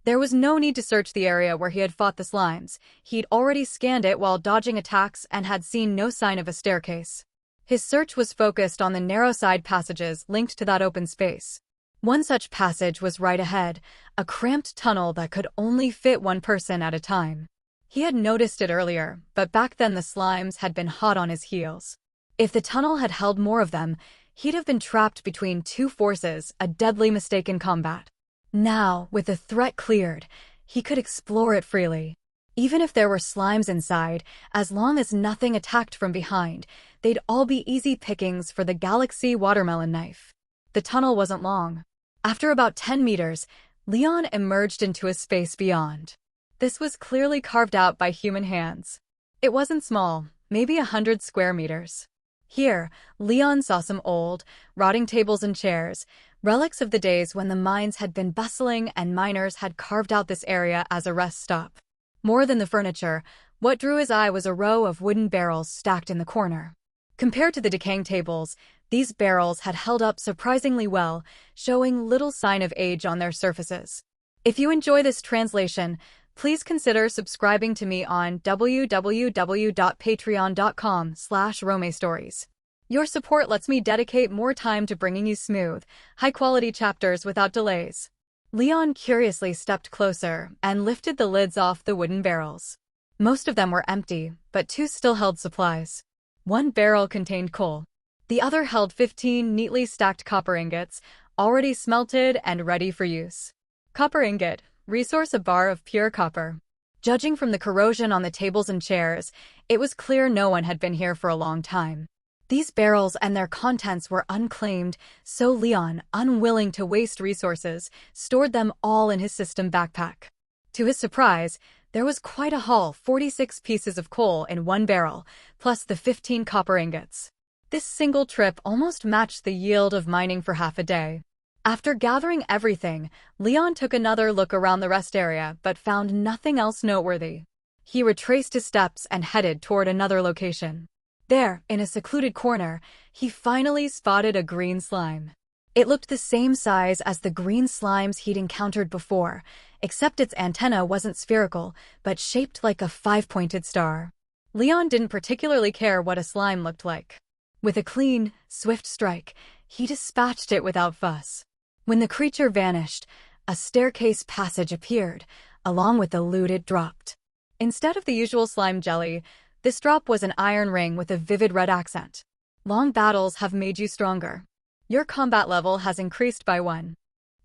There was no need to search the area where he had fought the slimes. He'd already scanned it while dodging attacks and had seen no sign of a staircase. His search was focused on the narrow side passages linked to that open space. One such passage was right ahead, a cramped tunnel that could only fit one person at a time. He had noticed it earlier, but back then the slimes had been hot on his heels. If the tunnel had held more of them, he'd have been trapped between 2 forces, a deadly mistake in combat. Now, with the threat cleared, he could explore it freely. Even if there were slimes inside, as long as nothing attacked from behind, they'd all be easy pickings for the Galaxy Watermelon knife. The tunnel wasn't long. After about 10 meters, Leon emerged into a space beyond. This was clearly carved out by human hands. It wasn't small, maybe 100 square meters. Here, Leon saw some old, rotting tables and chairs, relics of the days when the mines had been bustling and miners had carved out this area as a rest stop. More than the furniture, what drew his eye was a row of wooden barrels stacked in the corner. Compared to the decaying tables, These barrels had held up surprisingly well, showing little sign of age on their surfaces. If you enjoy this translation, please consider subscribing to me on www.patreon.com/romestories. Your support lets me dedicate more time to bringing you smooth, high-quality chapters without delays. Leon curiously stepped closer and lifted the lids off the wooden barrels. Most of them were empty, but 2 still held supplies. One barrel contained coal. The other held 15 neatly stacked copper ingots, already smelted and ready for use. Copper ingot, resource a bar of pure copper. Judging from the corrosion on the tables and chairs, it was clear no one had been here for a long time. These barrels and their contents were unclaimed, so Leon, unwilling to waste resources, stored them all in his system backpack. To his surprise, there was quite a haul: 46 pieces of coal in one barrel, plus the 15 copper ingots. This single trip almost matched the yield of mining for half a day. After gathering everything, Leon took another look around the rest area but found nothing else noteworthy. He retraced his steps and headed toward another location. There, in a secluded corner, he finally spotted a green slime. It looked the same size as the green slimes he'd encountered before, except its antenna wasn't spherical, but shaped like a 5-pointed star. Leon didn't particularly care what a slime looked like. With a clean, swift strike, he dispatched it without fuss. When the creature vanished, a staircase passage appeared, along with the loot it dropped. Instead of the usual slime jelly, this drop was an iron ring with a vivid red accent. Long battles have made you stronger. Your combat level has increased by 1.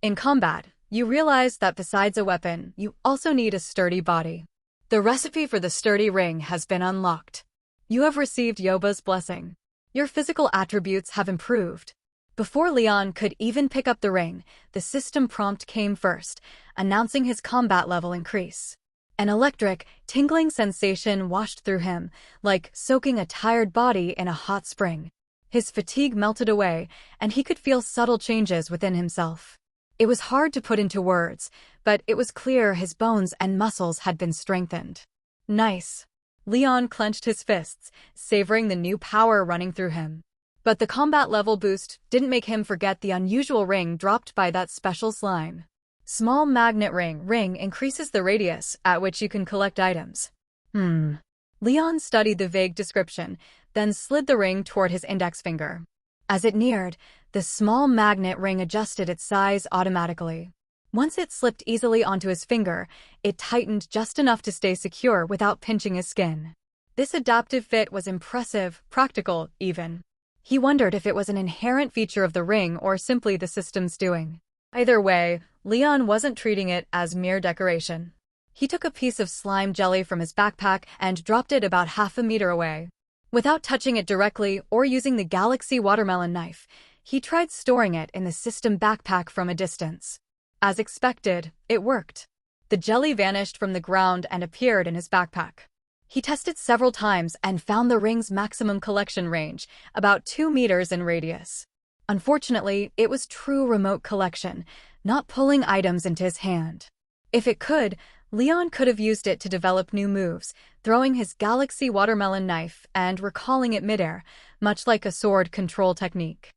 In combat, you realize that besides a weapon, you also need a sturdy body. The recipe for the sturdy ring has been unlocked. You have received Yoba's blessing. Your physical attributes have improved. Before Leon could even pick up the ring, the system prompt came first, announcing his combat level increase. An electric, tingling sensation washed through him, like soaking a tired body in a hot spring. His fatigue melted away, and he could feel subtle changes within himself. It was hard to put into words, but it was clear his bones and muscles had been strengthened. Nice. Leon clenched his fists, savoring the new power running through him. But the combat level boost didn't make him forget the unusual ring dropped by that special slime. Small magnet ring increases the radius at which you can collect items. Leon studied the vague description, then slid the ring toward his index finger. As it neared, the small magnet ring adjusted its size automatically. Once it slipped easily onto his finger, it tightened just enough to stay secure without pinching his skin. This adaptive fit was impressive, practical, even. He wondered if it was an inherent feature of the ring or simply the system's doing. Either way, Leon wasn't treating it as mere decoration. He took a piece of slime jelly from his backpack and dropped it about half a meter away. Without touching it directly or using the Galaxy watermelon knife, he tried storing it in the system backpack from a distance. As expected, it worked. The jelly vanished from the ground and appeared in his backpack. He tested several times and found the ring's maximum collection range, about 2 meters in radius. Unfortunately, it was true remote collection, not pulling items into his hand. If it could, Leon could have used it to develop new moves, throwing his Galaxy watermelon knife and recalling it midair, much like a sword control technique.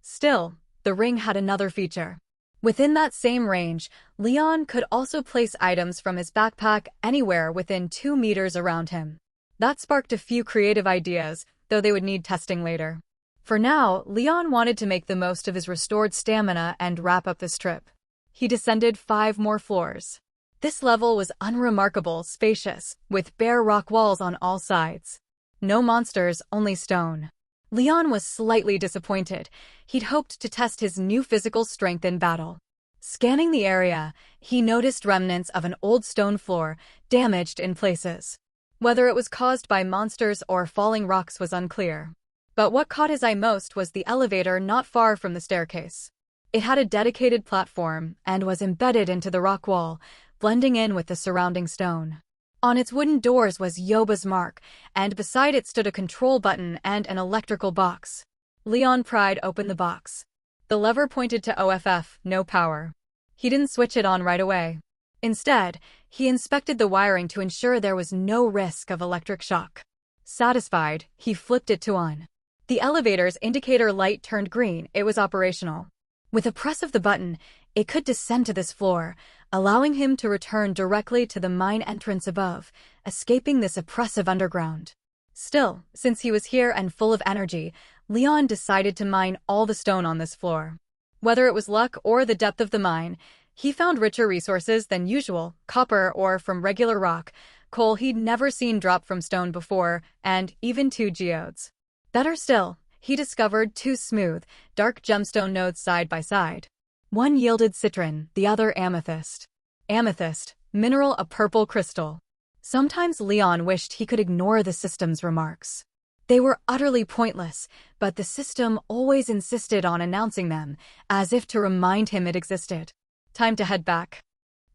Still, the ring had another feature. Within that same range, Leon could also place items from his backpack anywhere within 2 meters around him. That sparked a few creative ideas, though they would need testing later. For now, Leon wanted to make the most of his restored stamina and wrap up this trip. He descended 5 more floors. This level was unremarkable, spacious, with bare rock walls on all sides. No monsters, only stone. Leon was slightly disappointed. He'd hoped to test his new physical strength in battle. Scanning the area, he noticed remnants of an old stone floor, damaged in places. Whether it was caused by monsters or falling rocks was unclear. But what caught his eye most was the elevator not far from the staircase. It had a dedicated platform and was embedded into the rock wall, blending in with the surrounding stone. On its wooden doors was Yoba's mark, and beside it stood a control button and an electrical box. Leon pried open the box. The lever pointed to OFF, no power. He didn't switch it on right away. Instead, he inspected the wiring to ensure there was no risk of electric shock. Satisfied, he flipped it to on. The elevator's indicator light turned green. It was operational. With a press of the button, it could descend to this floor, allowing him to return directly to the mine entrance above, escaping this oppressive underground. Still, since he was here and full of energy, Leon decided to mine all the stone on this floor. Whether it was luck or the depth of the mine, he found richer resources than usual, copper or from regular rock, coal he'd never seen drop from stone before, and even 2 geodes. Better still, he discovered 2 smooth, dark gemstone nodes side by side. One yielded citron, the other amethyst. Amethyst, mineral a purple crystal. Sometimes Leon wished he could ignore the system's remarks. They were utterly pointless, but the system always insisted on announcing them, as if to remind him it existed. Time to head back.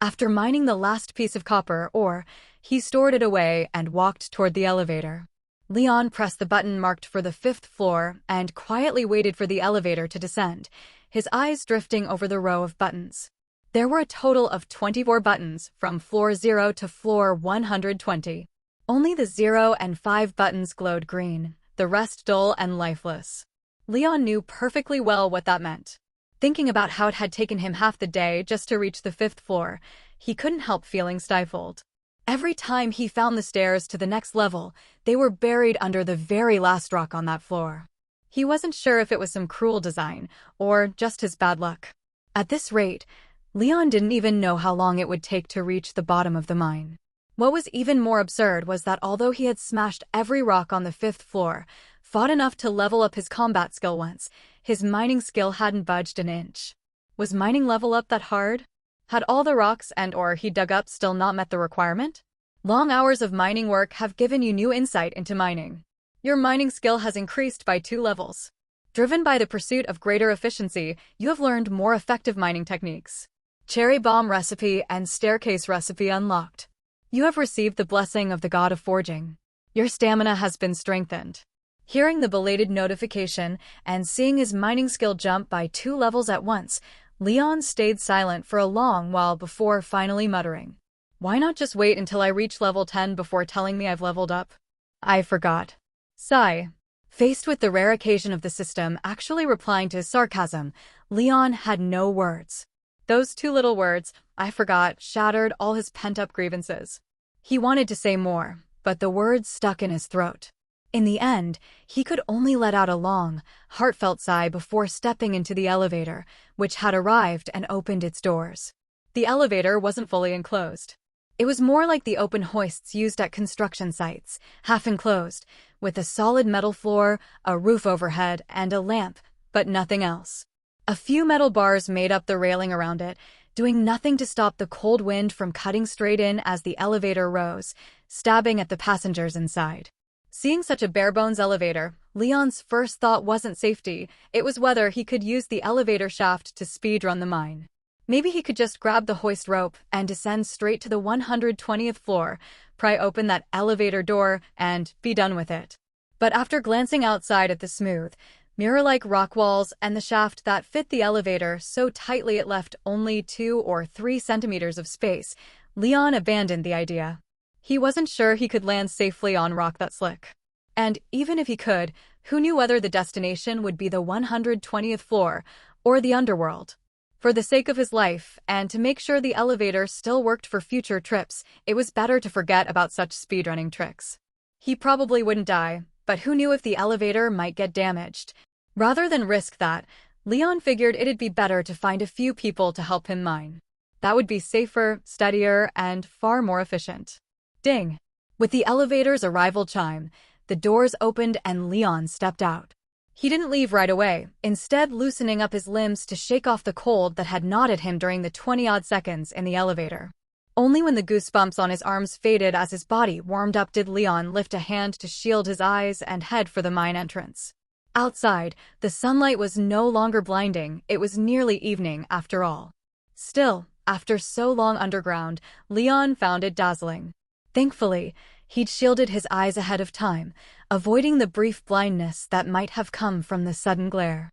After mining the last piece of copper ore, he stored it away and walked toward the elevator. Leon pressed the button marked for the 5th floor and quietly waited for the elevator to descend, his eyes drifting over the row of buttons. There were a total of 24 buttons, from floor 0 to floor 120. Only the 0 and 5 buttons glowed green, the rest dull and lifeless. Leon knew perfectly well what that meant. Thinking about how it had taken him half the day just to reach the 5th floor, he couldn't help feeling stifled. Every time he found the stairs to the next level, they were buried under the very last rock on that floor. He wasn't sure if it was some cruel design, or just his bad luck. At this rate, Leon didn't even know how long it would take to reach the bottom of the mine. What was even more absurd was that although he had smashed every rock on the 5th floor, fought enough to level up his combat skill once, his mining skill hadn't budged an inch. Was mining level up that hard? Had all the rocks and ore he dug up still not met the requirement? Long hours of mining work have given you new insight into mining. Your mining skill has increased by 2 levels. Driven by the pursuit of greater efficiency, you have learned more effective mining techniques. Cherry bomb recipe and staircase recipe unlocked. You have received the blessing of the god of forging. Your stamina has been strengthened. Hearing the belated notification and seeing his mining skill jump by 2 levels at once, Leon stayed silent for a long while before finally muttering, "Why not just wait until I reach level 10 before telling me I've leveled up? I forgot." Sigh. Faced with the rare occasion of the system actually replying to his sarcasm, Leon had no words. Those 2 little words, "I forgot," shattered all his pent-up grievances. He wanted to say more, but the words stuck in his throat. In the end, he could only let out a long, heartfelt sigh before stepping into the elevator, which had arrived and opened its doors. The elevator wasn't fully enclosed. It was more like the open hoists used at construction sites, half enclosed, with a solid metal floor, a roof overhead, and a lamp, but nothing else. A few metal bars made up the railing around it, doing nothing to stop the cold wind from cutting straight in as the elevator rose, stabbing at the passengers inside. Seeing such a bare-bones elevator, Leon's first thought wasn't safety, it was whether he could use the elevator shaft to speedrun the mine. Maybe he could just grab the hoist rope and descend straight to the 120th floor, pry open that elevator door, and be done with it. But after glancing outside at the smooth, mirror-like rock walls and the shaft that fit the elevator so tightly it left only 2 or 3 centimeters of space, Leon abandoned the idea. He wasn't sure he could land safely on rock that slick. And even if he could, who knew whether the destination would be the 120th floor or the underworld? For the sake of his life, and to make sure the elevator still worked for future trips, it was better to forget about such speedrunning tricks. He probably wouldn't die, but who knew if the elevator might get damaged? Rather than risk that, Leon figured it'd be better to find a few people to help him mine. That would be safer, steadier, and far more efficient. Ding! With the elevator's arrival chime, the doors opened and Leon stepped out. He didn't leave right away, instead loosening up his limbs to shake off the cold that had knotted him during the 20-odd seconds in the elevator. Only when the goosebumps on his arms faded as his body warmed up did Leon lift a hand to shield his eyes and head for the mine entrance. Outside, the sunlight was no longer blinding, it was nearly evening after all. Still, after so long underground, Leon found it dazzling. Thankfully, he'd shielded his eyes ahead of time, avoiding the brief blindness that might have come from the sudden glare.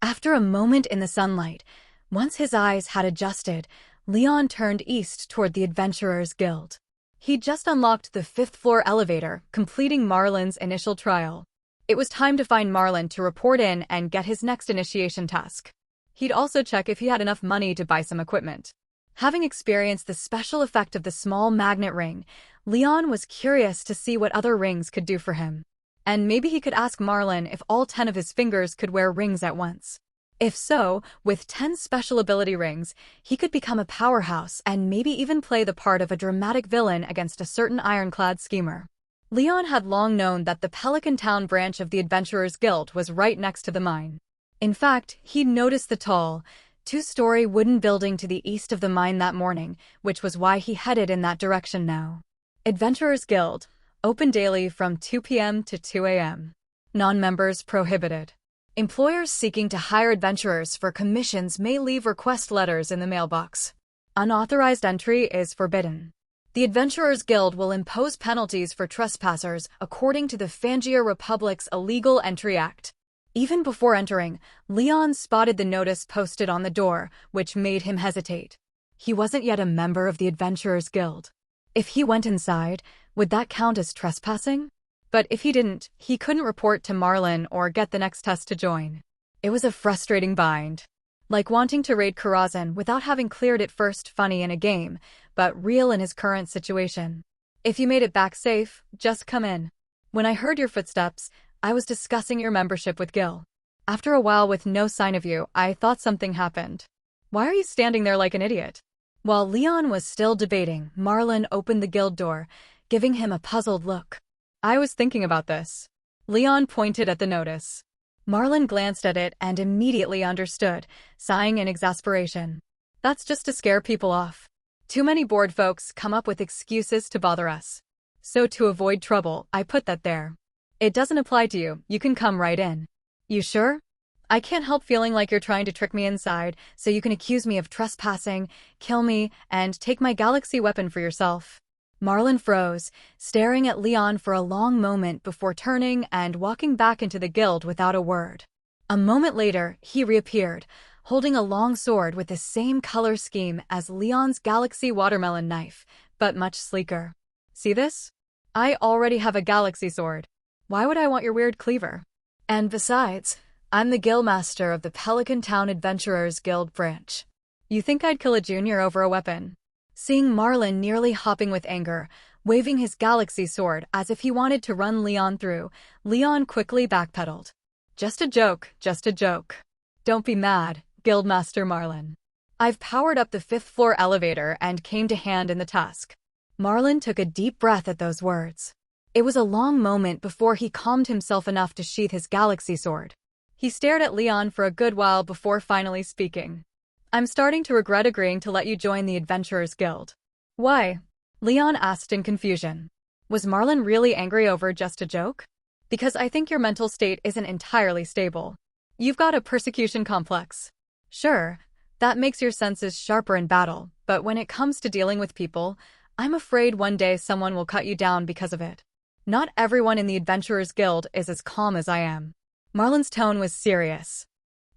After a moment in the sunlight, once his eyes had adjusted, Leon turned east toward the Adventurers Guild. He'd just unlocked the 5th floor elevator, completing Marlin's initial trial. It was time to find Marlin to report in and get his next initiation task. He'd also check if he had enough money to buy some equipment. Having experienced the special effect of the small magnet ring, Leon was curious to see what other rings could do for him. And maybe he could ask Marlin if all 10 of his fingers could wear rings at once. If so, with 10 special ability rings, he could become a powerhouse and maybe even play the part of a dramatic villain against a certain ironclad schemer. Leon had long known that the Pelican Town branch of the Adventurers Guild was right next to the mine. In fact, he'd noticed the tall, two-story wooden building to the east of the mine that morning, which was why he headed in that direction now. Adventurers Guild, open daily from 2 p.m. to 2 a.m. Non-members prohibited. Employers seeking to hire adventurers for commissions may leave request letters in the mailbox. Unauthorized entry is forbidden. The Adventurers Guild will impose penalties for trespassers according to the Fangia Republic's Illegal Entry Act. Even before entering, Leon spotted the notice posted on the door, which made him hesitate. He wasn't yet a member of the Adventurers Guild. If he went inside, would that count as trespassing? But if he didn't, he couldn't report to Marlin or get the next test to join. It was a frustrating bind. Like wanting to raid Karazhan without having cleared it first, funny in a game, but real in his current situation. If you made it back safe, just come in. When I heard your footsteps, I was discussing your membership with Gil. After a while with no sign of you, I thought something happened. Why are you standing there like an idiot? While Leon was still debating, Marlin opened the guild door, giving him a puzzled look. I was thinking about this. Leon pointed at the notice. Marlin glanced at it and immediately understood, sighing in exasperation. That's just to scare people off. Too many bored folks come up with excuses to bother us. So to avoid trouble, I put that there. It doesn't apply to you, you can come right in. You sure? I can't help feeling like you're trying to trick me inside, so you can accuse me of trespassing, kill me, and take my galaxy weapon for yourself. Marlin froze, staring at Leon for a long moment before turning and walking back into the guild without a word. A moment later, he reappeared, holding a long sword with the same color scheme as Leon's galaxy watermelon knife, but much sleeker. See this? I already have a galaxy sword. Why would I want your weird cleaver? And besides, I'm the guildmaster of the Pelican Town Adventurers Guild branch. You think I'd kill a junior over a weapon? Seeing Marlin nearly hopping with anger, waving his galaxy sword as if he wanted to run Leon through, Leon quickly backpedaled. Just a joke, just a joke. Don't be mad, Guildmaster Marlin. I've powered up the 5th floor elevator and came to hand in the task. Marlin took a deep breath at those words. It was a long moment before he calmed himself enough to sheath his galaxy sword. He stared at Leon for a good while before finally speaking. I'm starting to regret agreeing to let you join the Adventurers Guild. Why? Leon asked in confusion. Was Marlin really angry over just a joke? Because I think your mental state isn't entirely stable. You've got a persecution complex. Sure, that makes your senses sharper in battle, but when it comes to dealing with people, I'm afraid one day someone will cut you down because of it. Not everyone in the Adventurers Guild is as calm as I am. Marlin's tone was serious.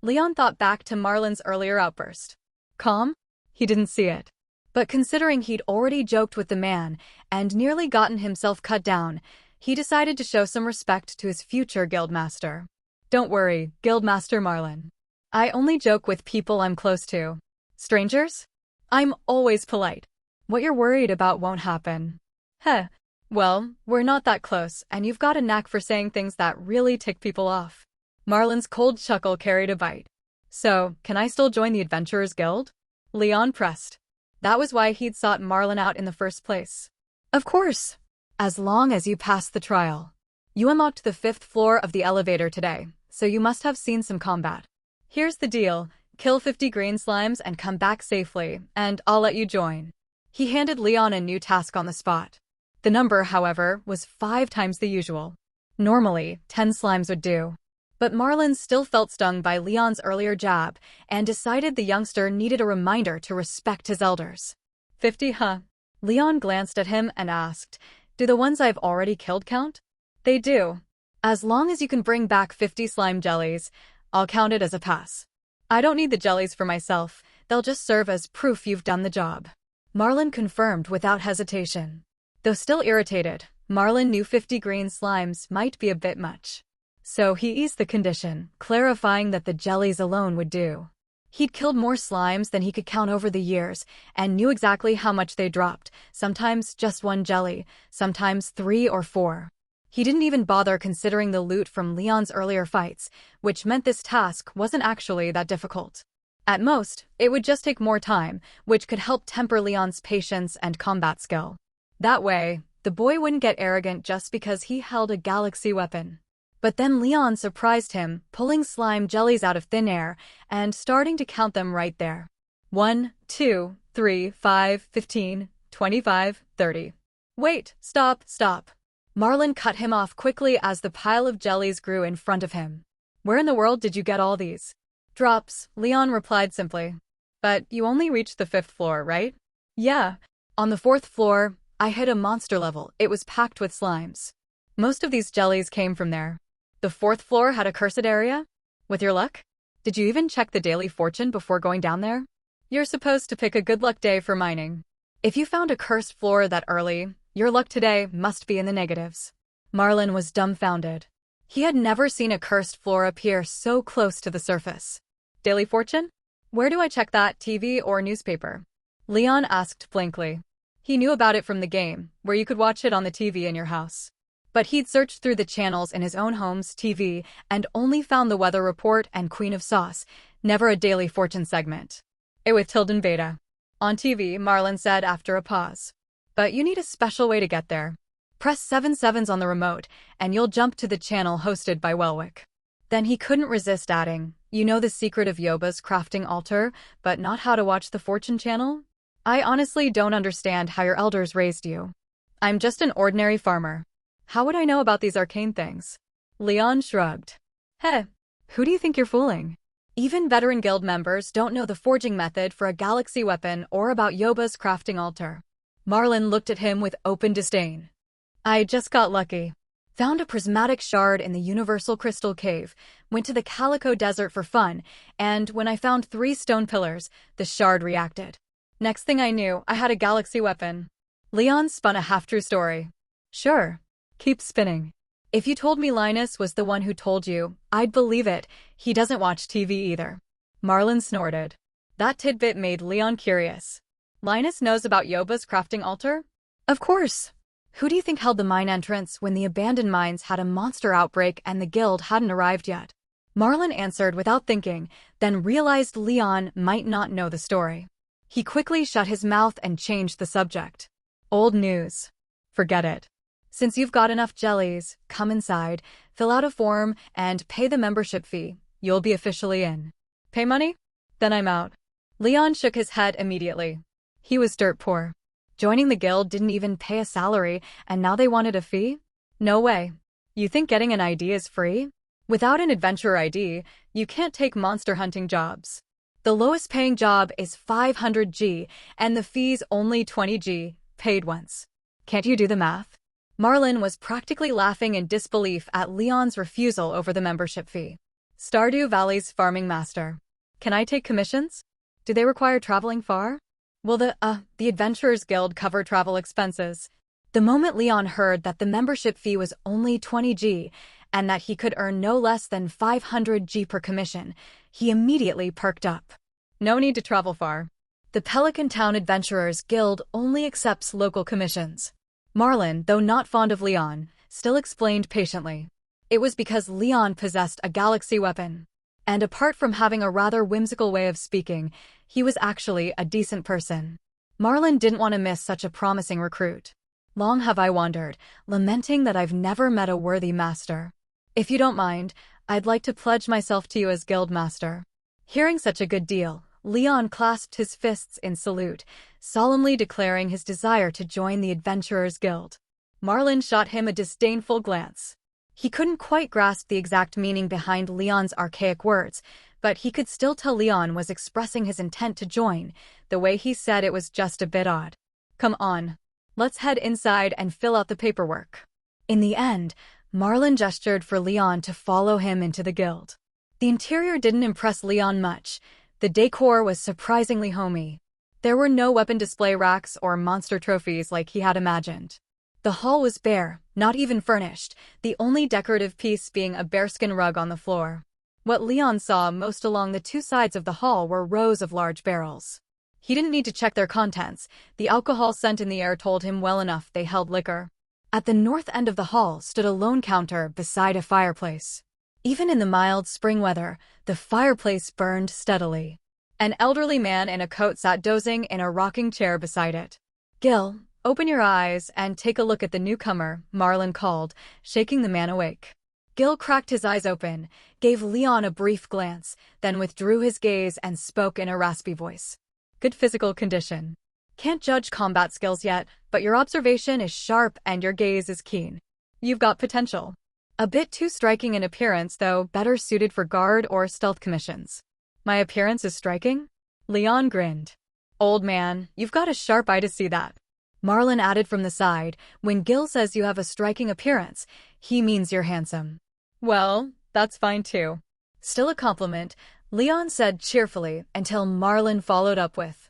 Leon thought back to Marlin's earlier outburst. Calm? He didn't see it. But considering he'd already joked with the man and nearly gotten himself cut down, he decided to show some respect to his future guildmaster. Don't worry, Guildmaster Marlin. I only joke with people I'm close to. Strangers? I'm always polite. What you're worried about won't happen. Heh. Well, we're not that close, and you've got a knack for saying things that really tick people off. Marlin's cold chuckle carried a bite. So, can I still join the Adventurers Guild? Leon pressed. That was why he'd sought Marlin out in the first place. Of course. As long as you pass the trial. You unlocked the 5th floor of the elevator today, so you must have seen some combat. Here's the deal. Kill 50 green slimes and come back safely, and I'll let you join. He handed Leon a new task on the spot. The number, however, was 5 times the usual. Normally, 10 slimes would do. But Marlin still felt stung by Leon's earlier jab and decided the youngster needed a reminder to respect his elders. 50, huh? Leon glanced at him and asked, do the ones I've already killed count? They do. As long as you can bring back 50 slime jellies, I'll count it as a pass. I don't need the jellies for myself, they'll just serve as proof you've done the job. Marlin confirmed without hesitation. Though still irritated, Marlin knew 50 green slimes might be a bit much. So he eased the condition, clarifying that the jellies alone would do. He'd killed more slimes than he could count over the years, and knew exactly how much they dropped, sometimes just one jelly, sometimes 3 or 4. He didn't even bother considering the loot from Leon's earlier fights, which meant this task wasn't actually that difficult. At most, it would just take more time, which could help temper Leon's patience and combat skill. That way, the boy wouldn't get arrogant just because he held a galaxy weapon. But then Leon surprised him, pulling slime jellies out of thin air and starting to count them right there. 1, 2, 3, 5, 15, 25, 30. Wait, stop. Marlin cut him off quickly as the pile of jellies grew in front of him. Where in the world did you get all these? Drops, Leon replied simply. But you only reached the 5th floor, right? Yeah. On the 4th floor, I hit a monster level. It was packed with slimes. Most of these jellies came from there. The 4th floor had a cursed area? With your luck? Did you even check the daily fortune before going down there? You're supposed to pick a good luck day for mining. If you found a cursed floor that early, your luck today must be in the negatives. Marlin was dumbfounded. He had never seen a cursed floor appear so close to the surface. Daily fortune? Where do I check that, TV or newspaper? Leon asked blankly. He knew about it from the game, where you could watch it on the TV in your house. But he'd searched through the channels in his own home's TV and only found the weather report and Queen of Sauce, never a daily fortune segment. It was Tilden Beta. On TV, Marlin said after a pause. But you need a special way to get there. Press 7 sevens on the remote, and you'll jump to the channel hosted by Welwick. Then he couldn't resist adding, you know the secret of Yoba's crafting altar, but not how to watch the fortune channel? I honestly don't understand how your elders raised you. I'm just an ordinary farmer. How would I know about these arcane things? Leon shrugged. Hey, who do you think you're fooling? Even veteran guild members don't know the forging method for a galaxy weapon or about Yoba's crafting altar. Marlin looked at him with open disdain. I just got lucky. Found a prismatic shard in the Universal Crystal Cave, went to the Calico Desert for fun, and when I found 3 stone pillars, the shard reacted. Next thing I knew, I had a galaxy weapon. Leon spun a half-true story. Sure. Keep spinning. If you told me Linus was the one who told you, I'd believe it. He doesn't watch TV either. Marlin snorted. That tidbit made Leon curious. Linus knows about Yoba's crafting altar? Of course. Who do you think held the mine entrance when the abandoned mines had a monster outbreak and the guild hadn't arrived yet? Marlin answered without thinking, then realized Leon might not know the story. He quickly shut his mouth and changed the subject. Old news. Forget it. Since you've got enough jellies, come inside, fill out a form, and pay the membership fee. You'll be officially in. Pay money? Then I'm out. Leon shook his head immediately. He was dirt poor. Joining the guild didn't even pay a salary, and now they wanted a fee? No way. You think getting an ID is free? Without an adventurer ID, you can't take monster hunting jobs. The lowest paying job is 500G, and the fee's only 20G, paid once. Can't you do the math? Marlin was practically laughing in disbelief at Leon's refusal over the membership fee. Stardew Valley's farming master. Can I take commissions? Do they require traveling far? Will the Adventurers Guild cover travel expenses? The moment Leon heard that the membership fee was only 20G and that he could earn no less than 500G per commission, he immediately perked up. No need to travel far. The Pelican Town Adventurers Guild only accepts local commissions. Marlin, though not fond of Leon, still explained patiently. It was because Leon possessed a galaxy weapon. And apart from having a rather whimsical way of speaking, he was actually a decent person. Marlin didn't want to miss such a promising recruit. Long have I wandered, lamenting that I've never met a worthy master. If you don't mind, I'd like to pledge myself to you as guild master. Hearing such a good deal, Leon clasped his fists in salute, solemnly declaring his desire to join the Adventurers Guild. Marlin shot him a disdainful glance. He couldn't quite grasp the exact meaning behind Leon's archaic words, but he could still tell Leon was expressing his intent to join. The way he said it was just a bit odd. Come on. Let's head inside and fill out the paperwork. In the end, Marlin gestured for Leon to follow him into the guild. The interior didn't impress Leon much. The decor was surprisingly homey. There were no weapon display racks or monster trophies like he had imagined. The hall was bare, not even furnished, the only decorative piece being a bearskin rug on the floor. What Leon saw most along the two sides of the hall were rows of large barrels. He didn't need to check their contents. The alcohol scent in the air told him well enough they held liquor. At the north end of the hall stood a lone counter beside a fireplace. Even in the mild spring weather, the fireplace burned steadily. An elderly man in a coat sat dozing in a rocking chair beside it. "Gil, open your eyes and take a look at the newcomer," Marlin called, shaking the man awake. Gil cracked his eyes open, gave Leon a brief glance, then withdrew his gaze and spoke in a raspy voice. "Good physical condition. Can't judge combat skills yet, but your observation is sharp and your gaze is keen. You've got potential. A bit too striking in appearance, though, better suited for guard or stealth commissions." "My appearance is striking?" Leon grinned. "Old man, you've got a sharp eye to see that." Marlin added from the side, "When Gil says you have a striking appearance, he means you're handsome." "Well, that's fine too." "Still a compliment," Leon said cheerfully until Marlin followed up with,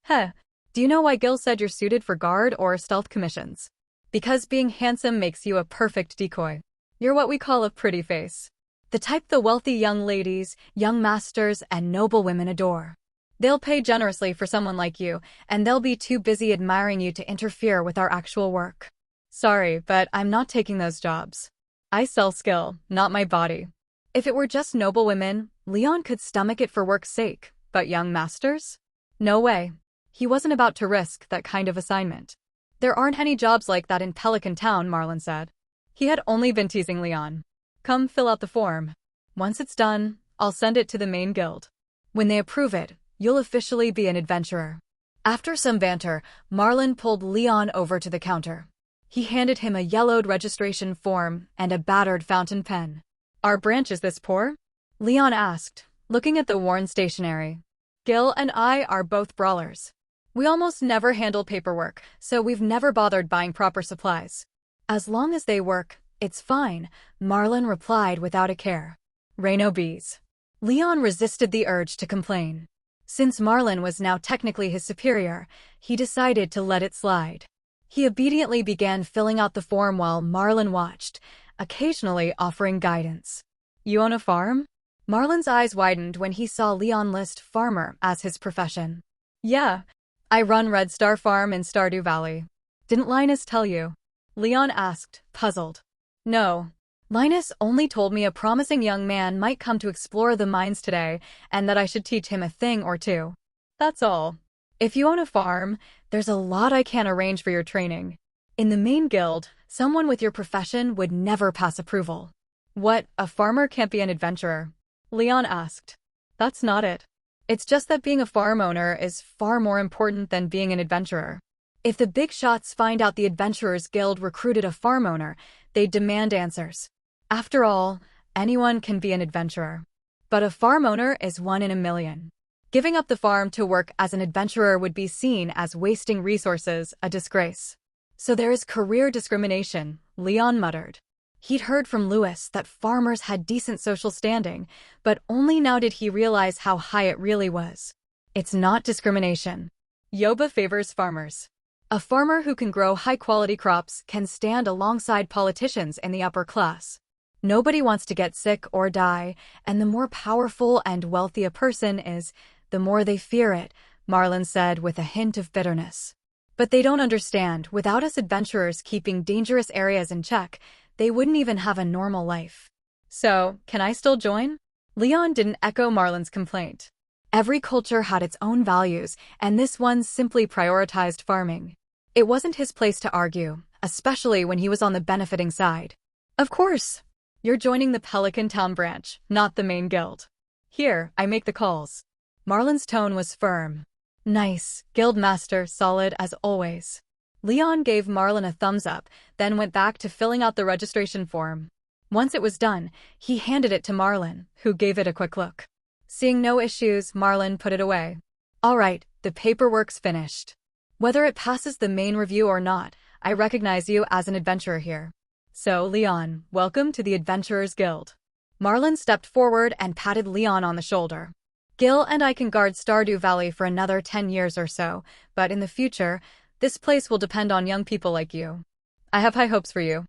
"Heh, do you know why Gil said you're suited for guard or stealth commissions? Because being handsome makes you a perfect decoy. You're what we call a pretty face. The type the wealthy young ladies, young masters, and noble women adore. They'll pay generously for someone like you, and they'll be too busy admiring you to interfere with our actual work. Sorry, but I'm not taking those jobs. I sell skill, not my body." If it were just noble women, Leon could stomach it for work's sake, but young masters? No way. He wasn't about to risk that kind of assignment. "There aren't any jobs like that in Pelican Town," Marlin said. He had only been teasing Leon. "Come fill out the form. Once it's done, I'll send it to the main guild. When they approve it, you'll officially be an adventurer." After some banter, Marlin pulled Leon over to the counter. He handed him a yellowed registration form and a battered fountain pen. "Our branch is this poor?" Leon asked, looking at the worn stationery. "Gil and I are both brawlers. We almost never handle paperwork, so we've never bothered buying proper supplies." "As long as they work, it's fine," Marlin replied without a care. "Reno bees." Leon resisted the urge to complain. Since Marlin was now technically his superior, he decided to let it slide. He obediently began filling out the form while Marlin watched, occasionally offering guidance. "You own a farm?" Marlin's eyes widened when he saw Leon list farmer as his profession. "Yeah, I run Red Star Farm in Stardew Valley." "Didn't Linus tell you?" Leon asked, puzzled. "No. Linus only told me a promising young man might come to explore the mines today and that I should teach him a thing or two. That's all. If you own a farm, there's a lot I can arrange for your training. In the main guild, someone with your profession would never pass approval." "What, a farmer can't be an adventurer?" Leon asked. "That's not it. It's just that being a farm owner is far more important than being an adventurer. If the big shots find out the Adventurers Guild recruited a farm owner, they'd demand answers. After all, anyone can be an adventurer. But a farm owner is one in a million. Giving up the farm to work as an adventurer would be seen as wasting resources, a disgrace. So there is career discrimination," Leon muttered. He'd heard from Lewis that farmers had decent social standing, but only now did he realize how high it really was. It's not discrimination. Yoba favors farmers. A farmer who can grow high-quality crops can stand alongside politicians in the upper class. Nobody wants to get sick or die, and the more powerful and wealthy a person is, the more they fear it, Marlin said with a hint of bitterness. "But they don't understand, without us adventurers keeping dangerous areas in check, they wouldn't even have a normal life." "So, can I still join?" Leon didn't echo Marlin's complaint. Every culture had its own values, and this one simply prioritized farming. It wasn't his place to argue, especially when he was on the benefiting side. "Of course. You're joining the Pelican Town branch, not the main guild. Here, I make the calls." Marlin's tone was firm. "Nice, Guildmaster, solid as always." Leon gave Marlin a thumbs up, then went back to filling out the registration form. Once it was done, he handed it to Marlin, who gave it a quick look. Seeing no issues, Marlin put it away. "All right, the paperwork's finished. Whether it passes the main review or not, I recognize you as an adventurer here. So, Leon, welcome to the Adventurers Guild." Marlin stepped forward and patted Leon on the shoulder. "Gil and I can guard Stardew Valley for another 10 years or so, but in the future, this place will depend on young people like you." I have high hopes for you.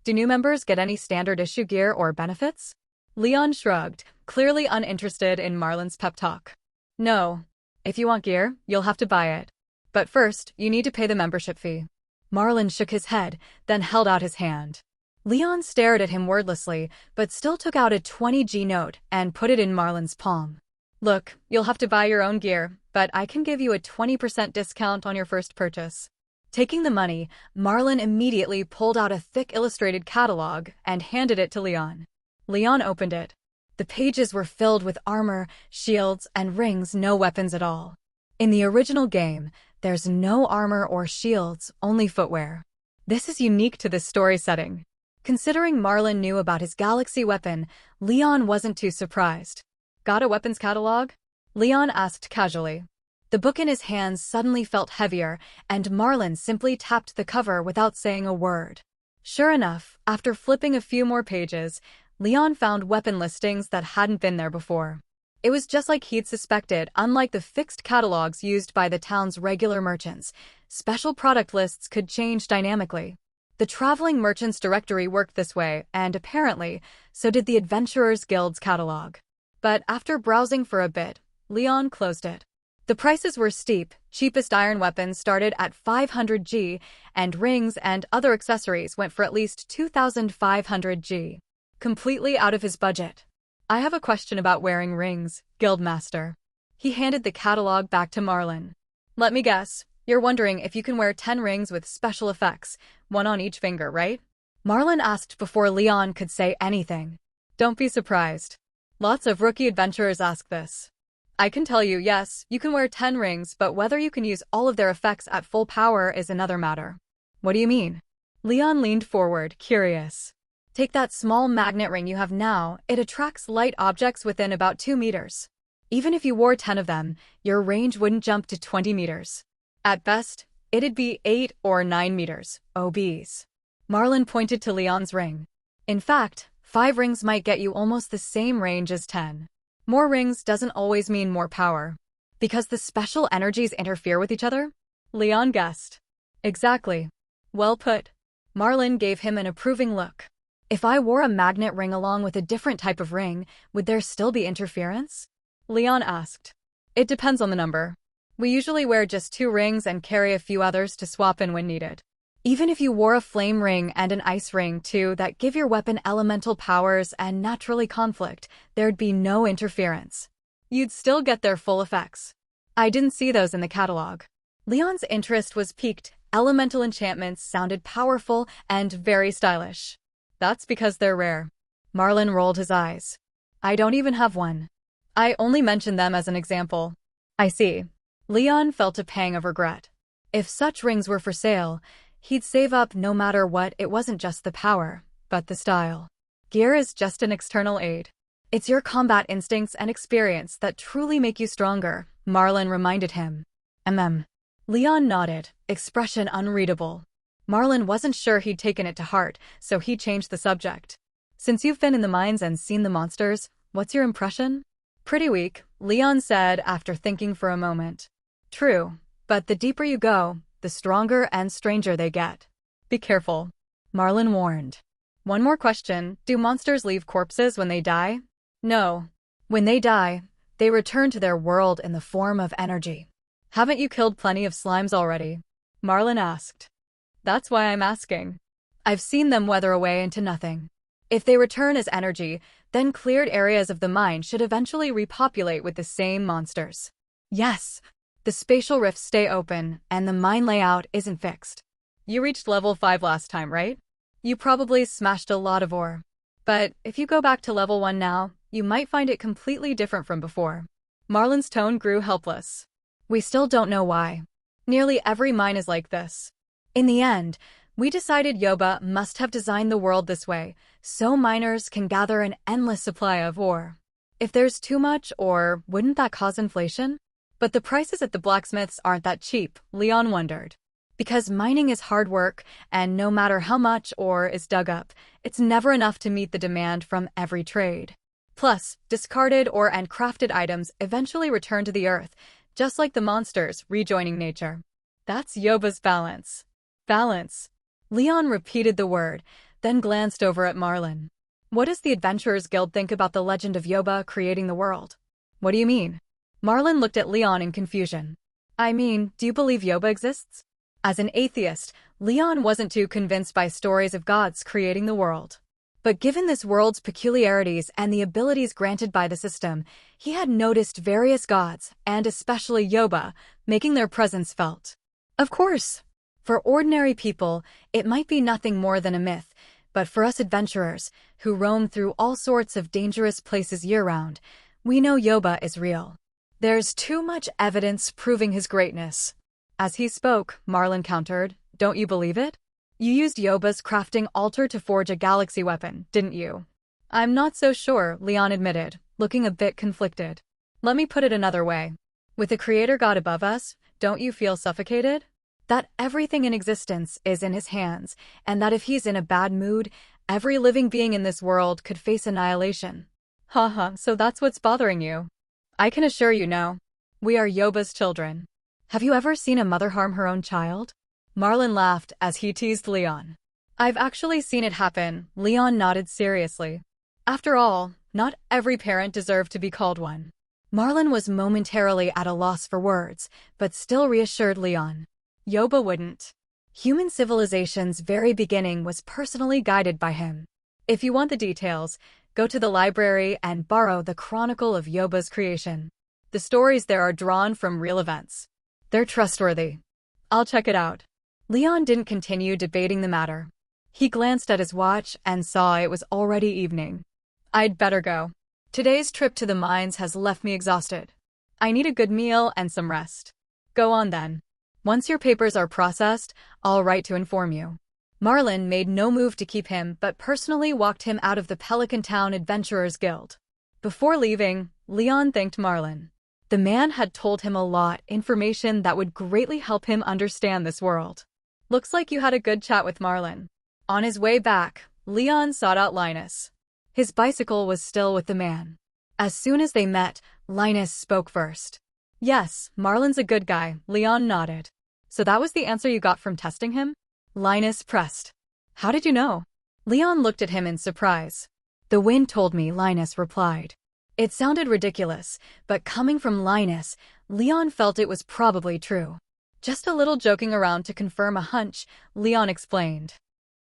Do new members get any standard issue gear or benefits? Leon shrugged, clearly uninterested in Marlin's pep talk. No. If you want gear, you'll have to buy it. But first, you need to pay the membership fee. Marlin shook his head, then held out his hand. Leon stared at him wordlessly, but still took out a 20G note and put it in Marlin's palm. Look, you'll have to buy your own gear, but I can give you a 20% discount on your first purchase. Taking the money, Marlin immediately pulled out a thick illustrated catalog and handed it to Leon. Leon opened it. The pages were filled with armor, shields, and rings, no weapons at all. In the original game, there's no armor or shields, only footwear. This is unique to this story setting. Considering Marlin knew about his galaxy weapon, Leon wasn't too surprised. Got a weapons catalog? Leon asked casually. The book in his hands suddenly felt heavier, and Marlin simply tapped the cover without saying a word. Sure enough, after flipping a few more pages, Leon found weapon listings that hadn't been there before. It was just like he'd suspected. Unlike the fixed catalogs used by the town's regular merchants, special product lists could change dynamically. The Traveling Merchants Directory worked this way, and apparently, so did the Adventurers Guild's catalog. But after browsing for a bit, Leon closed it. The prices were steep. Cheapest iron weapons started at 500G, and rings and other accessories went for at least 2,500G. Completely out of his budget. I have a question about wearing rings, Guildmaster. He handed the catalog back to Marlin. Let me guess, you're wondering if you can wear 10 rings with special effects, one on each finger, right? Marlin asked before Leon could say anything. Don't be surprised. Lots of rookie adventurers ask this. I can tell you, yes, you can wear 10 rings, but whether you can use all of their effects at full power is another matter. What do you mean? Leon leaned forward, curious. Take that small magnet ring you have now. It attracts light objects within about 2 meters. Even if you wore 10 of them, your range wouldn't jump to 20 meters. At best, it'd be 8 or 9 meters, obese. Marlin pointed to Leon's ring. In fact, 5 rings might get you almost the same range as 10. More rings doesn't always mean more power. Because the special energies interfere with each other? Leon guessed. Exactly. Well put. Marlin gave him an approving look. If I wore a magnet ring along with a different type of ring, would there still be interference? Leon asked. It depends on the number. We usually wear just 2 rings and carry a few others to swap in when needed. Even if you wore a flame ring and an ice ring too that give your weapon elemental powers and naturally conflict, there'd be no interference. You'd still get their full effects. I didn't see those in the catalog. Leon's interest was piqued. Elemental enchantments sounded powerful and very stylish. That's because they're rare. Marlin rolled his eyes. I don't even have one. I only mentioned them as an example. I see. Leon felt a pang of regret. If such rings were for sale, he'd save up no matter what. It wasn't just the power, but the style. Gear is just an external aid. It's your combat instincts and experience that truly make you stronger, Marlin reminded him. Leon nodded, expression unreadable. Marlin wasn't sure he'd taken it to heart, so he changed the subject. Since you've been in the mines and seen the monsters, what's your impression? Pretty weak, Leon said after thinking for a moment. True, but the deeper you go, the stronger and stranger they get. Be careful, Marlin warned. One more question, do monsters leave corpses when they die? No. When they die, they return to their world in the form of energy. Haven't you killed plenty of slimes already? Marlin asked. That's why I'm asking. I've seen them wither away into nothing. If they return as energy, then cleared areas of the mine should eventually repopulate with the same monsters. Yes. The spatial rifts stay open, and the mine layout isn't fixed. You reached level 5 last time, right? You probably smashed a lot of ore. But if you go back to level 1 now, you might find it completely different from before. Marlin's tone grew helpless. We still don't know why. Nearly every mine is like this. In the end, we decided Yoba must have designed the world this way, so miners can gather an endless supply of ore. If there's too much ore, wouldn't that cause inflation? But the prices at the blacksmiths aren't that cheap, Leon wondered. Because mining is hard work, and no matter how much ore is dug up, it's never enough to meet the demand from every trade. Plus, discarded ore and crafted items eventually return to the earth, just like the monsters rejoining nature. That's Yoba's balance. Balance. Leon repeated the word, then glanced over at Marlin. What does the Adventurers Guild think about the legend of Yoba creating the world? What do you mean? Marlin looked at Leon in confusion. I mean, do you believe Yoba exists? As an atheist, Leon wasn't too convinced by stories of gods creating the world. But given this world's peculiarities and the abilities granted by the system, he had noticed various gods, and especially Yoba, making their presence felt. Of course, for ordinary people, it might be nothing more than a myth, but for us adventurers, who roam through all sorts of dangerous places year-round, we know Yoba is real. There's too much evidence proving his greatness. As he spoke, Marlin countered, don't you believe it? You used Yoba's crafting altar to forge a galaxy weapon, didn't you? I'm not so sure, Leon admitted, looking a bit conflicted. Let me put it another way. With the creator god above us, don't you feel suffocated? That everything in existence is in his hands, and that if he's in a bad mood, every living being in this world could face annihilation. Haha, so that's what's bothering you. I can assure you no. We are Yoba's children. Have you ever seen a mother harm her own child? Marlin laughed as he teased Leon. I've actually seen it happen, Leon nodded seriously. After all, not every parent deserved to be called one. Marlin was momentarily at a loss for words, but still reassured Leon. Yoba wouldn't. Human civilization's very beginning was personally guided by him. If you want the details, go to the library and borrow the Chronicle of Yoba's creation. The stories there are drawn from real events. They're trustworthy. I'll check it out. Leon didn't continue debating the matter. He glanced at his watch and saw it was already evening. I'd better go. Today's trip to the mines has left me exhausted. I need a good meal and some rest. Go on then. Once your papers are processed, I'll write to inform you. Marlin made no move to keep him but personally walked him out of the Pelican Town Adventurers Guild. Before leaving, Leon thanked Marlin. The man had told him a lot, information that would greatly help him understand this world. Looks like you had a good chat with Marlin. On his way back, Leon sought out Linus. His bicycle was still with the man. As soon as they met, Linus spoke first. Yes, Marlin's a good guy, Leon nodded. So that was the answer you got from testing him? Linus pressed. How did you know? Leon looked at him in surprise. The wind told me, Linus replied. It sounded ridiculous, but coming from Linus, Leon felt it was probably true. Just a little joking around to confirm a hunch, Leon explained.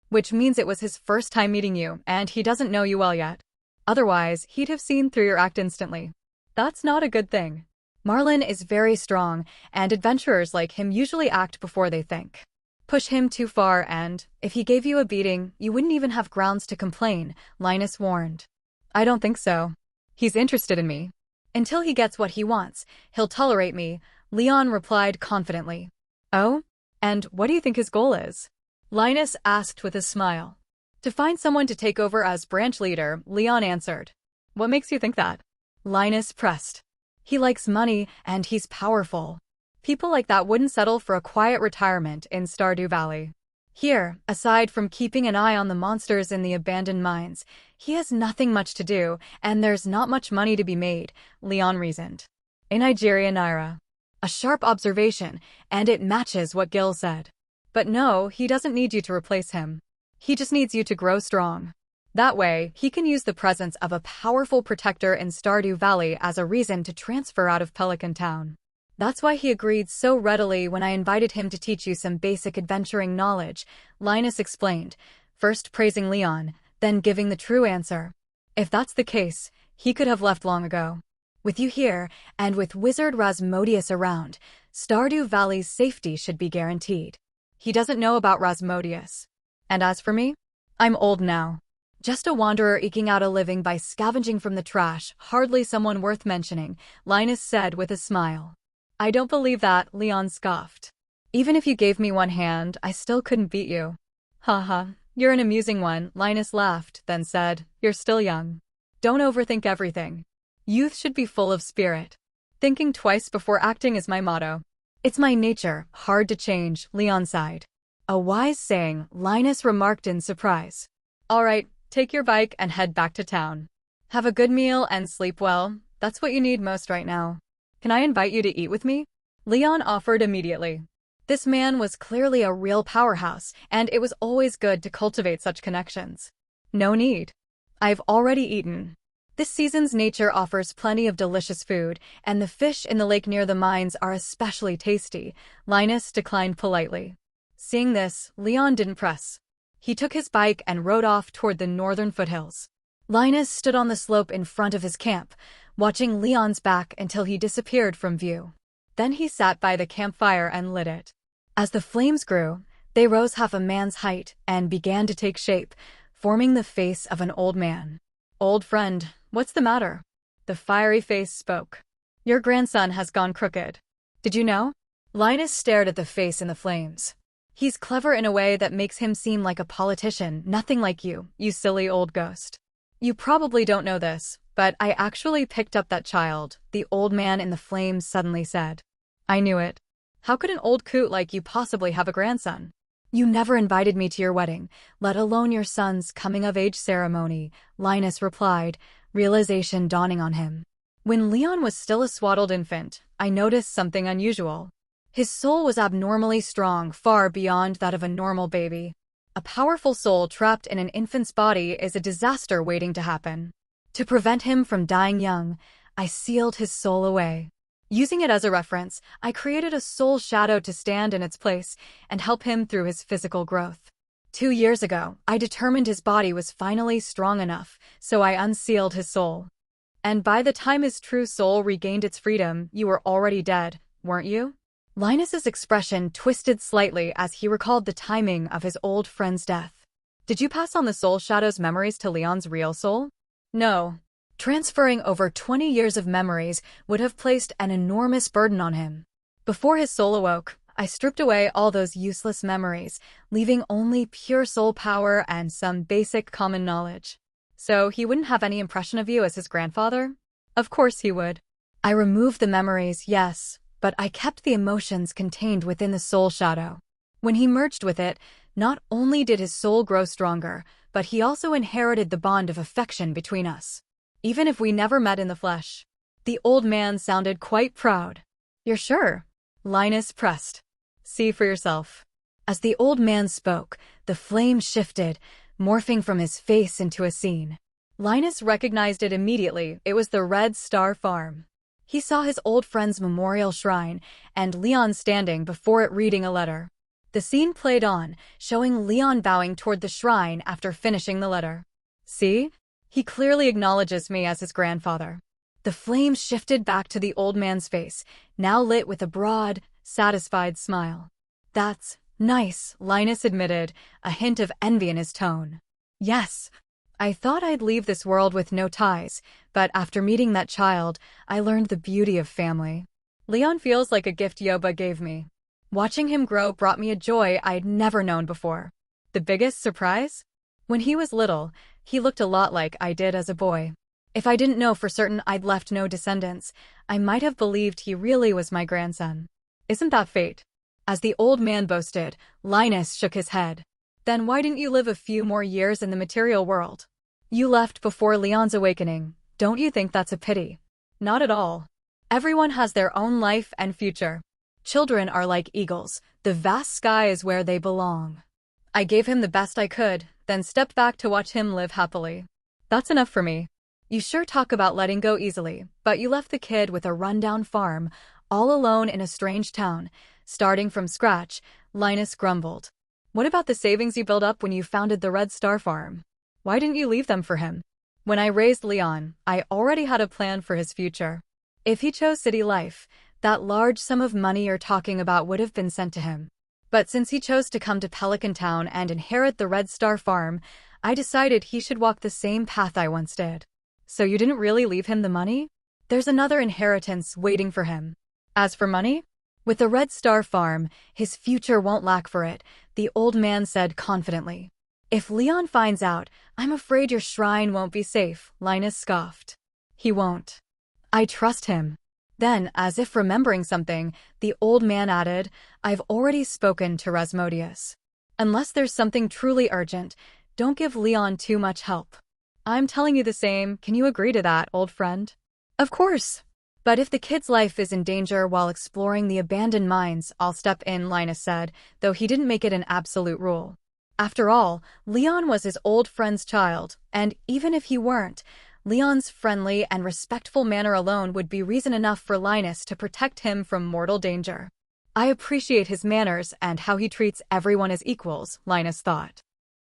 Which means it was his first time meeting you, and he doesn't know you well yet. Otherwise, he'd have seen through your act instantly. That's not a good thing. Marlin is very strong, and adventurers like him usually act before they think. Push him too far and, if he gave you a beating, you wouldn't even have grounds to complain, Linus warned. I don't think so. He's interested in me. Until he gets what he wants, he'll tolerate me, Leon replied confidently. Oh? And what do you think his goal is? Linus asked with a smile. To find someone to take over as branch leader, Leon answered. What makes you think that? Linus pressed. He likes money, and he's powerful. People like that wouldn't settle for a quiet retirement in Stardew Valley. Here, aside from keeping an eye on the monsters in the abandoned mines, he has nothing much to do, and there's not much money to be made, Leon reasoned. In Nigeria, Naira. A sharp observation, and it matches what Gil said. But no, he doesn't need you to replace him. He just needs you to grow strong. That way, he can use the presence of a powerful protector in Stardew Valley as a reason to transfer out of Pelican Town. That's why he agreed so readily when I invited him to teach you some basic adventuring knowledge, Linus explained, first praising Leon, then giving the true answer. If that's the case, he could have left long ago. With you here, and with Wizard Rasmodius around, Stardew Valley's safety should be guaranteed. He doesn't know about Rasmodius. And as for me? I'm old now. Just a wanderer eking out a living by scavenging from the trash, hardly someone worth mentioning, Linus said with a smile. I don't believe that, Leon scoffed. Even if you gave me one hand, I still couldn't beat you. Haha, you're an amusing one, Linus laughed, then said, you're still young. Don't overthink everything. Youth should be full of spirit. Thinking twice before acting is my motto. It's my nature, hard to change, Leon sighed. A wise saying, Linus remarked in surprise. All right, take your bike and head back to town. Have a good meal and sleep well, that's what you need most right now. Can I invite you to eat with me? Leon offered immediately. This man was clearly a real powerhouse, and it was always good to cultivate such connections. No need. I've already eaten. This season's nature offers plenty of delicious food, and the fish in the lake near the mines are especially tasty. Linus declined politely. Seeing this, Leon didn't press. He took his bike and rode off toward the northern foothills. Linus stood on the slope in front of his camp, watching Leon's back until he disappeared from view. Then he sat by the campfire and lit it. As the flames grew, they rose half a man's height and began to take shape, forming the face of an old man. "Old friend, what's the matter?" The fiery face spoke. "Your grandson has gone crooked. Did you know?" Linus stared at the face in the flames. "He's clever in a way that makes him seem like a politician, nothing like you silly old ghost. You probably don't know this, but I actually picked up that child," the old man in the flames suddenly said. "I knew it. How could an old coot like you possibly have a grandson? You never invited me to your wedding, let alone your son's coming-of-age ceremony," Linus replied, realization dawning on him. When Leon was still a swaddled infant, I noticed something unusual. His soul was abnormally strong, far beyond that of a normal baby. A powerful soul trapped in an infant's body is a disaster waiting to happen. To prevent him from dying young, I sealed his soul away. Using it as a reference, I created a soul shadow to stand in its place and help him through his physical growth. 2 years ago, I determined his body was finally strong enough, so I unsealed his soul. And by the time his true soul regained its freedom, you were already dead, weren't you? Linus's expression twisted slightly as he recalled the timing of his old friend's death. "Did you pass on the soul shadow's memories to Leon's real soul?" "No." Transferring over 20 years of memories would have placed an enormous burden on him. Before his soul awoke, I stripped away all those useless memories, leaving only pure soul power and some basic common knowledge. "So he wouldn't have any impression of you as his grandfather?" "Of course he would. I removed the memories, yes, but I kept the emotions contained within the soul shadow. When he merged with it, not only did his soul grow stronger, but he also inherited the bond of affection between us. Even if we never met in the flesh." The old man sounded quite proud. "You're sure?" Linus pressed. "See for yourself." As the old man spoke, the flame shifted, morphing from his face into a scene. Linus recognized it immediately. It was the Red Star Farm. He saw his old friend's memorial shrine, and Leon standing before it reading a letter. The scene played on, showing Leon bowing toward the shrine after finishing the letter. "See? He clearly acknowledges me as his grandfather." The flame shifted back to the old man's face, now lit with a broad, satisfied smile. "That's nice," Linus admitted, a hint of envy in his tone. "Yes. I thought I'd leave this world with no ties, but after meeting that child, I learned the beauty of family. Leon feels like a gift Yoba gave me. Watching him grow brought me a joy I'd never known before. The biggest surprise? When he was little, he looked a lot like I did as a boy. If I didn't know for certain I'd left no descendants, I might have believed he really was my grandson. Isn't that fate?" As the old man boasted, Linus shook his head. "Then why didn't you live a few more years in the material world? You left before Leon's awakening. Don't you think that's a pity?" "Not at all. Everyone has their own life and future. Children are like eagles. The vast sky is where they belong. I gave him the best I could, then stepped back to watch him live happily. That's enough for me." "You sure talk about letting go easily, but you left the kid with a rundown farm, all alone in a strange town, starting from scratch," Linus grumbled. "What about the savings you built up when you founded the Red Star Farm? Why didn't you leave them for him?" "When I raised Leon, I already had a plan for his future. If he chose city life, that large sum of money you're talking about would have been sent to him. But since he chose to come to Pelican Town and inherit the Red Star Farm, I decided he should walk the same path I once did." "So you didn't really leave him the money?" "There's another inheritance waiting for him. As for money? With the Red Star Farm, his future won't lack for it," the old man said confidently. "If Leon finds out, I'm afraid your shrine won't be safe," Linus scoffed. "He won't. I trust him." Then, as if remembering something, the old man added, "I've already spoken to Rasmodius. Unless there's something truly urgent, don't give Leon too much help." "I'm telling you the same. Can you agree to that, old friend?" "Of course." But if the kid's life is in danger while exploring the abandoned mines, I'll step in, Linus said, though he didn't make it an absolute rule. After all, Leon was his old friend's child, and even if he weren't, Leon's friendly and respectful manner alone would be reason enough for Linus to protect him from mortal danger. I appreciate his manners and how he treats everyone as equals, Linus thought.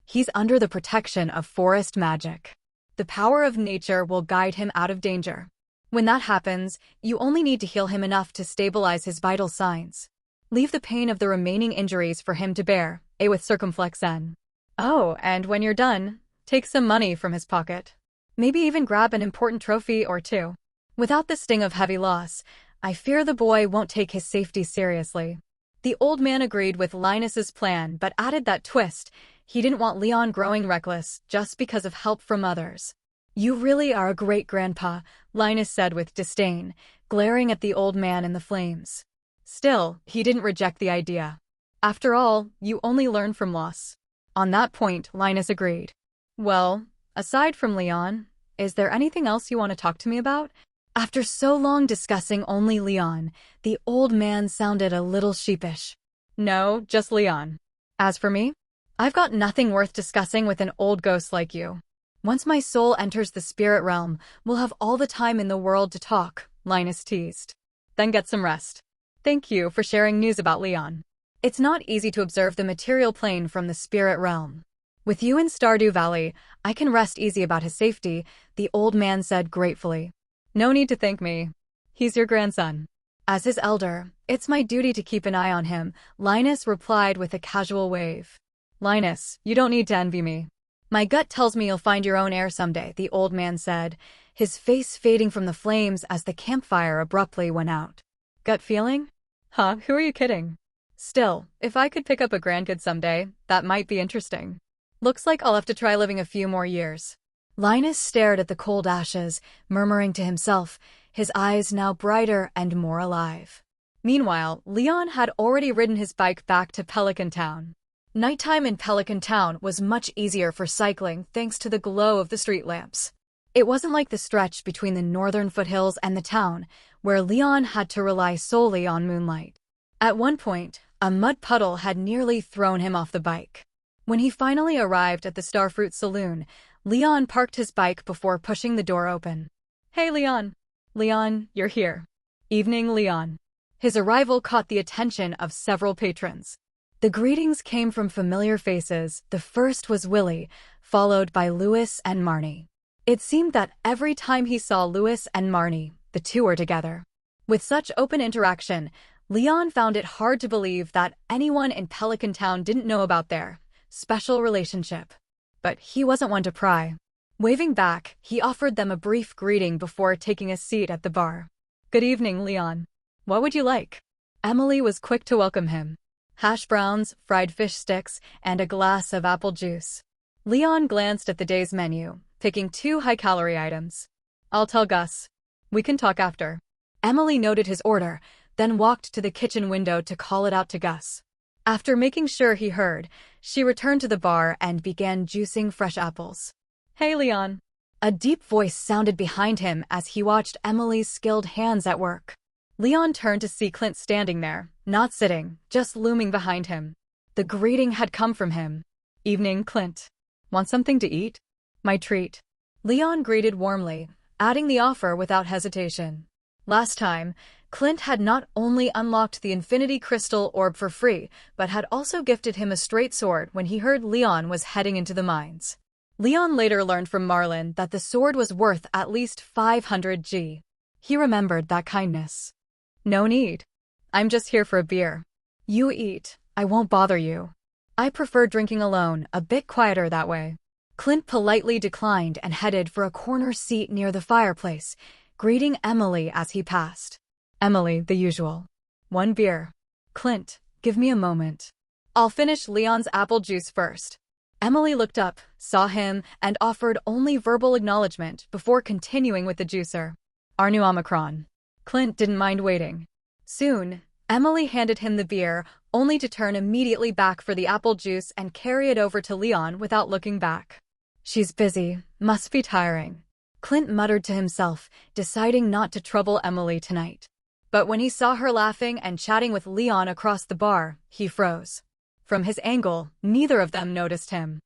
He's under the protection of forest magic. The power of nature will guide him out of danger. When that happens, you only need to heal him enough to stabilize his vital signs. Leave the pain of the remaining injuries for him to bear, with circumflex N. Oh, and when you're done, take some money from his pocket. Maybe even grab an important trophy or two. Without the sting of heavy loss, I fear the boy won't take his safety seriously. The old man agreed with Linus's plan but added that twist. He didn't want Leon growing reckless just because of help from others. You really are a great grandpa, Linus said with disdain, glaring at the old man in the flames. Still, he didn't reject the idea. After all, you only learn from loss. On that point, Linus agreed. Well, aside from Leon, is there anything else you want to talk to me about? After so long discussing only Leon, the old man sounded a little sheepish. No, just Leon. As for me, I've got nothing worth discussing with an old ghost like you. Once my soul enters the spirit realm, we'll have all the time in the world to talk, Linus teased. Then get some rest. Thank you for sharing news about Leon. It's not easy to observe the material plane from the spirit realm. With you in Stardew Valley, I can rest easy about his safety, the old man said gratefully. No need to thank me. He's your grandson. As his elder, it's my duty to keep an eye on him, Linus replied with a casual wave. Linus, you don't need to envy me. My gut tells me you'll find your own heir someday, the old man said, his face fading from the flames as the campfire abruptly went out. Gut feeling? Huh, who are you kidding? Still, if I could pick up a grandkid someday, that might be interesting. Looks like I'll have to try living a few more years. Linus stared at the cold ashes, murmuring to himself, his eyes now brighter and more alive. Meanwhile, Leon had already ridden his bike back to Pelican Town. Nighttime in Pelican Town was much easier for cycling thanks to the glow of the street lamps. It wasn't like the stretch between the northern foothills and the town, where Leon had to rely solely on moonlight. At one point, a mud puddle had nearly thrown him off the bike. When he finally arrived at the Starfruit Saloon, Leon parked his bike before pushing the door open. Hey, Leon. Leon, you're here. Evening, Leon. His arrival caught the attention of several patrons. The greetings came from familiar faces. The first was Willie, followed by Louis and Marnie. It seemed that every time he saw Louis and Marnie, the two were together. With such open interaction, Leon found it hard to believe that anyone in Pelican Town didn't know about their special relationship. But he wasn't one to pry. Waving back, he offered them a brief greeting before taking a seat at the bar. Good evening, Leon. What would you like? Emily was quick to welcome him. Hash browns, fried fish sticks, and a glass of apple juice. Leon glanced at the day's menu, picking 2 high-calorie items. I'll tell Gus. We can talk after. Emily noted his order, then walked to the kitchen window to call it out to Gus. After making sure he heard, she returned to the bar and began juicing fresh apples. Hey, Leon. A deep voice sounded behind him as he watched Emily's skilled hands at work. Leon turned to see Clint standing there, not sitting, just looming behind him. The greeting had come from him. Evening, Clint. Want something to eat? My treat. Leon greeted warmly, adding the offer without hesitation. Last time, Clint had not only unlocked the Infinity Crystal Orb for free, but had also gifted him a straight sword when he heard Leon was heading into the mines. Leon later learned from Marlin that the sword was worth at least 500 G. He remembered that kindness. No need. I'm just here for a beer. You eat, I won't bother you. I prefer drinking alone, a bit quieter that way. Clint politely declined and headed for a corner seat near the fireplace, greeting Emily as he passed. Emily, the usual. 1 beer. Clint, give me a moment. I'll finish Leon's apple juice first. Emily looked up, saw him, and offered only verbal acknowledgement before continuing with the juicer. Arnu Omicron. Clint didn't mind waiting. Soon, Emily handed him the beer, only to turn immediately back for the apple juice and carry it over to Leon without looking back. She's busy, must be tiring. Clint muttered to himself, deciding not to trouble Emily tonight. But when he saw her laughing and chatting with Leon across the bar, he froze. From his angle, neither of them noticed him.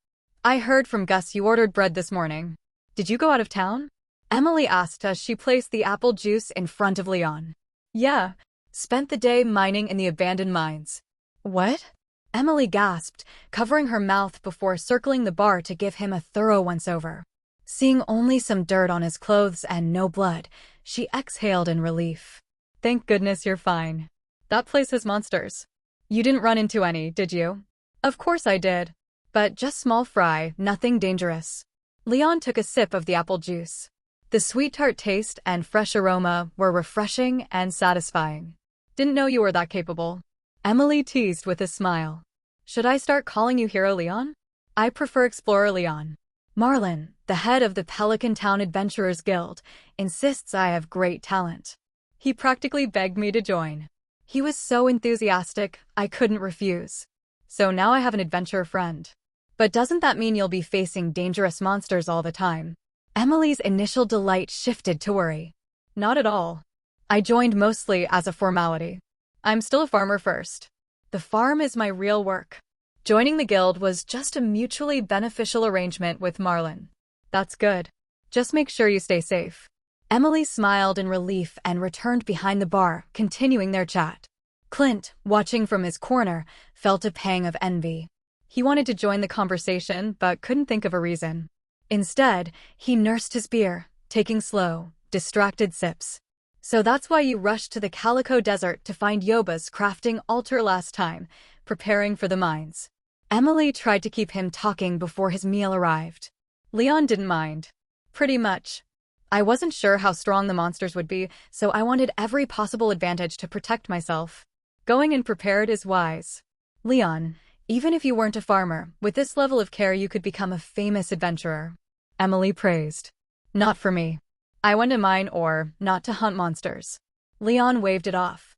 "I heard from Gus you ordered bread this morning. Did you go out of town?" Emily asked as she placed the apple juice in front of Leon. "Yeah. Spent the day mining in the abandoned mines." "What?" Emily gasped, covering her mouth before circling the bar to give him a thorough once-over. Seeing only some dirt on his clothes and no blood, she exhaled in relief. "Thank goodness you're fine. That place has monsters. You didn't run into any, did you?" "Of course I did. But just small fry, nothing dangerous." Leon took a sip of the apple juice. The sweet tart taste and fresh aroma were refreshing and satisfying. "Didn't know you were that capable," Emily teased with a smile. "Should I start calling you Hero Leon?" "I prefer Explorer Leon." Marlin, the head of the Pelican Town Adventurers Guild, insists I have great talent. He practically begged me to join. He was so enthusiastic, I couldn't refuse. So now I have an adventurer friend. But doesn't that mean you'll be facing dangerous monsters all the time? Emily's initial delight shifted to worry. Not at all. I joined mostly as a formality. I'm still a farmer first. The farm is my real work. Joining the guild was just a mutually beneficial arrangement with Marlin. That's good. Just make sure you stay safe. Emily smiled in relief and returned behind the bar, continuing their chat. Clint, watching from his corner, felt a pang of envy. He wanted to join the conversation but couldn't think of a reason. Instead, he nursed his beer, taking slow, distracted sips. "So that's why you rushed to the Calico Desert to find Yoba's crafting altar last time, preparing for the mines." Emily tried to keep him talking before his meal arrived. Leon didn't mind. "Pretty much. I wasn't sure how strong the monsters would be, so I wanted every possible advantage to protect myself. Going in prepared is wise. Leon, even if you weren't a farmer, with this level of care you could become a famous adventurer." Emily praised. "Not for me. I went to mine ore, not to hunt monsters." Leon waved it off.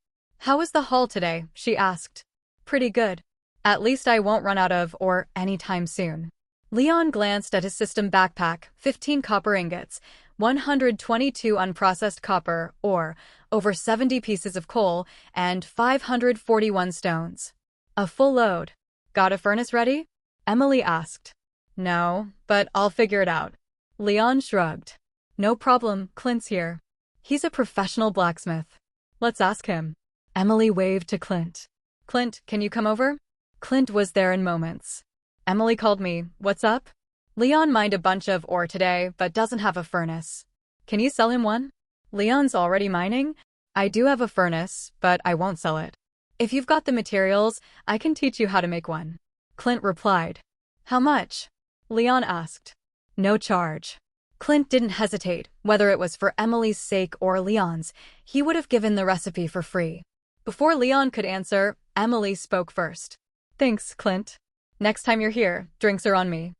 "How was the haul today?" she asked. "Pretty good. At least I won't run out of ore anytime soon." Leon glanced at his system backpack, 15 copper ingots, 122 unprocessed copper ore, over 70 pieces of coal, and 541 stones. A full load. "Got a furnace ready?" Emily asked. "No, but I'll figure it out." Leon shrugged. "No problem, Clint's here. He's a professional blacksmith. Let's ask him." Emily waved to Clint. "Clint, can you come over?" Clint was there in moments. "Emily called me. What's up?" "Leon mined a bunch of ore today, but doesn't have a furnace. Can you sell him one?" "Leon's already mining? I do have a furnace, but I won't sell it. If you've got the materials, I can teach you how to make one." Clint replied. "How much?" Leon asked. "No charge." Clint didn't hesitate, whether it was for Emily's sake or Leon's. He would have given the recipe for free. Before Leon could answer, Emily spoke first. "Thanks, Clint. Next time you're here, drinks are on me."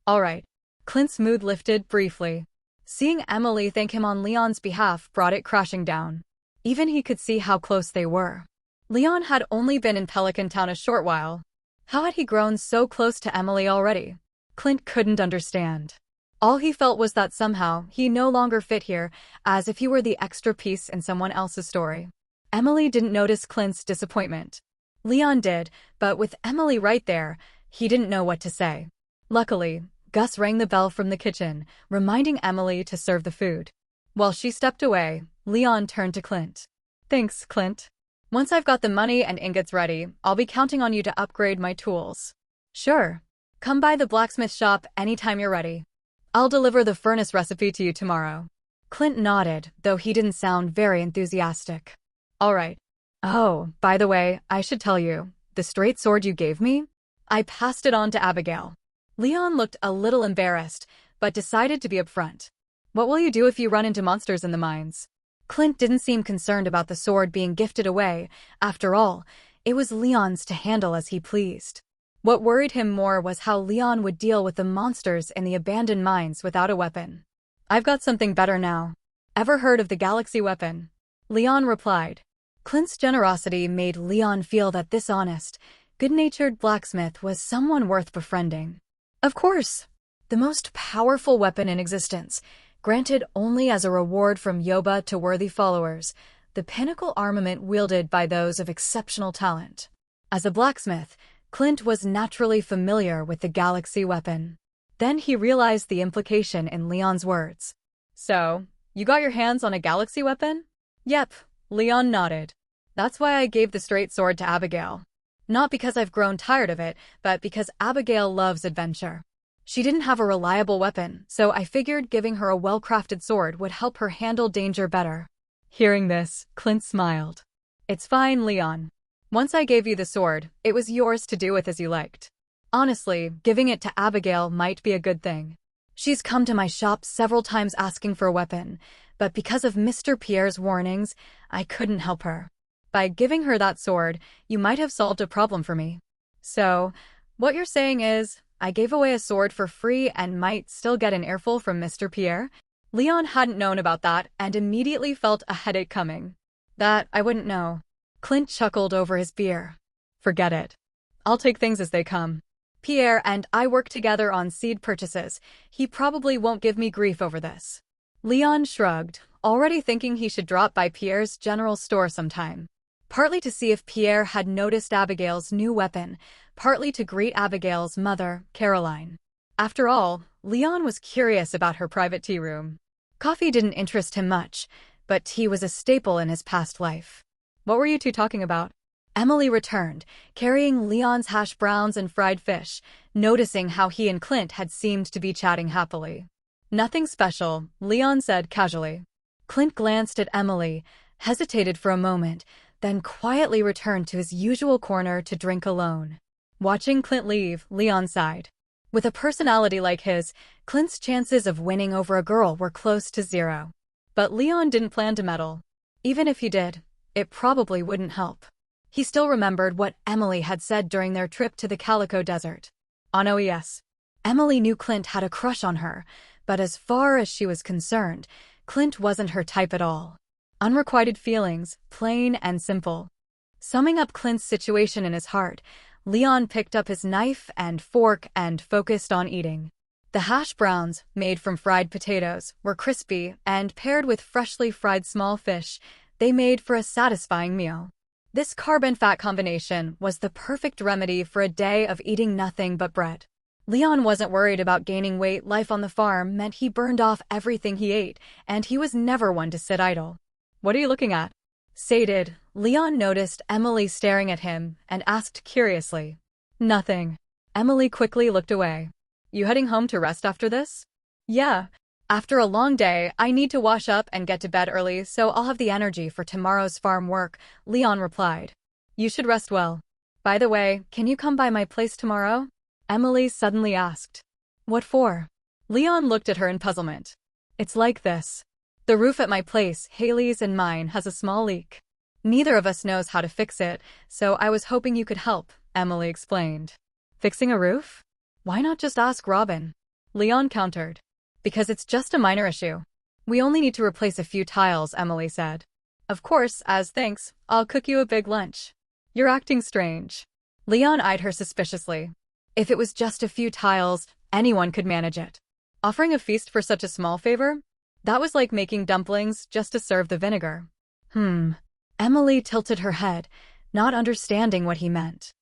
"All right." Clint's mood lifted briefly. Seeing Emily thank him on Leon's behalf brought it crashing down. Even he could see how close they were. Leon had only been in Pelican Town a short while. How had he grown so close to Emily already? Clint couldn't understand. All he felt was that somehow he no longer fit here, as if he were the extra piece in someone else's story. Emily didn't notice Clint's disappointment. Leon did, but with Emily right there, he didn't know what to say. Luckily, Gus rang the bell from the kitchen, reminding Emily to serve the food. While she stepped away, Leon turned to Clint. "Thanks, Clint. Once I've got the money and ingots ready, I'll be counting on you to upgrade my tools." "Sure. Come by the blacksmith shop anytime you're ready. I'll deliver the furnace recipe to you tomorrow." Clint nodded, though he didn't sound very enthusiastic. "All right. Oh, by the way, I should tell you, the straight sword you gave me? I passed it on to Abigail." Leon looked a little embarrassed, but decided to be upfront. "What will you do if you run into monsters in the mines?" Clint didn't seem concerned about the sword being gifted away. After all, it was Leon's to handle as he pleased. What worried him more was how Leon would deal with the monsters in the abandoned mines without a weapon. "I've got something better now. Ever heard of the Galaxy weapon?" Leon replied. Clint's generosity made Leon feel that this honest, good-natured blacksmith was someone worth befriending. "Of course. The most powerful weapon in existence. granted only as a reward from Yoba to worthy followers, the pinnacle armament wielded by those of exceptional talent. As a blacksmith, Clint was naturally familiar with the galaxy weapon. Then he realized the implication in Leon's words. So, you got your hands on a galaxy weapon? Yep, Leon nodded. That's why I gave the straight sword to Abigail. Not because I've grown tired of it, but because Abigail loves adventure. She didn't have a reliable weapon, so I figured giving her a well-crafted sword would help her handle danger better. Hearing this, Clint smiled. It's fine, Leon. Once I gave you the sword, it was yours to do with as you liked. Honestly, giving it to Abigail might be a good thing. She's come to my shop several times asking for a weapon, but because of Mr. Pierre's warnings, I couldn't help her. By giving her that sword, you might have solved a problem for me. So, what you're saying is, I gave away a sword for free and might still get an earful from Mr. Pierre? Leon hadn't known about that and immediately felt a headache coming. That I wouldn't know. Clint chuckled over his beer. Forget it. I'll take things as they come. Pierre and I work together on seed purchases. He probably won't give me grief over this. Leon shrugged, already thinking he should drop by Pierre's general store sometime. Partly to see if Pierre had noticed Abigail's new weapon, partly to greet Abigail's mother, Caroline. After all, Leon was curious about her private tea room. Coffee didn't interest him much, but tea was a staple in his past life. What were you two talking about? Emily returned, carrying Leon's hash browns and fried fish, noticing how he and Clint had seemed to be chatting happily. Nothing special, Leon said casually. Clint glanced at Emily, hesitated for a moment, then quietly returned to his usual corner to drink alone. Watching Clint leave, Leon sighed. With a personality like his, Clint's chances of winning over a girl were close to zero. But Leon didn't plan to meddle. Even if he did, it probably wouldn't help. He still remembered what Emily had said during their trip to the Calico Desert. On OES. Emily knew Clint had a crush on her, but as far as she was concerned, Clint wasn't her type at all. Unrequited feelings, plain and simple. Summing up Clint's situation in his heart, Leon picked up his knife and fork and focused on eating. The hash browns, made from fried potatoes, were crispy, and paired with freshly fried small fish, they made for a satisfying meal. This carb-and-fat combination was the perfect remedy for a day of eating nothing but bread. Leon wasn't worried about gaining weight. Life on the farm meant he burned off everything he ate, and he was never one to sit idle. What are you looking at? Sated, Leon noticed Emily staring at him and asked curiously. Nothing. Emily quickly looked away. You heading home to rest after this? Yeah. After a long day, I need to wash up and get to bed early, so I'll have the energy for tomorrow's farm work, Leon replied. You should rest well. By the way, can you come by my place tomorrow? Emily suddenly asked. What for? Leon looked at her in puzzlement. It's like this. The roof at my place, Haley's and mine, has a small leak. Neither of us knows how to fix it, so I was hoping you could help, Emily explained. Fixing a roof? Why not just ask Robin? Leon countered. Because it's just a minor issue. We only need to replace a few tiles, Emily said. Of course, as thanks, I'll cook you a big lunch. You're acting strange. Leon eyed her suspiciously. If it was just a few tiles, anyone could manage it. Offering a feast for such a small favor? That was like making dumplings just to serve the vinegar. Emily tilted her head, not understanding what he meant.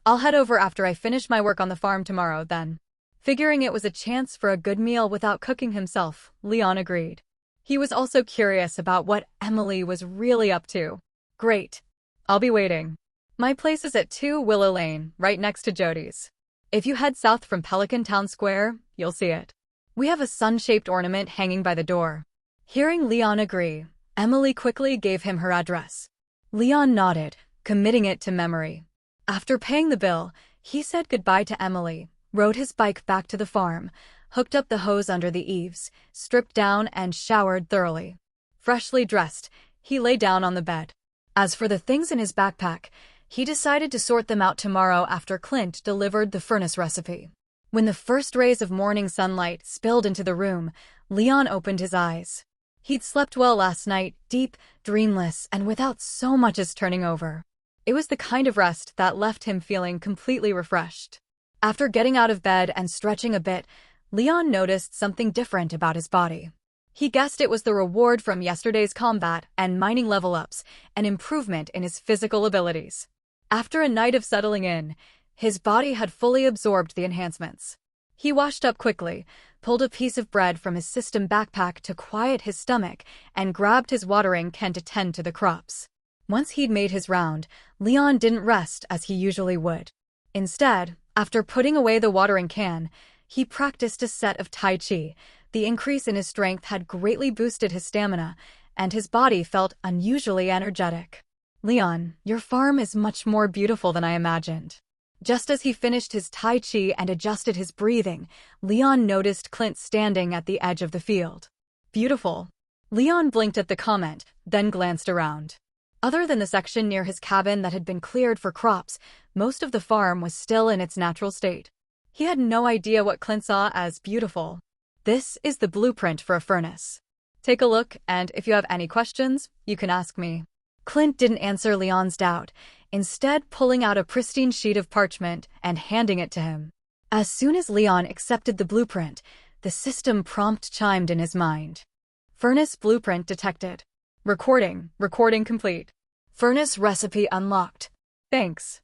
I'll head over after I finish my work on the farm tomorrow, then. Figuring it was a chance for a good meal without cooking himself, Leon agreed. He was also curious about what Emily was really up to. Great. I'll be waiting. My place is at 2 Willow Lane, right next to Jody's. If you head south from Pelican Town Square, you'll see it. We have a sun-shaped ornament hanging by the door. Hearing Leon agree, Emily quickly gave him her address. Leon nodded, committing it to memory. After paying the bill, he said goodbye to Emily, rode his bike back to the farm, hooked up the hose under the eaves, stripped down and showered thoroughly. Freshly dressed, he lay down on the bed. As for the things in his backpack, he decided to sort them out tomorrow after Clint delivered the furnace recipe. When the first rays of morning sunlight spilled into the room, Leon opened his eyes. He'd slept well last night, deep, dreamless, and without so much as turning over. It was the kind of rest that left him feeling completely refreshed. After getting out of bed and stretching a bit, Leon noticed something different about his body. He guessed it was the reward from yesterday's combat and mining level-ups, an improvement in his physical abilities. After a night of settling in, his body had fully absorbed the enhancements. He washed up quickly, pulled a piece of bread from his system backpack to quiet his stomach, and grabbed his watering can to tend to the crops. Once he'd made his round, Leon didn't rest as he usually would. Instead, after putting away the watering can, he practiced a set of Tai Chi. The increase in his strength had greatly boosted his stamina, and his body felt unusually energetic. Leon, your farm is much more beautiful than I imagined. Just as he finished his Tai Chi and adjusted his breathing, Leon noticed Clint standing at the edge of the field. Beautiful. Leon blinked at the comment, then glanced around. Other than the section near his cabin that had been cleared for crops, most of the farm was still in its natural state. He had no idea what Clint saw as beautiful. This is the blueprint for a furnace. Take a look, and if you have any questions, you can ask me. Clint didn't answer Leon's doubt, instead pulling out a pristine sheet of parchment and handing it to him. As soon as Leon accepted the blueprint, the system prompt chimed in his mind. Furnace blueprint detected. Recording complete. Furnace recipe unlocked. Thanks.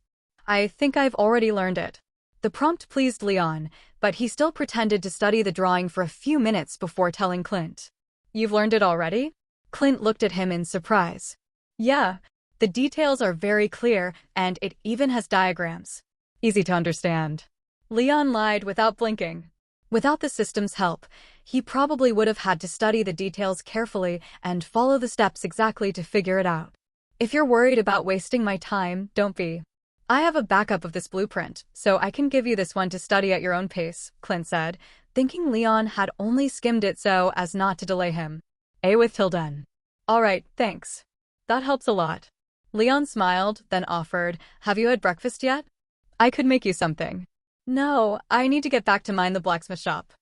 I think I've already learned it. The prompt pleased Leon, but he still pretended to study the drawing for a few minutes before telling Clint. You've learned it already? Clint looked at him in surprise. Yeah, the details are very clear, and it even has diagrams. Easy to understand. Leon lied without blinking. Without the system's help, he probably would have had to study the details carefully and follow the steps exactly to figure it out. If you're worried about wasting my time, don't be. I have a backup of this blueprint, so I can give you this one to study at your own pace, Clint said, thinking Leon had only skimmed it so as not to delay him. With till done. All right, thanks. That helps a lot. Leon smiled, then offered, have you had breakfast yet? I could make you something. No, I need to get back to mine the blacksmith shop.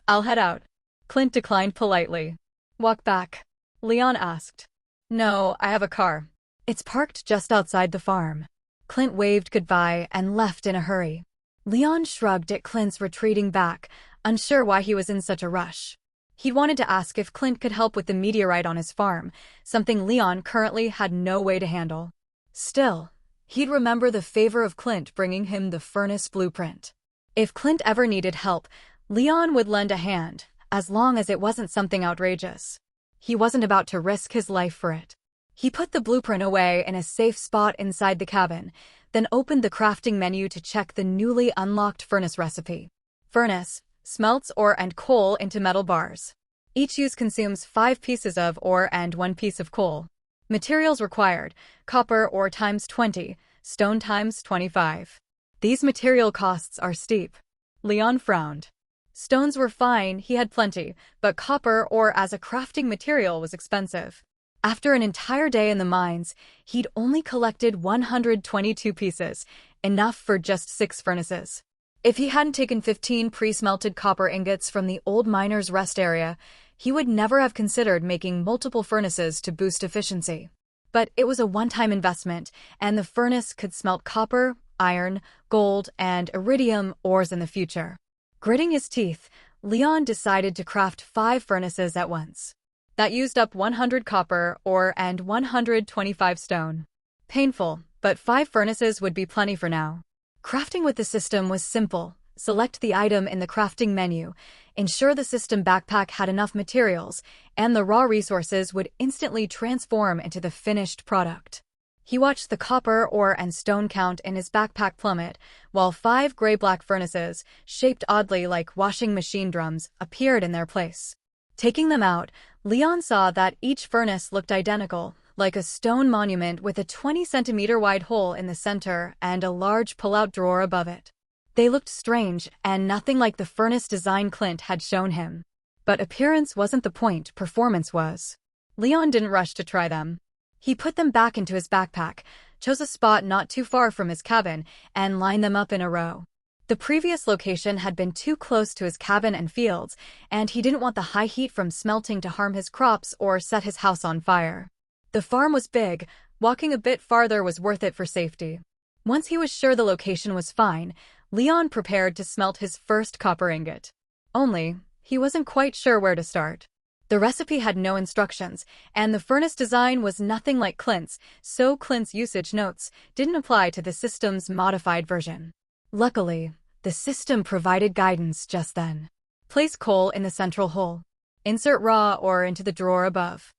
I'll head out. Clint declined politely. Walk back. Leon asked. No, I have a car. It's parked just outside the farm. Clint waved goodbye and left in a hurry. Leon shrugged at Clint's retreating back, unsure why he was in such a rush. He'd wanted to ask if Clint could help with the meteorite on his farm, something Leon currently had no way to handle. Still, he'd remember the favor of Clint bringing him the furnace blueprint. If Clint ever needed help, Leon would lend a hand, as long as it wasn't something outrageous. He wasn't about to risk his life for it. He put the blueprint away in a safe spot inside the cabin, then opened the crafting menu to check the newly unlocked furnace recipe. Furnace smelts ore and coal into metal bars. Each use consumes 5 pieces of ore and 1 piece of coal. Materials required: copper ore times 20, stone times 25. These material costs are steep. Leon frowned. Stones were fine, he had plenty, but copper ore as a crafting material was expensive. After an entire day in the mines, he'd only collected 122 pieces, enough for just 6 furnaces. If he hadn't taken 15 pre-smelted copper ingots from the old miners' rest area, he would never have considered making multiple furnaces to boost efficiency. But it was a one-time investment, and the furnace could smelt copper, iron, gold, and iridium ores in the future. Gritting his teeth, Leon decided to craft 5 furnaces at once. That used up 100 copper ore and 125 stone. Painful, but 5 furnaces would be plenty for now. Crafting with the system was simple. Select the item in the crafting menu, ensure the system backpack had enough materials, and the raw resources would instantly transform into the finished product. He watched the copper, ore, and stone count in his backpack plummet, while 5 gray-black furnaces, shaped oddly like washing machine drums, appeared in their place. Taking them out, Leon saw that each furnace looked identical, like a stone monument with a 20-centimeter wide hole in the center and a large pull-out drawer above it. They looked strange and nothing like the furnace design Clint had shown him. But appearance wasn't the point, performance was. Leon didn't rush to try them. He put them back into his backpack, chose a spot not too far from his cabin, and lined them up in a row. The previous location had been too close to his cabin and fields, and he didn't want the high heat from smelting to harm his crops or set his house on fire. The farm was big, walking a bit farther was worth it for safety. Once he was sure the location was fine, Leon prepared to smelt his first copper ingot. Only, he wasn't quite sure where to start. The recipe had no instructions, and the furnace design was nothing like Clint's, so Clint's usage notes didn't apply to the system's modified version. Luckily, the system provided guidance just then. Place coal in the central hole. Insert raw ore into the drawer above.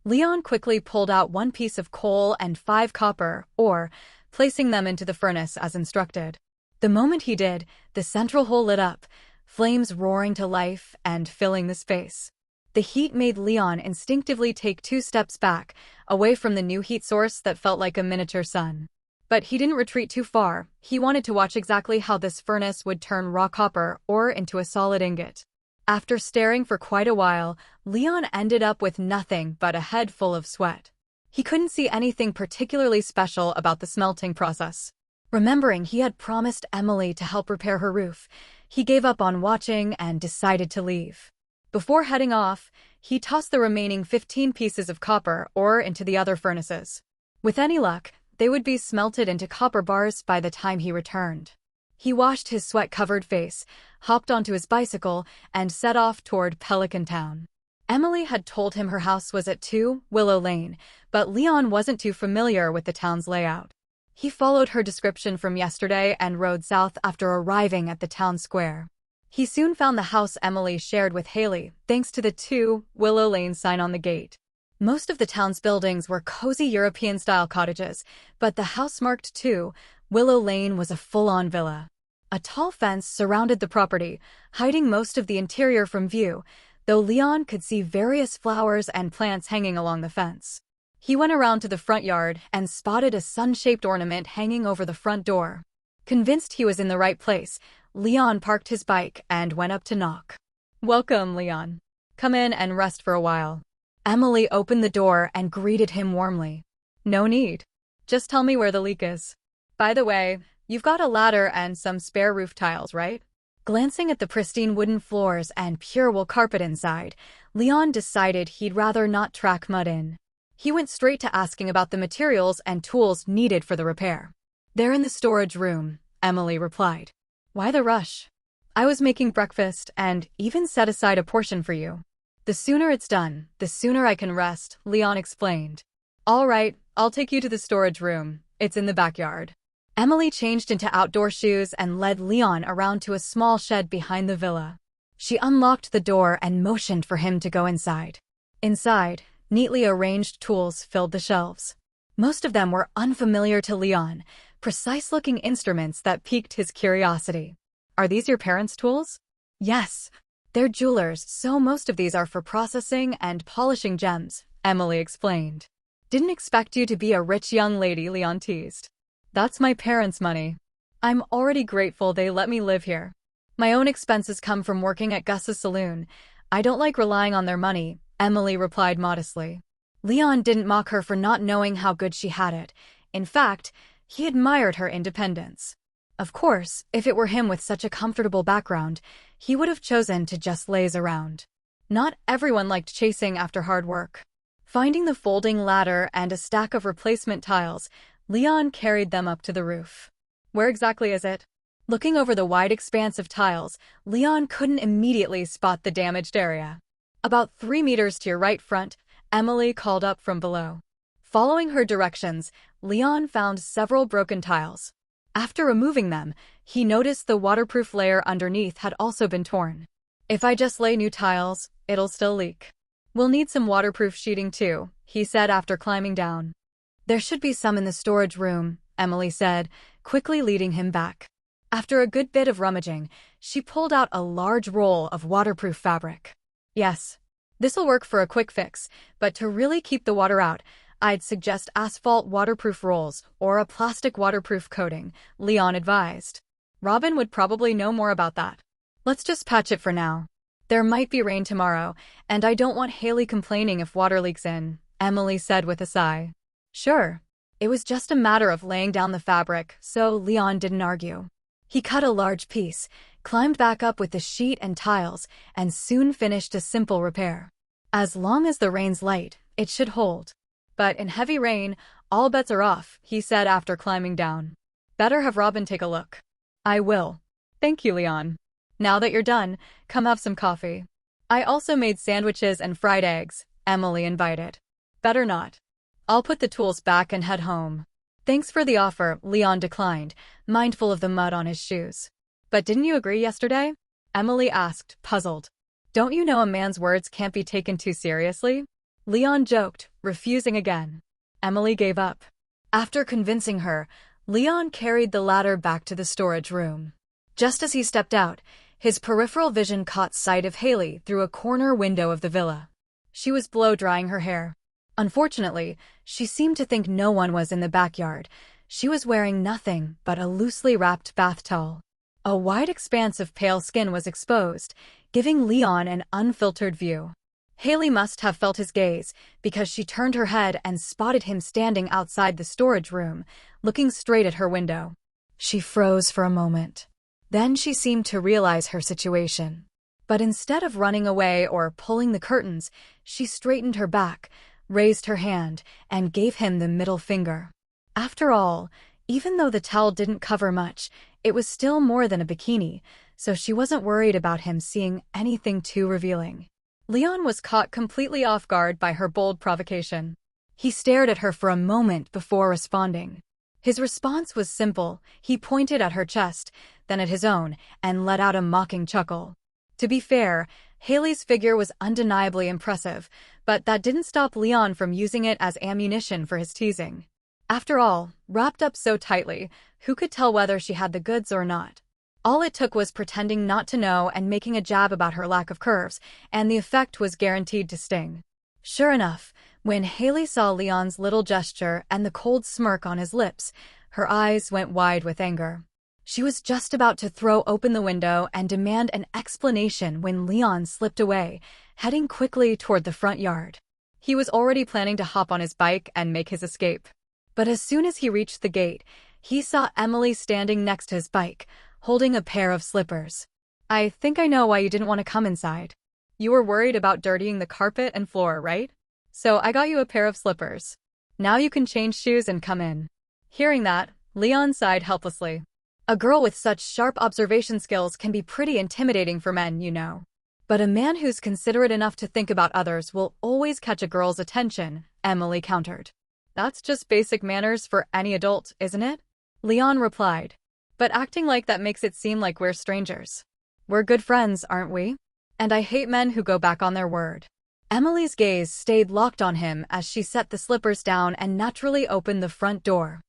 Leon quickly pulled out 1 piece of coal and 5 copper ore, placing them into the furnace as instructed. The moment he did, the central hole lit up, flames roaring to life and filling the space. The heat made Leon instinctively take 2 steps back, away from the new heat source that felt like a miniature sun. But he didn't retreat too far. He wanted to watch exactly how this furnace would turn raw copper ore into a solid ingot. After staring for quite a while, Leon ended up with nothing but a head full of sweat. He couldn't see anything particularly special about the smelting process. Remembering he had promised Emily to help repair her roof, he gave up on watching and decided to leave. Before heading off, he tossed the remaining 15 pieces of copper ore into the other furnaces. With any luck, they would be smelted into copper bars by the time he returned. He washed his sweat-covered face, hopped onto his bicycle, and set off toward Pelican Town. Emily had told him her house was at 2 Willow Lane, but Leon wasn't too familiar with the town's layout. He followed her description from yesterday and rode south after arriving at the town square. He soon found the house Emily shared with Haley, thanks to the 2 Willow Lane sign on the gate. Most of the town's buildings were cozy European-style cottages, but the house marked 2 Willow Lane was a full-on villa. A tall fence surrounded the property, hiding most of the interior from view, though Leon could see various flowers and plants hanging along the fence. He went around to the front yard and spotted a sun-shaped ornament hanging over the front door. Convinced he was in the right place, Leon parked his bike and went up to knock. "Welcome, Leon. Come in and rest for a while." Emily opened the door and greeted him warmly. "No need. Just tell me where the leak is. By the way, you've got a ladder and some spare roof tiles, right?" Glancing at the pristine wooden floors and pure wool carpet inside, Leon decided he'd rather not track mud in. He went straight to asking about the materials and tools needed for the repair. "They're in the storage room," Emily replied. "Why the rush? I was making breakfast and even set aside a portion for you. The sooner it's done, the sooner I can rest," Leon explained. "All right, I'll take you to the storage room. It's in the backyard." Emily changed into outdoor shoes and led Leon around to a small shed behind the villa. She unlocked the door and motioned for him to go inside. Inside, neatly arranged tools filled the shelves. Most of them were unfamiliar to Leon, precise-looking instruments that piqued his curiosity. "Are these your parents' tools?" "Yes. They're jewelers, so most of these are for processing and polishing gems," Emily explained. "Didn't expect you to be a rich young lady," Leon teased. "That's my parents' money. I'm already grateful they let me live here. My own expenses come from working at Gus's saloon. I don't like relying on their money," Emily replied modestly. Leon didn't mock her for not knowing how good she had it. In fact, he admired her independence. Of course, if it were him with such a comfortable background, he would have chosen to just laze around. Not everyone liked chasing after hard work. Finding the folding ladder and a stack of replacement tiles, Leon carried them up to the roof. "Where exactly is it?" Looking over the wide expanse of tiles, Leon couldn't immediately spot the damaged area. "About 3 meters to your right front," Emily called up from below. Following her directions, Leon found several broken tiles. After removing them, he noticed the waterproof layer underneath had also been torn. "If I just lay new tiles, it'll still leak. We'll need some waterproof sheeting too," he said after climbing down. "There should be some in the storage room," Emily said, quickly leading him back. After a good bit of rummaging, she pulled out a large roll of waterproof fabric. "Yes, this'll work for a quick fix, but to really keep the water out, I'd suggest asphalt waterproof rolls or a plastic waterproof coating," Leon advised. "Robin would probably know more about that. Let's just patch it for now. There might be rain tomorrow, and I don't want Haley complaining if water leaks in," Emily said with a sigh. Sure. It was just a matter of laying down the fabric, so Leon didn't argue. He cut a large piece, climbed back up with the sheet and tiles, and soon finished a simple repair. As long as the rain's light, it should hold. But in heavy rain, all bets are off, he said after climbing down. "Better have Robin take a look." "I will. Thank you, Leon. Now that you're done, come have some coffee." I also made sandwiches and fried eggs, Emily invited. Better not. I'll put the tools back and head home. Thanks for the offer, Leon declined, mindful of the mud on his shoes. But didn't you agree yesterday? Emily asked, puzzled. Don't you know a man's words can't be taken too seriously? Leon joked, refusing again. Emily gave up. After convincing her, Leon carried the ladder back to the storage room. Just as he stepped out, his peripheral vision caught sight of Haley through a corner window of the villa. She was blow-drying her hair. Unfortunately, she seemed to think no one was in the backyard. She was wearing nothing but a loosely wrapped bath towel. A wide expanse of pale skin was exposed, giving Leon an unfiltered view. Haley must have felt his gaze, because she turned her head and spotted him standing outside the storage room, looking straight at her window. She froze for a moment. Then she seemed to realize her situation. But instead of running away or pulling the curtains, she straightened her back, raised her hand, and gave him the middle finger. After all, even though the towel didn't cover much, it was still more than a bikini, so she wasn't worried about him seeing anything too revealing. Leon was caught completely off guard by her bold provocation. He stared at her for a moment before responding. His response was simple. He pointed at her chest, then at his own, and let out a mocking chuckle. To be fair, Haley's figure was undeniably impressive, but that didn't stop Leon from using it as ammunition for his teasing. After all, wrapped up so tightly, who could tell whether she had the goods or not? All it took was pretending not to know and making a jab about her lack of curves, and the effect was guaranteed to sting. Sure enough, when Haley saw Leon's little gesture and the cold smirk on his lips, her eyes went wide with anger. She was just about to throw open the window and demand an explanation when Leon slipped away, heading quickly toward the front yard. He was already planning to hop on his bike and make his escape. But as soon as he reached the gate, he saw Emily standing next to his bike, holding a pair of slippers. I think I know why you didn't want to come inside. You were worried about dirtying the carpet and floor, right? So I got you a pair of slippers. Now you can change shoes and come in. Hearing that, Leon sighed helplessly. A girl with such sharp observation skills can be pretty intimidating for men, you know. But a man who's considerate enough to think about others will always catch a girl's attention, Emily countered. That's just basic manners for any adult, isn't it? Leon replied. But acting like that makes it seem like we're strangers. We're good friends, aren't we? And I hate men who go back on their word. Emily's gaze stayed locked on him as she set the slippers down and naturally opened the front door.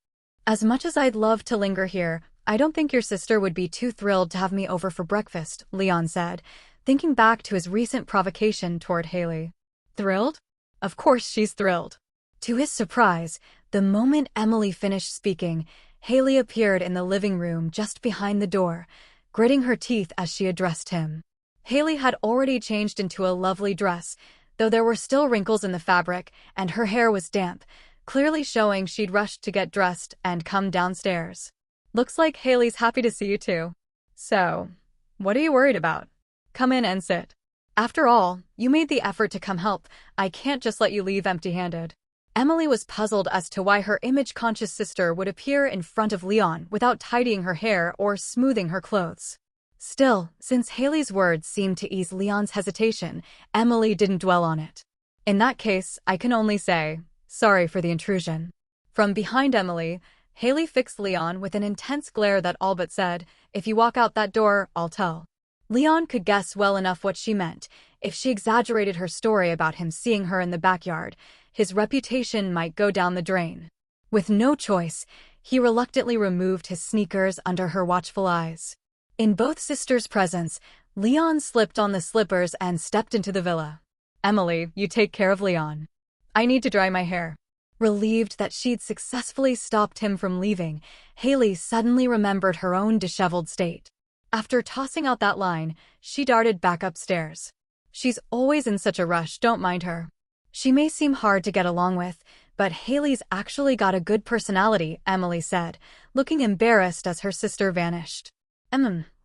As much as I'd love to linger here, I don't think your sister would be too thrilled to have me over for breakfast, Leon said, thinking back to his recent provocation toward Haley. Thrilled? Of course she's thrilled. To his surprise, the moment Emily finished speaking, Haley appeared in the living room just behind the door, gritting her teeth as she addressed him. Haley had already changed into a lovely dress, though there were still wrinkles in the fabric, and her hair was damp, clearly showing she'd rushed to get dressed and come downstairs. Looks like Haley's happy to see you too. So, what are you worried about? Come in and sit. After all, you made the effort to come help. I can't just let you leave empty-handed. Emily was puzzled as to why her image-conscious sister would appear in front of Leon without tidying her hair or smoothing her clothes. Still, since Haley's words seemed to ease Leon's hesitation, Emily didn't dwell on it. In that case, I can only say, sorry for the intrusion. From behind Emily, Haley fixed Leon with an intense glare that all but said, if you walk out that door, I'll tell. Leon could guess well enough what she meant. If she exaggerated her story about him seeing her in the backyard, his reputation might go down the drain. With no choice, he reluctantly removed his sneakers under her watchful eyes. In both sisters' presence, Leon slipped on the slippers and stepped into the villa. Emily, you take care of Leon. I need to dry my hair. Relieved that she'd successfully stopped him from leaving, Haley suddenly remembered her own disheveled state. After tossing out that line, she darted back upstairs. She's always in such a rush, don't mind her. She may seem hard to get along with, but Haley's actually got a good personality, Emily said, looking embarrassed as her sister vanished.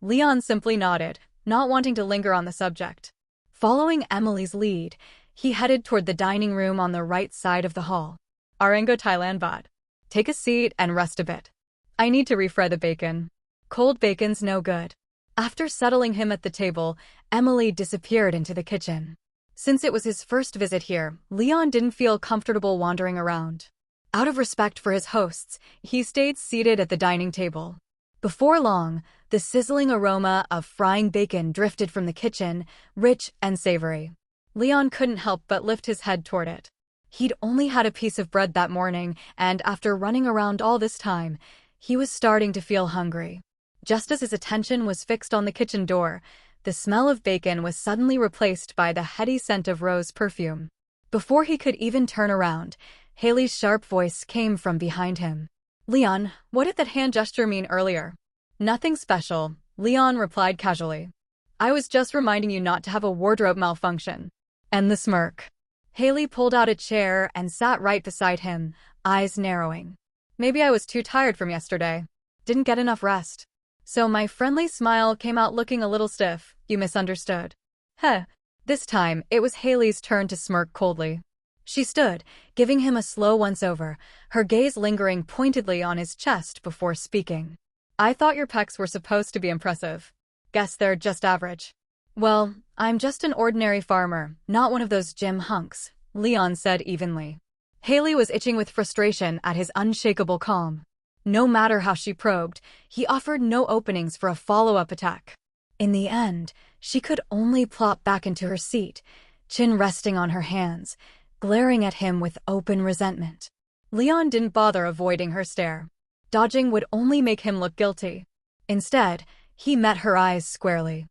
Leon simply nodded, not wanting to linger on the subject. Following Emily's lead, he headed toward the dining room on the right side of the hall. Arango Thailand bot. Take a seat and rest a bit. I need to refry the bacon. Cold bacon's no good. After settling him at the table, Emily disappeared into the kitchen. Since it was his first visit here, Leon didn't feel comfortable wandering around. Out of respect for his hosts, he stayed seated at the dining table. Before long, the sizzling aroma of frying bacon drifted from the kitchen, rich and savory. Leon couldn't help but lift his head toward it. He'd only had a piece of bread that morning, and after running around all this time, he was starting to feel hungry. Just as his attention was fixed on the kitchen door, the smell of bacon was suddenly replaced by the heady scent of rose perfume. Before he could even turn around, Haley's sharp voice came from behind him. "Leon, what did that hand gesture mean earlier?" "Nothing special," Leon replied casually. "I was just reminding you not to have a wardrobe malfunction." And the smirk. Haley pulled out a chair and sat right beside him, eyes narrowing. "Maybe I was too tired from yesterday. Didn't get enough rest. So my friendly smile came out looking a little stiff. You misunderstood." Heh. This time, it was Haley's turn to smirk coldly. She stood, giving him a slow once-over, her gaze lingering pointedly on his chest before speaking. "I thought your pecs were supposed to be impressive. Guess they're just average." "Well, I'm just an ordinary farmer, not one of those gym hunks," Leon said evenly. Haley was itching with frustration at his unshakable calm. No matter how she probed, he offered no openings for a follow-up attack. In the end, she could only plop back into her seat, chin resting on her hands, glaring at him with open resentment. Leon didn't bother avoiding her stare. Dodging would only make him look guilty. Instead, he met her eyes squarely.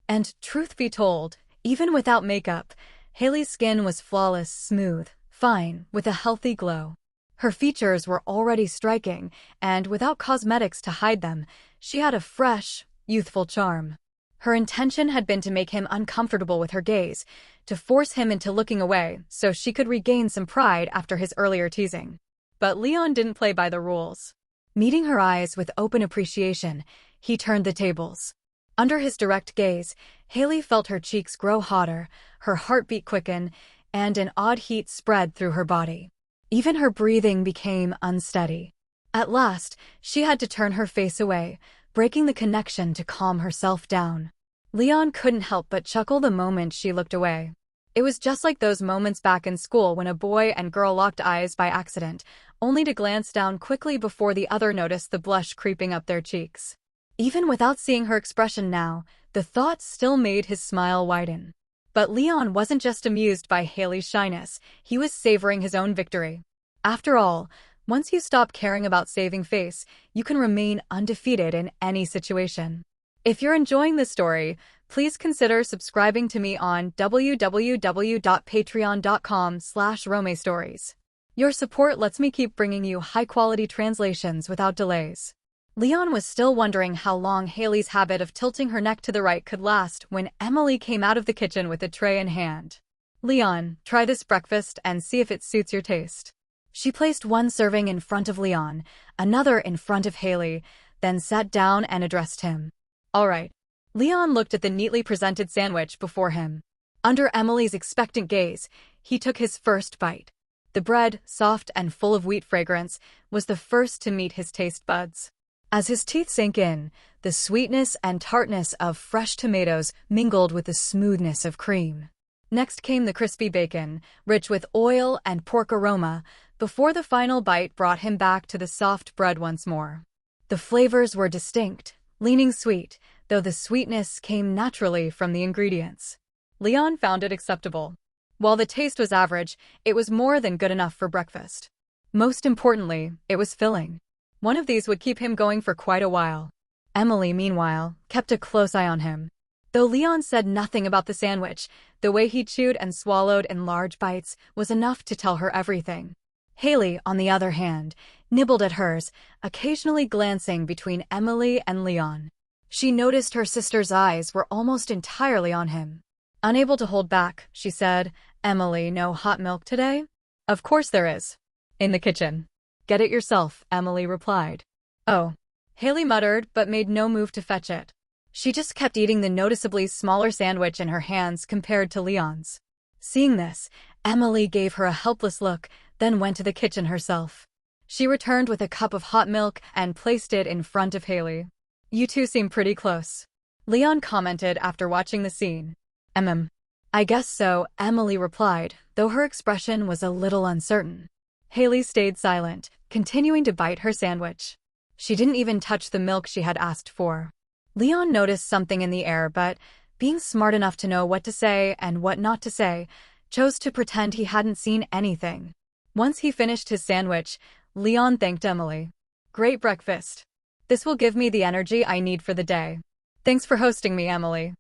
And truth be told, even without makeup, Haley's skin was flawless, smooth, fine, with a healthy glow. Her features were already striking, and without cosmetics to hide them, she had a fresh, youthful charm. Her intention had been to make him uncomfortable with her gaze, to force him into looking away so she could regain some pride after his earlier teasing. But Leon didn't play by the rules. Meeting her eyes with open appreciation, he turned the tables. Under his direct gaze, Haley felt her cheeks grow hotter, her heartbeat quicken, and an odd heat spread through her body. Even her breathing became unsteady. At last, she had to turn her face away, breaking the connection to calm herself down. Leon couldn't help but chuckle the moment she looked away. It was just like those moments back in school when a boy and girl locked eyes by accident, only to glance down quickly before the other noticed the blush creeping up their cheeks. Even without seeing her expression now, the thought still made his smile widen. But Leon wasn't just amused by Haley's shyness, he was savoring his own victory. After all, once you stop caring about saving face, you can remain undefeated in any situation. If you're enjoying this story, please consider subscribing to me on www.patreon.com/romestories. Your support lets me keep bringing you high-quality translations without delays. Leon was still wondering how long Haley's habit of tilting her neck to the right could last when Emily came out of the kitchen with a tray in hand. "Leon, try this breakfast and see if it suits your taste." She placed one serving in front of Leon, another in front of Haley, then sat down and addressed him. "All right." Leon looked at the neatly presented sandwich before him. Under Emily's expectant gaze, he took his first bite. The bread, soft and full of wheat fragrance, was the first to meet his taste buds. As his teeth sank in, the sweetness and tartness of fresh tomatoes mingled with the smoothness of cream. Next came the crispy bacon, rich with oil and pork aroma, before the final bite brought him back to the soft bread once more. The flavors were distinct, leaning sweet, though the sweetness came naturally from the ingredients. Leon found it acceptable. While the taste was average, it was more than good enough for breakfast. Most importantly, it was filling. One of these would keep him going for quite a while. Emily, meanwhile, kept a close eye on him. Though Leon said nothing about the sandwich, the way he chewed and swallowed in large bites was enough to tell her everything. Haley, on the other hand, nibbled at hers, occasionally glancing between Emily and Leon. She noticed her sister's eyes were almost entirely on him. Unable to hold back, she said, "Emily, no hot milk today?" "Of course there is. In the kitchen." "Get it yourself," Emily replied. "Oh." Haley muttered but made no move to fetch it. She just kept eating the noticeably smaller sandwich in her hands compared to Leon's. Seeing this, Emily gave her a helpless look, then went to the kitchen herself. She returned with a cup of hot milk and placed it in front of Haley. "You two seem pretty close." Leon commented after watching the scene. I guess so, Emily replied, though her expression was a little uncertain. Haley stayed silent, continuing to bite her sandwich. She didn't even touch the milk she had asked for. Leon noticed something in the air, but, being smart enough to know what to say and what not to say, chose to pretend he hadn't seen anything. Once he finished his sandwich, Leon thanked Emily. Great breakfast. This will give me the energy I need for the day. Thanks for hosting me, Emily.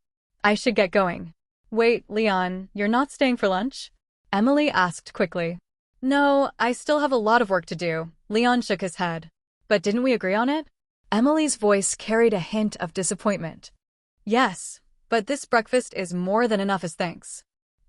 I should get going. Wait, Leon, you're not staying for lunch? Emily asked quickly. No, I still have a lot of work to do. Leon shook his head. But didn't we agree on it? Emily's voice carried a hint of disappointment. Yes, but this breakfast is more than enough as thanks.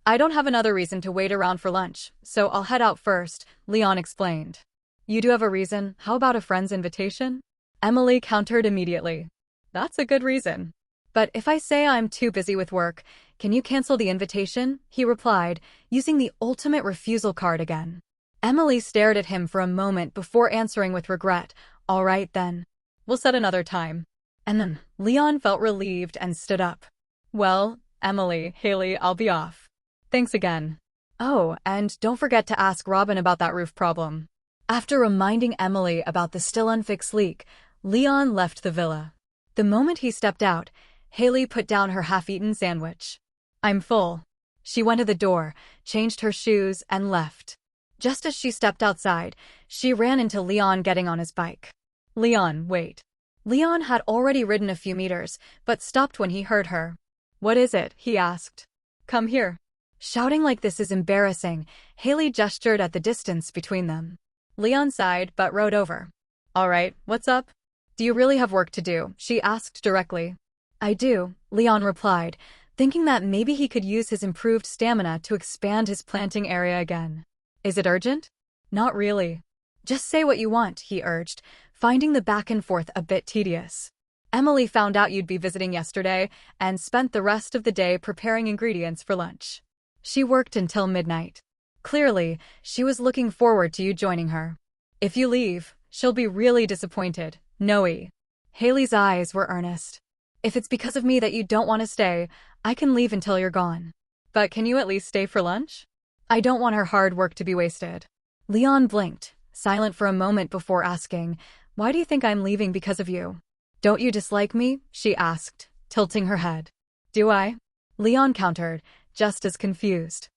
I don't have another reason to wait around for lunch, so I'll head out first, Leon explained. You do have a reason? How about a friend's invitation? Emily countered immediately. That's a good reason. But if I say I'm too busy with work, can you cancel the invitation? He replied, using the ultimate refusal card again. Emily stared at him for a moment before answering with regret. All right then. We'll set another time. And then Leon felt relieved and stood up. Well, Emily, Haley, I'll be off. Thanks again. Oh, and don't forget to ask Robin about that roof problem. After reminding Emily about the still unfixed leak, Leon left the villa. The moment he stepped out, Haley put down her half-eaten sandwich. I'm full. She went to the door, changed her shoes, and left. Just as she stepped outside, she ran into Leon getting on his bike. Leon, wait. Leon had already ridden a few meters, but stopped when he heard her. What is it? He asked. Come here. Shouting like this is embarrassing, Haley gestured at the distance between them. Leon sighed but rode over. All right, what's up? Do you really have work to do? She asked directly. I do, Leon replied, thinking that maybe he could use his improved stamina to expand his planting area again. Is it urgent? Not really. Just say what you want, he urged, finding the back and forth a bit tedious. Emily found out you'd be visiting yesterday and spent the rest of the day preparing ingredients for lunch. She worked until midnight. Clearly, she was looking forward to you joining her. If you leave, she'll be really disappointed. Noe. Haley's eyes were earnest. If it's because of me that you don't want to stay, I can leave until you're gone. But can you at least stay for lunch? I don't want her hard work to be wasted. Leon blinked, silent for a moment before asking, Why do you think I'm leaving because of you? Don't you dislike me? She asked, tilting her head. Do I? Leon countered, just as confused.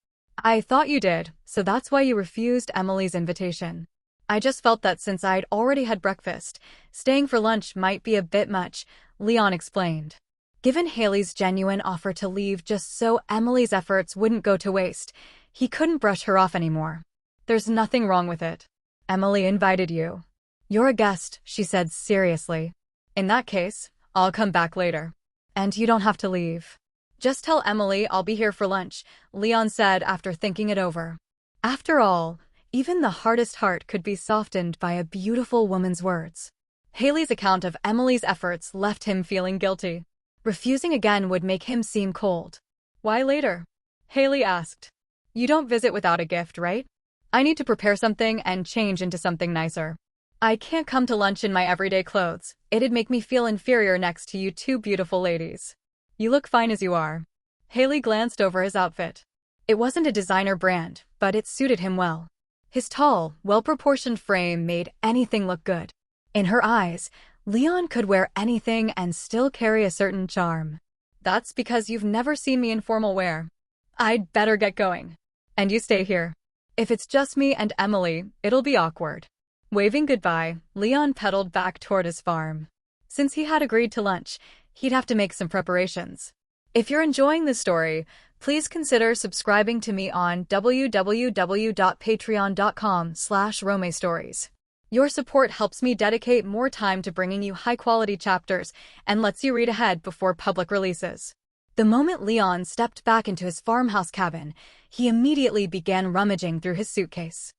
I thought you did, so that's why you refused Emily's invitation. I just felt that since I'd already had breakfast, staying for lunch might be a bit much, Leon explained. Given Haley's genuine offer to leave just so Emily's efforts wouldn't go to waste, he couldn't brush her off anymore. There's nothing wrong with it. Emily invited you. You're a guest, she said seriously. In that case, I'll come back later. And you don't have to leave. Just tell Emily I'll be here for lunch, Leon said after thinking it over. After all, even the hardest heart could be softened by a beautiful woman's words. Haley's account of Emily's efforts left him feeling guilty. Refusing again would make him seem cold. Why later? Haley asked. You don't visit without a gift, right? I need to prepare something and change into something nicer. I can't come to lunch in my everyday clothes. It'd make me feel inferior next to you two beautiful ladies. You look fine as you are. Haley glanced over his outfit. It wasn't a designer brand, but it suited him well. His tall, well-proportioned frame made anything look good. In her eyes, Leon could wear anything and still carry a certain charm. That's because you've never seen me in formal wear. I'd better get going. And you stay here. If it's just me and Emily, it'll be awkward. Waving goodbye, Leon pedaled back toward his farm. Since he had agreed to lunch, he'd have to make some preparations. If you're enjoying this story, please consider subscribing to me on www.patreon.com/romestories. Your support helps me dedicate more time to bringing you high-quality chapters and lets you read ahead before public releases. The moment Leon stepped back into his farmhouse cabin, he immediately began rummaging through his suitcase.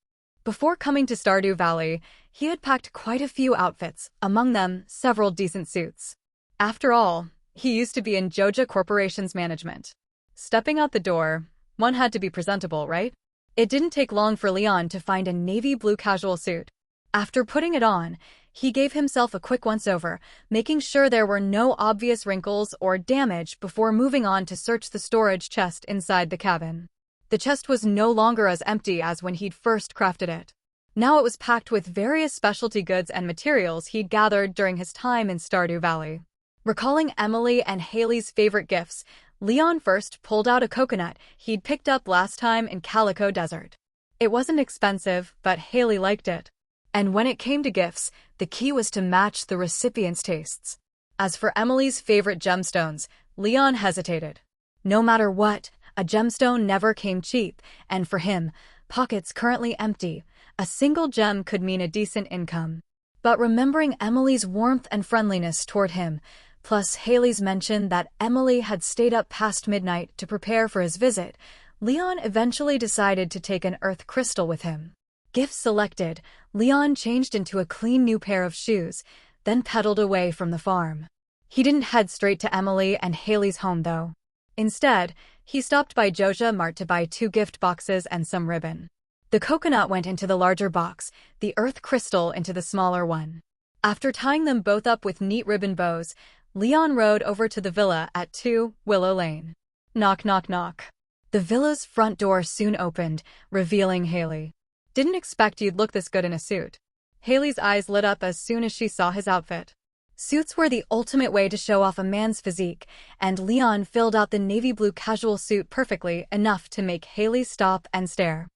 Before coming to Stardew Valley, he had packed quite a few outfits, among them several decent suits. After all, he used to be in Joja Corporation's management. Stepping out the door, one had to be presentable, right? It didn't take long for Leon to find a navy blue casual suit. After putting it on, He gave himself a quick once-over, making sure there were no obvious wrinkles or damage before moving on to search the storage chest inside the cabin. The chest was no longer as empty as when he'd first crafted it. Now it was packed with various specialty goods and materials he'd gathered during his time in Stardew Valley. Recalling Emily and Haley's favorite gifts, Leon first pulled out a coconut he'd picked up last time in Calico Desert. It wasn't expensive, but Haley liked it. And when it came to gifts, the key was to match the recipient's tastes. As for Emily's favorite gemstones, Leon hesitated. No matter what, a gemstone never came cheap, and for him, pockets currently empty, a single gem could mean a decent income. But remembering Emily's warmth and friendliness toward him, plus Haley's mention that Emily had stayed up past midnight to prepare for his visit, Leon eventually decided to take an earth crystal with him. Gifts selected, Leon changed into a clean new pair of shoes, then pedaled away from the farm. He didn't head straight to Emily and Haley's home, though. Instead, he stopped by Joja Mart to buy 2 gift boxes and some ribbon. The coconut went into the larger box, the earth crystal into the smaller one. After tying them both up with neat ribbon bows, Leon rode over to the villa at 2 Willow Lane. Knock, knock, knock. The villa's front door soon opened, revealing Haley. Didn't expect you'd look this good in a suit. Haley's eyes lit up as soon as she saw his outfit. Suits were the ultimate way to show off a man's physique, and Leon filled out the navy blue casual suit perfectly enough to make Haley stop and stare.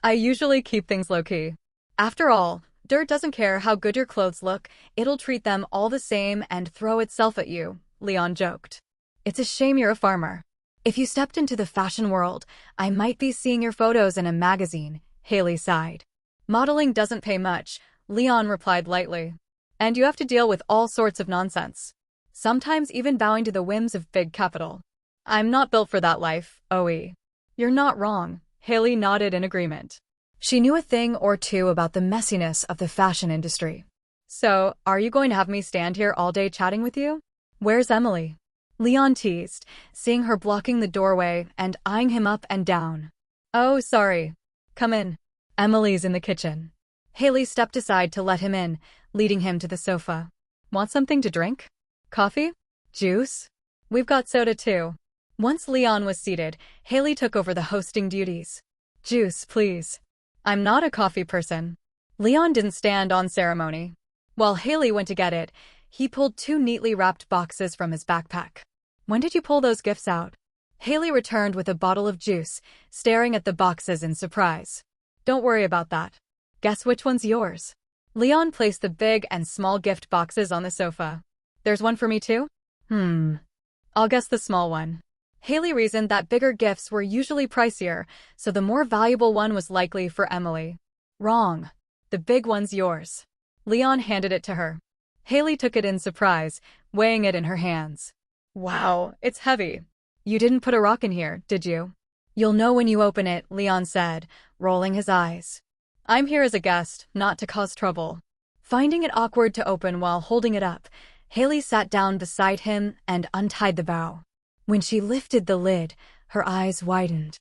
I usually keep things low-key. After all, dirt doesn't care how good your clothes look, it'll treat them all the same and throw itself at you, Leon joked. It's a shame you're a farmer. If you stepped into the fashion world, I might be seeing your photos in a magazine, Haley sighed. Modeling doesn't pay much, Leon replied lightly. And you have to deal with all sorts of nonsense. Sometimes even bowing to the whims of big capital. I'm not built for that life, OE. You're not wrong, Haley nodded in agreement. She knew a thing or two about the messiness of the fashion industry. So, are you going to have me stand here all day chatting with you? Where's Emily? Leon teased, seeing her blocking the doorway and eyeing him up and down. Oh, sorry. Come in. Emily's in the kitchen. Haley stepped aside to let him in, leading him to the sofa. Want something to drink? Coffee? Juice? We've got soda too. Once Leon was seated, Haley took over the hosting duties. Juice, please. I'm not a coffee person. Leon didn't stand on ceremony. While Haley went to get it, he pulled 2 neatly wrapped boxes from his backpack. When did you pull those gifts out? Haley returned with a bottle of juice, staring at the boxes in surprise. Don't worry about that. Guess which one's yours? Leon placed the big and small gift boxes on the sofa. There's one for me too? I'll guess the small one. Haley reasoned that bigger gifts were usually pricier, so the more valuable one was likely for Emily. Wrong. The big one's yours. Leon handed it to her. Haley took it in surprise, weighing it in her hands. Wow, it's heavy. You didn't put a rock in here, did you? You'll know when you open it, Leon said, rolling his eyes. I'm here as a guest, not to cause trouble. Finding it awkward to open while holding it up, Haley sat down beside him and untied the bow. When she lifted the lid, her eyes widened.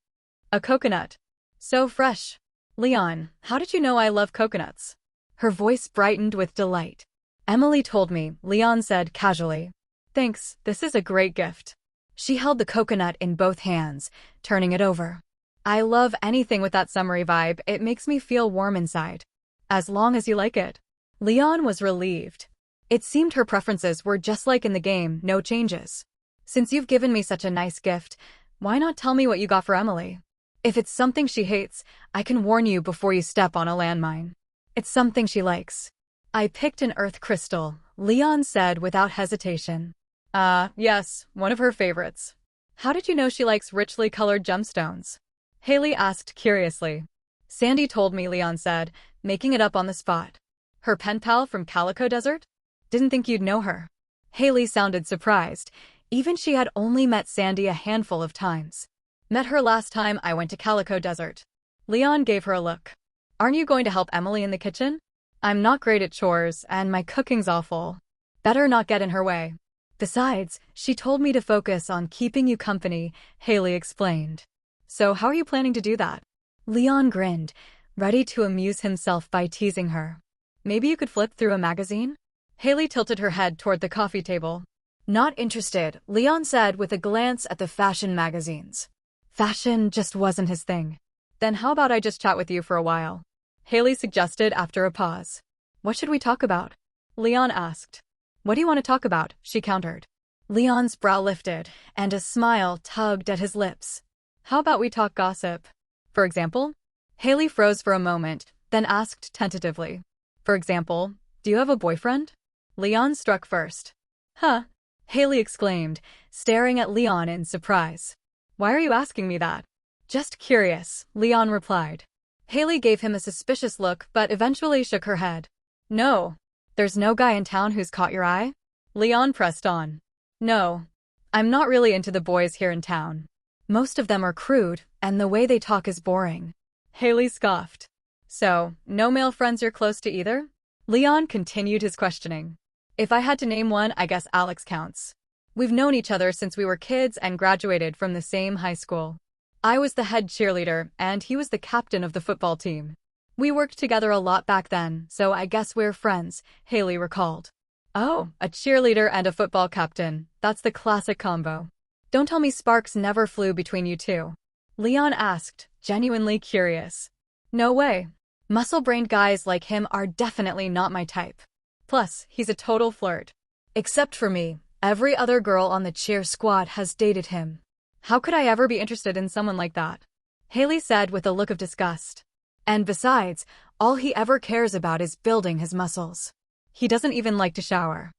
A coconut. So fresh. Leon, how did you know I love coconuts? Her voice brightened with delight. Emily told me, Leon said casually. Thanks, this is a great gift. She held the coconut in both hands, turning it over. I love anything with that summery vibe, it makes me feel warm inside. As long as you like it. Leon was relieved. It seemed her preferences were just like in the game, no changes. Since you've given me such a nice gift, why not tell me what you got for Emily? If it's something she hates, I can warn you before you step on a landmine. It's something she likes. I picked an earth crystal, Leon said without hesitation. Yes, one of her favorites. How did you know she likes richly colored gemstones? Haley asked curiously. Sandy told me, Leon said, making it up on the spot. Her pen pal from Calico Desert? Didn't think you'd know her. Haley sounded surprised. Even she had only met Sandy a handful of times. Met her last time I went to Calico Desert. Leon gave her a look. Aren't you going to help Emily in the kitchen? I'm not great at chores, and my cooking's awful. Better not get in her way. Besides, she told me to focus on keeping you company, Haley explained. So how are you planning to do that? Leon grinned, ready to amuse himself by teasing her. Maybe you could flip through a magazine? Haley tilted her head toward the coffee table. Not interested, Leon said with a glance at the fashion magazines. Fashion just wasn't his thing. Then how about I just chat with you for a while? Haley suggested after a pause. What should we talk about? Leon asked. What do you want to talk about? She countered. Leon's brow lifted, and a smile tugged at his lips. How about we talk gossip? For example? Haley froze for a moment, then asked tentatively. For example, do you have a boyfriend? Leon struck first. Huh? Haley exclaimed, staring at Leon in surprise. Why are you asking me that? Just curious, Leon replied. Haley gave him a suspicious look but eventually shook her head. No. There's no guy in town who's caught your eye? Leon pressed on. No. I'm not really into the boys here in town. Most of them are crude, and the way they talk is boring. Haley scoffed. So, no male friends you're close to either? Leon continued his questioning. If I had to name one, I guess Alex counts. We've known each other since we were kids and graduated from the same high school. I was the head cheerleader, and he was the captain of the football team. We worked together a lot back then, so I guess we're friends, Haley recalled. Oh, a cheerleader and a football captain. That's the classic combo. Don't tell me sparks never flew between you two. Leon asked, genuinely curious. No way. Muscle-brained guys like him are definitely not my type. Plus, he's a total flirt. Except for me, every other girl on the cheer squad has dated him. How could I ever be interested in someone like that? Haley said with a look of disgust. And besides, all he ever cares about is building his muscles. He doesn't even like to shower.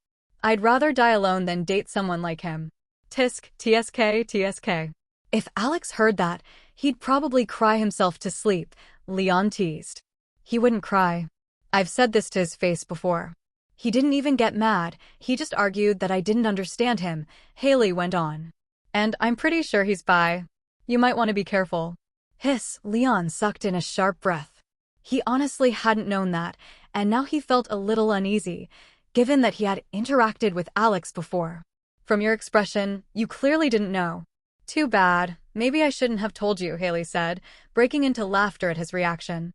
I'd rather die alone than date someone like him. Tisk, TSK, TSK. If Alex heard that, he'd probably cry himself to sleep, Leon teased. He wouldn't cry. I've said this to his face before. He didn't even get mad, he just argued that I didn't understand him, Haley went on. And I'm pretty sure he's bi. You might want to be careful. Hiss, Leon sucked in a sharp breath. He honestly hadn't known that, and now he felt a little uneasy, given that he had interacted with Alex before. From your expression, you clearly didn't know. Too bad. Maybe I shouldn't have told you, Haley said, breaking into laughter at his reaction.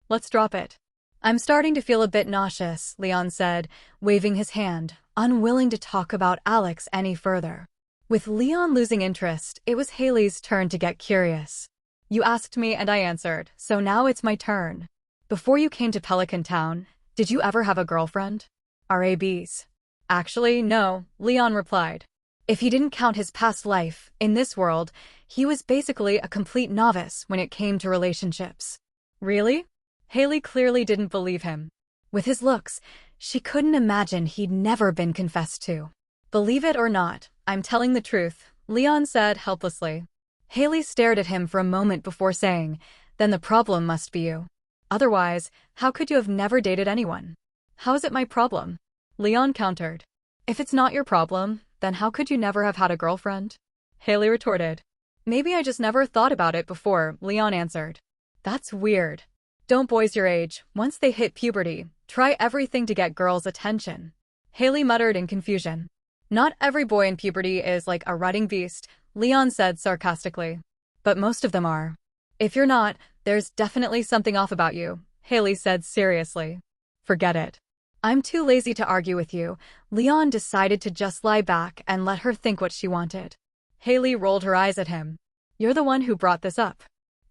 Let's drop it. I'm starting to feel a bit nauseous, Leon said, waving his hand, unwilling to talk about Alex any further. With Leon losing interest, it was Haley's turn to get curious. You asked me and I answered, so now it's my turn. Before you came to Pelican Town, did you ever have a girlfriend? RABs. Actually, no, Leon replied. If he didn't count his past life, in this world, he was basically a complete novice when it came to relationships. Really? Haley clearly didn't believe him. With his looks, she couldn't imagine he'd never been confessed to. Believe it or not, I'm telling the truth, Leon said helplessly. Haley stared at him for a moment before saying, then the problem must be you. Otherwise, how could you have never dated anyone? How is it my problem? Leon countered. If it's not your problem, then how could you never have had a girlfriend? Haley retorted. Maybe I just never thought about it before, Leon answered. That's weird. Don't boys your age, once they hit puberty, try everything to get girls' attention. Haley muttered in confusion. Not every boy in puberty is like a rutting beast, Leon said sarcastically. But most of them are. If you're not, there's definitely something off about you, Haley said seriously. Forget it. I'm too lazy to argue with you. Leon decided to just lie back and let her think what she wanted. Haley rolled her eyes at him. You're the one who brought this up.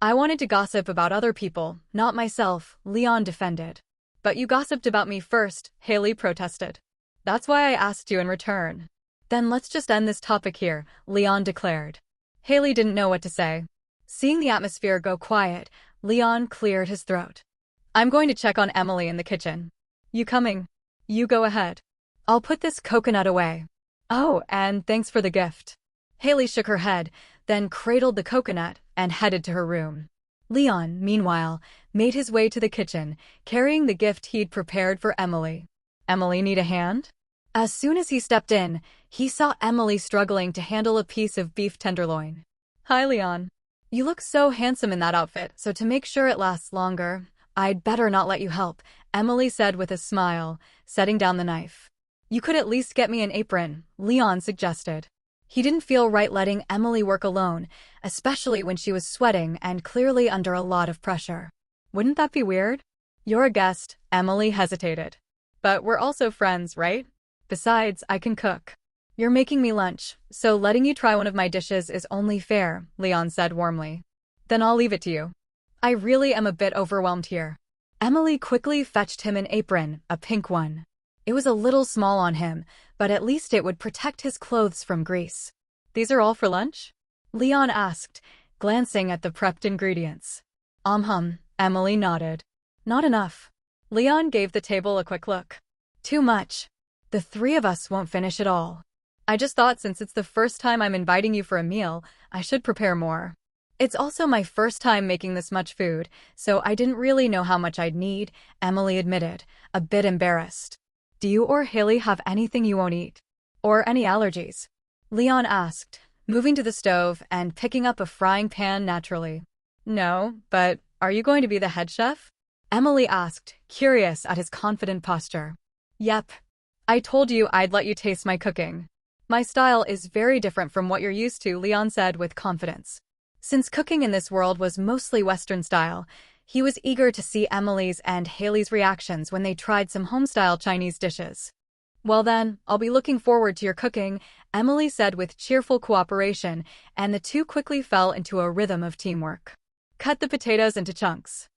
I wanted to gossip about other people, not myself, Leon defended. But you gossiped about me first, Haley protested. That's why I asked you in return. Then let's just end this topic here, Leon declared. Haley didn't know what to say. Seeing the atmosphere go quiet, Leon cleared his throat. I'm going to check on Emily in the kitchen. You coming? You go ahead. I'll put this coconut away. Oh, and thanks for the gift. Haley shook her head, then cradled the coconut and headed to her room. Leon, meanwhile, made his way to the kitchen, carrying the gift he'd prepared for Emily. Emily need a hand? As soon as he stepped in, he saw Emily struggling to handle a piece of beef tenderloin. Hi, Leon. You look so handsome in that outfit, so to make sure it lasts longer, I'd better not let you help, Emily said with a smile, setting down the knife. You could at least get me an apron, Leon suggested. He didn't feel right letting Emily work alone, especially when she was sweating and clearly under a lot of pressure. Wouldn't that be weird? You're a guest, Emily hesitated. But we're also friends, right? Besides, I can cook. You're making me lunch, so letting you try one of my dishes is only fair, Leon said warmly. Then I'll leave it to you. I really am a bit overwhelmed here. Emily quickly fetched him an apron, a pink one. It was a little small on him, but at least it would protect his clothes from grease. These are all for lunch? Leon asked, glancing at the prepped ingredients. Emily nodded. Not enough. Leon gave the table a quick look. Too much. The three of us won't finish it all. I just thought since it's the first time I'm inviting you for a meal, I should prepare more. It's also my first time making this much food, so I didn't really know how much I'd need, Emily admitted, a bit embarrassed. Do you or Haley have anything you won't eat? Or any allergies? Leon asked, moving to the stove and picking up a frying pan naturally. No, but are you going to be the head chef? Emily asked, curious at his confident posture. Yep. I told you I'd let you taste my cooking. My style is very different from what you're used to, Leon said with confidence. Since cooking in this world was mostly Western style, he was eager to see Emily's and Haley's reactions when they tried some home-style Chinese dishes. Well then, I'll be looking forward to your cooking, Emily said with cheerful cooperation, and the two quickly fell into a rhythm of teamwork. Cut the potatoes into chunks.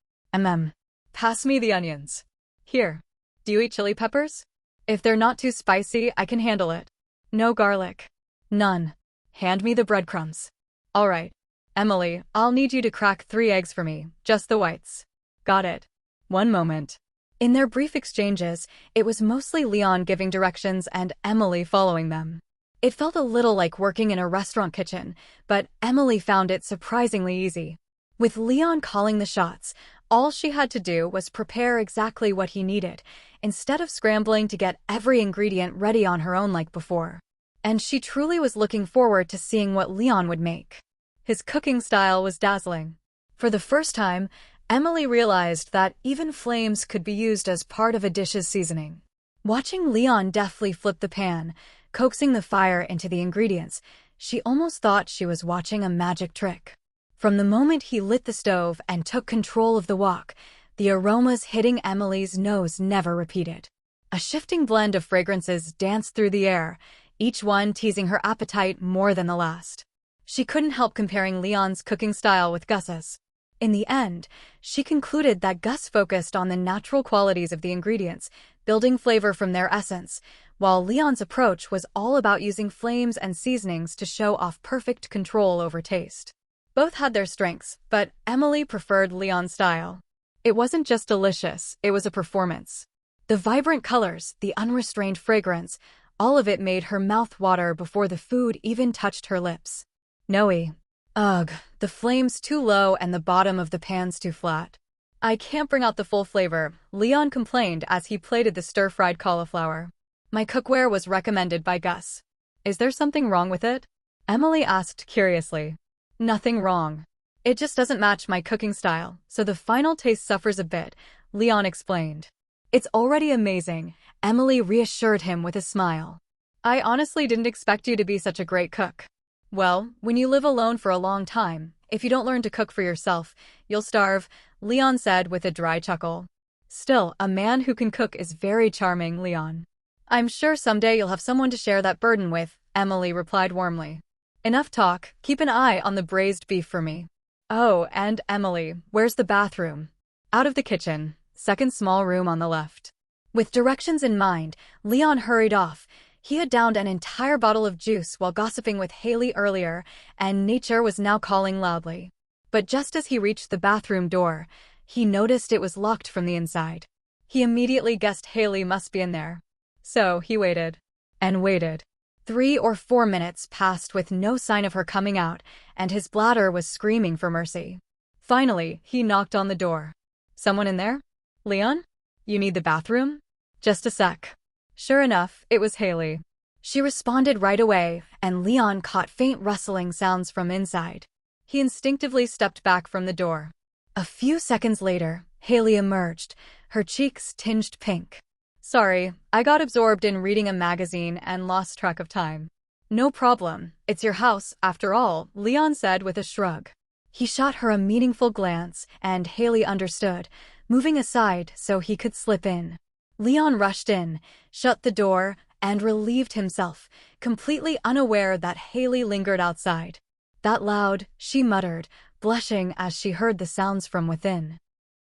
Pass me the onions. Here. Do you eat chili peppers? If they're not too spicy, I can handle it. No garlic. None. Hand me the breadcrumbs. All right. Emily, I'll need you to crack 3 eggs for me, just the whites. Got it. One moment. In their brief exchanges, it was mostly Leon giving directions and Emily following them. It felt a little like working in a restaurant kitchen, but Emily found it surprisingly easy. With Leon calling the shots, all she had to do was prepare exactly what he needed, instead of scrambling to get every ingredient ready on her own like before. And she truly was looking forward to seeing what Leon would make. His cooking style was dazzling. For the first time, Emily realized that even flames could be used as part of a dish's seasoning. Watching Leon deftly flip the pan, coaxing the fire into the ingredients, she almost thought she was watching a magic trick. From the moment he lit the stove and took control of the wok, the aromas hitting Emily's nose never repeated. A shifting blend of fragrances danced through the air, each one teasing her appetite more than the last. She couldn't help comparing Leon's cooking style with Gus's. In the end, she concluded that Gus focused on the natural qualities of the ingredients, building flavor from their essence, while Leon's approach was all about using flames and seasonings to show off perfect control over taste. Both had their strengths, but Emily preferred Leon's style. It wasn't just delicious, it was a performance. The vibrant colors, the unrestrained fragrance, all of it made her mouth water before the food even touched her lips. No-y. Ugh, the flame's too low and the bottom of the pan's too flat. I can't bring out the full flavor, Leon complained as he plated the stir-fried cauliflower. My cookware was recommended by Gus. Is there something wrong with it? Emily asked curiously. Nothing wrong. It just doesn't match my cooking style, so the final taste suffers a bit, Leon explained. It's already amazing, Emily reassured him with a smile. I honestly didn't expect you to be such a great cook. Well, when you live alone for a long time, if you don't learn to cook for yourself, you'll starve, Leon said with a dry chuckle. Still, a man who can cook is very charming, Leon. I'm sure someday you'll have someone to share that burden with, Emily replied warmly. Enough talk, keep an eye on the braised beef for me. Oh, and Emily, where's the bathroom? Out of the kitchen, second small room on the left. With directions in mind, Leon hurried off. He had downed an entire bottle of juice while gossiping with Haley earlier, and nature was now calling loudly. But just as he reached the bathroom door, he noticed it was locked from the inside. He immediately guessed Haley must be in there. So he waited. And waited. 3 or 4 minutes passed with no sign of her coming out, and his bladder was screaming for mercy. Finally, he knocked on the door. Someone in there? Leon? You need the bathroom? Just a sec. Sure enough, it was Haley. She responded right away, and Leon caught faint rustling sounds from inside. He instinctively stepped back from the door. A few seconds later, Haley emerged, her cheeks tinged pink. Sorry, I got absorbed in reading a magazine and lost track of time. No problem, it's your house, after all, Leon said with a shrug. He shot her a meaningful glance, and Haley understood, moving aside so he could slip in. Leon rushed in, shut the door, and relieved himself, completely unaware that Haley lingered outside. "That loud," she muttered, blushing as she heard the sounds from within.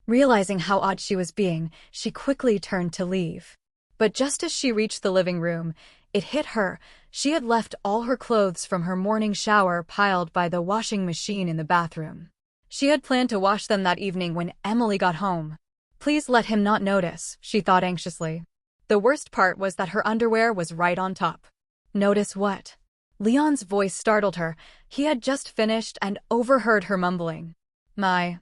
Realizing how odd she was being, she quickly turned to leave. But just as she reached the living room, it hit her. She had left all her clothes from her morning shower piled by the washing machine in the bathroom. She had planned to wash them that evening when Emily got home. Please let him not notice, she thought anxiously. The worst part was that her underwear was right on top. Notice what? Leon's voice startled her. He had just finished and overheard her mumbling. My,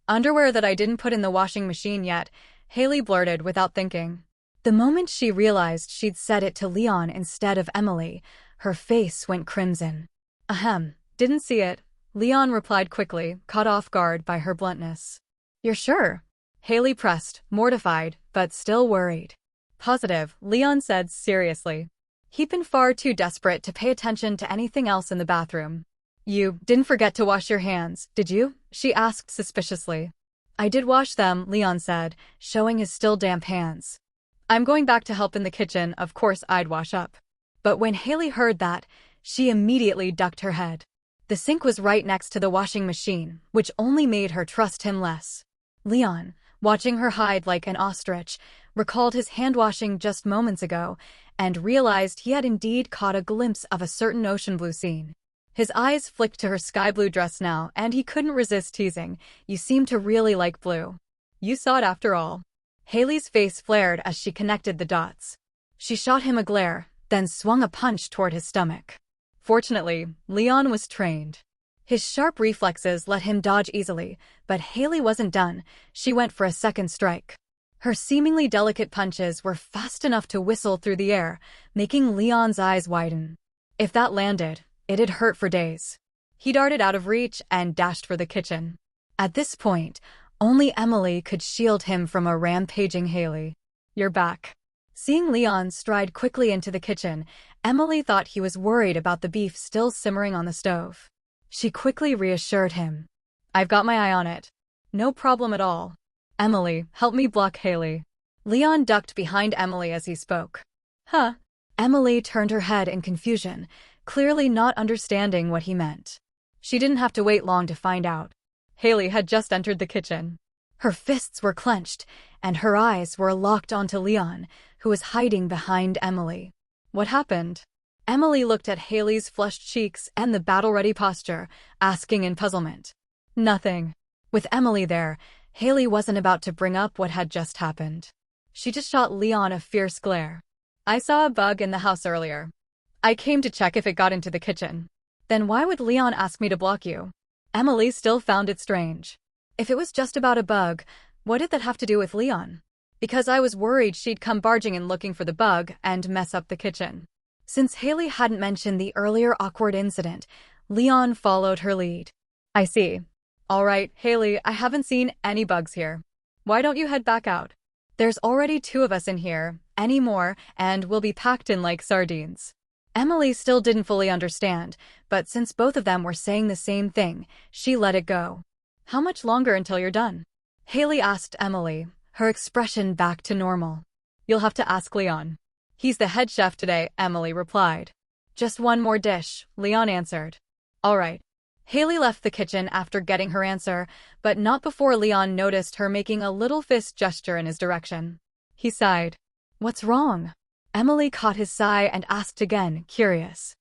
underwear that I didn't put in the washing machine yet, Haley blurted without thinking. The moment she realized she'd said it to Leon instead of Emily, her face went crimson. Ahem, didn't see it, Leon replied quickly, caught off guard by her bluntness. You're sure? Haley pressed, mortified, but still worried. Positive, Leon said seriously. He'd been far too desperate to pay attention to anything else in the bathroom. You didn't forget to wash your hands, did you? She asked suspiciously. I did wash them, Leon said, showing his still damp hands. I'm going back to help in the kitchen, of course I'd wash up. But when Haley heard that, she immediately ducked her head. The sink was right next to the washing machine, which only made her trust him less. Leon, watching her hide like an ostrich, recalled his hand-washing just moments ago and realized he had indeed caught a glimpse of a certain ocean blue scene. His eyes flicked to her sky-blue dress now, and he couldn't resist teasing. You seem to really like blue. You saw it after all. Haley's face flared as she connected the dots. She shot him a glare, then swung a punch toward his stomach. Fortunately, Leon was trained. His sharp reflexes let him dodge easily, but Haley wasn't done. She went for a second strike. Her seemingly delicate punches were fast enough to whistle through the air, making Leon's eyes widen. If that landed, it'd hurt for days. He darted out of reach and dashed for the kitchen. At this point, only Emily could shield him from a rampaging Haley. You're back. Seeing Leon stride quickly into the kitchen, Emily thought he was worried about the beef still simmering on the stove. She quickly reassured him. I've got my eye on it. No problem at all. Emily, help me block Haley. Leon ducked behind Emily as he spoke. Huh? Emily turned her head in confusion, clearly not understanding what he meant. She didn't have to wait long to find out. Haley had just entered the kitchen. Her fists were clenched, and her eyes were locked onto Leon, who was hiding behind Emily. What happened? Emily looked at Haley's flushed cheeks and the battle-ready posture, asking in puzzlement. Nothing. With Emily there, Haley wasn't about to bring up what had just happened. She just shot Leon a fierce glare. I saw a bug in the house earlier. I came to check if it got into the kitchen. Then why would Leon ask me to block you? Emily still found it strange. If it was just about a bug, what did that have to do with Leon? Because I was worried she'd come barging in looking for the bug and mess up the kitchen. Since Haley hadn't mentioned the earlier awkward incident, Leon followed her lead. I see. All right, Haley, I haven't seen any bugs here. Why don't you head back out? There's already 2 of us in here, any more, and we'll be packed in like sardines. Emily still didn't fully understand, but since both of them were saying the same thing, she let it go. How much longer until you're done? Haley asked Emily, her expression back to normal. You'll have to ask Leon. He's the head chef today, Emily replied. Just one more dish, Leon answered. All right. Haley left the kitchen after getting her answer, but not before Leon noticed her making a little fist gesture in his direction. He sighed. What's wrong? Emily caught his sigh and asked again, curious.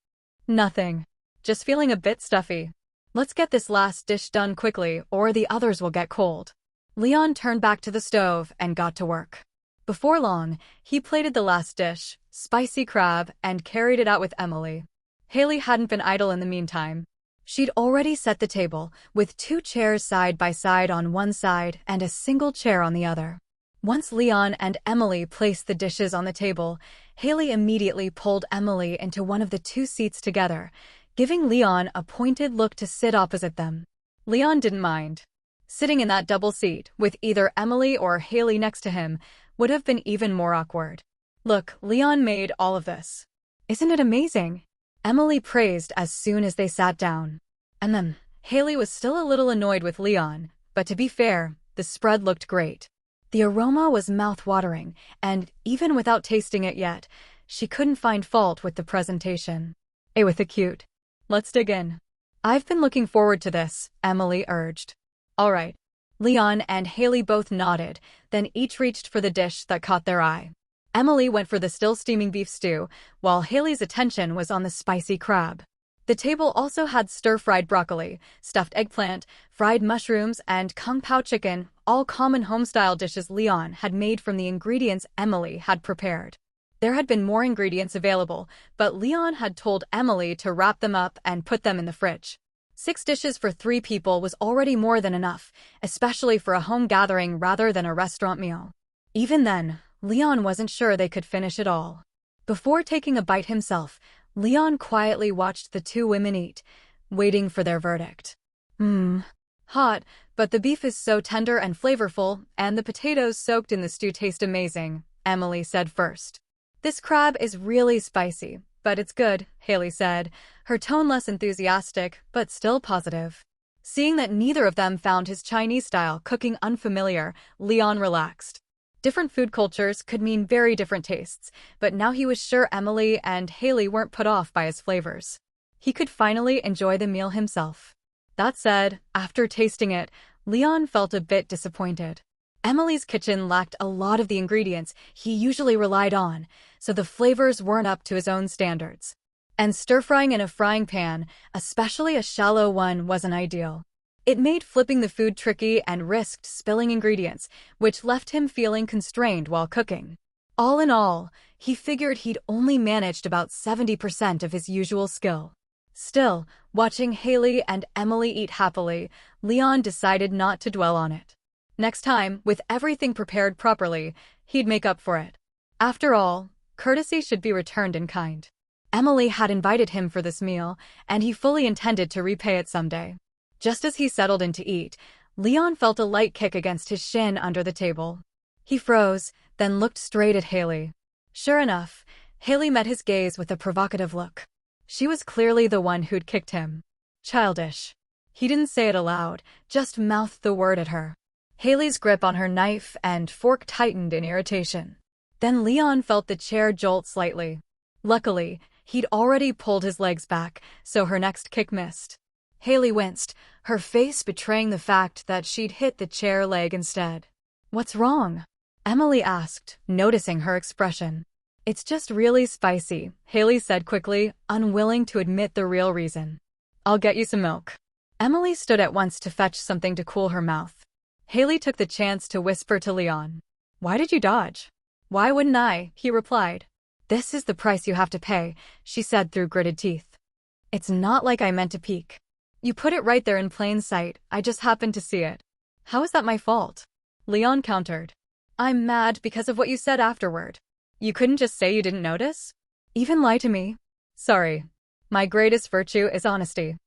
Nothing. Just feeling a bit stuffy. Let's get this last dish done quickly, or the others will get cold. Leon turned back to the stove and got to work. Before long, he plated the last dish, spicy crab, and carried it out with Emily. Haley hadn't been idle in the meantime. She'd already set the table, with 2 chairs side by side on one side and a single chair on the other. Once Leon and Emily placed the dishes on the table, Haley immediately pulled Emily into one of the 2 seats together, giving Leon a pointed look to sit opposite them. Leon didn't mind. Sitting in that double seat, with either Emily or Haley next to him, would have been even more awkward. Look, Leon made all of this. Isn't it amazing? Emily praised as soon as they sat down. And then, Haley was still a little annoyed with Leon, but to be fair, the spread looked great. The aroma was mouth-watering, and even without tasting it yet, she couldn't find fault with the presentation. "Hey, with the cute. Let's dig in." "I've been looking forward to this," Emily urged. "All right." Leon and Haley both nodded, then each reached for the dish that caught their eye. Emily went for the still-steaming beef stew, while Haley's attention was on the spicy crab. The table also had stir-fried broccoli, stuffed eggplant, fried mushrooms, and kung pao chicken, all common home-style dishes Leon had made from the ingredients Emily had prepared. There had been more ingredients available, but Leon had told Emily to wrap them up and put them in the fridge. 6 dishes for 3 people was already more than enough, especially for a home gathering rather than a restaurant meal. Even then, Leon wasn't sure they could finish it all. Before taking a bite himself, Leon quietly watched the 2 women eat, waiting for their verdict. Hot, but the beef is so tender and flavorful, and the potatoes soaked in the stew taste amazing," Emily said first. "This crab is really spicy, but it's good," Haley said, her tone less enthusiastic, but still positive. Seeing that neither of them found his Chinese-style cooking unfamiliar, Leon relaxed. Different food cultures could mean very different tastes, but now he was sure Emily and Haley weren't put off by his flavors. He could finally enjoy the meal himself. That said, after tasting it, Leon felt a bit disappointed. Emily's kitchen lacked a lot of the ingredients he usually relied on, so the flavors weren't up to his own standards. And stir-frying in a frying pan, especially a shallow one, wasn't ideal. It made flipping the food tricky and risked spilling ingredients, which left him feeling constrained while cooking. All in all, he figured he'd only managed about 70% of his usual skill. Still, watching Haley and Emily eat happily, Leon decided not to dwell on it. Next time, with everything prepared properly, he'd make up for it. After all, courtesy should be returned in kind. Emily had invited him for this meal, and he fully intended to repay it someday. Just as he settled in to eat, Leon felt a light kick against his shin under the table. He froze, then looked straight at Haley. Sure enough, Haley met his gaze with a provocative look. She was clearly the one who'd kicked him. Childish. He didn't say it aloud, just mouthed the word at her. Haley's grip on her knife and fork tightened in irritation. Then Leon felt the chair jolt slightly. Luckily, he'd already pulled his legs back, so her next kick missed. Haley winced, her face betraying the fact that she'd hit the chair leg instead. "What's wrong?" Emily asked, noticing her expression. "It's just really spicy," Haley said quickly, unwilling to admit the real reason. "I'll get you some milk." Emily stood at once to fetch something to cool her mouth. Haley took the chance to whisper to Leon. "Why did you dodge?" "Why wouldn't I?" he replied. "This is the price you have to pay," she said through gritted teeth. "It's not like I meant to peek. You put it right there in plain sight, I just happened to see it." "How is that my fault?" Leon countered. "I'm mad because of what you said afterward. You couldn't just say you didn't notice? Even lie to me?" "Sorry. My greatest virtue is honesty."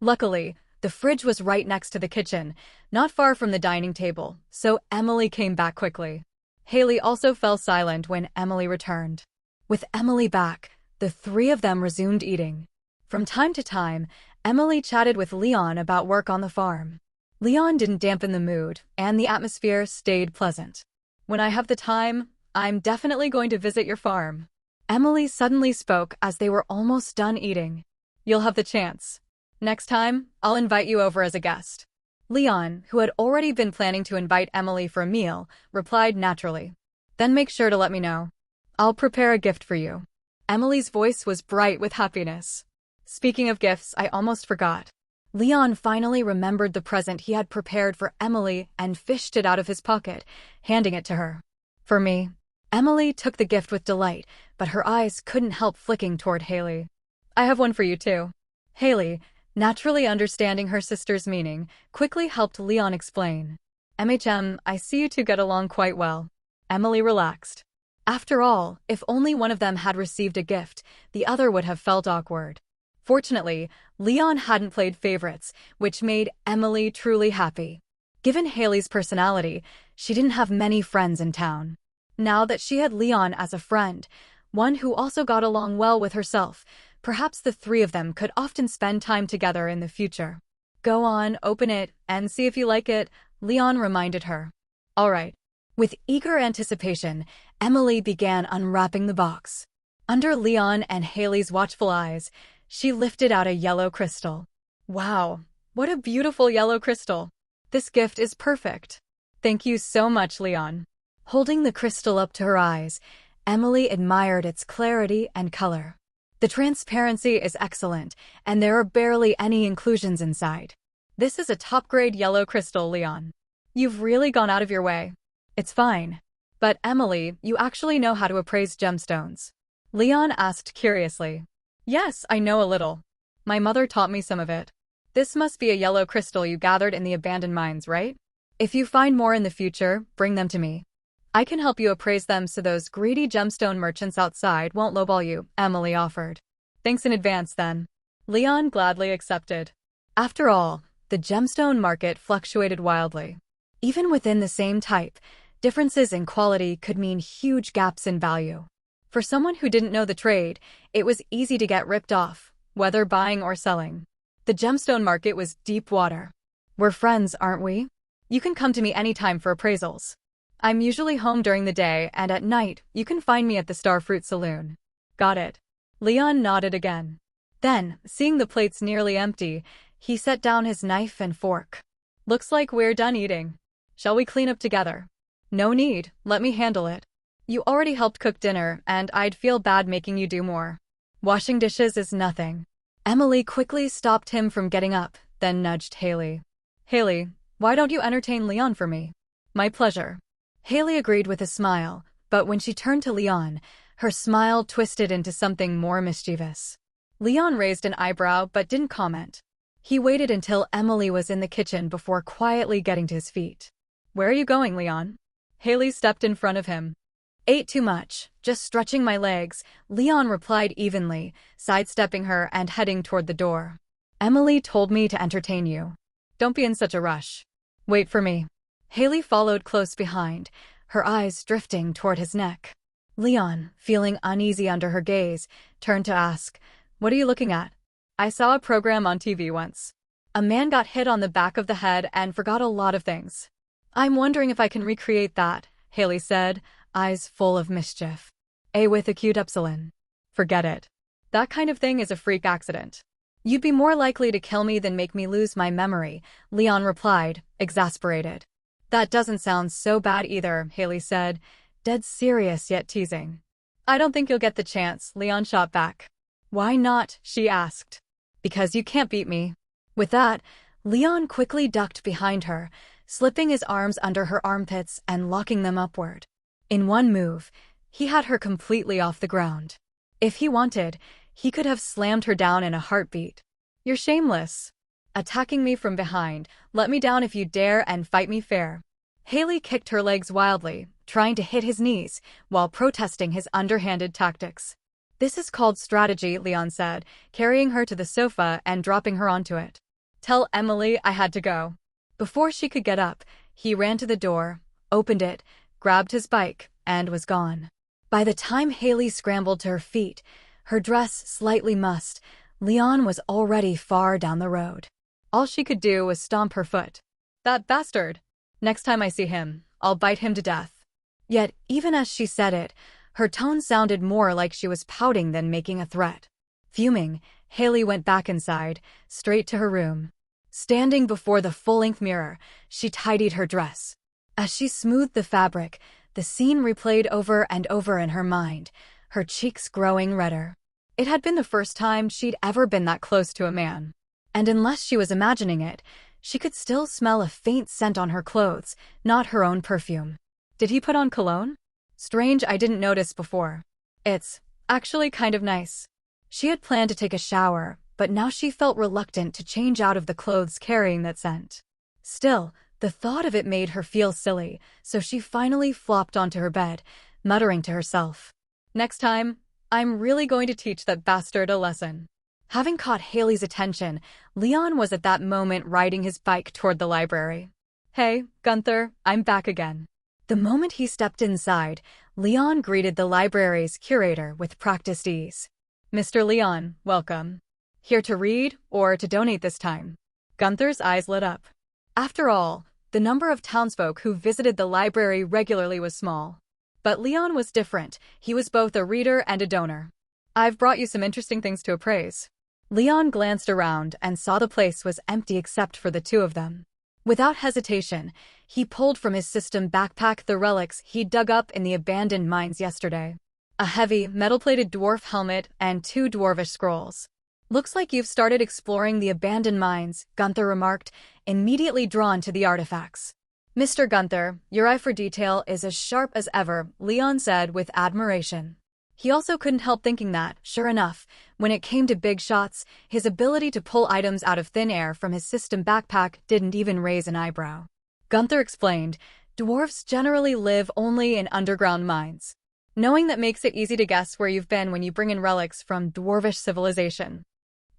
Luckily, the fridge was right next to the kitchen, not far from the dining table, so Emily came back quickly. Haley also fell silent when Emily returned. With Emily back, the 3 of them resumed eating. From time to time, Emily chatted with Leon about work on the farm. Leon didn't dampen the mood, and the atmosphere stayed pleasant. "When I have the time, I'm definitely going to visit your farm." Emily suddenly spoke as they were almost done eating. "You'll have the chance. Next time, I'll invite you over as a guest." Leon, who had already been planning to invite Emily for a meal, replied naturally. "Then make sure to let me know. I'll prepare a gift for you." Emily's voice was bright with happiness. "Speaking of gifts, I almost forgot." Leon finally remembered the present he had prepared for Emily and fished it out of his pocket, handing it to her. "For me." Emily took the gift with delight, but her eyes couldn't help flicking toward Haley. "I have one for you too." Haley, naturally understanding her sister's meaning, quickly helped Leon explain. I see you two get along quite well." Emily relaxed. After all, if only one of them had received a gift, the other would have felt awkward. Fortunately, Leon hadn't played favorites, which made Emily truly happy. Given Haley's personality, she didn't have many friends in town. Now that she had Leon as a friend, one who also got along well with herself, perhaps the 3 of them could often spend time together in the future. "Go on, open it, and see if you like it," Leon reminded her. All right. With eager anticipation, Emily began unwrapping the box. Under Leon and Haley's watchful eyes, she lifted out a yellow crystal. Wow, what a beautiful yellow crystal. This gift is perfect. Thank you so much, Leon. Holding the crystal up to her eyes, Emily admired its clarity and color. The transparency is excellent, and there are barely any inclusions inside. This is a top-grade yellow crystal, Leon. You've really gone out of your way. It's fine. But Emily, you actually know how to appraise gemstones? Leon asked curiously. Yes, I know a little. My mother taught me some of it. This must be a yellow crystal you gathered in the abandoned mines, right? If you find more in the future, bring them to me. I can help you appraise them so those greedy gemstone merchants outside won't lowball you, Emily offered. Thanks in advance, then. Leon gladly accepted. After all, the gemstone market fluctuated wildly. Even within the same type, differences in quality could mean huge gaps in value. For someone who didn't know the trade, it was easy to get ripped off, whether buying or selling. The gemstone market was deep water. We're friends, aren't we? You can come to me anytime for appraisals. I'm usually home during the day, and at night, you can find me at the Starfruit Saloon. Got it. Leon nodded again. Then, seeing the plates nearly empty, he set down his knife and fork. Looks like we're done eating. Shall we clean up together? No need, let me handle it. You already helped cook dinner, and I'd feel bad making you do more. Washing dishes is nothing. Emily quickly stopped him from getting up, then nudged Haley. Haley, why don't you entertain Leon for me? My pleasure. Haley agreed with a smile, but when she turned to Leon, her smile twisted into something more mischievous. Leon raised an eyebrow but didn't comment. He waited until Emily was in the kitchen before quietly getting to his feet. Where are you going, Leon? Haley stepped in front of him. Ate too much, just stretching my legs, Leon replied evenly, sidestepping her and heading toward the door. Emily told me to entertain you. Don't be in such a rush. Wait for me. Haley followed close behind, her eyes drifting toward his neck. Leon, feeling uneasy under her gaze, turned to ask, What are you looking at? I saw a program on TV once. A man got hit on the back of the head and forgot a lot of things. I'm wondering if I can recreate that, Haley said, eyes full of mischief. A with a cute epsilon. Forget it. That kind of thing is a freak accident. You'd be more likely to kill me than make me lose my memory, Leon replied, exasperated. That doesn't sound so bad either, Haley said, dead serious yet teasing. I don't think you'll get the chance, Leon shot back. Why not? She asked. Because you can't beat me. With that, Leon quickly ducked behind her, slipping his arms under her armpits and locking them upward. In one move, he had her completely off the ground. If he wanted, he could have slammed her down in a heartbeat. You're shameless. Attacking me from behind, let me down if you dare and fight me fair. Haley kicked her legs wildly, trying to hit his knees, while protesting his underhanded tactics. This is called strategy, Leon said, carrying her to the sofa and dropping her onto it. Tell Emily I had to go. Before she could get up, he ran to the door, opened it, grabbed his bike, and was gone. By the time Haley scrambled to her feet, her dress slightly mussed, Leon was already far down the road. All she could do was stomp her foot. That bastard! Next time I see him, I'll bite him to death. Yet, even as she said it, her tone sounded more like she was pouting than making a threat. Fuming, Haley went back inside, straight to her room. Standing before the full-length mirror, she tidied her dress. As she smoothed the fabric, the scene replayed over and over in her mind, her cheeks growing redder. It had been the first time she'd ever been that close to a man. And unless she was imagining it, she could still smell a faint scent on her clothes, not her own perfume. Did he put on cologne? Strange, I didn't notice before. It's actually kind of nice. She had planned to take a shower, but now she felt reluctant to change out of the clothes carrying that scent. Still, the thought of it made her feel silly, so she finally flopped onto her bed, muttering to herself. Next time, I'm really going to teach that bastard a lesson. Having caught Haley's attention, Leon was at that moment riding his bike toward the library. Hey, Gunther, I'm back again. The moment he stepped inside, Leon greeted the library's curator with practiced ease. Mr. Leon, welcome. Here to read or to donate this time? Gunther's eyes lit up. After all, The number of townsfolk who visited the library regularly was small. But Leon was different. He was both a reader and a donor. I've brought you some interesting things to appraise. Leon glanced around and saw the place was empty except for the two of them. Without hesitation, he pulled from his system backpack the relics he dug up in the abandoned mines yesterday. A heavy, metal-plated dwarf helmet and 2 dwarvish scrolls. Looks like you've started exploring the abandoned mines, Gunther remarked, immediately drawn to the artifacts. Mr. Gunther, your eye for detail is as sharp as ever, Leon said with admiration. He also couldn't help thinking that, sure enough, when it came to big shots, his ability to pull items out of thin air from his system backpack didn't even raise an eyebrow. Gunther explained, dwarves generally live only in underground mines. Knowing that makes it easy to guess where you've been when you bring in relics from dwarvish civilization.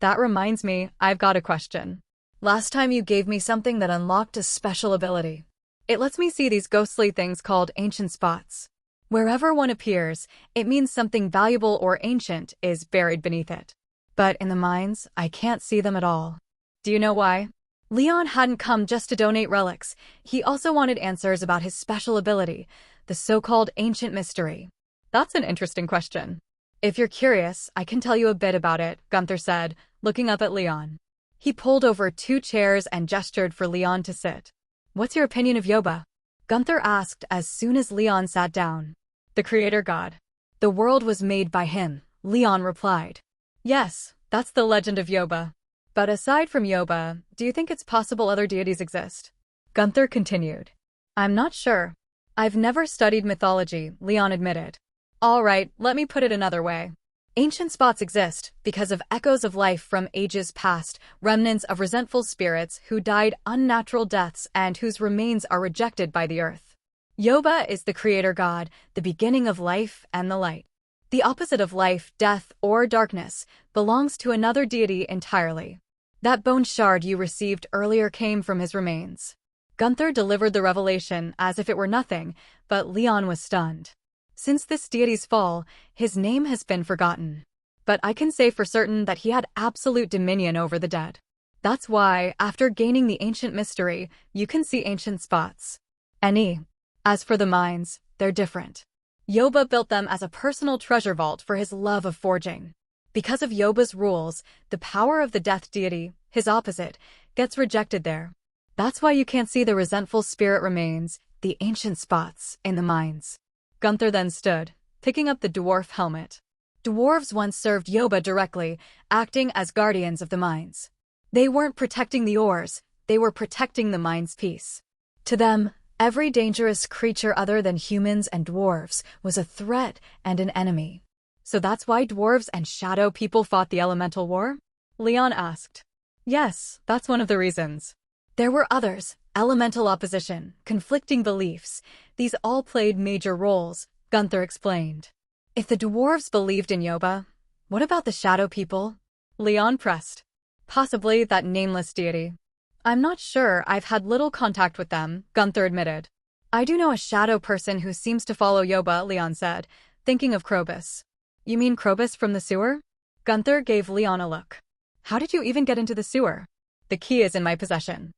That reminds me, I've got a question. Last time you gave me something that unlocked a special ability. It lets me see these ghostly things called ancient spots. Wherever one appears, it means something valuable or ancient is buried beneath it. But in the mines, I can't see them at all. Do you know why? Leon hadn't come just to donate relics. He also wanted answers about his special ability, the so-called ancient mystery. That's an interesting question. If you're curious, I can tell you a bit about it, Gunther said, looking up at Leon. He pulled over 2 chairs and gestured for Leon to sit. What's your opinion of Yoba? Gunther asked as soon as Leon sat down. The creator god. The world was made by him, Leon replied. Yes, that's the legend of Yoba. But aside from Yoba, do you think it's possible other deities exist? Gunther continued. I'm not sure. I've never studied mythology, Leon admitted. All right, let me put it another way. Ancient spots exist because of echoes of life from ages past, remnants of resentful spirits who died unnatural deaths and whose remains are rejected by the earth. Yoba is the creator god, the beginning of life and the light. The opposite of life, death, or darkness belongs to another deity entirely. That bone shard you received earlier came from his remains. Gunther delivered the revelation as if it were nothing, but Leon was stunned. Since this deity's fall, his name has been forgotten. But I can say for certain that he had absolute dominion over the dead. That's why, after gaining the ancient mystery, you can see ancient spots. As for the mines, they're different. Yoba built them as a personal treasure vault for his love of forging. Because of Yoba's rules, the power of the death deity, his opposite, gets rejected there. That's why you can't see the resentful spirit remains, the ancient spots, in the mines. Gunther then stood, picking up the dwarf helmet. Dwarves once served Yoba directly, acting as guardians of the mines. They weren't protecting the ores, they were protecting the mine's peace. To them, every dangerous creature other than humans and dwarves was a threat and an enemy. So that's why dwarves and shadow people fought the elemental war? Leon asked. Yes, that's one of the reasons. There were others, elemental opposition, conflicting beliefs. These all played major roles, Gunther explained. If the dwarves believed in Yoba, what about the shadow people? Leon pressed. Possibly that nameless deity. I'm not sure, I've had little contact with them, Gunther admitted. I do know a shadow person who seems to follow Yoba, Leon said, thinking of Krobus. You mean Krobus from the sewer? Gunther gave Leon a look. How did you even get into the sewer? The key is in my possession.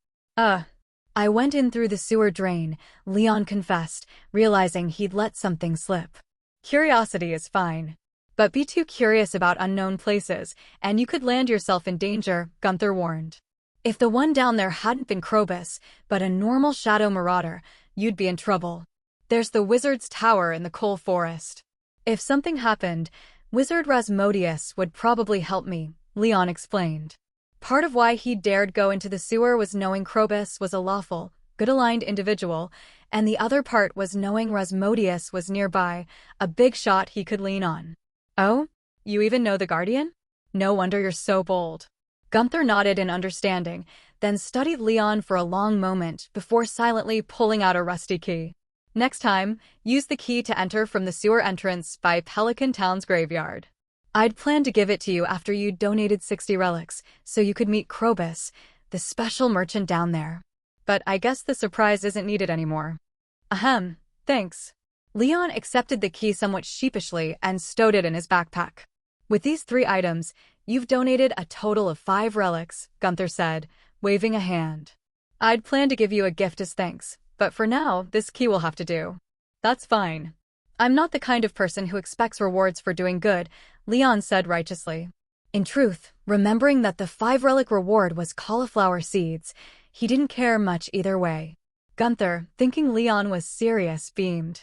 I went in through the sewer drain, Leon confessed, realizing he'd let something slip. Curiosity is fine. But be too curious about unknown places, and you could land yourself in danger, Gunther warned. If the one down there hadn't been Krobus, but a normal shadow marauder, you'd be in trouble. There's the wizard's tower in the coal forest. If something happened, Wizard Rasmodius would probably help me, Leon explained. Part of why he dared go into the sewer was knowing Krobus was a lawful, good-aligned individual, and the other part was knowing Rasmodius was nearby, a big shot he could lean on. Oh? You even know the Guardian? No wonder you're so bold. Gunther nodded in understanding, then studied Leon for a long moment before silently pulling out a rusty key. Next time, use the key to enter from the sewer entrance by Pelican Town's graveyard. I'd planned to give it to you after you donated 60 relics, so you could meet Krobus, the special merchant down there. But I guess the surprise isn't needed anymore. Ahem, thanks. Leon accepted the key somewhat sheepishly and stowed it in his backpack. With these 3 items, you've donated a total of 5 relics, Gunther said, waving a hand. I'd planned to give you a gift as thanks, but for now, this key will have to do. That's fine. I'm not the kind of person who expects rewards for doing good, Leon said righteously. In truth, remembering that the 5-relic reward was cauliflower seeds, he didn't care much either way. Gunther, thinking Leon was serious, beamed.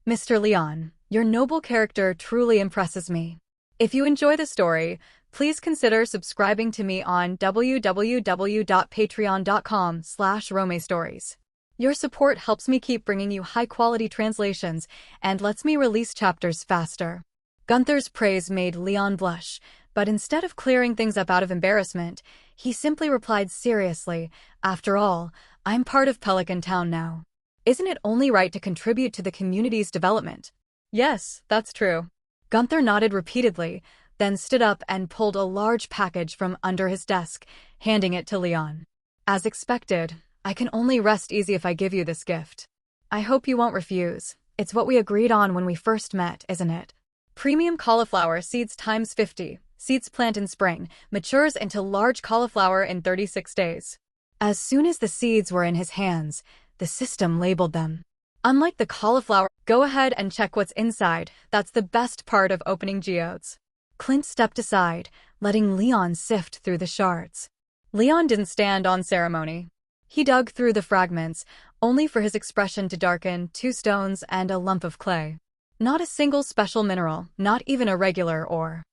Mr. Leon, your noble character truly impresses me. If you enjoy the story, please consider subscribing to me on www.patreon.com/romestories. Your support helps me keep bringing you high-quality translations and lets me release chapters faster. Gunther's praise made Leon blush, but instead of clearing things up out of embarrassment, he simply replied seriously, "After all, I'm part of Pelican Town now. Isn't it only right to contribute to the community's development?" "Yes, that's true." Gunther nodded repeatedly, then stood up and pulled a large package from under his desk, handing it to Leon. "As expected, I can only rest easy if I give you this gift. I hope you won't refuse. It's what we agreed on when we first met, isn't it? Premium cauliflower seeds times 50. Seeds plant in spring, matures into large cauliflower in 36 days. As soon as the seeds were in his hands, the system labeled them. Unlike the cauliflower, go ahead and check what's inside. That's the best part of opening geodes. Clint stepped aside, letting Leon sift through the shards. Leon didn't stand on ceremony. He dug through the fragments, only for his expression to darken, 2 stones and a lump of clay. Not a single special mineral, not even a regular ore.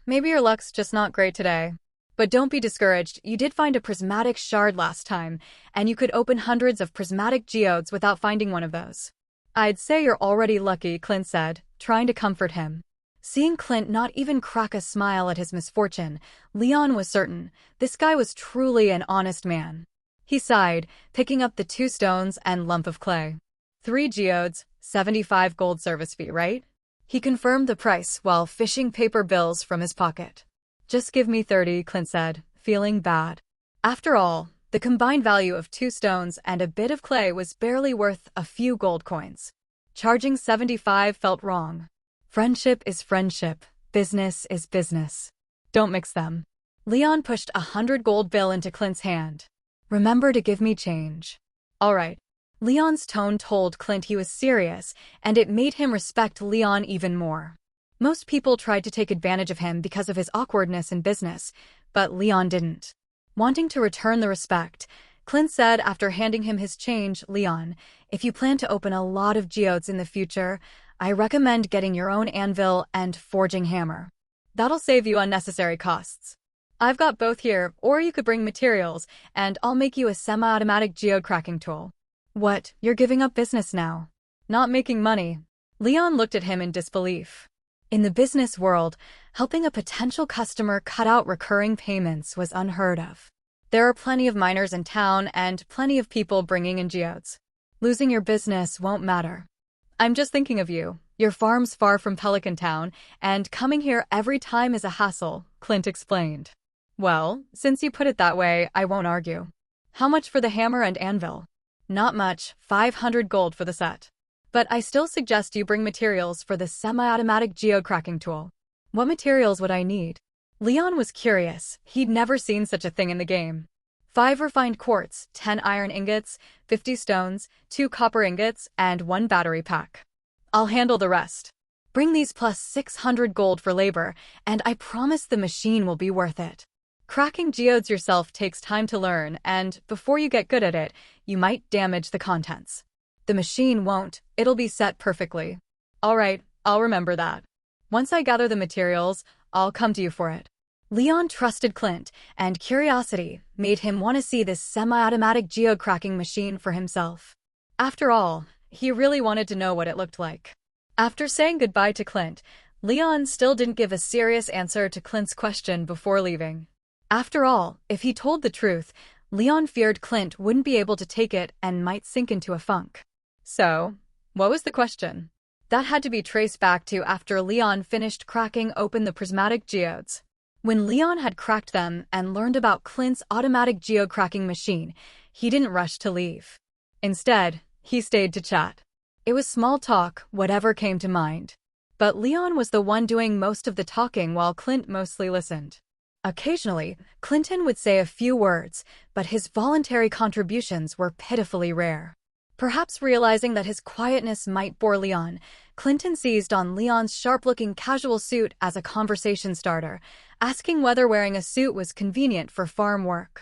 Maybe your luck's just not great today. But don't be discouraged, you did find a prismatic shard last time, and you could open hundreds of prismatic geodes without finding one of those. I'd say you're already lucky, Clint said, trying to comfort him. Seeing Clint not even crack a smile at his misfortune, Leon was certain this guy was truly an honest man. He sighed, picking up the 2 stones and lump of clay. 3 geodes, 75 gold service fee, right? He confirmed the price while fishing paper bills from his pocket. Just give me 30, Clint said, feeling bad. After all, the combined value of 2 stones and a bit of clay was barely worth a few gold coins. Charging 75 felt wrong. Friendship is friendship, business is business. Don't mix them. Leon pushed a 100 gold bill into Clint's hand. Remember to give me change. All right. Leon's tone told Clint he was serious, and it made him respect Leon even more. Most people tried to take advantage of him because of his awkwardness in business, but Leon didn't. Wanting to return the respect, Clint said after handing him his change, "Leon, if you plan to open a lot of geodes in the future, I recommend getting your own anvil and forging hammer. That'll save you unnecessary costs. I've got both here, or you could bring materials, and I'll make you a semi-automatic geode cracking tool." "What, you're giving up business now? Not making money?" Leon looked at him in disbelief. In the business world, helping a potential customer cut out recurring payments was unheard of. There are plenty of miners in town and plenty of people bringing in geodes. Losing your business won't matter. I'm just thinking of you. Your farm's far from Pelican Town, and coming here every time is a hassle, Clint explained. Well, since you put it that way, I won't argue. How much for the hammer and anvil? Not much, 500 gold for the set. But I still suggest you bring materials for the semi-automatic geode cracking tool. What materials would I need? Leon was curious. He'd never seen such a thing in the game. 5 refined quartz, 10 iron ingots, 50 stones, 2 copper ingots, and 1 battery pack. I'll handle the rest. Bring these plus 600 gold for labor, and I promise the machine will be worth it. Cracking geodes yourself takes time to learn, and before you get good at it, you might damage the contents. The machine won't, it'll be set perfectly. All right, I'll remember that. Once I gather the materials, I'll come to you for it. Leon trusted Clint, and curiosity made him want to see this semi-automatic geode cracking machine for himself. After all, he really wanted to know what it looked like. After saying goodbye to Clint, Leon still didn't give a serious answer to Clint's question before leaving. After all, if he told the truth, Leon feared Clint wouldn't be able to take it and might sink into a funk. So, what was the question? That had to be traced back to after Leon finished cracking open the prismatic geodes. When Leon had cracked them and learned about Clint's automatic geode cracking machine, he didn't rush to leave. Instead, he stayed to chat. It was small talk, whatever came to mind. But Leon was the one doing most of the talking while Clint mostly listened. Occasionally, Clinton would say a few words, but his voluntary contributions were pitifully rare. Perhaps realizing that his quietness might bore Leon, Clinton seized on Leon's sharp-looking casual suit as a conversation starter, asking whether wearing a suit was convenient for farm work.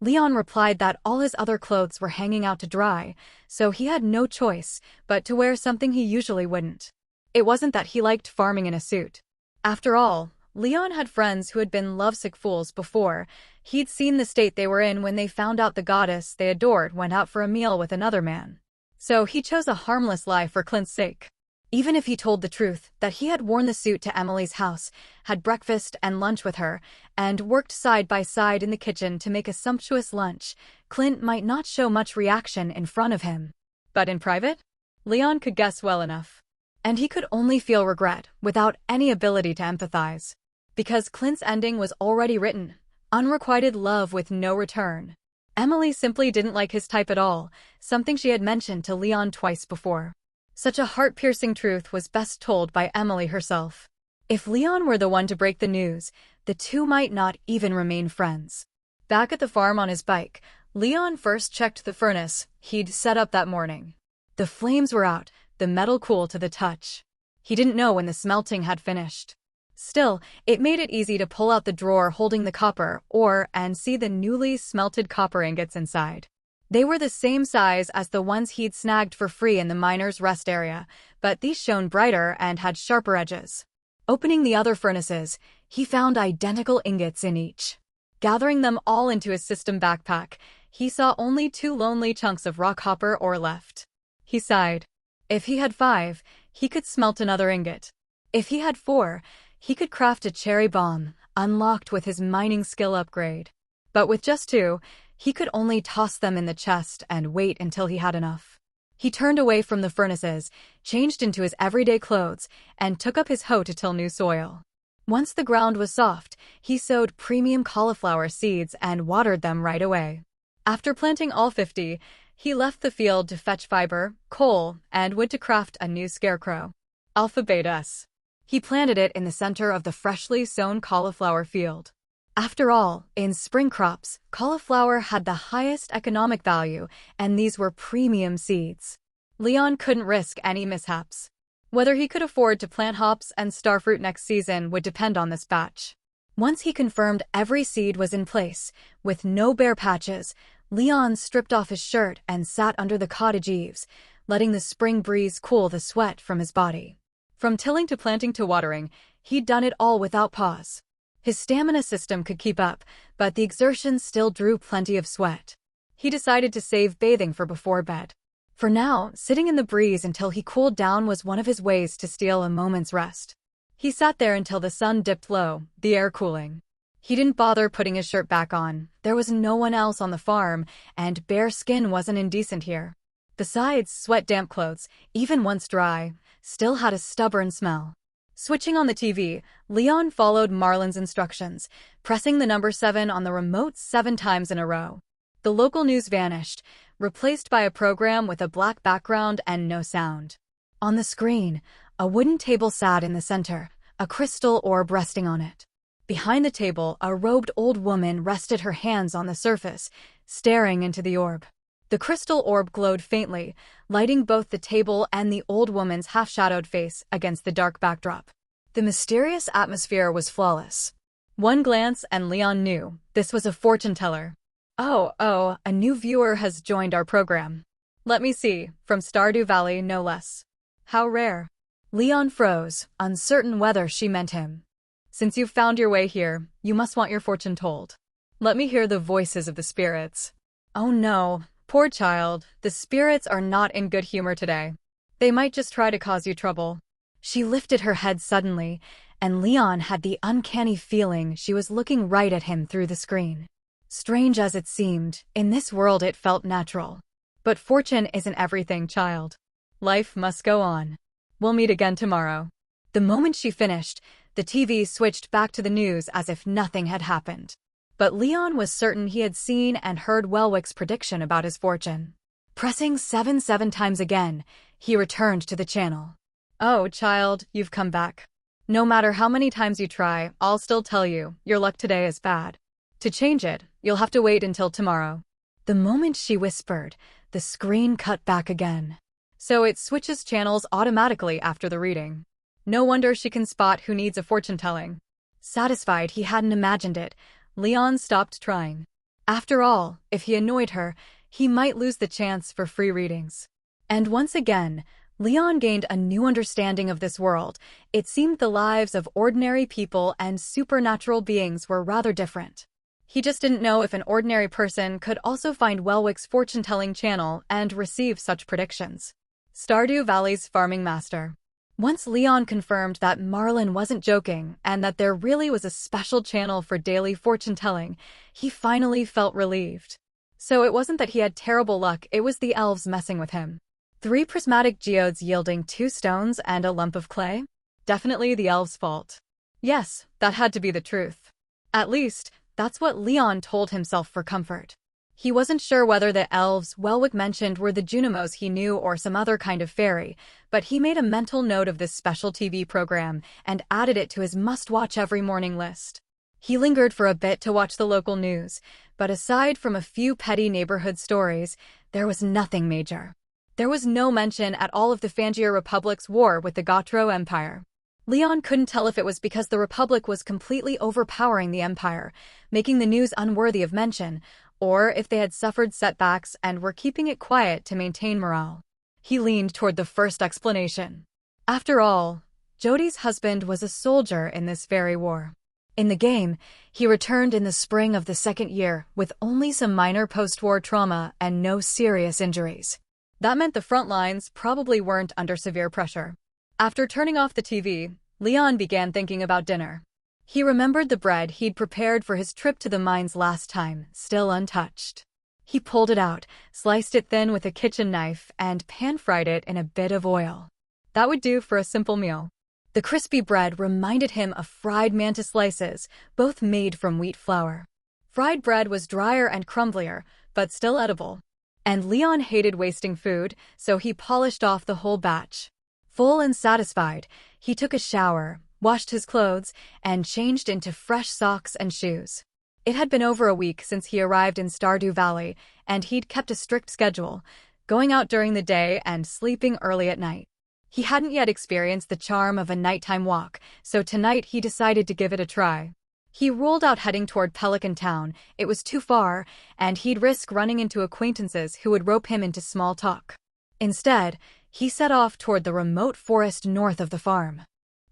Leon replied that all his other clothes were hanging out to dry, so he had no choice but to wear something he usually wouldn't. It wasn't that he liked farming in a suit. After all, Leon had friends who had been lovesick fools before. He'd seen the state they were in when they found out the goddess they adored went out for a meal with another man. So he chose a harmless lie for Clint's sake. Even if he told the truth that he had worn the suit to Emily's house, had breakfast and lunch with her, and worked side by side in the kitchen to make a sumptuous lunch, Clint might not show much reaction in front of him. But in private, Leon could guess well enough. And he could only feel regret without any ability to empathize. Because Clint's ending was already written, unrequited love with no return. Emily simply didn't like his type at all, something she had mentioned to Leon twice before. Such a heart-piercing truth was best told by Emily herself. If Leon were the one to break the news, the two might not even remain friends. Back at the farm on his bike, Leon first checked the furnace he'd set up that morning. The flames were out, the metal cool to the touch. He didn't know when the smelting had finished. Still, it made it easy to pull out the drawer holding the copper ore and see the newly smelted copper ingots inside. They were the same size as the ones he'd snagged for free in the miners' rest area, but these shone brighter and had sharper edges. Opening the other furnaces, he found identical ingots in each. Gathering them all into his system backpack, he saw only 2 lonely chunks of raw copper ore left. He sighed. If he had 5, he could smelt another ingot. If he had 4, he could craft a cherry bomb, unlocked with his mining skill upgrade. But with just 2, he could only toss them in the chest and wait until he had enough. He turned away from the furnaces, changed into his everyday clothes, and took up his hoe to till new soil. Once the ground was soft, he sowed premium cauliflower seeds and watered them right away. After planting all 50, he left the field to fetch fiber, coal, and wood to craft a new scarecrow. Alphabet S. He planted it in the center of the freshly sown cauliflower field. After all, in spring crops, cauliflower had the highest economic value, and these were premium seeds. Leon couldn't risk any mishaps. Whether he could afford to plant hops and starfruit next season would depend on this batch. Once he confirmed every seed was in place, with no bare patches, Leon stripped off his shirt and sat under the cottage eaves, letting the spring breeze cool the sweat from his body. From tilling to planting to watering, he'd done it all without pause. His stamina system could keep up, but the exertion still drew plenty of sweat. He decided to save bathing for before bed. For now, sitting in the breeze until he cooled down was one of his ways to steal a moment's rest. He sat there until the sun dipped low, the air cooling. He didn't bother putting his shirt back on. There was no one else on the farm, and bare skin wasn't indecent here. Besides, sweat-damp clothes, even once dry, still had a stubborn smell. Switching on the TV, Leon followed Marlon's instructions, pressing the number 7 on the remote 7 times in a row. The local news vanished, replaced by a program with a black background and no sound. On the screen, a wooden table sat in the center, a crystal orb resting on it. Behind the table, a robed old woman rested her hands on the surface, staring into the orb. The crystal orb glowed faintly, lighting both the table and the old woman's half-shadowed face against the dark backdrop. The mysterious atmosphere was flawless. One glance and Leon knew this was a fortune teller. Oh, a new viewer has joined our program. Let me see, from Stardew Valley no less. How rare. Leon froze, uncertain whether she meant him. Since you've found your way here, you must want your fortune told. Let me hear the voices of the spirits. Oh no. Poor child, the spirits are not in good humor today. They might just try to cause you trouble. She lifted her head suddenly, and Leon had the uncanny feeling she was looking right at him through the screen. Strange as it seemed, in this world it felt natural. But fortune isn't everything, child. Life must go on. We'll meet again tomorrow. The moment she finished, the TV switched back to the news as if nothing had happened. But Leon was certain he had seen and heard Welwick's prediction about his fortune. Pressing 7 times again, he returned to the channel. Oh, child, you've come back. No matter how many times you try, I'll still tell you, your luck today is bad. To change it, you'll have to wait until tomorrow. The moment she whispered, the screen cut back again. So it switches channels automatically after the reading. No wonder she can spot who needs a fortune-telling. Satisfied he hadn't imagined it, Leon stopped trying. After all, if he annoyed her, he might lose the chance for free readings. And once again, Leon gained a new understanding of this world. It seemed the lives of ordinary people and supernatural beings were rather different. He just didn't know if an ordinary person could also find Welwick's fortune-telling channel and receive such predictions. Stardew Valley's farming master. Once Leon confirmed that Marlin wasn't joking and that there really was a special channel for daily fortune-telling, he finally felt relieved. So it wasn't that he had terrible luck, it was the elves messing with him. 3 prismatic geodes yielding 2 stones and a lump of clay? Definitely the elves' fault. Yes, that had to be the truth. At least, that's what Leon told himself for comfort. He wasn't sure whether the elves Welwick mentioned were the Junimos he knew or some other kind of fairy, but he made a mental note of this special TV program and added it to his must-watch every morning list. He lingered for a bit to watch the local news, but aside from a few petty neighborhood stories, there was nothing major. There was no mention at all of the Fangier Republic's war with the Gautreaux Empire. Leon couldn't tell if it was because the Republic was completely overpowering the Empire, making the news unworthy of mention, or if they had suffered setbacks and were keeping it quiet to maintain morale. He leaned toward the first explanation. After all, Jodi's husband was a soldier in this very war. In the game, he returned in the spring of the second year with only some minor post-war trauma and no serious injuries. That meant the front lines probably weren't under severe pressure. After turning off the TV, Leon began thinking about dinner. He remembered the bread he'd prepared for his trip to the mines last time, still untouched. He pulled it out, sliced it thin with a kitchen knife, and pan-fried it in a bit of oil. That would do for a simple meal. The crispy bread reminded him of fried mantis slices, both made from wheat flour. Fried bread was drier and crumblier, but still edible. And Leon hated wasting food, so he polished off the whole batch. Full and satisfied, he took a shower, washed his clothes, and changed into fresh socks and shoes. It had been over a week since he arrived in Stardew Valley, and he'd kept a strict schedule, going out during the day and sleeping early at night. He hadn't yet experienced the charm of a nighttime walk, so tonight he decided to give it a try. He rolled out heading toward Pelican Town. It was too far, and he'd risk running into acquaintances who would rope him into small talk. Instead, he set off toward the remote forest north of the farm.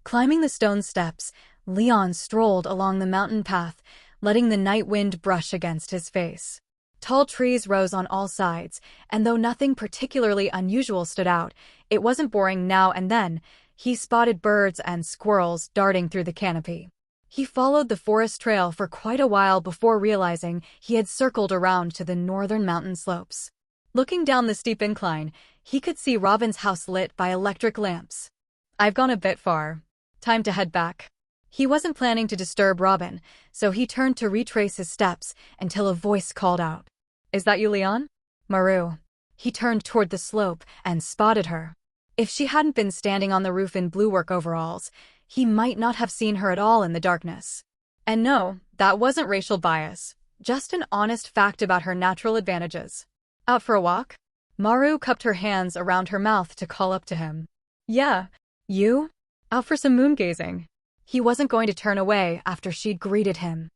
Climbing the stone steps, Leon strolled along the mountain path, letting the night wind brush against his face. Tall trees rose on all sides, and though nothing particularly unusual stood out, it wasn't boring now and then. He spotted birds and squirrels darting through the canopy. He followed the forest trail for quite a while before realizing he had circled around to the northern mountain slopes. Looking down the steep incline, he could see Robin's house lit by electric lamps. "I've gone a bit far. Time to head back." He wasn't planning to disturb Robin, so he turned to retrace his steps until a voice called out. "Is that you, Leon?" "Maru." He turned toward the slope and spotted her. If she hadn't been standing on the roof in blue work overalls, he might not have seen her at all in the darkness. And no, that wasn't racial bias, just an honest fact about her natural advantages. "Out for a walk?" Maru cupped her hands around her mouth to call up to him. "Yeah. You? Out for some moon gazing." He wasn't going to turn away after she'd greeted him.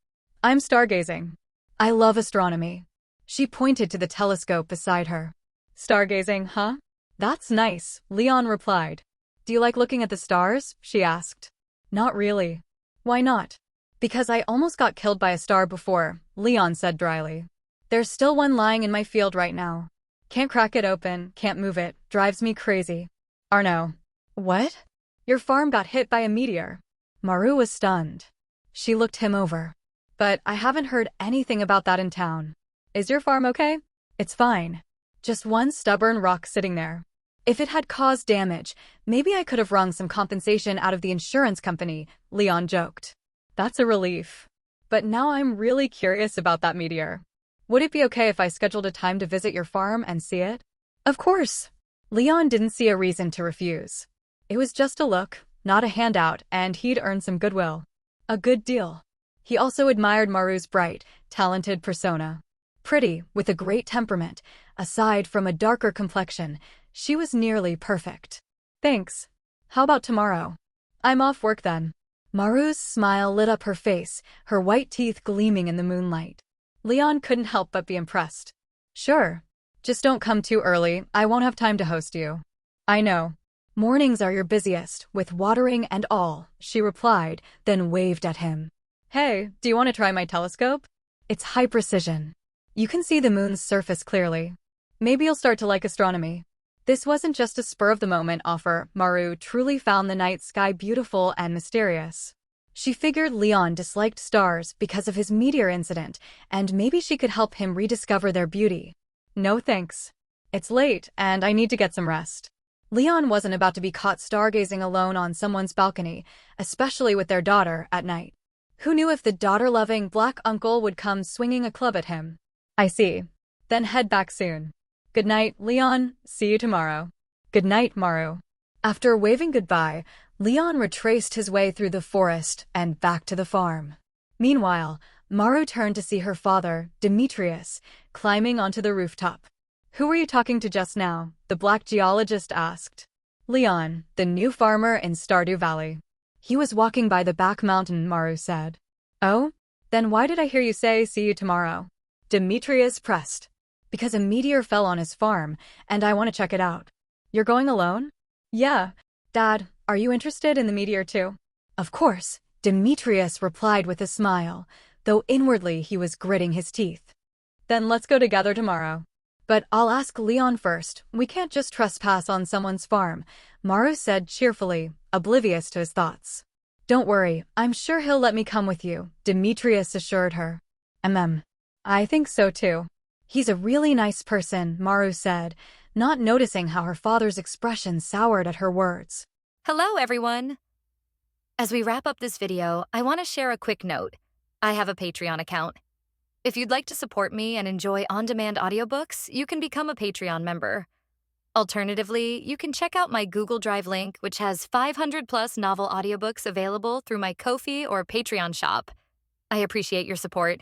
"I'm stargazing. I love astronomy." She pointed to the telescope beside her. "Stargazing, huh? That's nice," Leon replied. "Do you like looking at the stars?" she asked. "Not really." "Why not?" "Because I almost got killed by a star before," Leon said dryly. "There's still one lying in my field right now. Can't crack it open, can't move it, drives me crazy." "Arno." "What?" "Your farm got hit by a meteor." Maru was stunned. She looked him over. "But I haven't heard anything about that in town. Is your farm okay?" "It's fine. Just one stubborn rock sitting there. If it had caused damage, maybe I could have wrung some compensation out of the insurance company," Leon joked. "That's a relief. But now I'm really curious about that meteor. Would it be okay if I scheduled a time to visit your farm and see it?" "Of course." Leon didn't see a reason to refuse. It was just a look, not a handout, and he'd earn some goodwill. A good deal. He also admired Maru's bright, talented persona. Pretty, with a great temperament, aside from a darker complexion, she was nearly perfect. Thanks. How about tomorrow? I'm off work then. Maru's smile lit up her face, her white teeth gleaming in the moonlight. Leon couldn't help but be impressed. Sure. Just don't come too early, I won't have time to host you. I know. Mornings are your busiest, with watering and all, she replied, then waved at him. Hey, do you want to try my telescope? It's high precision. You can see the moon's surface clearly. Maybe you'll start to like astronomy. This wasn't just a spur-of-the-moment offer. Maru truly found the night sky beautiful and mysterious. She figured Leon disliked stars because of his meteor incident, and maybe she could help him rediscover their beauty. No thanks. It's late, and I need to get some rest. Leon wasn't about to be caught stargazing alone on someone's balcony, especially with their daughter, at night. Who knew if the daughter-loving black uncle would come swinging a club at him? I see. Then head back soon. Good night, Leon. See you tomorrow. Good night, Maru. After waving goodbye, Leon retraced his way through the forest and back to the farm. Meanwhile, Maru turned to see her father, Demetrius, climbing onto the rooftop. Who were you talking to just now? The black geologist asked. Leon, the new farmer in Stardew Valley. He was walking by the back mountain, Maru said. Oh? Then why did I hear you say, see you tomorrow? Demetrius pressed. Because a meteor fell on his farm, and I want to check it out. You're going alone? Yeah. Dad, are you interested in the meteor too? Of course, Demetrius replied with a smile, though inwardly he was gritting his teeth. Then let's go together tomorrow. But I'll ask Leon first. We can't just trespass on someone's farm, Maru said cheerfully, oblivious to his thoughts. Don't worry, I'm sure he'll let me come with you, Demetrius assured her. I think so too. He's a really nice person, Maru said, not noticing how her father's expression soured at her words. Hello, everyone. As we wrap up this video, I want to share a quick note. I have a Patreon account. If you'd like to support me and enjoy on-demand audiobooks, you can become a Patreon member. Alternatively, you can check out my Google Drive link, which has 500+ novel audiobooks available through my Ko-fi or Patreon shop. I appreciate your support.